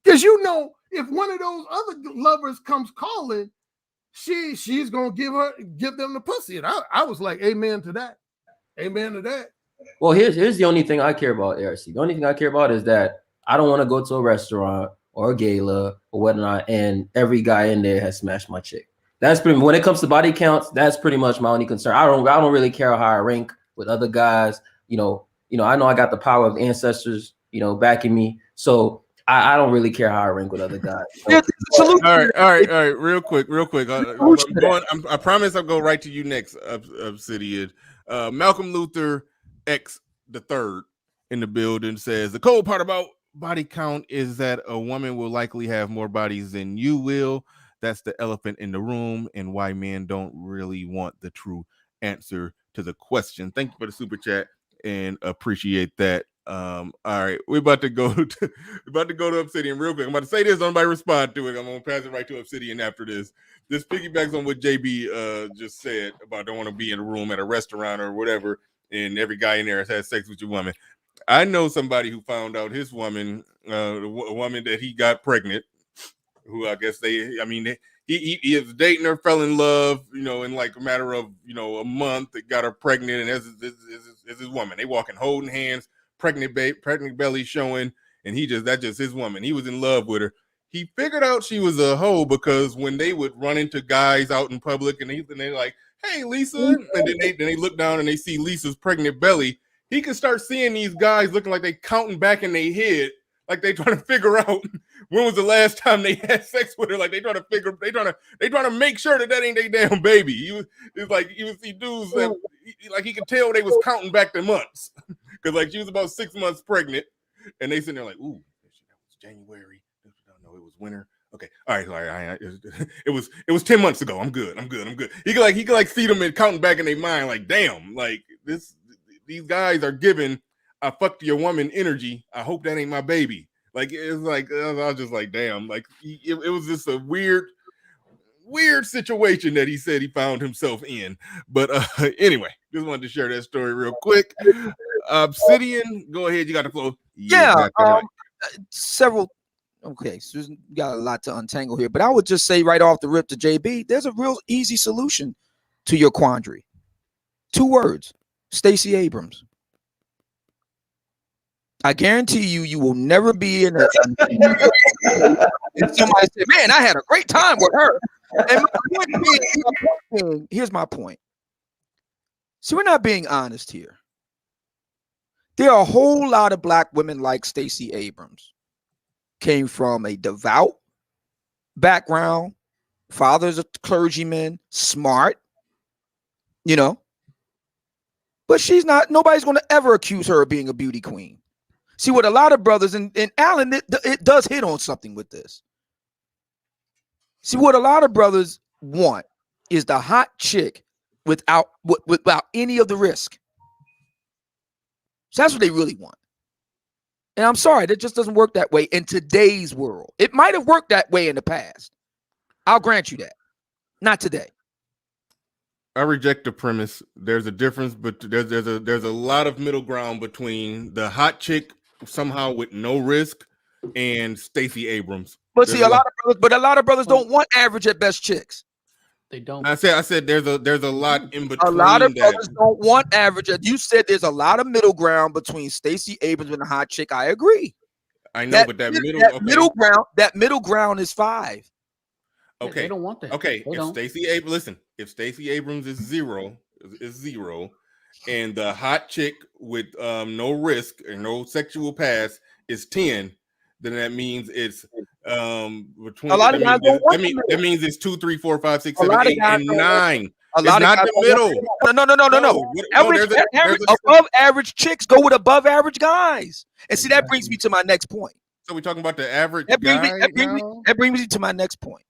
Because you know if one of those other lovers comes calling, she's gonna give them the pussy. And I was like, amen to that. Amen to that. Well, here's the only thing I care about, ARC. The only thing I care about is that I don't want to go to a restaurant or a gala or whatnot, and every guy in there has smashed my chick. That's pretty. When it comes to body counts, that's pretty much my only concern. I don't really care how I rank with other guys. You know, I know I got the power of ancestors, backing me. So I don't really care how I rank with other guys. So, all right. Real quick. I promise I'll go right to you next, Obsidian. Malcolm Luther X the third in the building says the cold part about body count is that a woman will likely have more bodies than you will. That's the elephant in the room, and why men don't really want the true answer to the question. Thank you for the super chat and appreciate that. All right, we're about to go to Obsidian real quick. I'm about to say this, nobody respond to it. I'm gonna pass it right to Obsidian after this. This piggybacks on what JB just said about don't want to be in a room at a restaurant or whatever, and every guy in there has had sex with your woman. I know somebody who found out his woman, a woman that he got pregnant, who I guess he was dating her, fell in love, in like a matter of, a month, that got her pregnant, and is his woman. They walking holding hands, pregnant belly showing, and that's just his woman. He was in love with her. He figured out she was a hoe because when they would run into guys out in public and they're like, "Hey, Lisa," and then they look down and they see Lisa's pregnant belly. He could start seeing these guys looking like they counting back in their head, like they trying to figure out when was the last time they had sex with her. Like they trying to make sure that ain't their damn baby. You would see dudes that like he could tell they was counting back the months because like she was about 6 months pregnant, and they sitting there like, "Ooh, that was January. No, it was winter. Okay, all right. It was 10 months ago. I'm good. He could see them and counting back in their mind like, damn, like these guys are giving I fucked your woman energy. I hope that ain't my baby. Like it's like I was just like, damn, like it was just a weird situation that he said he found himself in. But anyway, just wanted to share that story real quick. Obsidian, go ahead. You got the flow. Yeah, several. Okay, so we got a lot to untangle here, but I would just say right off the rip to JB, there's a real easy solution to your quandary. 2 words: Stacey Abrams. I guarantee you will never be in a and somebody say, "Man, I had a great time with her." And here's my point. So we're not being honest here. There are a whole lot of black women like Stacey Abrams. Came from a devout background, father's a clergyman, smart, but she's not, nobody's going to ever accuse her of being a beauty queen. See, what a lot of brothers, and Alan, it does hit on something with this. See, what a lot of brothers want is the hot chick without any of the risk. So that's what they really want. And I'm sorry, that just doesn't work that way in today's world. It might have worked that way in the past. I'll grant you that. Not today. I reject the premise. There's a difference, but there's a lot of middle ground between the hot chick somehow with no risk and Stacey Abrams. But see, a lot of brothers don't want average at best chicks. They don't. I said there's a lot in between. A lot of that. brothers don't want average. You said there's a lot of middle ground between Stacey Abrams and a hot chick. I agree. I know, but that middle ground is 5. Okay, they don't want that. Okay, if Stacey Abrams is zero, and the hot chick with no risk or no sexual past is 10, then that means it's between a lot of guys don't want that means it's 2, 3, 4, 5, 6, 7, 8, and 9. It's not the middle. No. Above average chicks go with above average guys. And see, that brings me to my next point. So we're talking about the average that guy. brings me to my next point.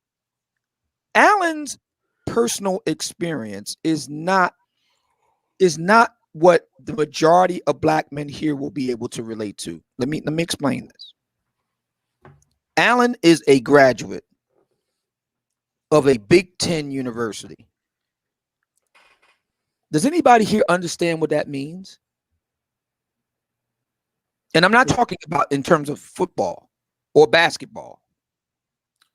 Alan's personal experience is not what the majority of black men here will be able to relate to. Let me explain this. Alan is a graduate of a Big Ten university. Does anybody here understand what that means? And I'm not talking about in terms of football or basketball.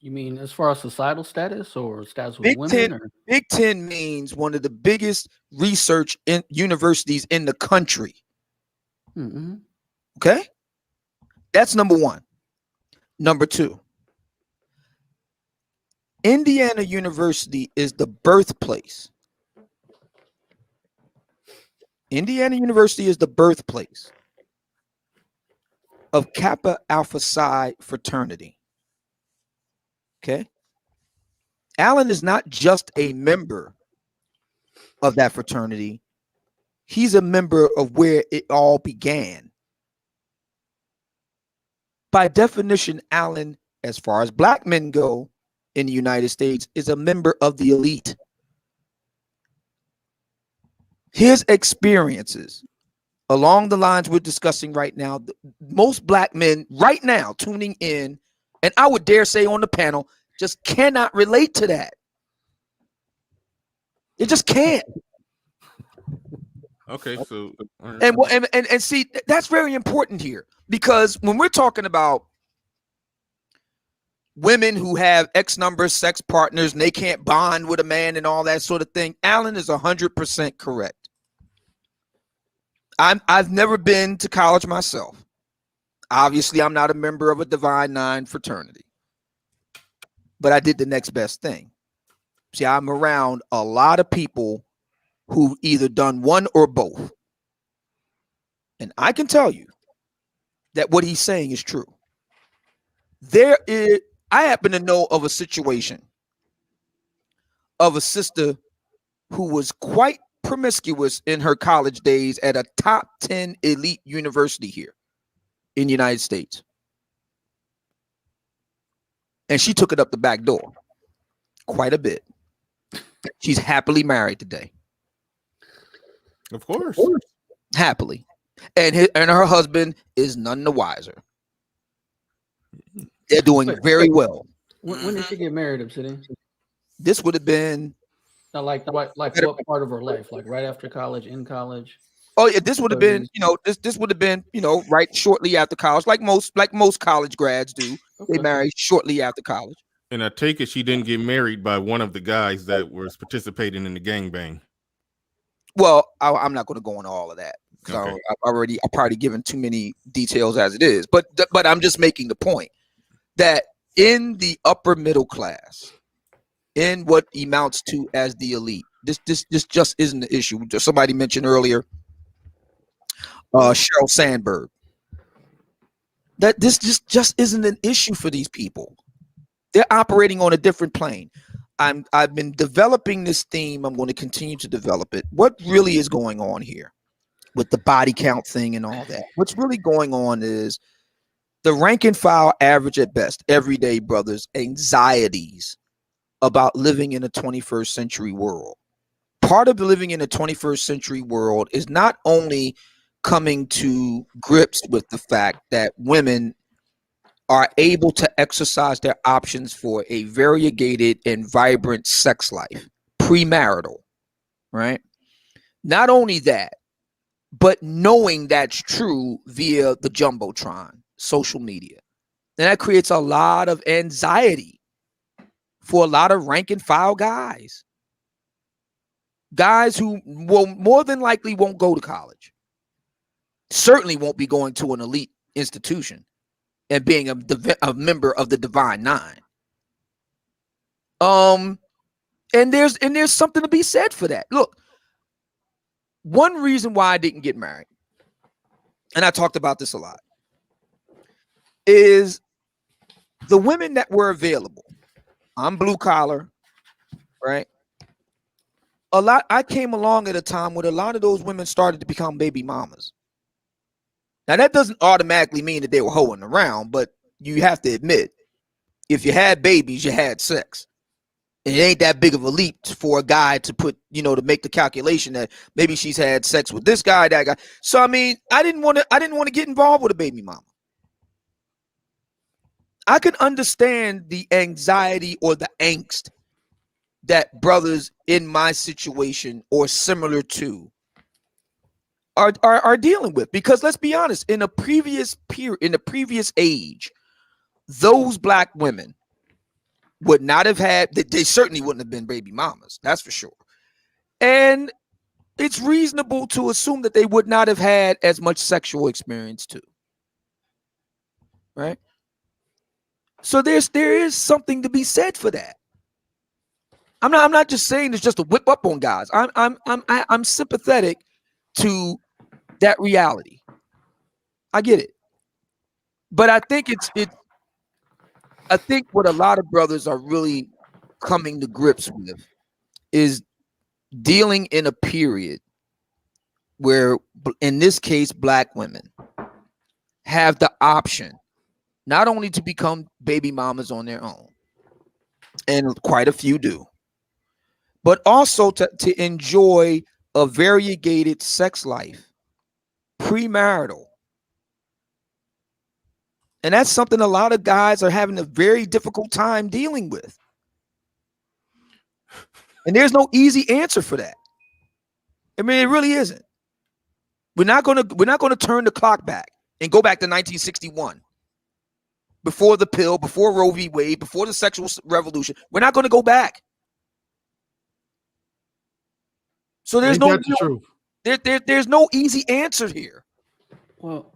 You mean as far as societal status or status with women? Big Ten means one of the biggest research universities in the country. Mm-hmm. Okay? That's number 1. Number 2, Indiana University is the birthplace. Indiana University is the birthplace of Kappa Alpha Psi fraternity. Okay? Alan is not just a member of that fraternity. He's a member of where it all began. by definition, Allen, as far as black men go in the United States, is a member of the elite. His experiences along the lines we're discussing right now, most black men right now tuning in, and I would dare say on the panel, just cannot relate to that. They just can't. Okay, so and see, that's very important here, because when we're talking about women who have X number of sex partners and they can't bond with a man and all that sort of thing, Allen is 100% correct. I've never been to college myself. Obviously, I'm not a member of a Divine Nine fraternity, but I did the next best thing. See, I'm around a lot of people who've either done one or both. And I can tell you that what he's saying is true. I happen to know of a situation of a sister who was quite promiscuous in her college days at a top 10 elite university here in the United States. And she took it up the back door quite a bit. She's happily married today. Of course. Happily. And her husband is none the wiser. They're doing very well. When did she get married, Obsidian? This would have been like what part of her life? Like right after college, in college? Oh yeah, this would have been, this would have been, right shortly after college, like most college grads do. Okay. They marry shortly after college. And I take it she didn't get married by one of the guys that was participating in the gangbang. Well, I'm not going to go into all of that. Okay. I've probably given too many details as it is, but I'm just making the point that in the upper middle class, in what amounts to as the elite, this just isn't the issue. Somebody mentioned earlier, Sheryl Sandberg, that this just isn't an issue for these people. They're operating on a different plane. I've been developing this theme. I'm going to continue to develop it. What really is going on here with the body count thing and all that? What's really going on is the rank and file, average at best, everyday brothers, anxieties about living in a 21st century world. Part of living in a 21st century world is not only coming to grips with the fact that women are able to exercise their options for a variegated and vibrant sex life, premarital, right? Not only that, but knowing that's true via the Jumbotron, social media. And that creates a lot of anxiety for a lot of rank and file guys. Guys who will more than likely won't go to college. Certainly won't be going to an elite institution and being a member of the Divine Nine. And there's something to be said for that. Look, one reason why I didn't get married, and I talked about this a lot, is the women that were available. I'm blue collar, right? I came along at a time when a lot of those women started to become baby mamas. Now, that doesn't automatically mean that they were hoeing around, but you have to admit, if you had babies, you had sex. And it ain't that big of a leap for a guy to put, to make the calculation that maybe she's had sex with this guy, that guy. So, I mean, I didn't want to get involved with a baby mama. I can understand the anxiety or the angst that brothers in my situation or similar to are dealing with, because let's be honest, in a previous period, in the previous age, those black women would not have had, they certainly wouldn't have been baby mamas, that's for sure. And it's reasonable to assume that they would not have had as much sexual experience too, right? So there is something to be said for that. I'm not just saying it's just to whip up on guys. I'm sympathetic to that reality. I get it. But I think I think what a lot of brothers are really coming to grips with is dealing in a period where, in this case, black women have the option not only to become baby mamas on their own, and quite a few do, but also to enjoy a variegated sex life, premarital. And that's something a lot of guys are having a very difficult time dealing with. And there's no easy answer for that. I mean, it really isn't. We're not gonna turn the clock back and go back to 1961. Before the pill, before Roe v. Wade, before the sexual revolution. We're not going to go back. So there's there's no easy answer here. Well,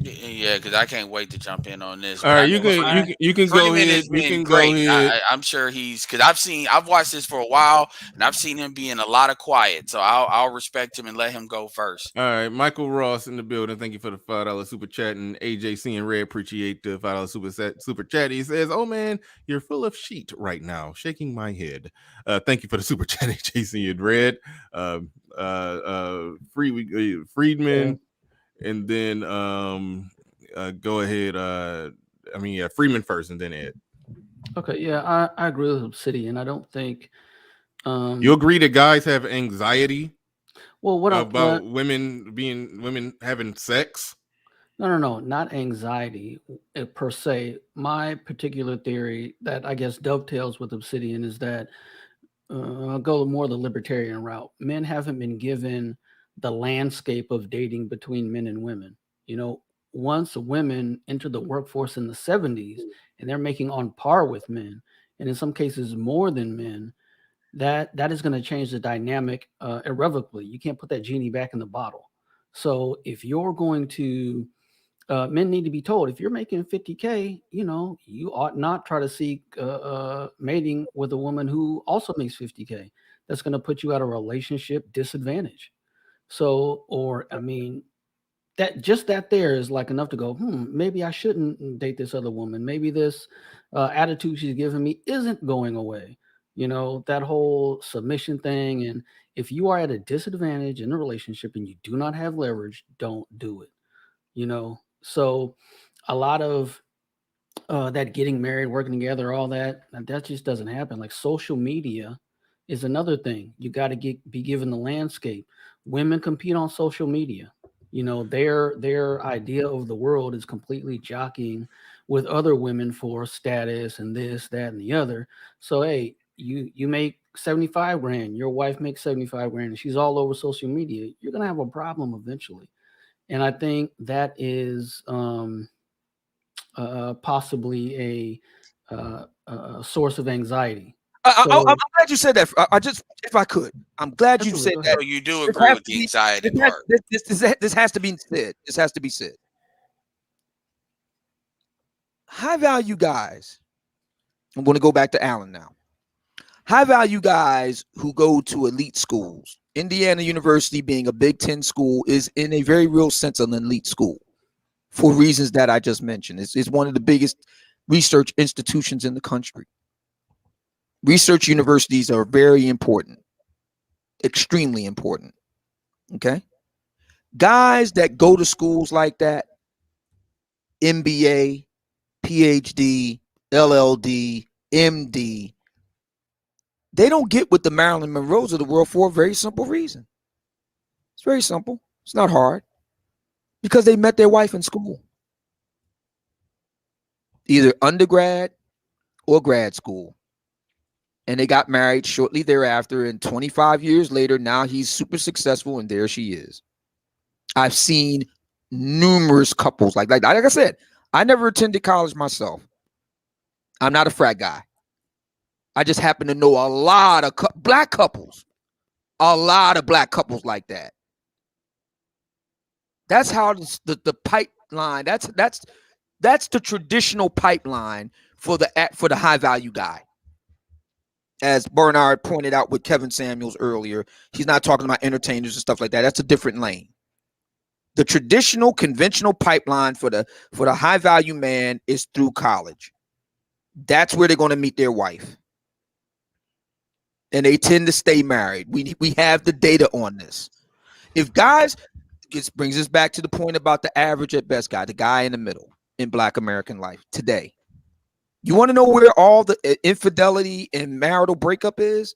yeah, because I can't wait to jump in on this. All right, you can go ahead. You can go ahead. I'm sure he's because I've watched this for a while and I've seen him being a lot of quiet. So I'll respect him and let him go first. All right, Michael Ross in the building. Thank you for the $5 super chat, and AJC and Red appreciate the $5 super chat. He says, "Oh man, you're full of shit right now." Shaking my head. Thank you for the super chat, AJC and Red. Friedman. Yeah. And then go ahead. Freeman first, and then Ed. Okay, yeah, I agree with Obsidian. I don't think you agree that guys have anxiety. Well, what about women having sex? No, not anxiety per se. My particular theory that I guess dovetails with Obsidian is that I'll go more the libertarian route. Men haven't been given the landscape of dating between men and women. You know, once women entered the workforce in the 70s and they're making on par with men, and in some cases more than men, that is going to change the dynamic irrevocably. You can't put that genie back in the bottle. So if you're going to, men need to be told, if you're making 50K, you know, you ought not try to seek mating with a woman who also makes 50K. That's going to put you at a relationship disadvantage. So, that there is like enough to go, maybe I shouldn't date this other woman. Maybe this attitude she's giving me isn't going away. You know, that whole submission thing. And if you are at a disadvantage in a relationship and you do not have leverage, don't do it. You know, so a lot of that getting married, working together, all that just doesn't happen. Like social media is another thing. You got to be given the landscape. Women compete on social media. You know, their idea of the world is completely jockeying with other women for status and this, that, and the other. So, hey, you make 75 grand, your wife makes 75 grand, and she's all over social media. You're going to have a problem eventually. And I think that is possibly a source of anxiety. I'm glad you said that. If I could, I'm glad you said that. So you do agree with the anxiety part. This has to be said. This has to be said. High value guys. I'm going to go back to Alan now. High value guys who go to elite schools. Indiana University, being a Big Ten school, is in a very real sense an elite school for reasons that I just mentioned. It's one of the biggest research institutions in the country. Research universities are very important, extremely important. Okay. Guys that go to schools like that, MBA, PhD, LLD, MD, they don't get with the Marilyn Monroes of the world for a very simple reason. It's very simple. It's not hard. Because they met their wife in school. Either undergrad or grad school. And they got married shortly thereafter, and 25 years later, now he's super successful, and there she is. I've seen numerous couples like I said, I never attended college myself. I'm not a frat guy. I just happen to know a lot of black couples, a lot of black couples like that. That's how the pipeline. That's the traditional pipeline for the high value guy. As Bernard pointed out with Kevin Samuels earlier, he's not talking about entertainers and stuff like that. That's a different lane. The traditional, conventional pipeline for the high value man is through college. That's where they're going to meet their wife, and they tend to stay married. We have the data on this. If guys, it brings us back to the point about the average at best guy, the guy in the middle. in Black American life today. You want to know where all the infidelity and marital breakup is?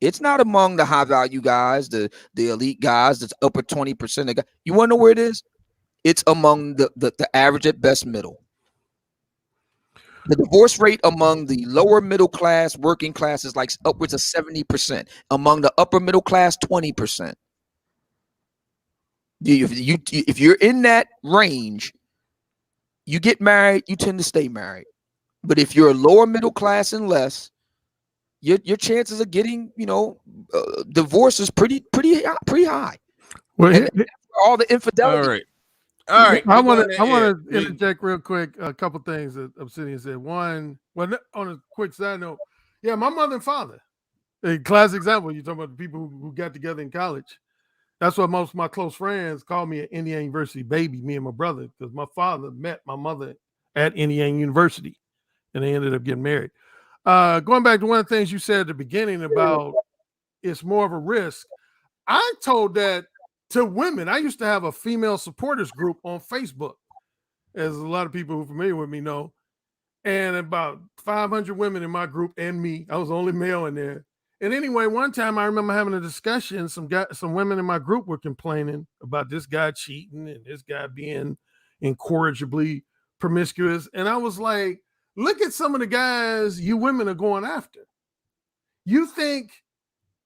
It's not among the high value guys, the elite guys, that's upper 20% of guys. You want to know where it is? It's among the average at best middle. The divorce rate among the lower middle class, working class is like upwards of 70%. Among the upper middle class, 20%. If you're in that range, you get married, you tend to stay married. But if you're lower middle class and less, your chances of getting, divorce is pretty high. Well, and all the infidelity. All right. I want to interject real quick. A couple things that Obsidian said. One, well, on a quick side note, yeah, my mother and father. A classic example. You're talking about the people who got together in college. That's what most of my close friends call me at Indiana University baby, me and my brother, because my father met my mother at Indiana University, and they ended up getting married. Going back to one of the things you said at the beginning about it's more of a risk. I told that to women. I used to have a female supporters group on Facebook, as a lot of people who are familiar with me know, and about 500 women in my group and me. I was the only male in there. And anyway, one time I remember having a discussion. Some women in my group were complaining about this guy cheating and this guy being incorrigibly promiscuous. And I was like, look at some of the guys you women are going after. You think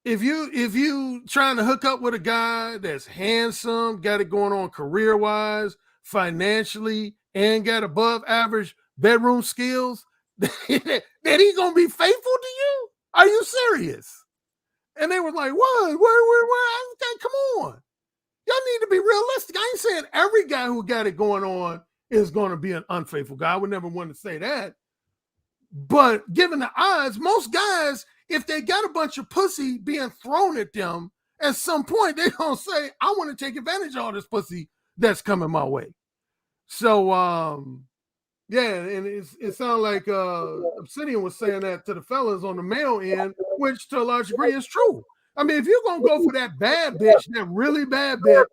if you trying to hook up with a guy that's handsome, got it going on career-wise, financially, and got above average bedroom skills, that he gonna be faithful to you? Are you serious? And they were like, what? Where? Come on. Y'all need to be realistic. I ain't saying every guy who got it going on is going to be an unfaithful guy. I would never want to say that. But given the odds, most guys, if they got a bunch of pussy being thrown at them, at some point they're going to say, I want to take advantage of all this pussy that's coming my way. So, yeah, and it sounds like Obsidian was saying that to the fellas on the male end, which to a large degree is true. I mean, if you're going to go for that bad bitch, that really bad bitch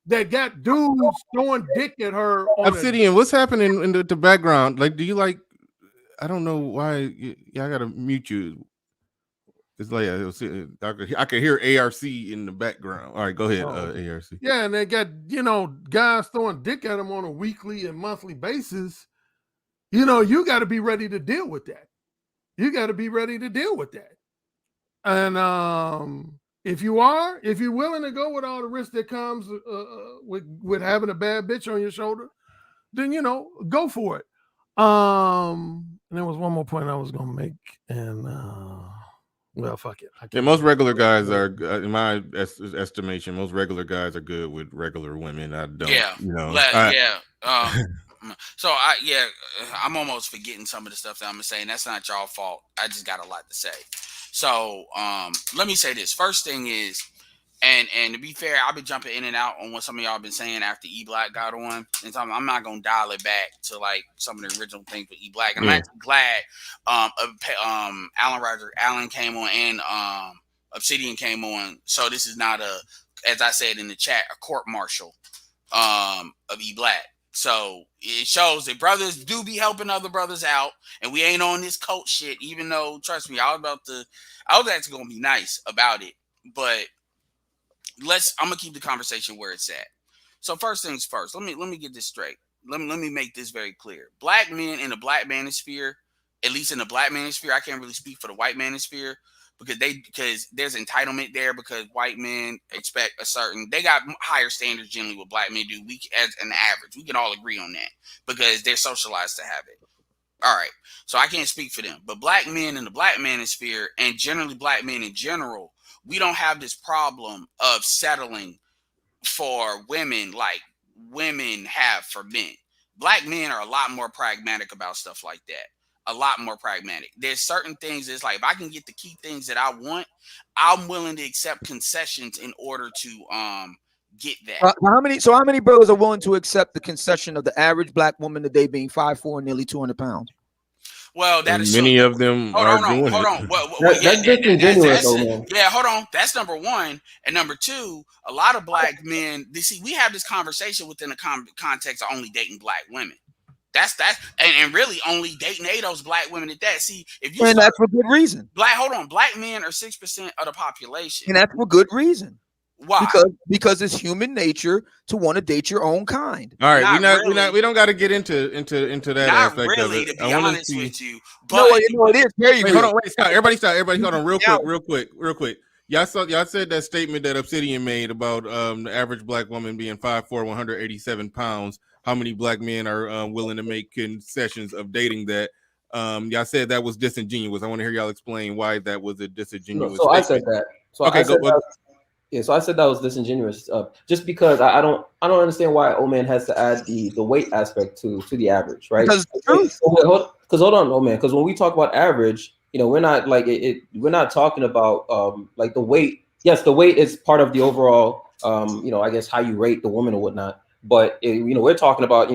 that got dudes throwing dick at her. Obsidian, what's happening in the background? Like, do you like, I don't know why. I got to mute you. It's like, I can hear ARC in the background. All right, go ahead, ARC. Yeah, and they got, guys throwing dick at them on a weekly and monthly basis. You got to be ready to deal with that. And if you're willing to go with all the risk that comes with having a bad bitch on your shoulder, then go for it. And there was one more point I was gonna make, and well, fuck it. Yeah, most regular guys are, in my estimation, most regular guys are good with regular women. I don't. So I'm almost forgetting some of the stuff that I'm saying. That's not y'all fault. I just got a lot to say. So let me say this. First thing is, and to be fair, I've been jumping in and out on what some of y'all been saying after E Black got on. And so I'm not gonna dial it back to like some of the original things with E Black. And I'm actually glad Allen came on and Obsidian came on. So this is not as I said in the chat, a court martial of E Black. So it shows that brothers do be helping other brothers out, and we ain't on this cult shit. Even though, trust me, I was actually gonna be nice about it, but I'm gonna keep the conversation where it's at. So first things first, let me get this straight. Let me make this very clear. Black men in the black manosphere, at least in the black manosphere, I can't really speak for the white manosphere because there's entitlement there because white men expect they got higher standards generally what black men do. We as an average, we can all agree on that because they're socialized to have it. All right. So I can't speak for them, but black men in the black manosphere and generally black men in general, we don't have this problem of settling for women like women have for men. Black men are a lot more pragmatic about stuff like that. A lot more pragmatic. There's certain things that's like, if I can get the key things that I want, I'm willing to accept concessions in order to get that. How many brothers are willing to accept the concession of the average black woman today being 5'4" and nearly 200 pounds? Well, that is many of them are doing it. Hold on. That's disingenuous, man. Yeah, hold on. That's number one. And number two, a lot of black men, we have this conversation within the context of only dating black women. And really only dating those black women at that. See, if you And start that's for good reason. black men are 6% of the population. And that's for good reason. Why? Because it's human nature to want to date your own kind. All right, Not we don't got to get into that Not aspect really, of it. to be honest with you. But No, it is very wait, real. hold on, wait, stop. Everybody hold on, real quick. Y'all said that statement that Obsidian made about the average black woman being 5'4", 187 pounds. How many black men are willing to make concessions of dating that? Y'all said that was disingenuous. I want to hear y'all explain why that was a disingenuous So I statement. said that. So okay, I said that. Yeah, so I said that was disingenuous. Just because I don't understand why Oman has to add the weight aspect to the average, right? Because hold on, Oman. Because when we talk about average, we're not like we're not talking about like the weight. Yes, the weight is part of the overall I guess how you rate the woman or whatnot. But we're talking about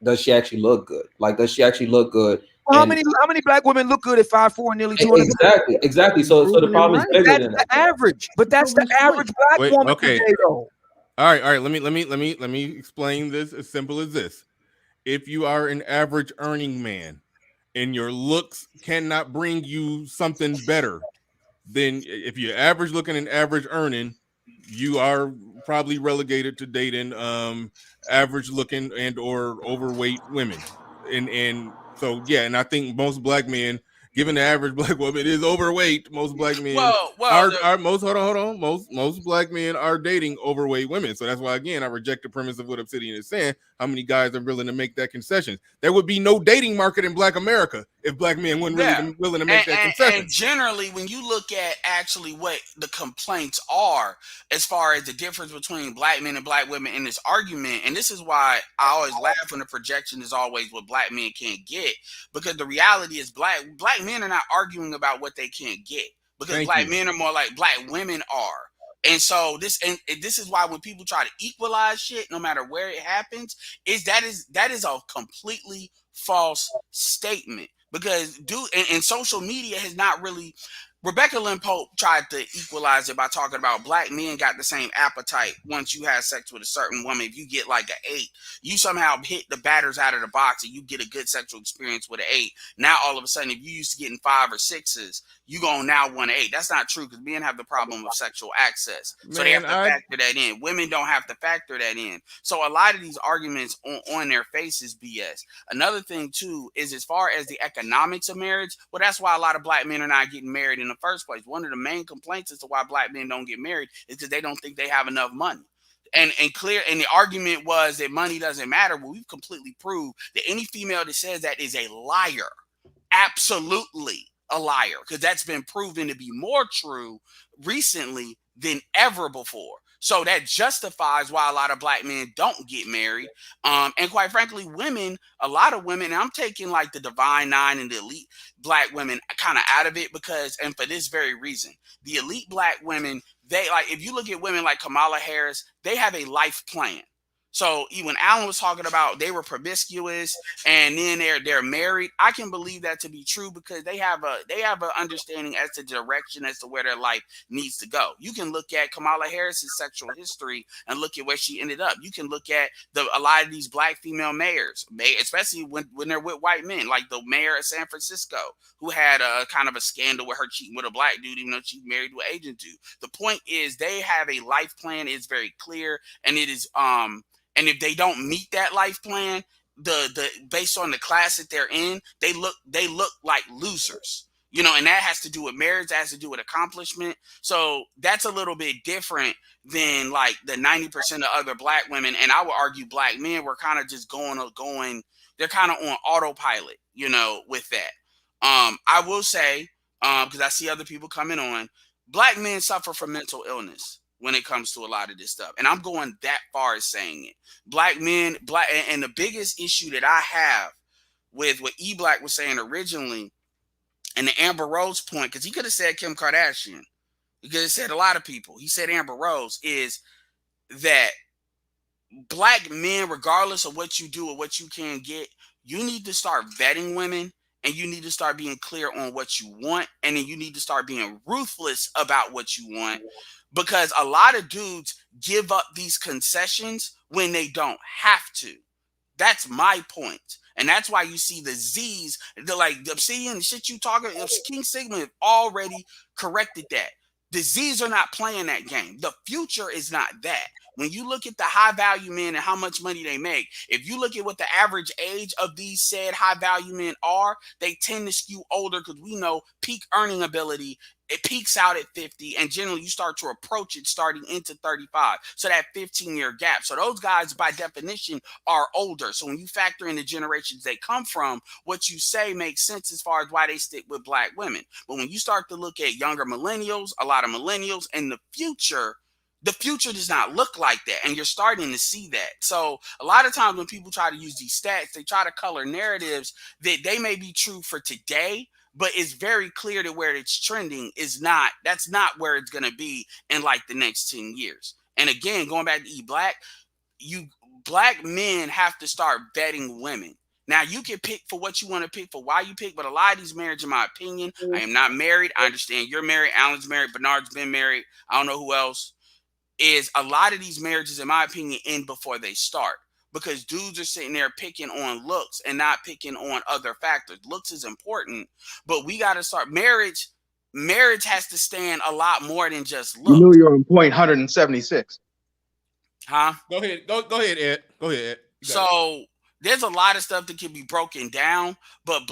does she actually look good? Like, does she actually look good? Well, how many black women look good at 5'4", nearly 200? Exactly. So the problem is bigger That's than the that. average, but that's the average black woman Okay. today, though. All right. Let me explain this as simple as this. If you are an average earning man and your looks cannot bring you something better, then if you're average looking and average earning, you are probably relegated to dating average looking and or overweight women. And so yeah, and I think most black men, given the average black woman is overweight, most black men are most black men are dating overweight women. So that's why again I reject the premise of what Obsidian is saying. How many guys are willing to make that concession? There would be no dating market in Black America if black men weren't really willing to make that concession. And generally, when you look at actually what the complaints are, as far as the difference between black men and black women in this argument, and this is why I always laugh when the projection is always what black men can't get, because the reality is black men are not arguing about what they can't get, because black men are more like black women are. And so this is why when people try to equalize shit, no matter where it happens, that is a completely false statement. Because and social media has not really. Rebecca Lynn Pope tried to equalize it by talking about black men got the same appetite once you have sex with a certain woman. If you get like an 8, you somehow hit the batters out of the box and you get a good sexual experience with an 8. Now all of a sudden, if you used to getting 5 or 6s, you gonna now want an 8. That's not true, because men have the problem of sexual access, so they have to factor that in. Women don't have to factor that in. So a lot of these arguments on their face is BS. Another thing too is, as far as the economics of marriage, well, that's why a lot of black men are not getting married in the first place. One of the main complaints as to why black men don't get married is because they don't think they have enough money. And the argument was that money doesn't matter. Well, we've completely proved that any female that says that is a liar. Absolutely a liar, because that's been proven to be more true recently than ever before. So that justifies why a lot of black men don't get married. And quite frankly, a lot of women, and I'm taking like the Divine Nine and the elite black women kind of out of it, and for this very reason, the elite black women, if you look at women like Kamala Harris, they have a life plan. So when Alan was talking about they were promiscuous and then they're married, I can believe that to be true, because they have an understanding as to direction as to where their life needs to go. You can look at Kamala Harris's sexual history and look at where she ended up. You can look at a lot of these black female mayors, especially when they're with white men, like the mayor of San Francisco, who had a kind of a scandal with her cheating with a black dude, even though she's married to an Asian dude. The point is, they have a life plan. It's very clear, and it is and if they don't meet that life plan, the based on the class that they're in, they look like losers. And that has to do with marriage, that has to do with accomplishment. So that's a little bit different than like the 90% of other black women. And I would argue black men were kind of just going, they're kind of on autopilot, with that. I will say, because I see other people coming on, black men suffer from mental illness when it comes to a lot of this stuff. And I'm going that far as saying it. Black men, and the biggest issue that I have with what E-Black was saying originally, and the Amber Rose point, because he could have said Kim Kardashian, he could have said a lot of people, he said Amber Rose, is that black men, regardless of what you do or what you can get, you need to start vetting women, and you need to start being clear on what you want, and then you need to start being ruthless about what you want, because a lot of dudes give up these concessions when they don't have to. That's my point. And that's why you see the Z's, the Obsidian shit you talking. King Sigma have already corrected that. The Z's are not playing that game. The future is not that. When you look at the high value men and how much money they make, if you look at what the average age of these said high value men are, they tend to skew older because we know peak earning ability, it peaks out at 50, and generally you start to approach it starting into 35. So that 15-year gap. So those guys by definition are older. So when you factor in the generations they come from, what you say makes sense as far as why they stick with black women. But when you start to look at younger millennials, a lot of millennials, and the future does not look like that. And you're starting to see that. So a lot of times when people try to use these stats, they try to color narratives that they may be true for today, but it's very clear that where it's trending that's not where it's going to be in like the next 10 years. And again, going back to E-Black, black men have to start vetting women. Now, you can pick for what you want to pick for why you pick, but a lot of these marriages, in my opinion, I am not married. I understand you're married. Alan's married. Bernard's been married. I don't know who else. Is a lot of these marriages, in my opinion, end before they start. Because dudes are sitting there picking on looks and not picking on other factors. Looks is important, but we got to start marriage. Marriage has to stand a lot more than just looks. You know you're on point 176. Huh? Go ahead. Go ahead, Ed. Go ahead, Ed. So there's a lot of stuff that can be broken down, but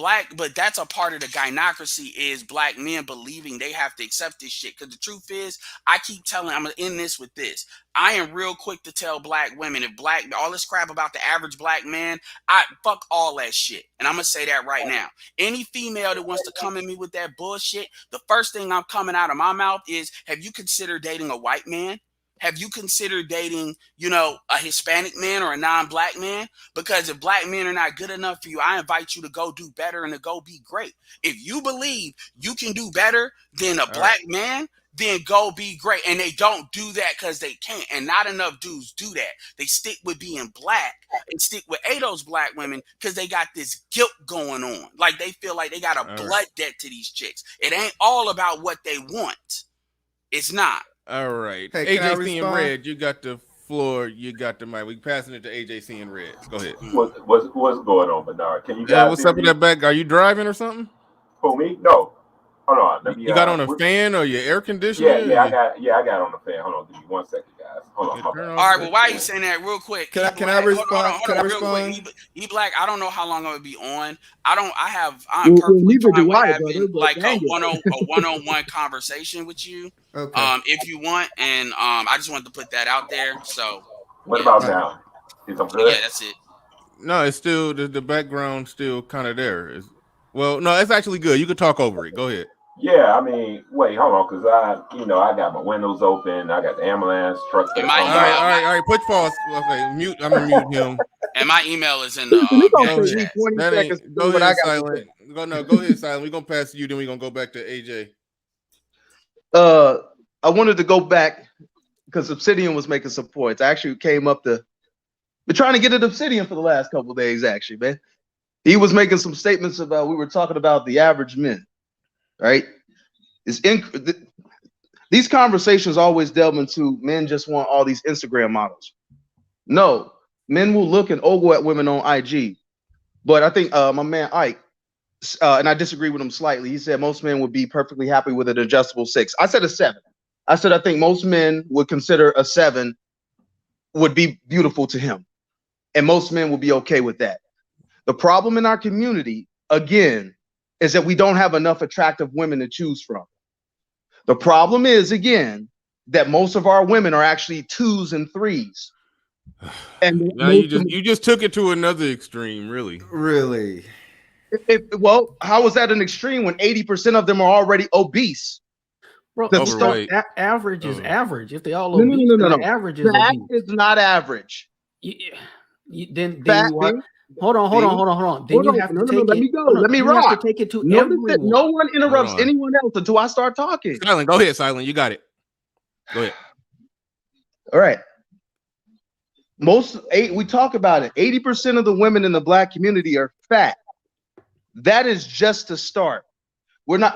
that's a part of the gynocracy is black men believing they have to accept this shit. Because the truth is, I'm gonna end this with this. I am real quick to tell black women, all this crap about the average black man, fuck all that shit. And I'm gonna say that right now. Any female that wants to come at me with that bullshit, the first thing I'm coming out of my mouth is, have you considered dating a white man? Have you considered dating, a Hispanic man or a non-black man? Because if black men are not good enough for you, I invite you to go do better and to go be great. If you believe you can do better than a black man, then go be great. And they don't do that because they can't. And not enough dudes do that. They stick with being black and stick with those black women because they got this guilt going on. Like they feel like they got a blood debt to these chicks. It ain't all about what they want. It's not. All right. Hey, AJC in red, you got the floor. You got the mic. We passing it to AJC in red. Go ahead. What's going on, Bernard? Can you guys? Yeah, what's up with that back? Are you driving or something? For me? No. Hold on. Let me. You got on a fan or your air conditioner? Yeah, I got on the fan. Hold on, give me 1 second, guys. Hold on. All right, well, why are you saying that real quick? Can I respond? Hold on, real quick. E-Black, I don't know how long I'm gonna be on. I'm purposely trying to have like a one-on-one conversation with you. Okay. If you want, and I just wanted to put that out there. So what about now? Is I'm good? Yeah, that's it. No, it's still the background still kind of there. Well, no, it's actually good. You can talk over it. Go ahead. Yeah, I mean, wait, hold on, because I got my windows open. I got the ambulance truck. All right. Put pause. Okay, mute. I'm gonna mute him. And my email is in the. Go ahead, Silent. Go ahead, Silent. We're gonna pass to you, then we're gonna go back to AJ. I wanted to go back because Obsidian was making some points. I actually came up to been trying to get at Obsidian for the last couple of days, actually, man. He was making some statements about, we were talking about the average men, right? These conversations always delve into men just want all these Instagram models. No, men will look and ogle at women on IG. But I think my man Ike, and I disagree with him slightly, he said most men would be perfectly happy with an adjustable 6. I said a 7. I said I think most men would consider a 7 would be beautiful to him. And most men would be okay with that. The problem in our community, again, is that we don't have enough attractive women to choose from. The problem is, again, that most of our women are actually 2s and 3s. And now you just took it to another extreme, really. Really? Well, how is that an extreme when 80% of them are already obese? Bro, average is average. If they all obese, no. Average is that obese. is not average. Then you are. Hold on. Then you have to take it. Let me go. Let me rock. You have to take it to everyone. No one interrupts anyone else until I start talking. Silent, go ahead, Silent. You got it. Go ahead. All right. We talk about it. 80% of the women in the black community are fat. That is just the start. We're not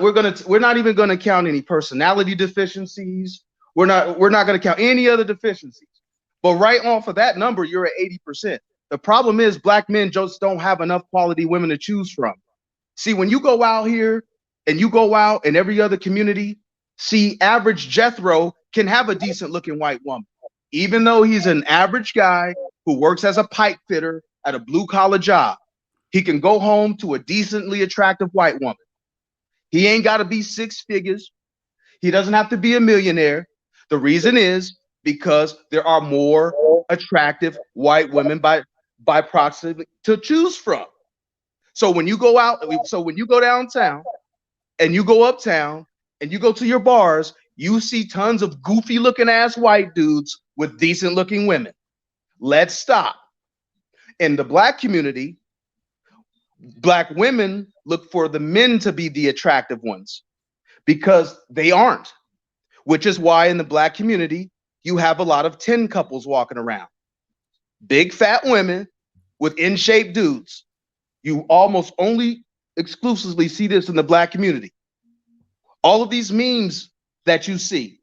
even gonna count any personality deficiencies. We're not gonna count any other deficiencies. But right off of that number, you're at 80%. The problem is black men just don't have enough quality women to choose from. See, when you go out here and you go out in every other community, see, average Jethro can have a decent looking white woman, even though he's an average guy who works as a pipe fitter at a blue collar job. He can go home to a decently attractive white woman. He ain't got to be six figures. He doesn't have to be a millionaire. The reason is because there are more attractive white women by proximity to choose from. So when you go out, so when you go downtown and you go uptown and you go to your bars, you see tons of goofy looking ass white dudes with decent looking women. Let's stop. In the black community, black women look for the men to be the attractive ones because they aren't, which is why in the black community, you have a lot of 10 couples walking around. Big fat women with in-shape dudes. You almost only exclusively see this in the black community. All of these memes that you see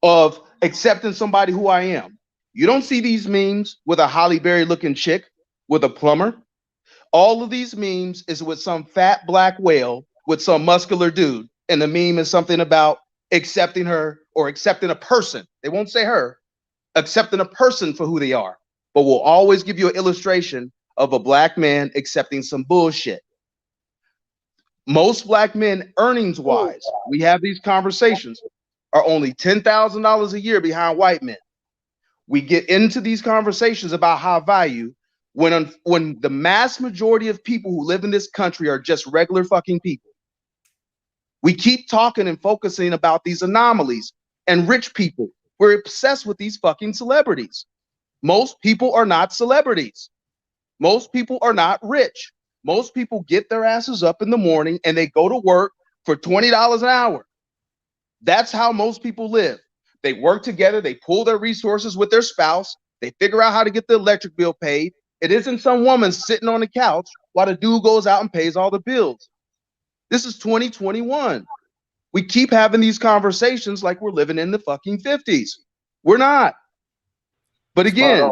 of accepting somebody who I am, you don't see these memes with a Halle Berry looking chick with a plumber. All of these memes is with some fat black whale with some muscular dude. And the meme is something about accepting her or accepting a person. They won't say her, accepting a person for who they are. But we'll always give you an illustration of a black man accepting some bullshit. Most black men, earnings wise, we have these conversations, are only $10,000 a year behind white men. We get into these conversations about high value when the mass majority of people who live in this country are just regular fucking people. We keep talking and focusing about these anomalies and rich people. We're obsessed with these fucking celebrities. Most people are not celebrities. Most people are not rich. Most people get their asses up in the morning and they go to work for $20 an hour. That's how most people live. They work together, they pool their resources with their spouse, they figure out how to get the electric bill paid. It isn't some woman sitting on the couch while the dude goes out and pays all the bills. This is 2021. We keep having these conversations like we're living in the fucking 50s. We're not. But again,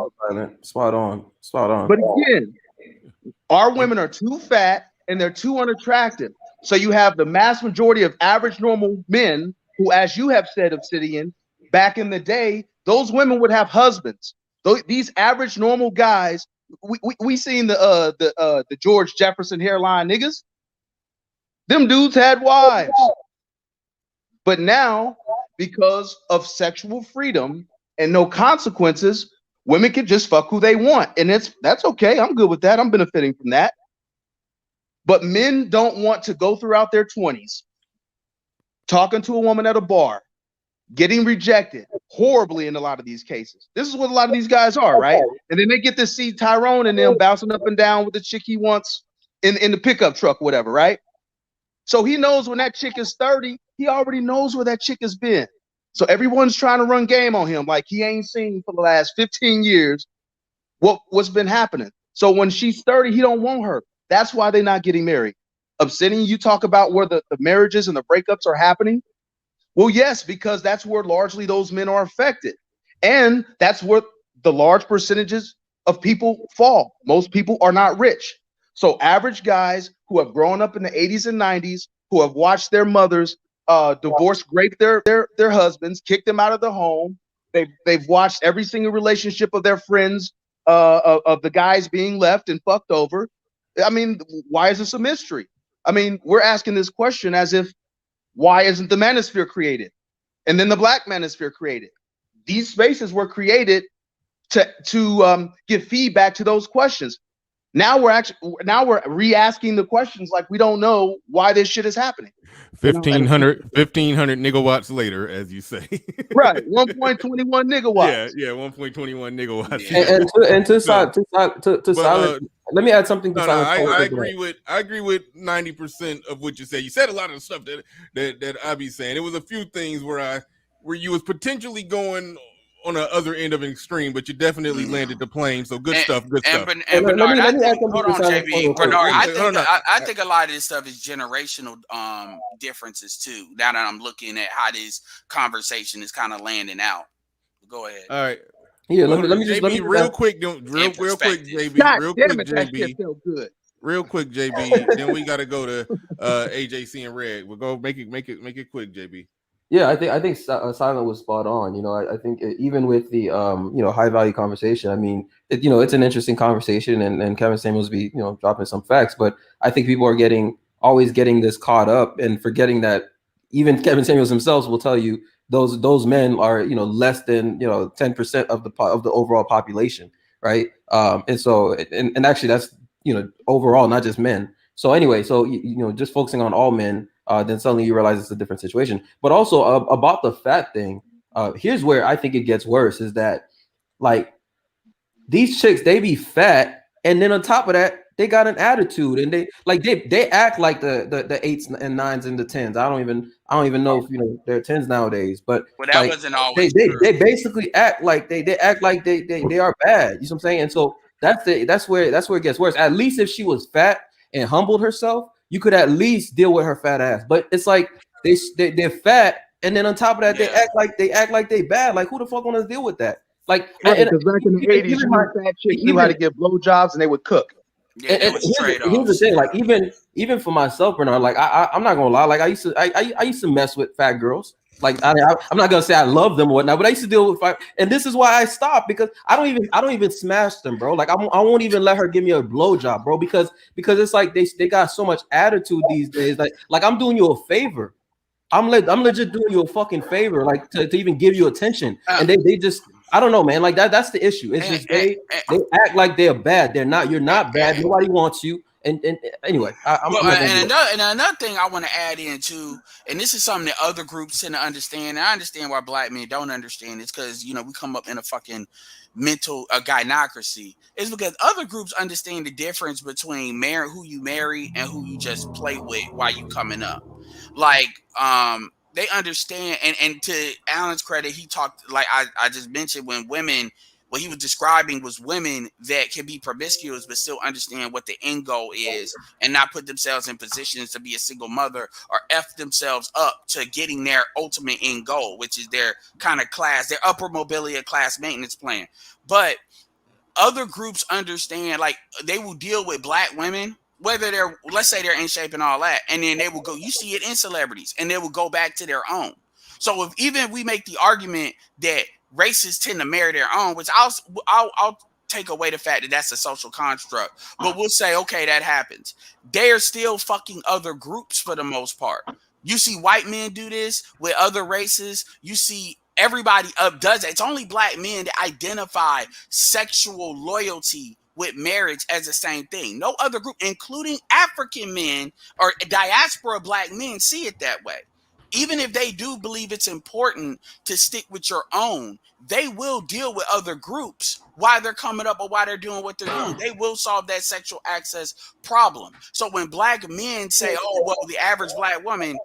spot on. But again, our women are too fat and they're too unattractive. So you have the mass majority of average normal men who, as you have said, Obsidian, back in the day, those women would have husbands. These average normal guys, we seen the George Jefferson hairline niggas. Them dudes had wives. But now, because of sexual freedom and no consequences, women can just fuck who they want. And that's okay. I'm good with that. I'm benefiting from that. But men don't want to go throughout their 20s talking to a woman at a bar, getting rejected horribly in a lot of these cases. This is what a lot of these guys are, right? And then they get to see Tyrone and them bouncing up and down with the chick he wants in the pickup truck, whatever, right? So he knows when that chick is 30, he already knows where that chick has been. So everyone's trying to run game on him like he ain't seen for the last 15 years what's been happening. So when she's 30, he don't want her. That's why they're not getting married. Obsidian, you talk about where the marriages and the breakups are happening. Well, yes, because that's where largely those men are affected. And that's where the large percentages of people fall. Most people are not rich. So average guys who have grown up in the 80s and 90s, who have watched their mothers divorce, rape their husbands, kick them out of the home. They've watched every single relationship of their friends, of the guys being left and fucked over. I mean, why is this a mystery? I mean, we're asking this question as if, why isn't the manosphere created? And then the black manosphere created? These spaces were created to give feedback to those questions. Now we're re-asking the questions like we don't know why this shit is happening. 1500 nigawatts later, as you say. Right, 1.21 nigawatts. Yeah, 1.21 nigawatts. And to silence. Let me add something to silence. I agree with 90% of what you said. You said a lot of the stuff that I be saying. It was a few things where you was potentially going on the other end of an extreme, but you definitely landed the plane. So good stuff. Bernard, hold on, JB. Bernard, I think a lot of this stuff is generational differences too. Now that I'm looking at how this conversation is kind of landing out. Go ahead. All right. Yeah, let me just real quick, real quick, JB. God Real damn quick, it, that shit JB. felt good. Real quick, JB. Then we got to go to AJC and Red. We'll go make it quick, JB. Yeah, I think Silent was spot on. I think even with the high value conversation, I mean, it's an interesting conversation, and Kevin Samuels be dropping some facts, but I think people are always getting this caught up and forgetting that even Kevin Samuels himself will tell you those men are less than 10% of the overall population, right? And so and actually that's overall, not just men. So anyway, so just focusing on all men, then suddenly you realize it's a different situation. But also about the fat thing, here's where I think it gets worse: is that like these chicks, they be fat, and then on top of that, they got an attitude, and they act like the 8s and 9s and the 10s. I don't even know if they're 10s nowadays, but well, that wasn't always they basically act like they act like they are bad. You know what I'm saying? And so that's where it gets worse. At least if she was fat and humbled herself, you could at least deal with her fat ass. But it's like they're fat, and then on top of that, they act like they bad. Like, who the fuck want to deal with that? Like, because back in the 80s, you knew fat chicks knew how to give blowjobs and they would cook. Yeah, and here's the thing, like even for myself, Bernard, like I'm not gonna lie, like I used to mess with fat girls. Like I'm not gonna say I love them or whatnot, but I used to deal with fat, and this is why I stopped, because I don't even smash them, bro. Like I won't even let her give me a blowjob, bro, because it's like they got so much attitude these days. Like I'm doing you a favor. I'm legit doing you a fucking favor, like to even give you attention, and they just. I don't know, man. Like that's the issue. It's just they act like they're bad. They're not. You're not bad. Nobody wants you. And anyway, another thing I want to add into, and this is something that other groups tend to understand. And I understand why black men don't understand. It's because we come up in a fucking mental gynocracy. It's because other groups understand the difference between who you marry and who you just play with while you coming up. Like they understand, and to Alan's credit, he talked, like I just mentioned, when women, what he was describing was women that can be promiscuous but still understand what the end goal is and not put themselves in positions to be a single mother or F themselves up to getting their ultimate end goal, which is their kind of class, their upper mobility class maintenance plan. But other groups understand, like they will deal with black women, whether they're, let's say they're in shape and all that, and then they will go, you see it in celebrities, and they will go back to their own. So if we make the argument that racists tend to marry their own, which I'll take away the fact that that's a social construct, but we'll say, okay, that happens. They are still fucking other groups for the most part. You see white men do this with other races. You see everybody does it. It's only black men that identify sexual loyalty with marriage as the same thing. No other group, including African men or diaspora black men, see it that way. Even if they do believe it's important to stick with your own, they will deal with other groups while they're coming up or while they're doing what they're doing. They will solve that sexual access problem. So when black men say, oh, well, the average black woman,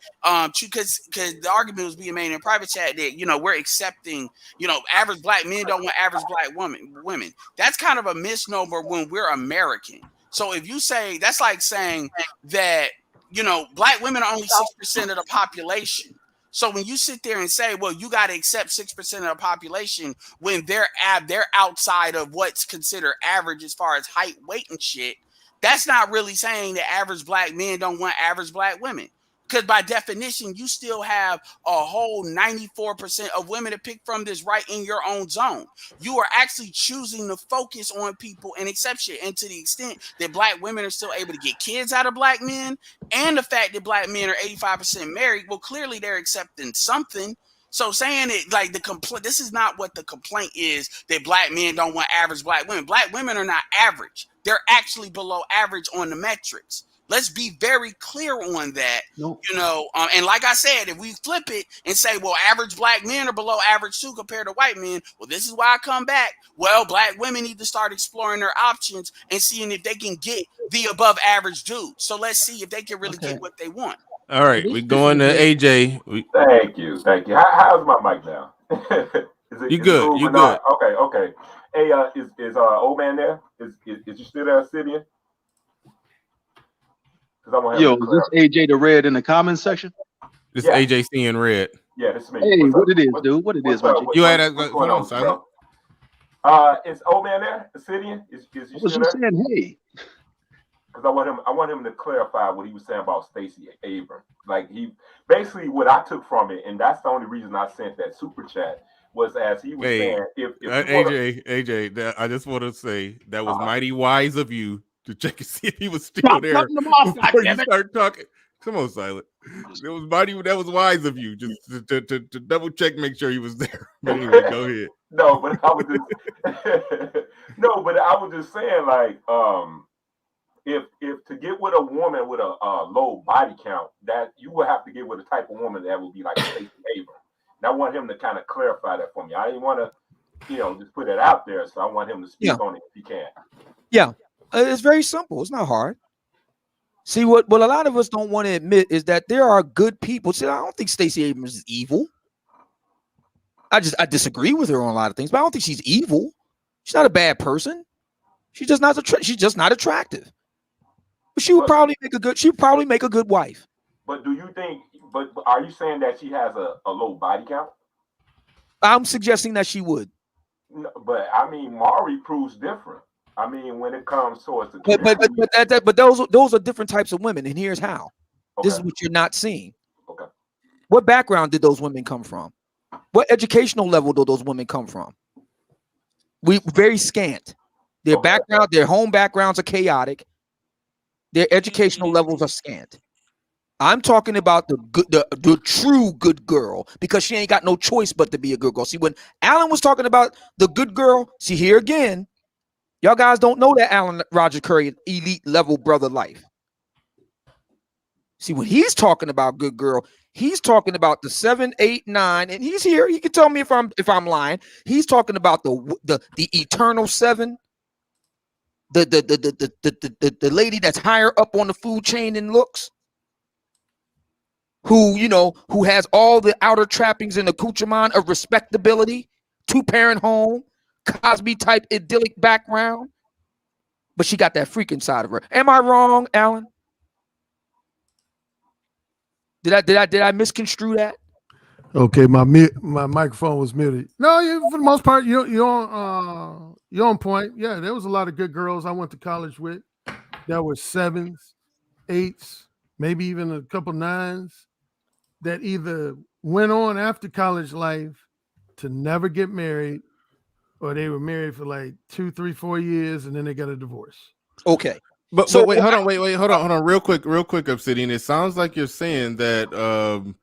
because the argument was being made in private chat that, we're accepting, average black men don't want average black women. That's kind of a misnomer when we're American. So if you say, that's like saying that, black women are only 6% of the population. So when you sit there and say, well, you got to accept 6% of the population when they're outside of what's considered average as far as height, weight, and shit, that's not really saying that average black men don't want average black women. Because by definition, you still have a whole 94% of women to pick from that's right in your own zone. You are actually choosing to focus on people and accept shit. And to the extent that black women are still able to get kids out of black men, and the fact that black men are 85% married, well, clearly they're accepting something. So saying it like this is not what the complaint is, that black men don't want average black women. Black women are not average. They're actually below average on the metrics. Let's be very clear on that, and like I said, if we flip it and say, well, average black men are below average too compared to white men, well, this is why I come back. Well, black women need to start exploring their options and seeing if they can get the above average dude. So let's see if they can really get what they want. All right, we're going to AJ. Thank you. How's my mic now? You good? You good? Okay. Hey, is old man there? Is you still there, Sidian? Yo, is this AJ the Red in the comments section? This is AJC in Red. Yeah, this is me. Hey, what it is, dude? What it is, man? You had hold on, Silent. Is old man there? Obsidian? Is I you was still just there? saying, hey. Because I want him to clarify what he was saying about Stacey Abrams. Like he basically what I took from it, and that's the only reason I sent that super chat was as he was saying, if you AJ, I just want to say that was mighty wise of you to check and see if he was still Stop there cutting them off, before you goddammit. start talking. Come on, Silent. That was wise of you just to double check, make sure he was there. But anyway, go ahead. No, but I was just no, but I was just saying like if to get with a woman with a low body count, that you would have to get with a type of woman that would be like Stacey Abrams. And I want him to kind of clarify that for me. I didn't want to, just put it out there. So I want him to speak on it if he can. Yeah, it's very simple. It's not hard. See, what a lot of us don't want to admit is that there are good people. See, I don't think Stacey Abrams is evil. I disagree with her on a lot of things, but I don't think she's evil. She's not a bad person. She's just not attractive. But she would probably make a good wife. But do you think? But are you saying that she has a low body count? I'm suggesting that she would. No, but I mean, Maury proves different. I mean, when it comes towards the but those are different types of women, and here's how. Okay. This is what you're not seeing. Okay. What background did those women come from? What educational level do those women come from? We very scant. Their background, their home backgrounds are chaotic. Their educational levels are scant. I'm talking about the true good girl, because she ain't got no choice but to be a good girl. See, when Alan was talking about the good girl, see here again, y'all guys don't know that Alan Roger Curry elite level brother life. See, when he's talking about good girl, he's talking about the 7, 8, 9, and he's here. He can tell me if I'm lying. He's talking about the eternal 7. The lady that's higher up on the food chain in looks, who has all the outer trappings and accoutrement of respectability, 2-parent home, Cosby type idyllic background, but she got that freak inside of her. Am I wrong, Alan? Did I misconstrue that? Okay, my microphone was muted. No, for the most part, you're on point. Yeah, there was a lot of good girls I went to college with. There were 7s, 8s, maybe even a couple 9s that either went on after college life to never get married, or they were married for like 2, 3, 4 years, and then they got a divorce. Okay. But wait, hold on, real quick, Obsidian. It sounds like you're saying that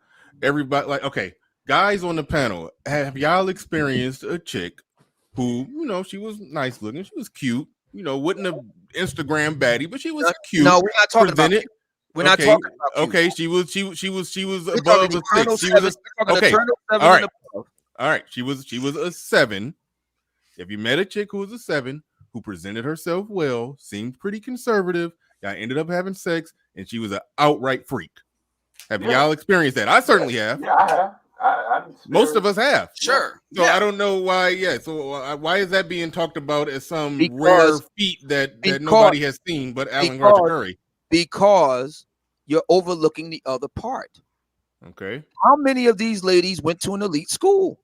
everybody, like, okay, guys on the panel, have y'all experienced a chick who, she was nice looking, she was cute, wasn't a Instagram baddie, but she was cute. No, we're not talking about cute. We're not talking about cute. Okay, she was above a 6. She was okay. All right. She was a 7. If you met a chick who was a 7, who presented herself well, seemed pretty conservative, y'all ended up having sex, and she was an outright freak. Have y'all experienced that? I certainly have. Yeah, I have. Most of us have. Sure. So I don't know why. Yeah. So why is that being talked about as some rare feat that nobody has seen but Alan Roger Curry? Because you're overlooking the other part. Okay. How many of these ladies went to an elite school?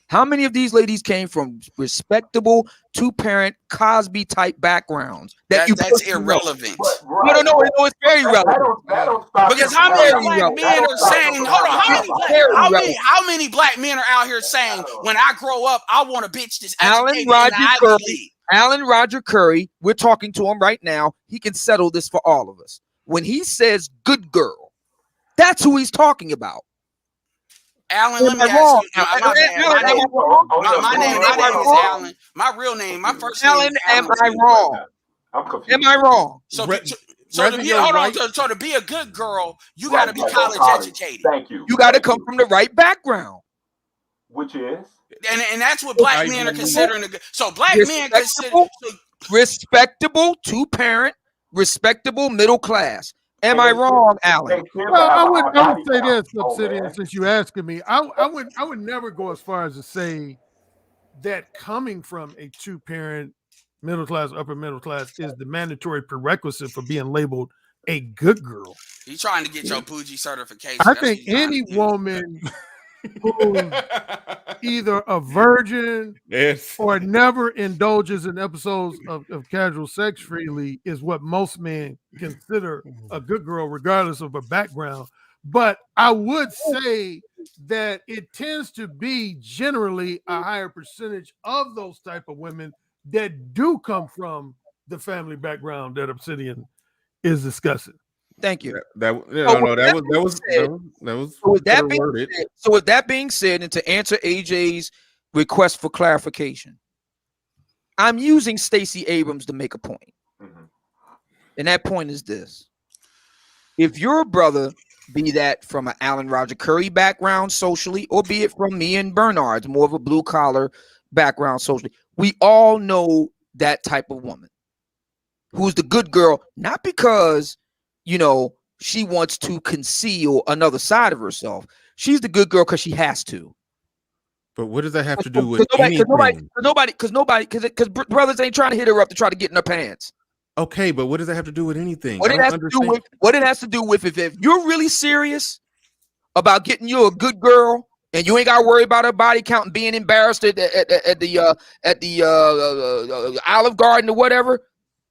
How many of these ladies came from respectable 2-parent Cosby type backgrounds? That's irrelevant. No, it's very relevant. Because how many black men are saying, hold on, how many black men are out here saying, when I grow up, I want a bitch that's educated in the Ivy League? Alan Roger Curry, we're talking to him right now. He can settle this for all of us. When he says good girl, that's who he's talking about. Alan, let me ask you. My name is Alan. My real name, my first name is Alan. Am I wrong? I'm confused. Am I wrong? So to be a good girl, you got to be college educated. Thank you. You got to come from the right background. Which is? And that's what black men are considering. So black men consider respectable 2-parent, respectable middle class. Am I wrong, Alan? Well, I would say this, Obsidian, since you asking me. I would never go as far as to say that coming from a 2-parent middle class, upper middle class is the mandatory prerequisite for being labeled a good girl. He's trying to get your bougie certification. I think any woman who's either a virgin Yes. or never indulges in episodes of casual sex freely is what most men consider a good girl, regardless of her background. But I would say that it tends to be generally a higher percentage of those type of women that do come from the family background that Obsidian is discussing. Thank you. That was So with that better being worded. said, so with that being said, and to answer AJ's request for clarification, I'm using Stacey Abrams to make a point. And that point is this. If your brother, be that from an Alan Roger Curry background socially, or be it from me and Bernard's, more of a blue collar background socially, we all know that type of woman who's the good girl, not because, you know, she wants to conceal another side of herself. She's the good girl because she has to. But what does that have to do with Because anything? because brothers ain't trying to hit her up to try to get in her pants. Okay, but what does that have to do with anything? What it has to do with if you're really serious about getting you a good girl and you ain't got to worry about her body count and being embarrassed at the Olive Garden or whatever,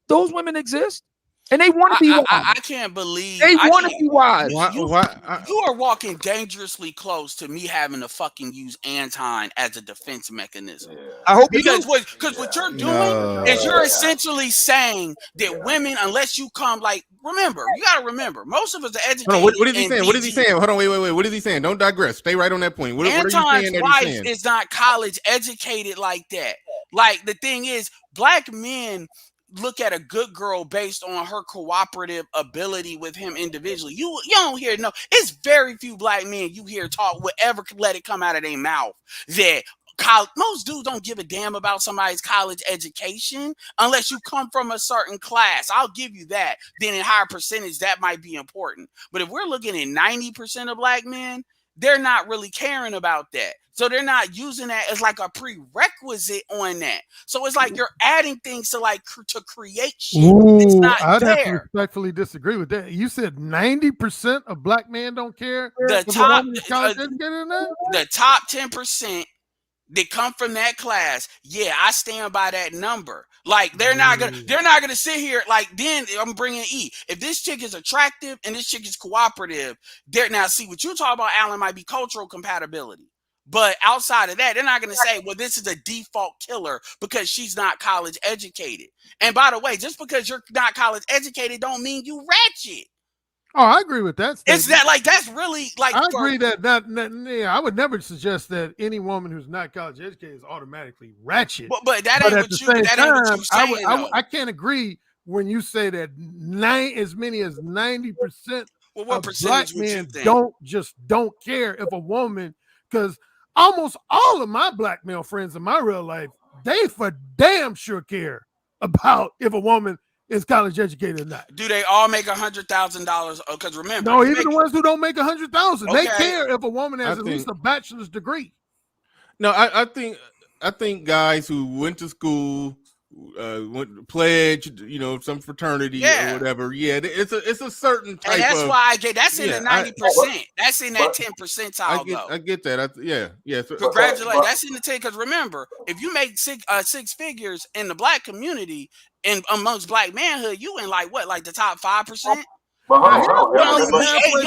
those women exist. And they want to be wise. I can't believe they want to be wise. You are walking dangerously close to me having to fucking use Anton as a defense mechanism. I hope because what you're doing is you're essentially saying that women, unless you come you gotta remember, most of us are educated. Hold on, what is he saying? What is he saying? Hold on, wait. What is he saying? Don't digress. Stay right on that point. What are you saying? Anton's wife is not college educated like that. Like, the thing is, black men look at a good girl based on her cooperative ability with him individually. You don't hear it's very few black men you hear talk whatever let it come out of their mouth that most dudes don't give a damn about somebody's college education unless you come from a certain class. I'll give you that. Then in higher percentage that might be important. But if we're looking at 90% of black men, they're not really caring about that. So they're not using that as like a prerequisite on that. So it's like you're adding things to create shit. It's not I'd have to there. respectfully disagree with that. You said 90% of black men don't care. The if top, a woman is college educated or not? The top 10% that come from that class, yeah, I stand by that number. Like, they're not gonna sit here then I'm bringing E. If this chick is attractive and this chick is cooperative, now see what you talk about, Alan, might be cultural compatibility. But outside of that, they're not going to say, well, this is a default killer because she's not college educated. And by the way, just because you're not college educated don't mean you ratchet. Oh, I agree with that statement. It's that that's really I agree that I would never suggest that any woman who's not college educated is automatically ratchet. But that ain't what you're saying. I can't agree when you say that as many as 90% of black men don't care if a woman, because almost all of my black male friends in my real life, they for damn sure care about if a woman is college educated or not. Do they all make $100,000? Because remember, no, even the ones who don't make $100,000, they care if a woman has at least a bachelor's degree. No, I think guys who went to school, pledged, some fraternity or whatever. Yeah, it's a certain type. And that's why I get that's in the 90%. That's in that 10 percentile. I get that. Yeah. So, congratulations. That's in the 10. Because remember, if you make six figures in the black community and amongst black manhood, you in the top 5%. You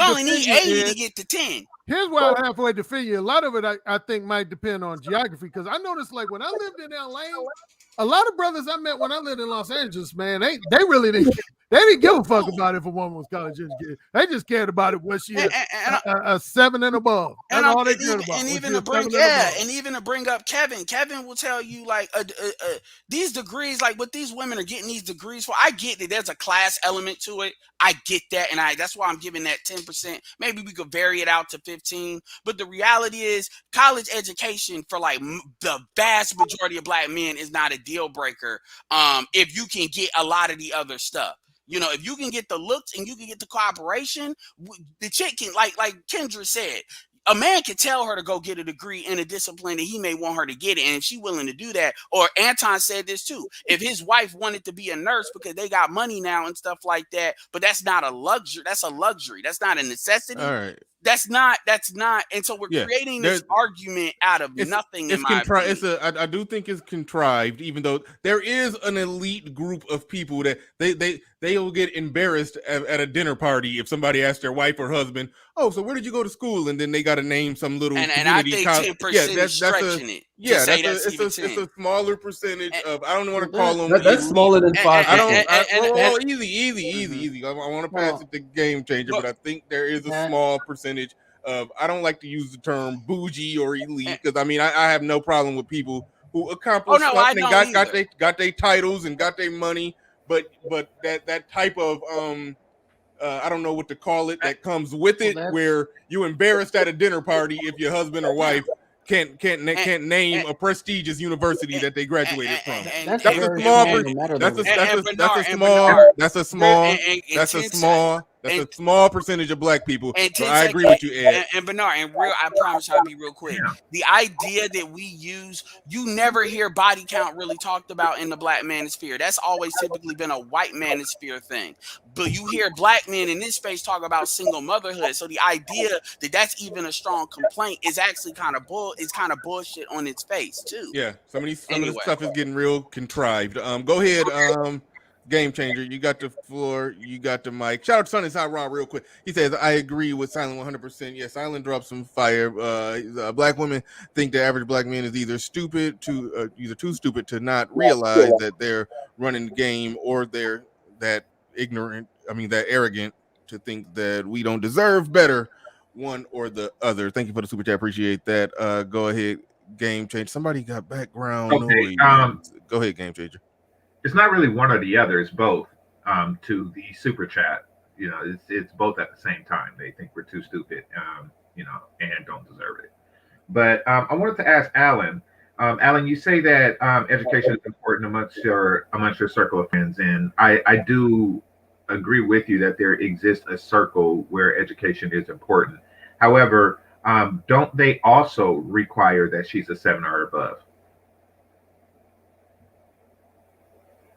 only need 80 to get to 10. Here's where I halfway defend you. A lot of it, I think, might depend on geography. Because I noticed, when I lived in LA, a lot of brothers I met when I lived in Los Angeles, man, they really didn't. They didn't give a fuck about if a woman was college educated. They just cared about it was she a 7 and above. That's all they cared about. And even to bring up Kevin. Kevin will tell you these degrees, what these women are getting these degrees for. I get that there's a class element to it. I get that, and that's why I'm giving that 10%. Maybe we could vary it out to 15. But the reality is, college education for the vast majority of black men is not a deal breaker. If you can get a lot of the other stuff. If you can get the looks and you can get the cooperation, the chick can, like Kendra said, a man can tell her to go get a degree in a discipline that he may want her to get it. And if she's willing to do that, or Anton said this too, if his wife wanted to be a nurse because they got money now and stuff like that, but that's not a luxury. That's a luxury. That's not a necessity. All right. That's not, and so we're creating this argument out of nothing. In my opinion, I do think it's contrived, even though there is an elite group of people that they will get embarrassed at a dinner party if somebody asks their wife or husband, "Oh, so where did you go to school?" And then they got to name some little and I think 10% is stretching it. Yeah, it's a smaller percentage of. I don't want to call them. That's smaller than 5%. Easy. I want to pass it to Game Changer, but I think there is a small percentage of. I don't like to use the term bougie or elite because I mean I have no problem with people who accomplish something and got their titles and got their money, but that type of I don't know what to call it that comes with it, where you embarrassed at a dinner party if your husband or wife can't name a prestigious university that they graduated from. That's a small percentage of black people. So I agree with you, Ed. And Bernard, I promise I'll be real quick. The idea that we use, you never hear body count really talked about in the black manosphere. That's always typically been a white manosphere thing. But you hear black men in this space talk about single motherhood. So the idea that that's even a strong complaint is actually kind of bullshit on its face too. Yeah, some of this stuff is getting real contrived. Go ahead, Game Changer. You got the floor. You got the mic. Shout out to Sonny Side Raw real quick. He says, I agree with Silent 100%. Yeah, Silent dropped some fire. Black women think the average black man is either too stupid to not realize that they're running the game, or they're that arrogant to think that we don't deserve better, one or the other. Thank you for the super chat. Appreciate that. Go ahead, Game Changer. Somebody got background noise. Go ahead, Game Changer. It's not really one or the other, it's both. To the super chat, it's both at the same time. They think we're too stupid, and don't deserve it. But I wanted to ask Alan. Alan, you say that education is important amongst your circle of friends, and I do agree with you that there exists a circle where education is important. However, don't they also require that she's a 7 or above?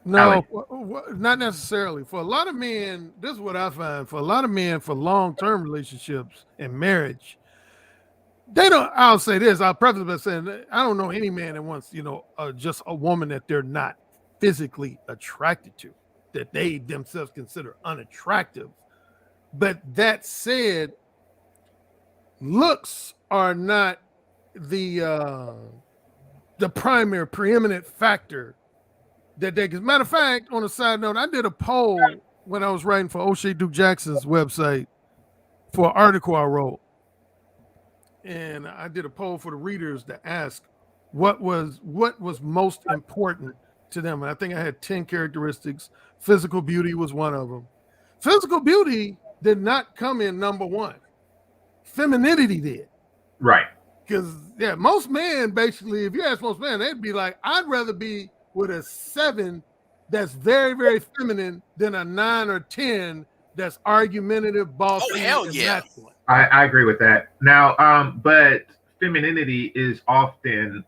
No, not necessarily. For a lot of men, this is what I find. For a lot of men, for long-term relationships and marriage, they don't. I'll say this. I'll preface by saying I don't know any man that wants, just a woman that they're not physically attracted to, that they themselves consider unattractive. But that said, looks are not the primary preeminent factor. As a matter of fact, on a side note, I did a poll when I was writing for O'Shea Duke Jackson's website for an article I wrote. And I did a poll for the readers to ask what was most important to them. And I think I had 10 characteristics. Physical beauty was one of them. Physical beauty did not come in number one. Femininity did. Right. Because, most men, basically, if you ask most men, they'd be like, I'd rather be with a 7 that's very, very feminine than a 9 or 10 that's argumentative, bossy. Oh, hell yeah. I agree with that. Now, but femininity is often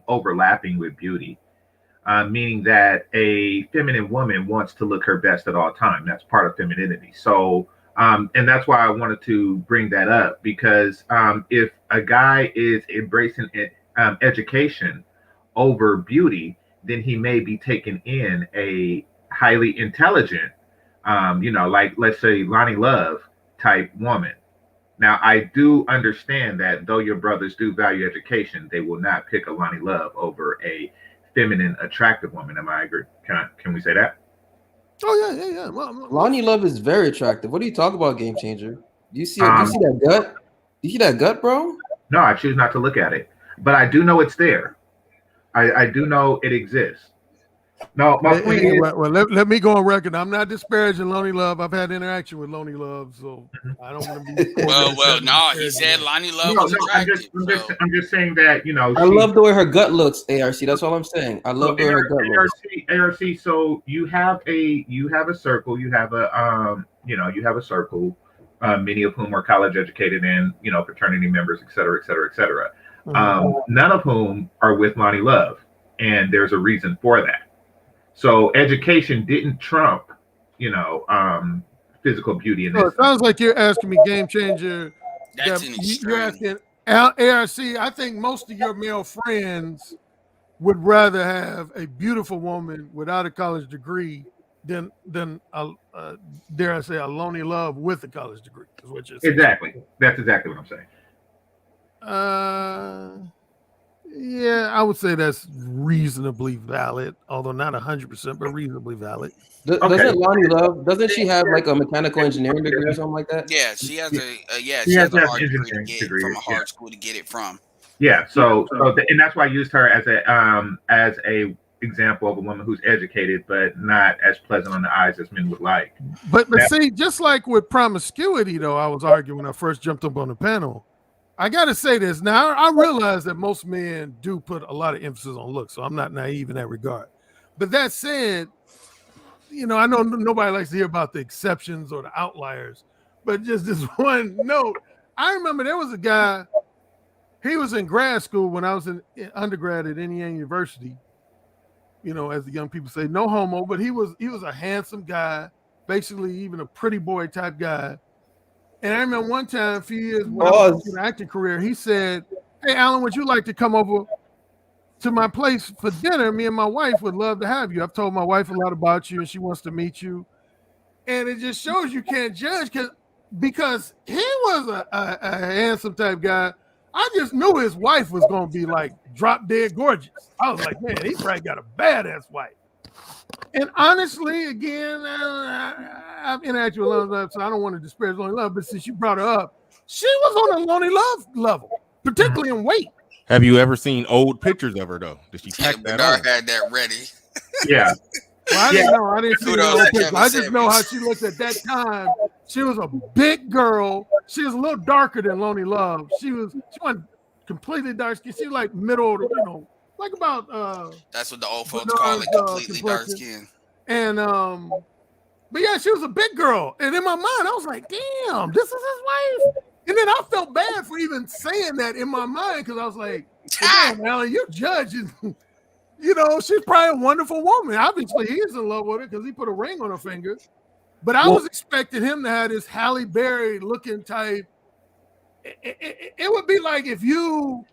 overlapping with beauty, meaning that a feminine woman wants to look her best at all times. That's part of femininity. So, and that's why I wanted to bring that up, because if a guy is embracing education over beauty, then he may be taking in a highly intelligent, like let's say Lonnie Love type woman. Now, I do understand that though your brothers do value education, they will not pick a Lonnie Love over a feminine, attractive woman. Am I agree? Can we say that? Oh yeah. Well, Lonnie Love is very attractive. What are you talking about, Game Changer? Do you see that gut? Do you see that gut, bro? No, I choose not to look at it, but I do know it's there. I do know it exists. No, my point is. Well, let me go on record. I'm not disparaging Lonnie Love. I've had interaction with Lonnie Love, so I don't want to be. No, he said Lonnie Love was attractive. I'm just saying that, I love the way her gut looks, ARC. That's all I'm saying. I love the way her gut looks. ARC. So you have a circle. You have a circle. Many of whom are college educated and fraternity members, et cetera, et cetera, et cetera. None of whom are with Lonnie Love, and there's a reason for that. So education didn't trump, physical beauty in this. It sounds like you're asking me, Game Changer, That's that an you're extreme. asking ARC. I think most of your male friends would rather have a beautiful woman without a college degree than dare I say a lonely love with a college degree is what you're saying. Exactly. That's exactly what I'm saying. Yeah, I would say that's reasonably valid, although not 100%, but reasonably valid. Doesn't Lonnie Love? Doesn't she have like a mechanical engineering degree or something like that? Yeah, she has She has a an hard degree to engineering get degree. from a hard school to get it from. Yeah. And that's why I used her as a example of a woman who's educated but not as pleasant on the eyes as men would like. But see, just like with promiscuity, though, I was arguing when I first jumped up on the panel. I got to say this. Now, I realize that most men do put a lot of emphasis on looks, so I'm not naive in that regard. But that said, I know nobody likes to hear about the exceptions or the outliers, but just this one note. I remember there was a guy, he was in grad school when I was in undergrad at Indiana University. As the young people say, no homo, but he was a handsome guy, basically even a pretty boy type guy. And I remember one time, a few years when I was in an acting career, he said, "Hey, Alan, would you like to come over to my place for dinner? Me and my wife would love to have you. I've told my wife a lot about you, and she wants to meet you." And it just shows you can't judge because he was a handsome type guy. I just knew his wife was going to be like drop dead gorgeous. I was like, man, he probably got a badass wife. And honestly, again, I've interacted with Lonely Love, so I don't want to disparage Lonely Love, but since you brought her up, she was on a Lonely Love level, particularly in weight. Have you ever seen old pictures of her, though? Did she pack that on? had that ready. Yeah. Well, I didn't know. I didn't see the old pictures. I just know how she looked at that time. She was a big girl. She was a little darker than Lonely Love. She wasn't completely dark skin. She was like middle, like about that's what the old folks call it, completely dark skin. And but yeah, she was a big girl. And in my mind, I was like, damn, this is his wife. And then I felt bad for even saying that in my mind because I was like, damn, Alan, you're judging. She's probably a wonderful woman. Obviously, he's in love with her because he put a ring on her finger. But I was expecting him to have this Halle Berry looking type. It would be like if you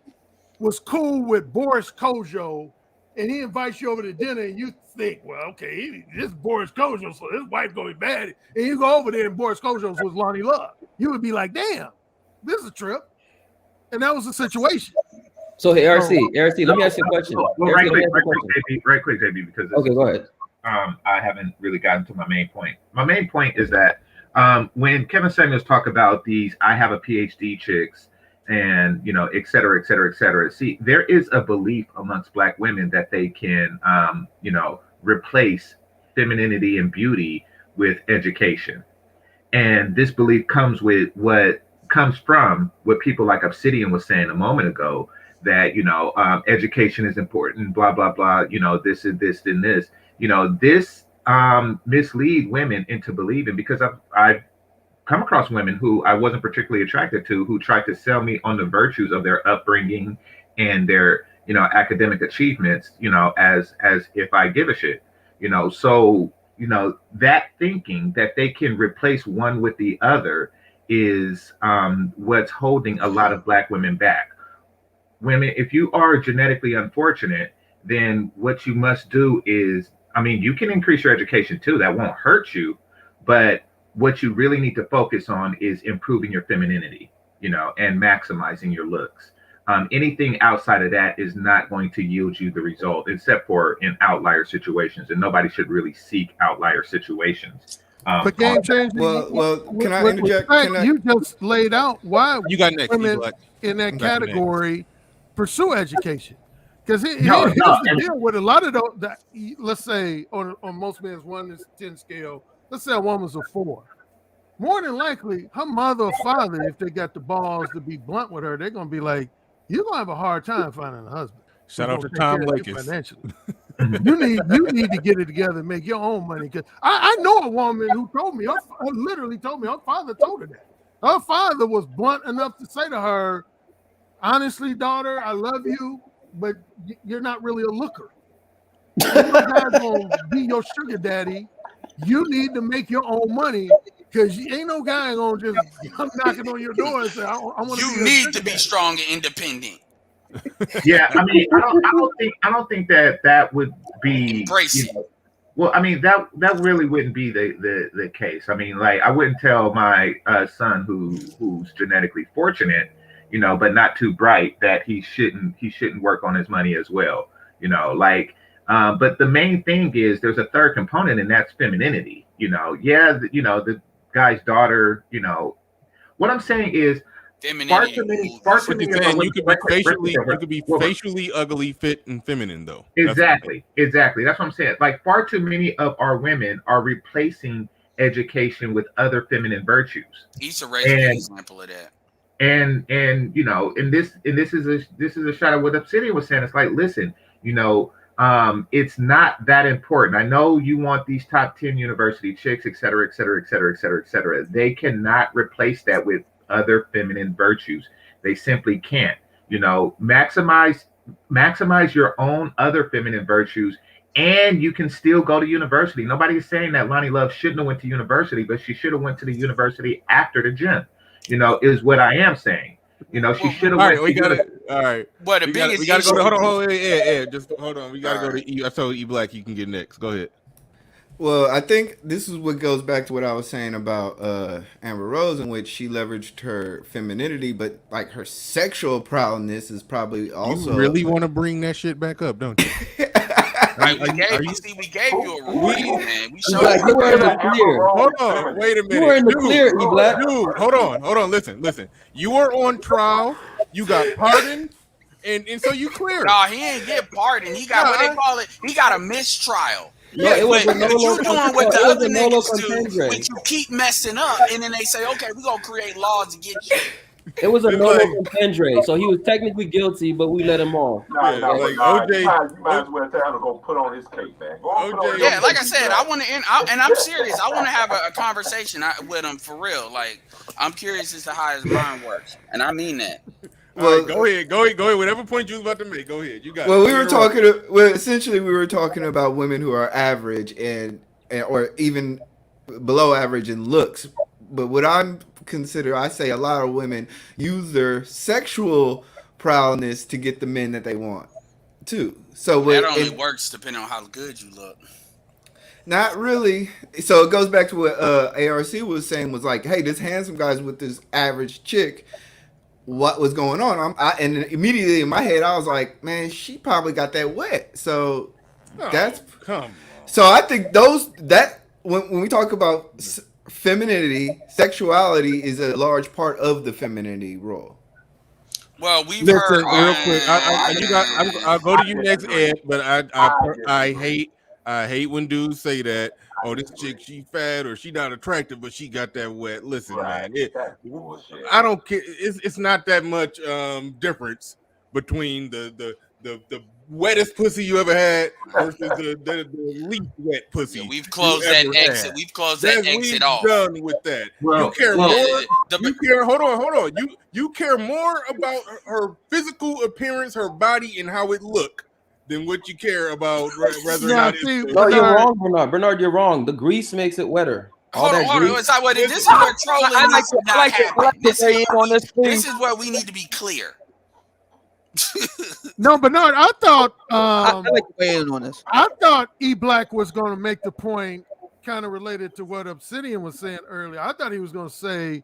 was cool with Boris Kojo and he invites you over to dinner and you think, well, okay, this is Boris Kojo, so his wife gonna be bad. And you go over there and Boris Kojo was Lonnie Love. You would be like, damn, this is a trip. And that was the situation. So hey, ARC, let me ask you a question. Well, right quick, JB, because okay, go ahead. I haven't really gotten to my main point. My main point is that when Kevin Samuels talk about these, I have a PhD chicks, and et cetera, et cetera, et cetera. See, there is a belief amongst Black women that they can, replace femininity and beauty with education, and this belief comes from what people like Obsidian was saying a moment ago. That education is important, blah blah blah. This and this and this. This mislead women into believing, because I've come across women who I wasn't particularly attracted to, who tried to sell me on the virtues of their upbringing and their academic achievements. As if I give a shit. So that thinking that they can replace one with the other is what's holding a lot of Black women back. Women, if you are genetically unfortunate, then what you must do is, you can increase your education too. That won't hurt you. But what you really need to focus on is improving your femininity, and maximizing your looks. Anything outside of that is not going to yield you the result, except for in outlier situations. And nobody should really seek outlier situations. But game changer. Well, can I interject? You just laid out why you got next, women in that category pursue education. Because here's the deal with a lot of those. Let's say on most men's 1 to 10 scale, let's say a woman's a 4. More than likely, her mother or father, if they got the balls to be blunt with her, they're gonna be like, "You're gonna have a hard time finding a husband." Shout out to Tom Lakers. Financially. you need to get it together and make your own money. Because I know a woman who told me, literally told me, her father told her that. Her father was blunt enough to say to her, honestly, daughter, I love you, but you're not really a looker. Your guy's gonna be your sugar daddy. You need to make your own money Because ain't no guy gonna just come knocking on your door and say, I want to be You need to be strong and independent. Yeah, I mean, I don't think that would be Embrace it. Well, I mean that really wouldn't be the case. I mean, like I wouldn't tell my son who's genetically fortunate, but not too bright, that he shouldn't work on his money as well. But the main thing is there's a third component, and that's femininity. The guy's daughter. What I'm saying is far too many What you're of our saying, women- you could be facially ugly, fit, and feminine though. Exactly. That's what I'm saying. Like far too many of our women are replacing education with other feminine virtues. Issa Rae's a good example of that. And this is a shot at what Obsidian was saying. It's like, listen, it's not that important. I know you want these top 10 university chicks, et cetera, et cetera, et cetera, et cetera, et cetera. They cannot replace that with other feminine virtues. They simply can't. Maximize your own other feminine virtues, and you can still go to university. Nobody is saying that Lonnie Love shouldn't have went to university, but she should have went to the university after the gym. Is what I am saying. She should have. All right. What we gotta go to. Hold on. Yeah. Just hold on. We gotta go to E. I told E Black you can get next. Go ahead. Well, I think this is what goes back to what I was saying about Amber Rose, in which she leveraged her femininity, but like her sexual prowess is probably also. You really want to bring that shit back up, don't you? We gave you a rule, man. We showed you were in the clear. Hold on, wait a minute. You were in the clear, E Black. Dude, hold on. Listen. You were on trial. You got pardoned, and so you cleared. No, he ain't get pardoned. He got what they call it. He got a mistrial. Yeah, it was but a you doing what the it was other a nolo niggas do, contendere. which you keep messing up, and then they say, okay, we're gonna create laws to get you. It was a nolo contendere, so he was technically guilty, but we let him off. OJ, you might as well tell him to go put on his cape, man. Yeah, like I said, I want to end, and I'm serious. I want to have a conversation with him for real. Like, I'm curious as to how his mind works, and I mean that. Well, go ahead. Whatever point you was about to make, go ahead. You got. Well, essentially, we were talking about women who are average and or even below average in looks. But what I say a lot of women use their sexual prowess to get the men that they want, too. So that only works depending on how good you look. Not really. So it goes back to what ARC was saying, was like, hey, this handsome guy's with this average chick. What was going on? And immediately in my head, I was like, man, she probably got that wet. So So I think when we talk about femininity, sexuality is a large part of the femininity role. Well, we've Listen, heard real quick. I'll go to you next, Ed. But I hate when dudes say that. Oh, this chick, she fat or she not attractive, but she got that wet. Listen, man, I don't care. It's not that much difference between the wettest pussy you ever had versus the least wet pussy. Yeah, we've closed that exit. Had. We've closed that exit off. Done with that. You care more. You care. Hold on. You care more about her physical appearance, her body, and how it look, than what you care about whether or not. No, you're wrong, Bernard. Bernard, you're wrong. The grease makes it wetter. Hold on. This is where trolling needs to not happen. This is where we need to be clear. No, Bernard, I thought I like to weigh in on this. I thought E Black was going to make the point kind of related to what Obsidian was saying earlier. I thought he was going to say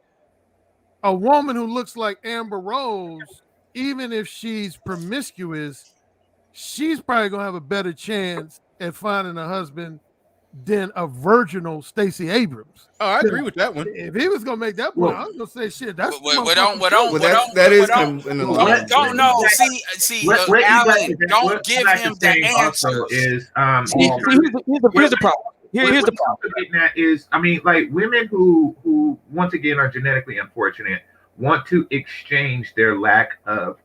a woman who looks like Amber Rose, even if she's promiscuous, she's probably going to have a better chance at finding a husband than a virginal Stacey Abrams. Oh, I agree with that one. If he was gonna make that point, I was gonna say shit. That's don't know. See, Alan, don't give him the answer. Here's the problem. Here's the problem. That is, I mean, like women who once again are genetically unfortunate want to exchange their lack of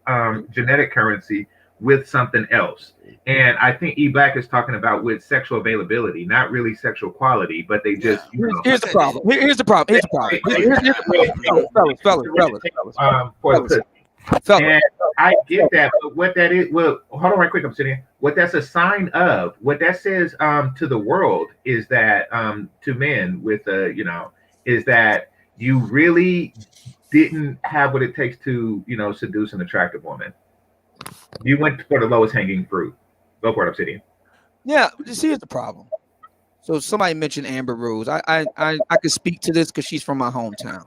genetic currency with something else. And I think E Black is talking about with sexual availability, not really sexual quality, but they just Here's the problem. Here's the problem. Fellas. And I get that, but what that is, well, hold on right quick, I'm sitting here. What that's a sign of, what that says to the world is that to men with is that you really didn't have what it takes to, seduce an attractive woman. You went for the lowest hanging fruit. Go for it, Obsidian. Yeah, just here's the problem. So somebody mentioned Amber Rose. I could speak to this because she's from my hometown,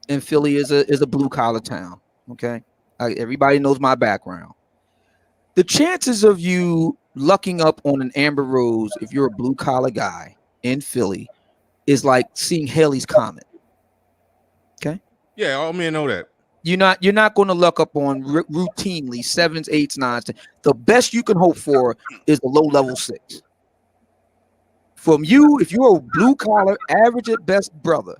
and Philly is a blue collar town. Okay, everybody knows my background. The chances of you lucking up on an Amber Rose if you're a blue collar guy in Philly is like seeing Halley's Comet. Okay. Yeah, all men know that. You're not going to luck up on routinely 7s, 8s, 9s. 10. The best you can hope for is a low level 6. From you, if you're a blue collar, average at best brother,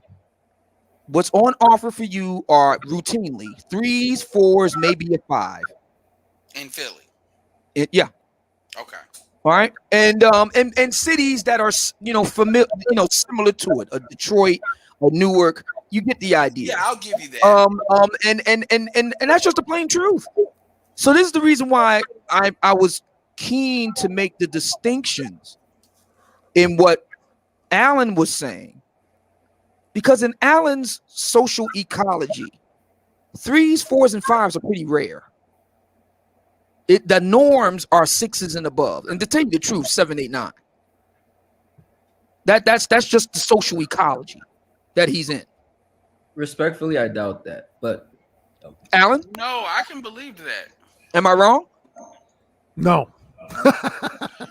what's on offer for you are routinely 3s, 4s, maybe a 5 in Philly. Yeah. Okay. All right, and cities that are familiar, similar to it, a Detroit, a Newark. You get the idea. Yeah, I'll give you that. And that's just the plain truth. So this is the reason why I was keen to make the distinctions in what Alan was saying, because in Alan's social ecology, 3s, 4s, and 5s are pretty rare. The norms are 6s and above, and to tell you the truth, 7, 8, 9. That's just the social ecology that he's in. Respectfully, I doubt that. But Alan, no, I can believe that. Am I wrong? No.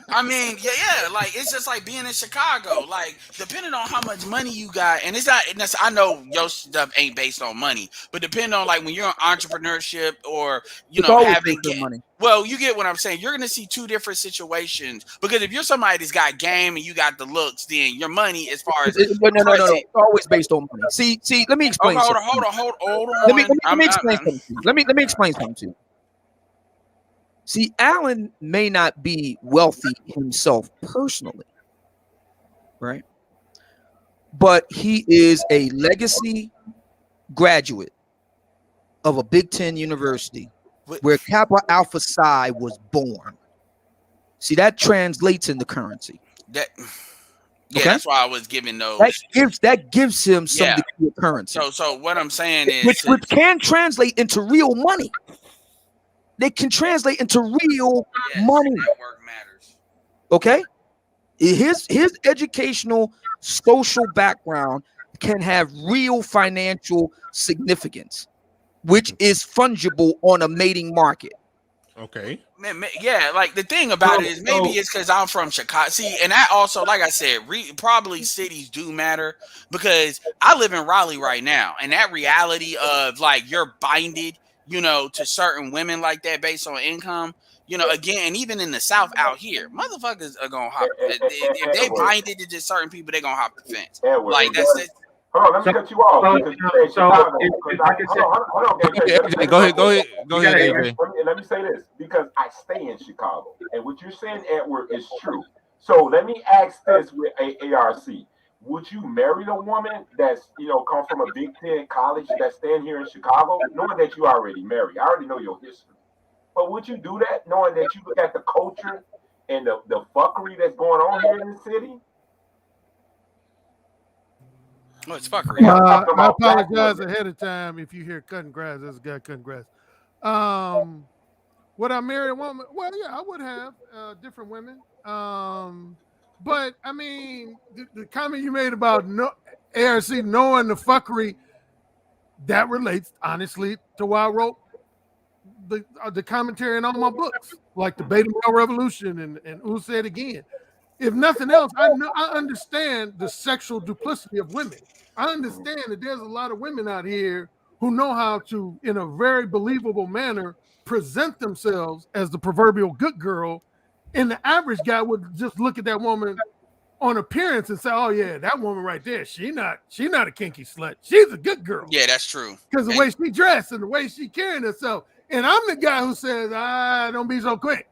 I mean, yeah, like it's just like being in Chicago. Like, depending on how much money you got, and it's not. I know your stuff ain't based on money, but depending on like when you're in entrepreneurship or having money. Well, you get what I'm saying. You're gonna see two different situations, because if you're somebody that's got game and you got the looks, then your money, as far as no, it's always based on money. See, let me explain. Okay, hold on. Let me explain something to you. Let me explain something to you. See, Alan may not be wealthy himself personally, right? But he is a legacy graduate of a Big Ten university where Kappa Alpha Psi was born. See, that translates into currency. That's why I was giving those. That gives him some degree of currency. So what I'm saying is, which can translate into real money. They can translate into real money. Network matters. Okay, his educational, social background can have real financial significance, which is fungible on a mating market. Okay. Yeah, like the thing about it is maybe it's because I'm from Chicago. See, and that also, like I said, probably cities do matter, because I live in Raleigh right now, and that reality of like you're binded, to certain women like that based on income. Again, and even in the South out here, motherfuckers are gonna hop. If they binded to just certain people, they're gonna hop the fence. Like that's it. Hold on, let me cut you off. Go ahead, AJ. Let me say this, because I stay in Chicago, and what you're saying, Edward, is true. So let me ask this with ARC. Would you marry a woman that's come from a Big Ten college that's staying here in Chicago, knowing that you already married? I already know your history. But would you do that, knowing that you look at the culture and the fuckery that's going on here in the city? Oh, it's fuckery. I apologize ahead of time if you hear cutting grass. There's a guy cutting grass. Would I marry a woman? Well, yeah, I would have different women. But I mean, the comment you made about ARC knowing the fuckery, that relates honestly to why I wrote the commentary in all my books, like the Beta Male Revolution and Who Said Again. If nothing else, I understand the sexual duplicity of women. I understand that there's a lot of women out here who know how to, in a very believable manner, present themselves as the proverbial good girl. And the average guy would just look at that woman on appearance and say, "Oh yeah, that woman right there, she not a kinky slut. She's a good girl." Yeah, that's true. Because the way she dressed and the way she carrying herself. And I'm the guy who says, "Don't be so quick."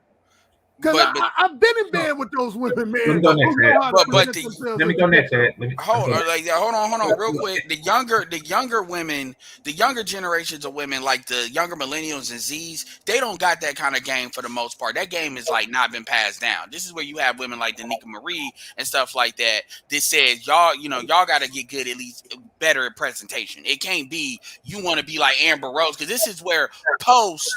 Because I've been in bed with those women, man. Let me go next, who know how to But present themselves Let me as go a next, man. Ed. hold on, real quick. The younger women, the younger generations of women, like the younger millennials and Z's, they don't got that kind of game for the most part. That game is like not been passed down. This is where you have women like Danica Marie and stuff like that. That says y'all got to get good, at least better at presentation. It can't be you want to be like Amber Rose, because this is where post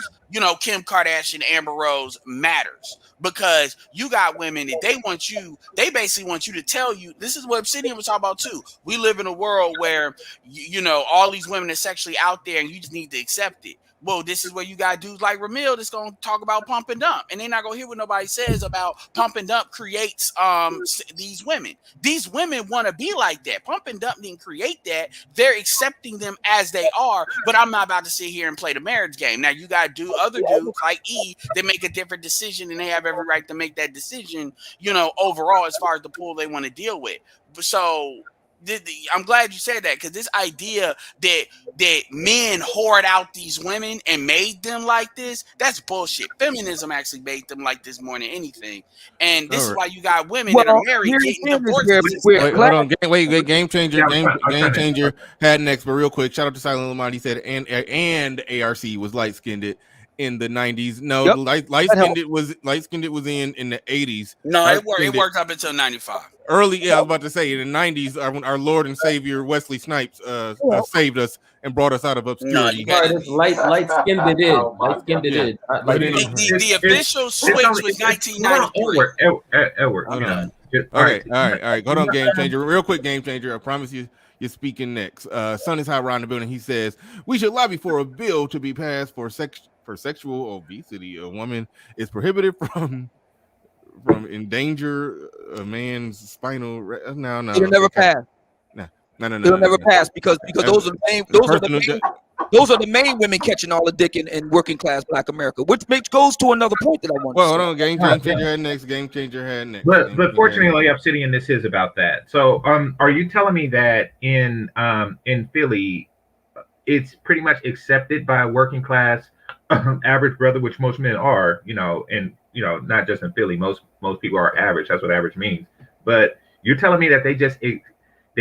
Kim Kardashian, Amber Rose matters, because you got women that they basically want you to tell you, this is what Obsidian was talking about too. We live in a world where all these women are sexually out there and you just need to accept it. Well, this is where you got dudes like Ramil that's gonna talk about pump and dump, and they're not gonna hear what nobody says about pump and dump creates these women. These women want to be like that. Pump and dump didn't create that. They're accepting them as they are. But I'm not about to sit here and play the marriage game. Now you got other dudes like E that make a different decision, and they have every right to make that decision. Overall, as far as the pool they want to deal with. So I'm glad you said that, because this idea that men hoard out these women and made them like this, that's bullshit. Feminism actually made them like this more than anything. And this is why you got women that are married getting divorces. Wait, hold on. Wait, game changer. Game changer had next, but real quick, shout out to Silent Lamont. He said, and ARC was light skinned in the 90s. No, light skinned it was in the 80s. No, it worked up until 95. Early, I was about to say, in the 90s, our Lord and Savior Wesley Snipes saved us and brought us out of obscurity. Light skinned it is. Light skinned it is. The official switch was 1993. Edward, all right. Hold on, game changer. Real quick, game changer. I promise you're speaking next. Son is hot around the building. He says we should lobby for a bill to be passed for sexual obesity. A woman is prohibited from endanger a man's spinal. No. It'll never pass. No. It'll never pass because those are the main women catching all the dick in working class Black America, which goes to another point that I want. Well, hold on, game changer had next. But fortunately, Obsidian, this is about that. So, are you telling me that in Philly, it's pretty much accepted by a working class average brother, which most men are, and not just in Philly, most people are average. That's what average means. But you're telling me that they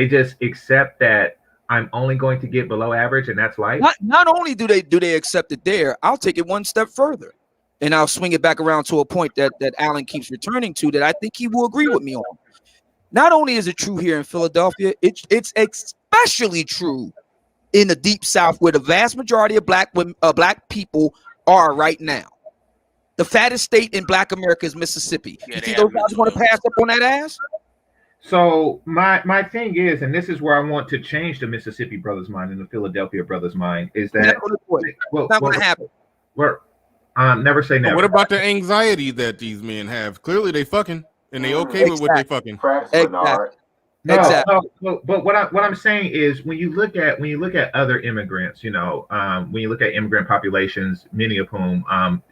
just accept that I'm only going to get below average, and that's life? Not only do they accept it there, I'll take it one step further, and I'll swing it back around to a point that Alan keeps returning to that I think he will agree with me on. Not only is it true here in Philadelphia, it's especially true in the Deep South, where the vast majority of Black people are right now. The fattest state in Black America is Mississippi. You think those guys want to pass up on that ass? So my thing is, and this is where I want to change the Mississippi brothers' mind and the Philadelphia brothers' mind, is that not going to happen. Never say never. What about the anxiety that these men have? Clearly, they fucking and they okay with what they fucking. Exactly. No, but what I'm saying is, when you look at other immigrants, when you look at immigrant populations, many of whom,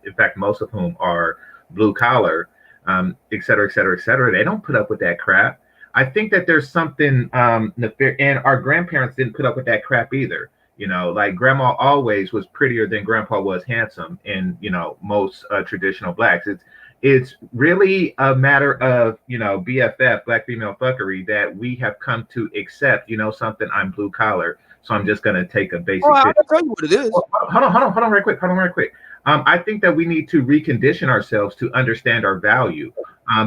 in fact, most of whom are blue collar, et cetera, they don't put up with that crap. I think that there's something and our grandparents didn't put up with that crap either. Like grandma always was prettier than grandpa was handsome in most traditional Blacks. It's really a matter of, BFF, Black female fuckery, that we have come to accept, something. I'm blue collar, so I'm just going to take a basic. I'll tell you what it is. Hold on real quick. I think that we need to recondition ourselves to understand our value,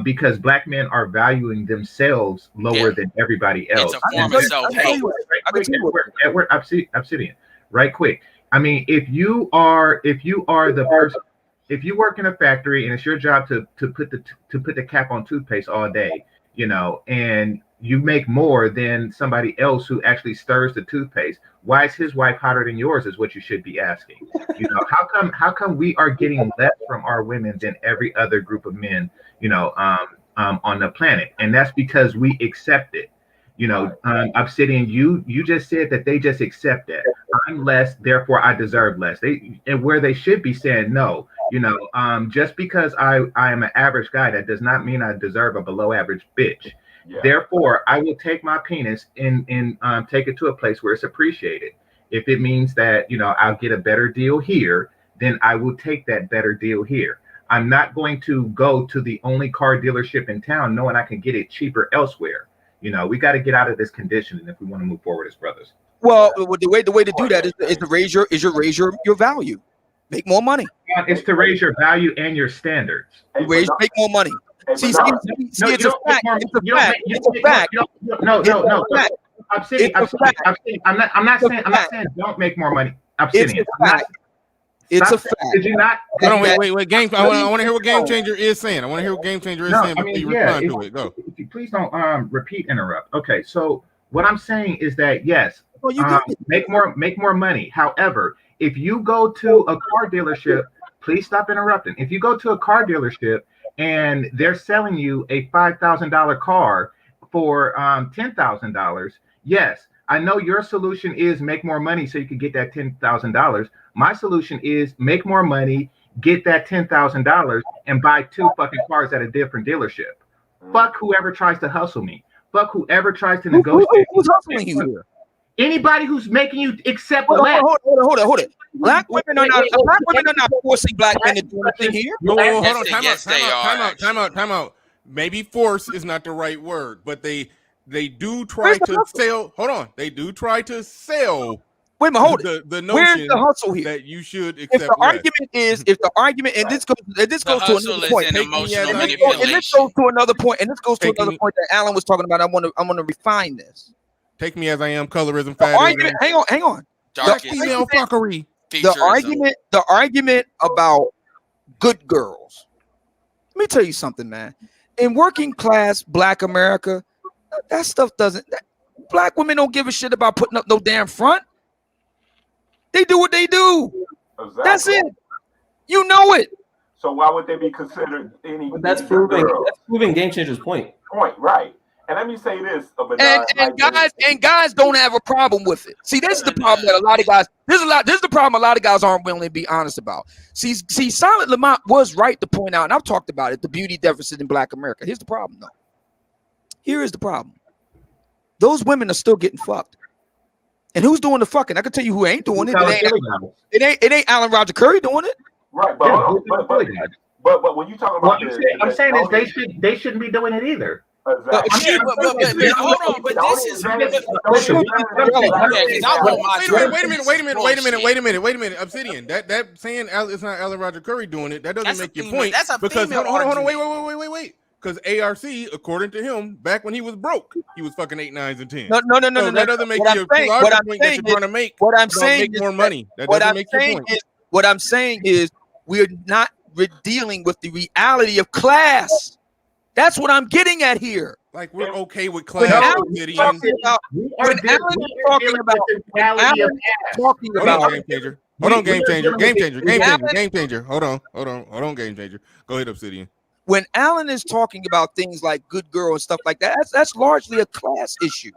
because Black men are valuing themselves lower than everybody else. It's a form of self-hate. Edward, Obsidian, right quick. I mean, if you are the person, if you work in a factory and it's your job to put the cap on toothpaste all day, and you make more than somebody else who actually stirs the toothpaste, why is his wife hotter than yours is what you should be asking. How come we are getting less from our women than every other group of men, on the planet? And that's because we accept it. Obsidian, you just said that they just accept that. I'm less, therefore I deserve less. And where they should be saying no. Just because I am an average guy, that does not mean I deserve a below average bitch. Yeah. Therefore, I will take my penis and take it to a place where it's appreciated. If it means that, I'll get a better deal here, then I will take that better deal here. I'm not going to go to the only car dealership in town knowing I can get it cheaper elsewhere. You know, we got to get out of this conditioning if we want to move forward as brothers. Well, the way to do that is to raise your value, make more money. It's to raise your value and your standards. Make more money. See, it's a fact. It's a fact. No. I'm not saying don't make more money. Obsidian. It's a fact. Did you not? Hold on, wait. I want to hear what Game Changer is saying. Before you respond to it. Go. If you please don't interrupt. Okay, so what I'm saying is that yes, make more money. However, if you go to a car dealership, please stop interrupting. If you go to a car dealership and they're selling you a $5,000 car for $10,000, yes, I know your solution is make more money so you can get that $10,000. My solution is make more money, get that $10,000, and buy 2 fucking cars at a different dealership. Fuck whoever tries to hustle me. Fuck whoever tries to negotiate. Who's hustling you here? Anybody who's making you accept Hold less. on. Black women are not forcing black men to do anything here. No, hold on. Time out. Maybe force is not the right word, but they do try to sell. Hold on. They do try to sell. Wait a minute, hold it. The notion Where's the hustle here? that you should accept. If the argument, and this goes to another point, and this goes to another point that Alan was talking about. I want to refine this. Take me as I am. Colorism, hang on. Female fuckery. The argument about good girls. Let me tell you something, man. In working class Black America, that stuff doesn't. Black women don't give a shit about putting up no damn front. They do what they do. Exactly. That's it. You know it. So why would they be considered any? But that's proving Game Changer's point. Right. And let me say this. And guys don't have a problem with it. See, this is the problem that a lot of guys. This is the problem a lot of guys aren't willing to be honest about. See, Silent Lamont was right to point out, and I've talked about it, the beauty deficit in Black America. Here's the problem, though. Here is the problem. Those women are still getting fucked. And who's doing the fucking? I can tell you who ain't doing it. It ain't Alan Roger Curry doing it. Right, but when you talk about I'm saying is they shouldn't be doing it either. Exactly. Hold on, but this is. Wait a minute. Obsidian. That saying it's not Alan Roger Curry doing it. That doesn't make your point. That's a because female hold on. argument. Wait. Because ARC, according to him, back when he was broke, he was fucking 8, 9s, and 10s. No. That doesn't make your point that you're trying to make. What I'm saying make more money. That doesn't make your point. What I'm saying is we're not dealing with the reality of class. That's what I'm getting at here. Like we're okay with class. When Alan is talking about Hold on, Game Changer. Hold on, Game Changer. Go ahead, Obsidian. When Alan is talking about things like good girl and stuff like that, that's largely a class issue.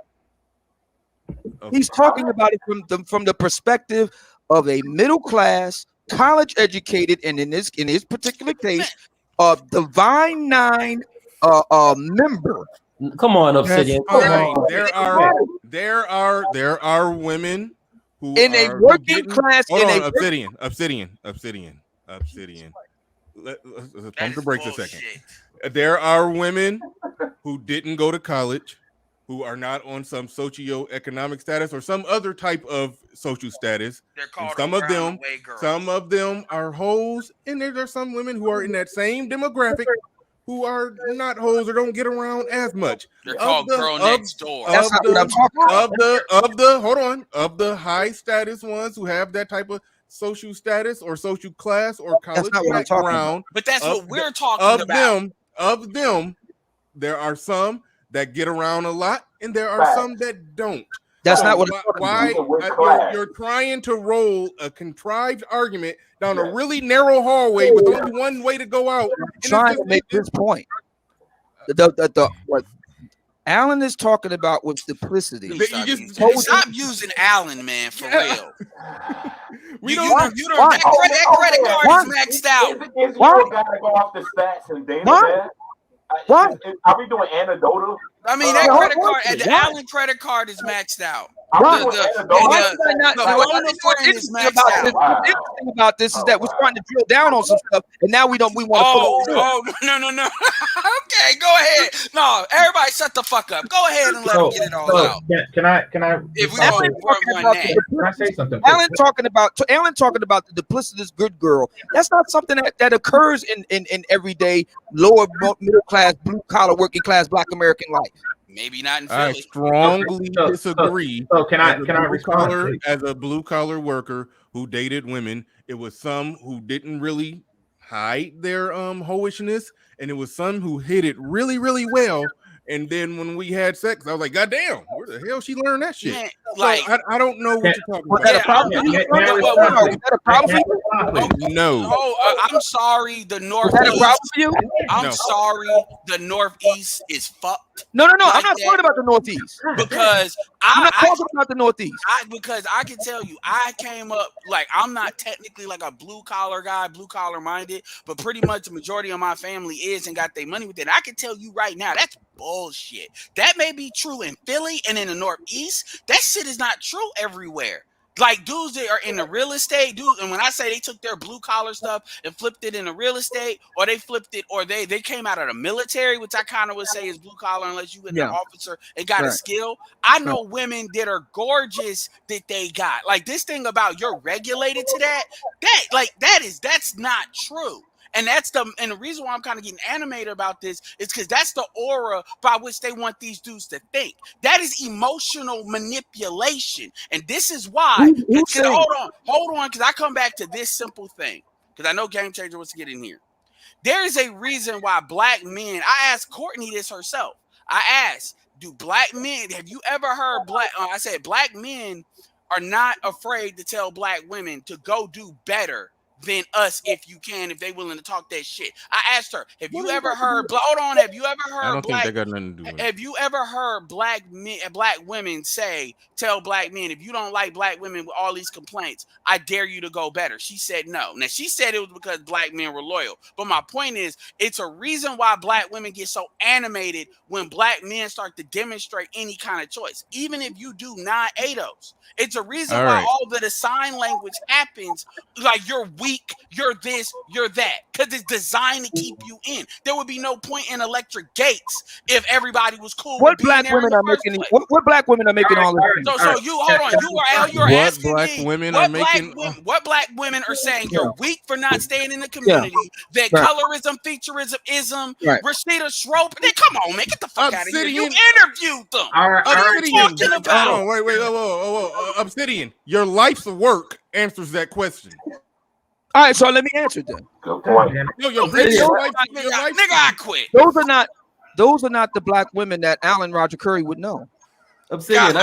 Okay. He's talking about it from the perspective of a middle class, college educated, and in his particular case, a Divine Nine member. Come on, Obsidian. There are women who in a working class. Obsidian. Let's pump the brakes a second. There are women who didn't go to college, who are not on some socioeconomic status or some other type of social status. They're called some of them are hoes, and there are some women who are in that same demographic who are not hoes or don't get around as much. They're called girl next door. That's not what I'm talking about. Of the high status ones who have that type of social status or social class or college background. But that's what we're talking about. Of them, there are some that get around a lot, and there are some that don't. That's not what I'm talking about. You're trying to roll a contrived argument down a really narrow hallway with only one way to go out. I'm trying to make this point. What Alan is talking about with duplicity. Stop using Alan, man, for real. That credit card is maxed out. Is you gotta go off the stats and data, man? What? Are we doing anecdotal? I mean, that credit card, the Allen credit card is maxed out. Why The did I not? the What's phone is interesting maxed about out. this? What's interesting about this is that we're starting to drill down on some stuff, and now we want to Oh, put it. no. Okay, go ahead. No, everybody shut the fuck up. Go ahead and let him get it all out. Can I? If we Alan want to run that. Can I say something? Alan talking about the duplicitous good girl. That's not something that occurs in everyday lower middle class, blue collar, working class Black American life. Maybe not in I Philly. strongly disagree. So can I respond? As a blue collar worker who dated women, it was some who didn't really hide their hoishness, and it was some who hid it really, really well. And then when we had sex, I was like, God damn, where the hell she learned that shit? Man, So I don't know what you're talking Was about. that a problem? Was that a problem for you? No. I'm sorry, the Was that a Northeast. problem for you? I'm No. sorry, the Northeast is fucked. No. I'm Like not talking about the Northeast. Because I'm not talking about the Northeast. Because I can tell you, I came up like I'm not technically like a blue collar guy, blue collar minded, but pretty much the majority of my family is and got their money with it. I can tell you right now, that's bullshit. That may be true in Philly and in the Northeast. That shit is not true everywhere. Like dudes that are in the real estate, dude, and when I say they took their blue collar stuff and flipped it into real estate, or they flipped it, or they came out of the military, which I kind of would say is blue collar unless you in the officer and got a skill. I know women that are gorgeous that they got. Like this thing about you're regulated to that's not true. And the reason why I'm kind of getting animated about this is because that's the aura by which they want these dudes to think. That is emotional manipulation. And this is why. Hold on, because I come back to this simple thing. Because I know Game Changer wants to get in here. There is a reason why Black men, I asked Courtney this herself. I asked, do Black men, have you ever heard I said Black men are not afraid to tell Black women to go do better than us if they willing to talk that shit. I asked her, have you ever heard I don't think that got nothing to do with it. Have you ever heard Black women tell Black men, if you don't like Black women with all these complaints, I dare you to go better? She said no. Now she said it was because Black men were loyal. But my point is, it's a reason why Black women get so animated when Black men start to demonstrate any kind of choice. Even if you do non-ADOS. It's a reason why all the sign language happens. Like you're weak, you're this, you're that, because it's designed to keep you in. There would be no point in electric gates if everybody was cool. What Black women are making? What Black women are making all this? So you hold on. You are asking me what Black women are saying. You're weak for not staying in the community. That colorism, featureism, Rashida Schroep. Then come on, man, get the fuck out of here. You interviewed them. Obsidian. Whoa. Obsidian, your life's work answers that question. All right, so let me answer then. Good point. Nigga, I quit. Those are not the Black women that Alan Roger Curry would know. Obsidian,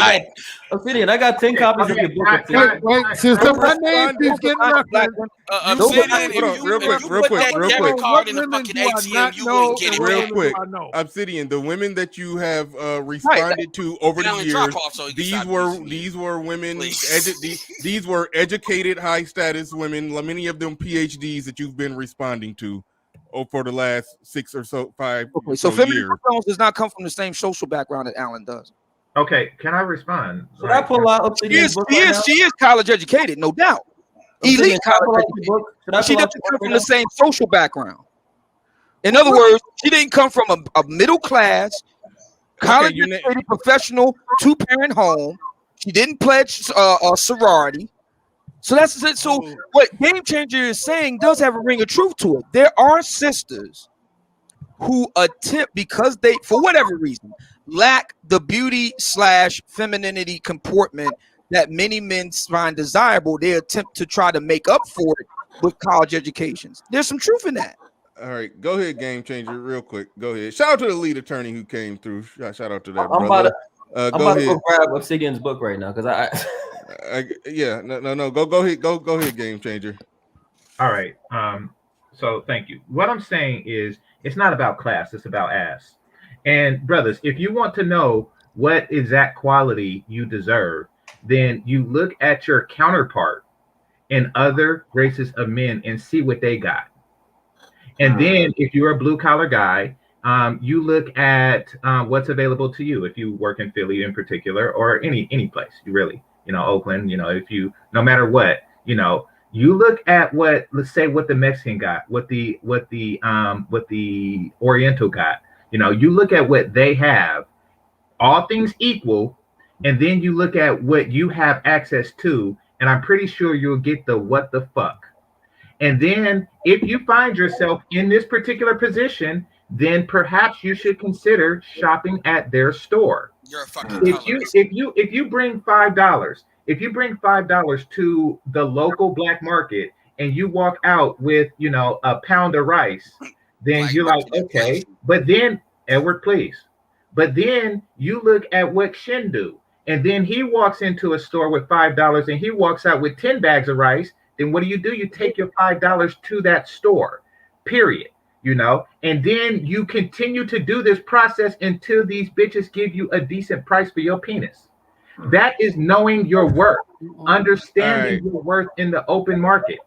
I got 10 copies of your book. Since my name keeps getting referenced, real quick. Obsidian, the women that you have responded to over the years, these were women. These were educated, high status women. Many of them PhDs that you've been responding to for the last 6 or so 5. Okay, so feminine Jones does not come from the same social background that Alan does. Okay, can I respond? Should I pull out Obsidian's book right now? She is college educated, no doubt. Elite college educated. She doesn't come from the same social background. In other words, she didn't come from a middle class, college educated, professional, 2-parent home. She didn't pledge a sorority. So that's it. So what Game Changer is saying does have a ring of truth to it. There are sisters who attempt, because they, for whatever reason, lack the beauty/femininity comportment that many men find desirable, they attempt to try to make up for it with college educations. There's some truth in that. All right, go ahead, Game Changer, real quick. Go ahead. Shout out to the lead attorney who came through. Shout out to that I'm brother. about to go grab Obsidian's book right now because Go ahead, Game Changer. All right. So thank you. What I'm saying is, it's not about class, it's about ass. And brothers, if you want to know what exact quality you deserve, then you look at your counterpart in other races of men and see what they got. And then if you're a blue collar guy You look at what's available to you if you work in Philly in particular, or any place, you really, Oakland, if you, no matter what, you look at what, let's say, what the Mexican got, what the Oriental got, you look at what they have, all things equal, and then you look at what you have access to, and I'm pretty sure you'll get the what the fuck. And then if you find yourself in this particular position, then perhaps you should consider shopping at their store. You're a fucking If you bring $5 to the local black market and you walk out with a pound of rice, then you're like, okay. But then Edward, please. But then you look at what Shin do, and then he walks into a store with $5 and he walks out with 10 bags of rice. Then what do? You take your $5 to that store, period. And then you continue to do this process until these bitches give you a decent price for your penis. That is knowing your worth, understanding your worth in the open market.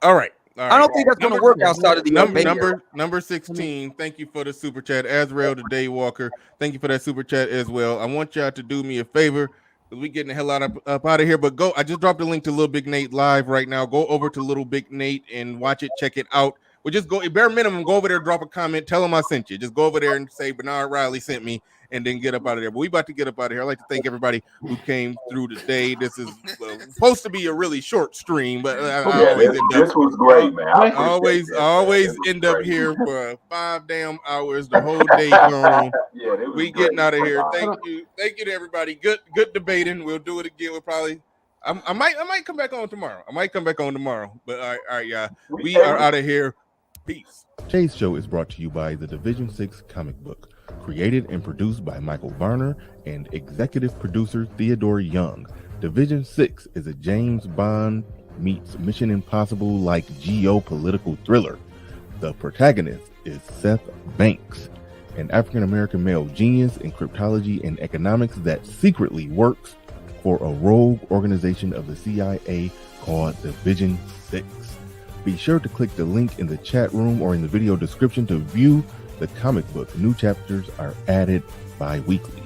All right. I don't think that's going to work outside of the number 16. Thank you for the super chat, Azrael to Day Walker. Thank you for that super chat as well. I want y'all to do me a favor. We getting the hell up out of here, but go. I just dropped a link to Little Big Nate live right now. Go over to Little Big Nate and watch it. Check it out. Well, just go. Bare minimum, go over there, drop a comment, tell him I sent you. Just go over there and say Bernard Riley sent me, and then get up out of there. But we about to get up out of here. I'd like to thank everybody who came through today. This is supposed to be a really short stream, but this was great, man. I always end up here for 5 damn hours, the whole day long. We getting out of here. Thank you to everybody. Good debating. We'll do it again. We'll probably. I might come back on tomorrow. But all right, y'all. We are out of here. Peace. Today's show is brought to you by the Division 6 comic book, created and produced by Michael Varner and executive producer Theodore Young. Division 6 is a James Bond meets Mission Impossible like geopolitical thriller. The protagonist is Seth Banks, an African-American male genius in cryptology and economics that secretly works for a rogue organization of the CIA called Division 6. Be sure to click the link in the chat room or in the video description to view the comic book. New chapters are added bi-weekly.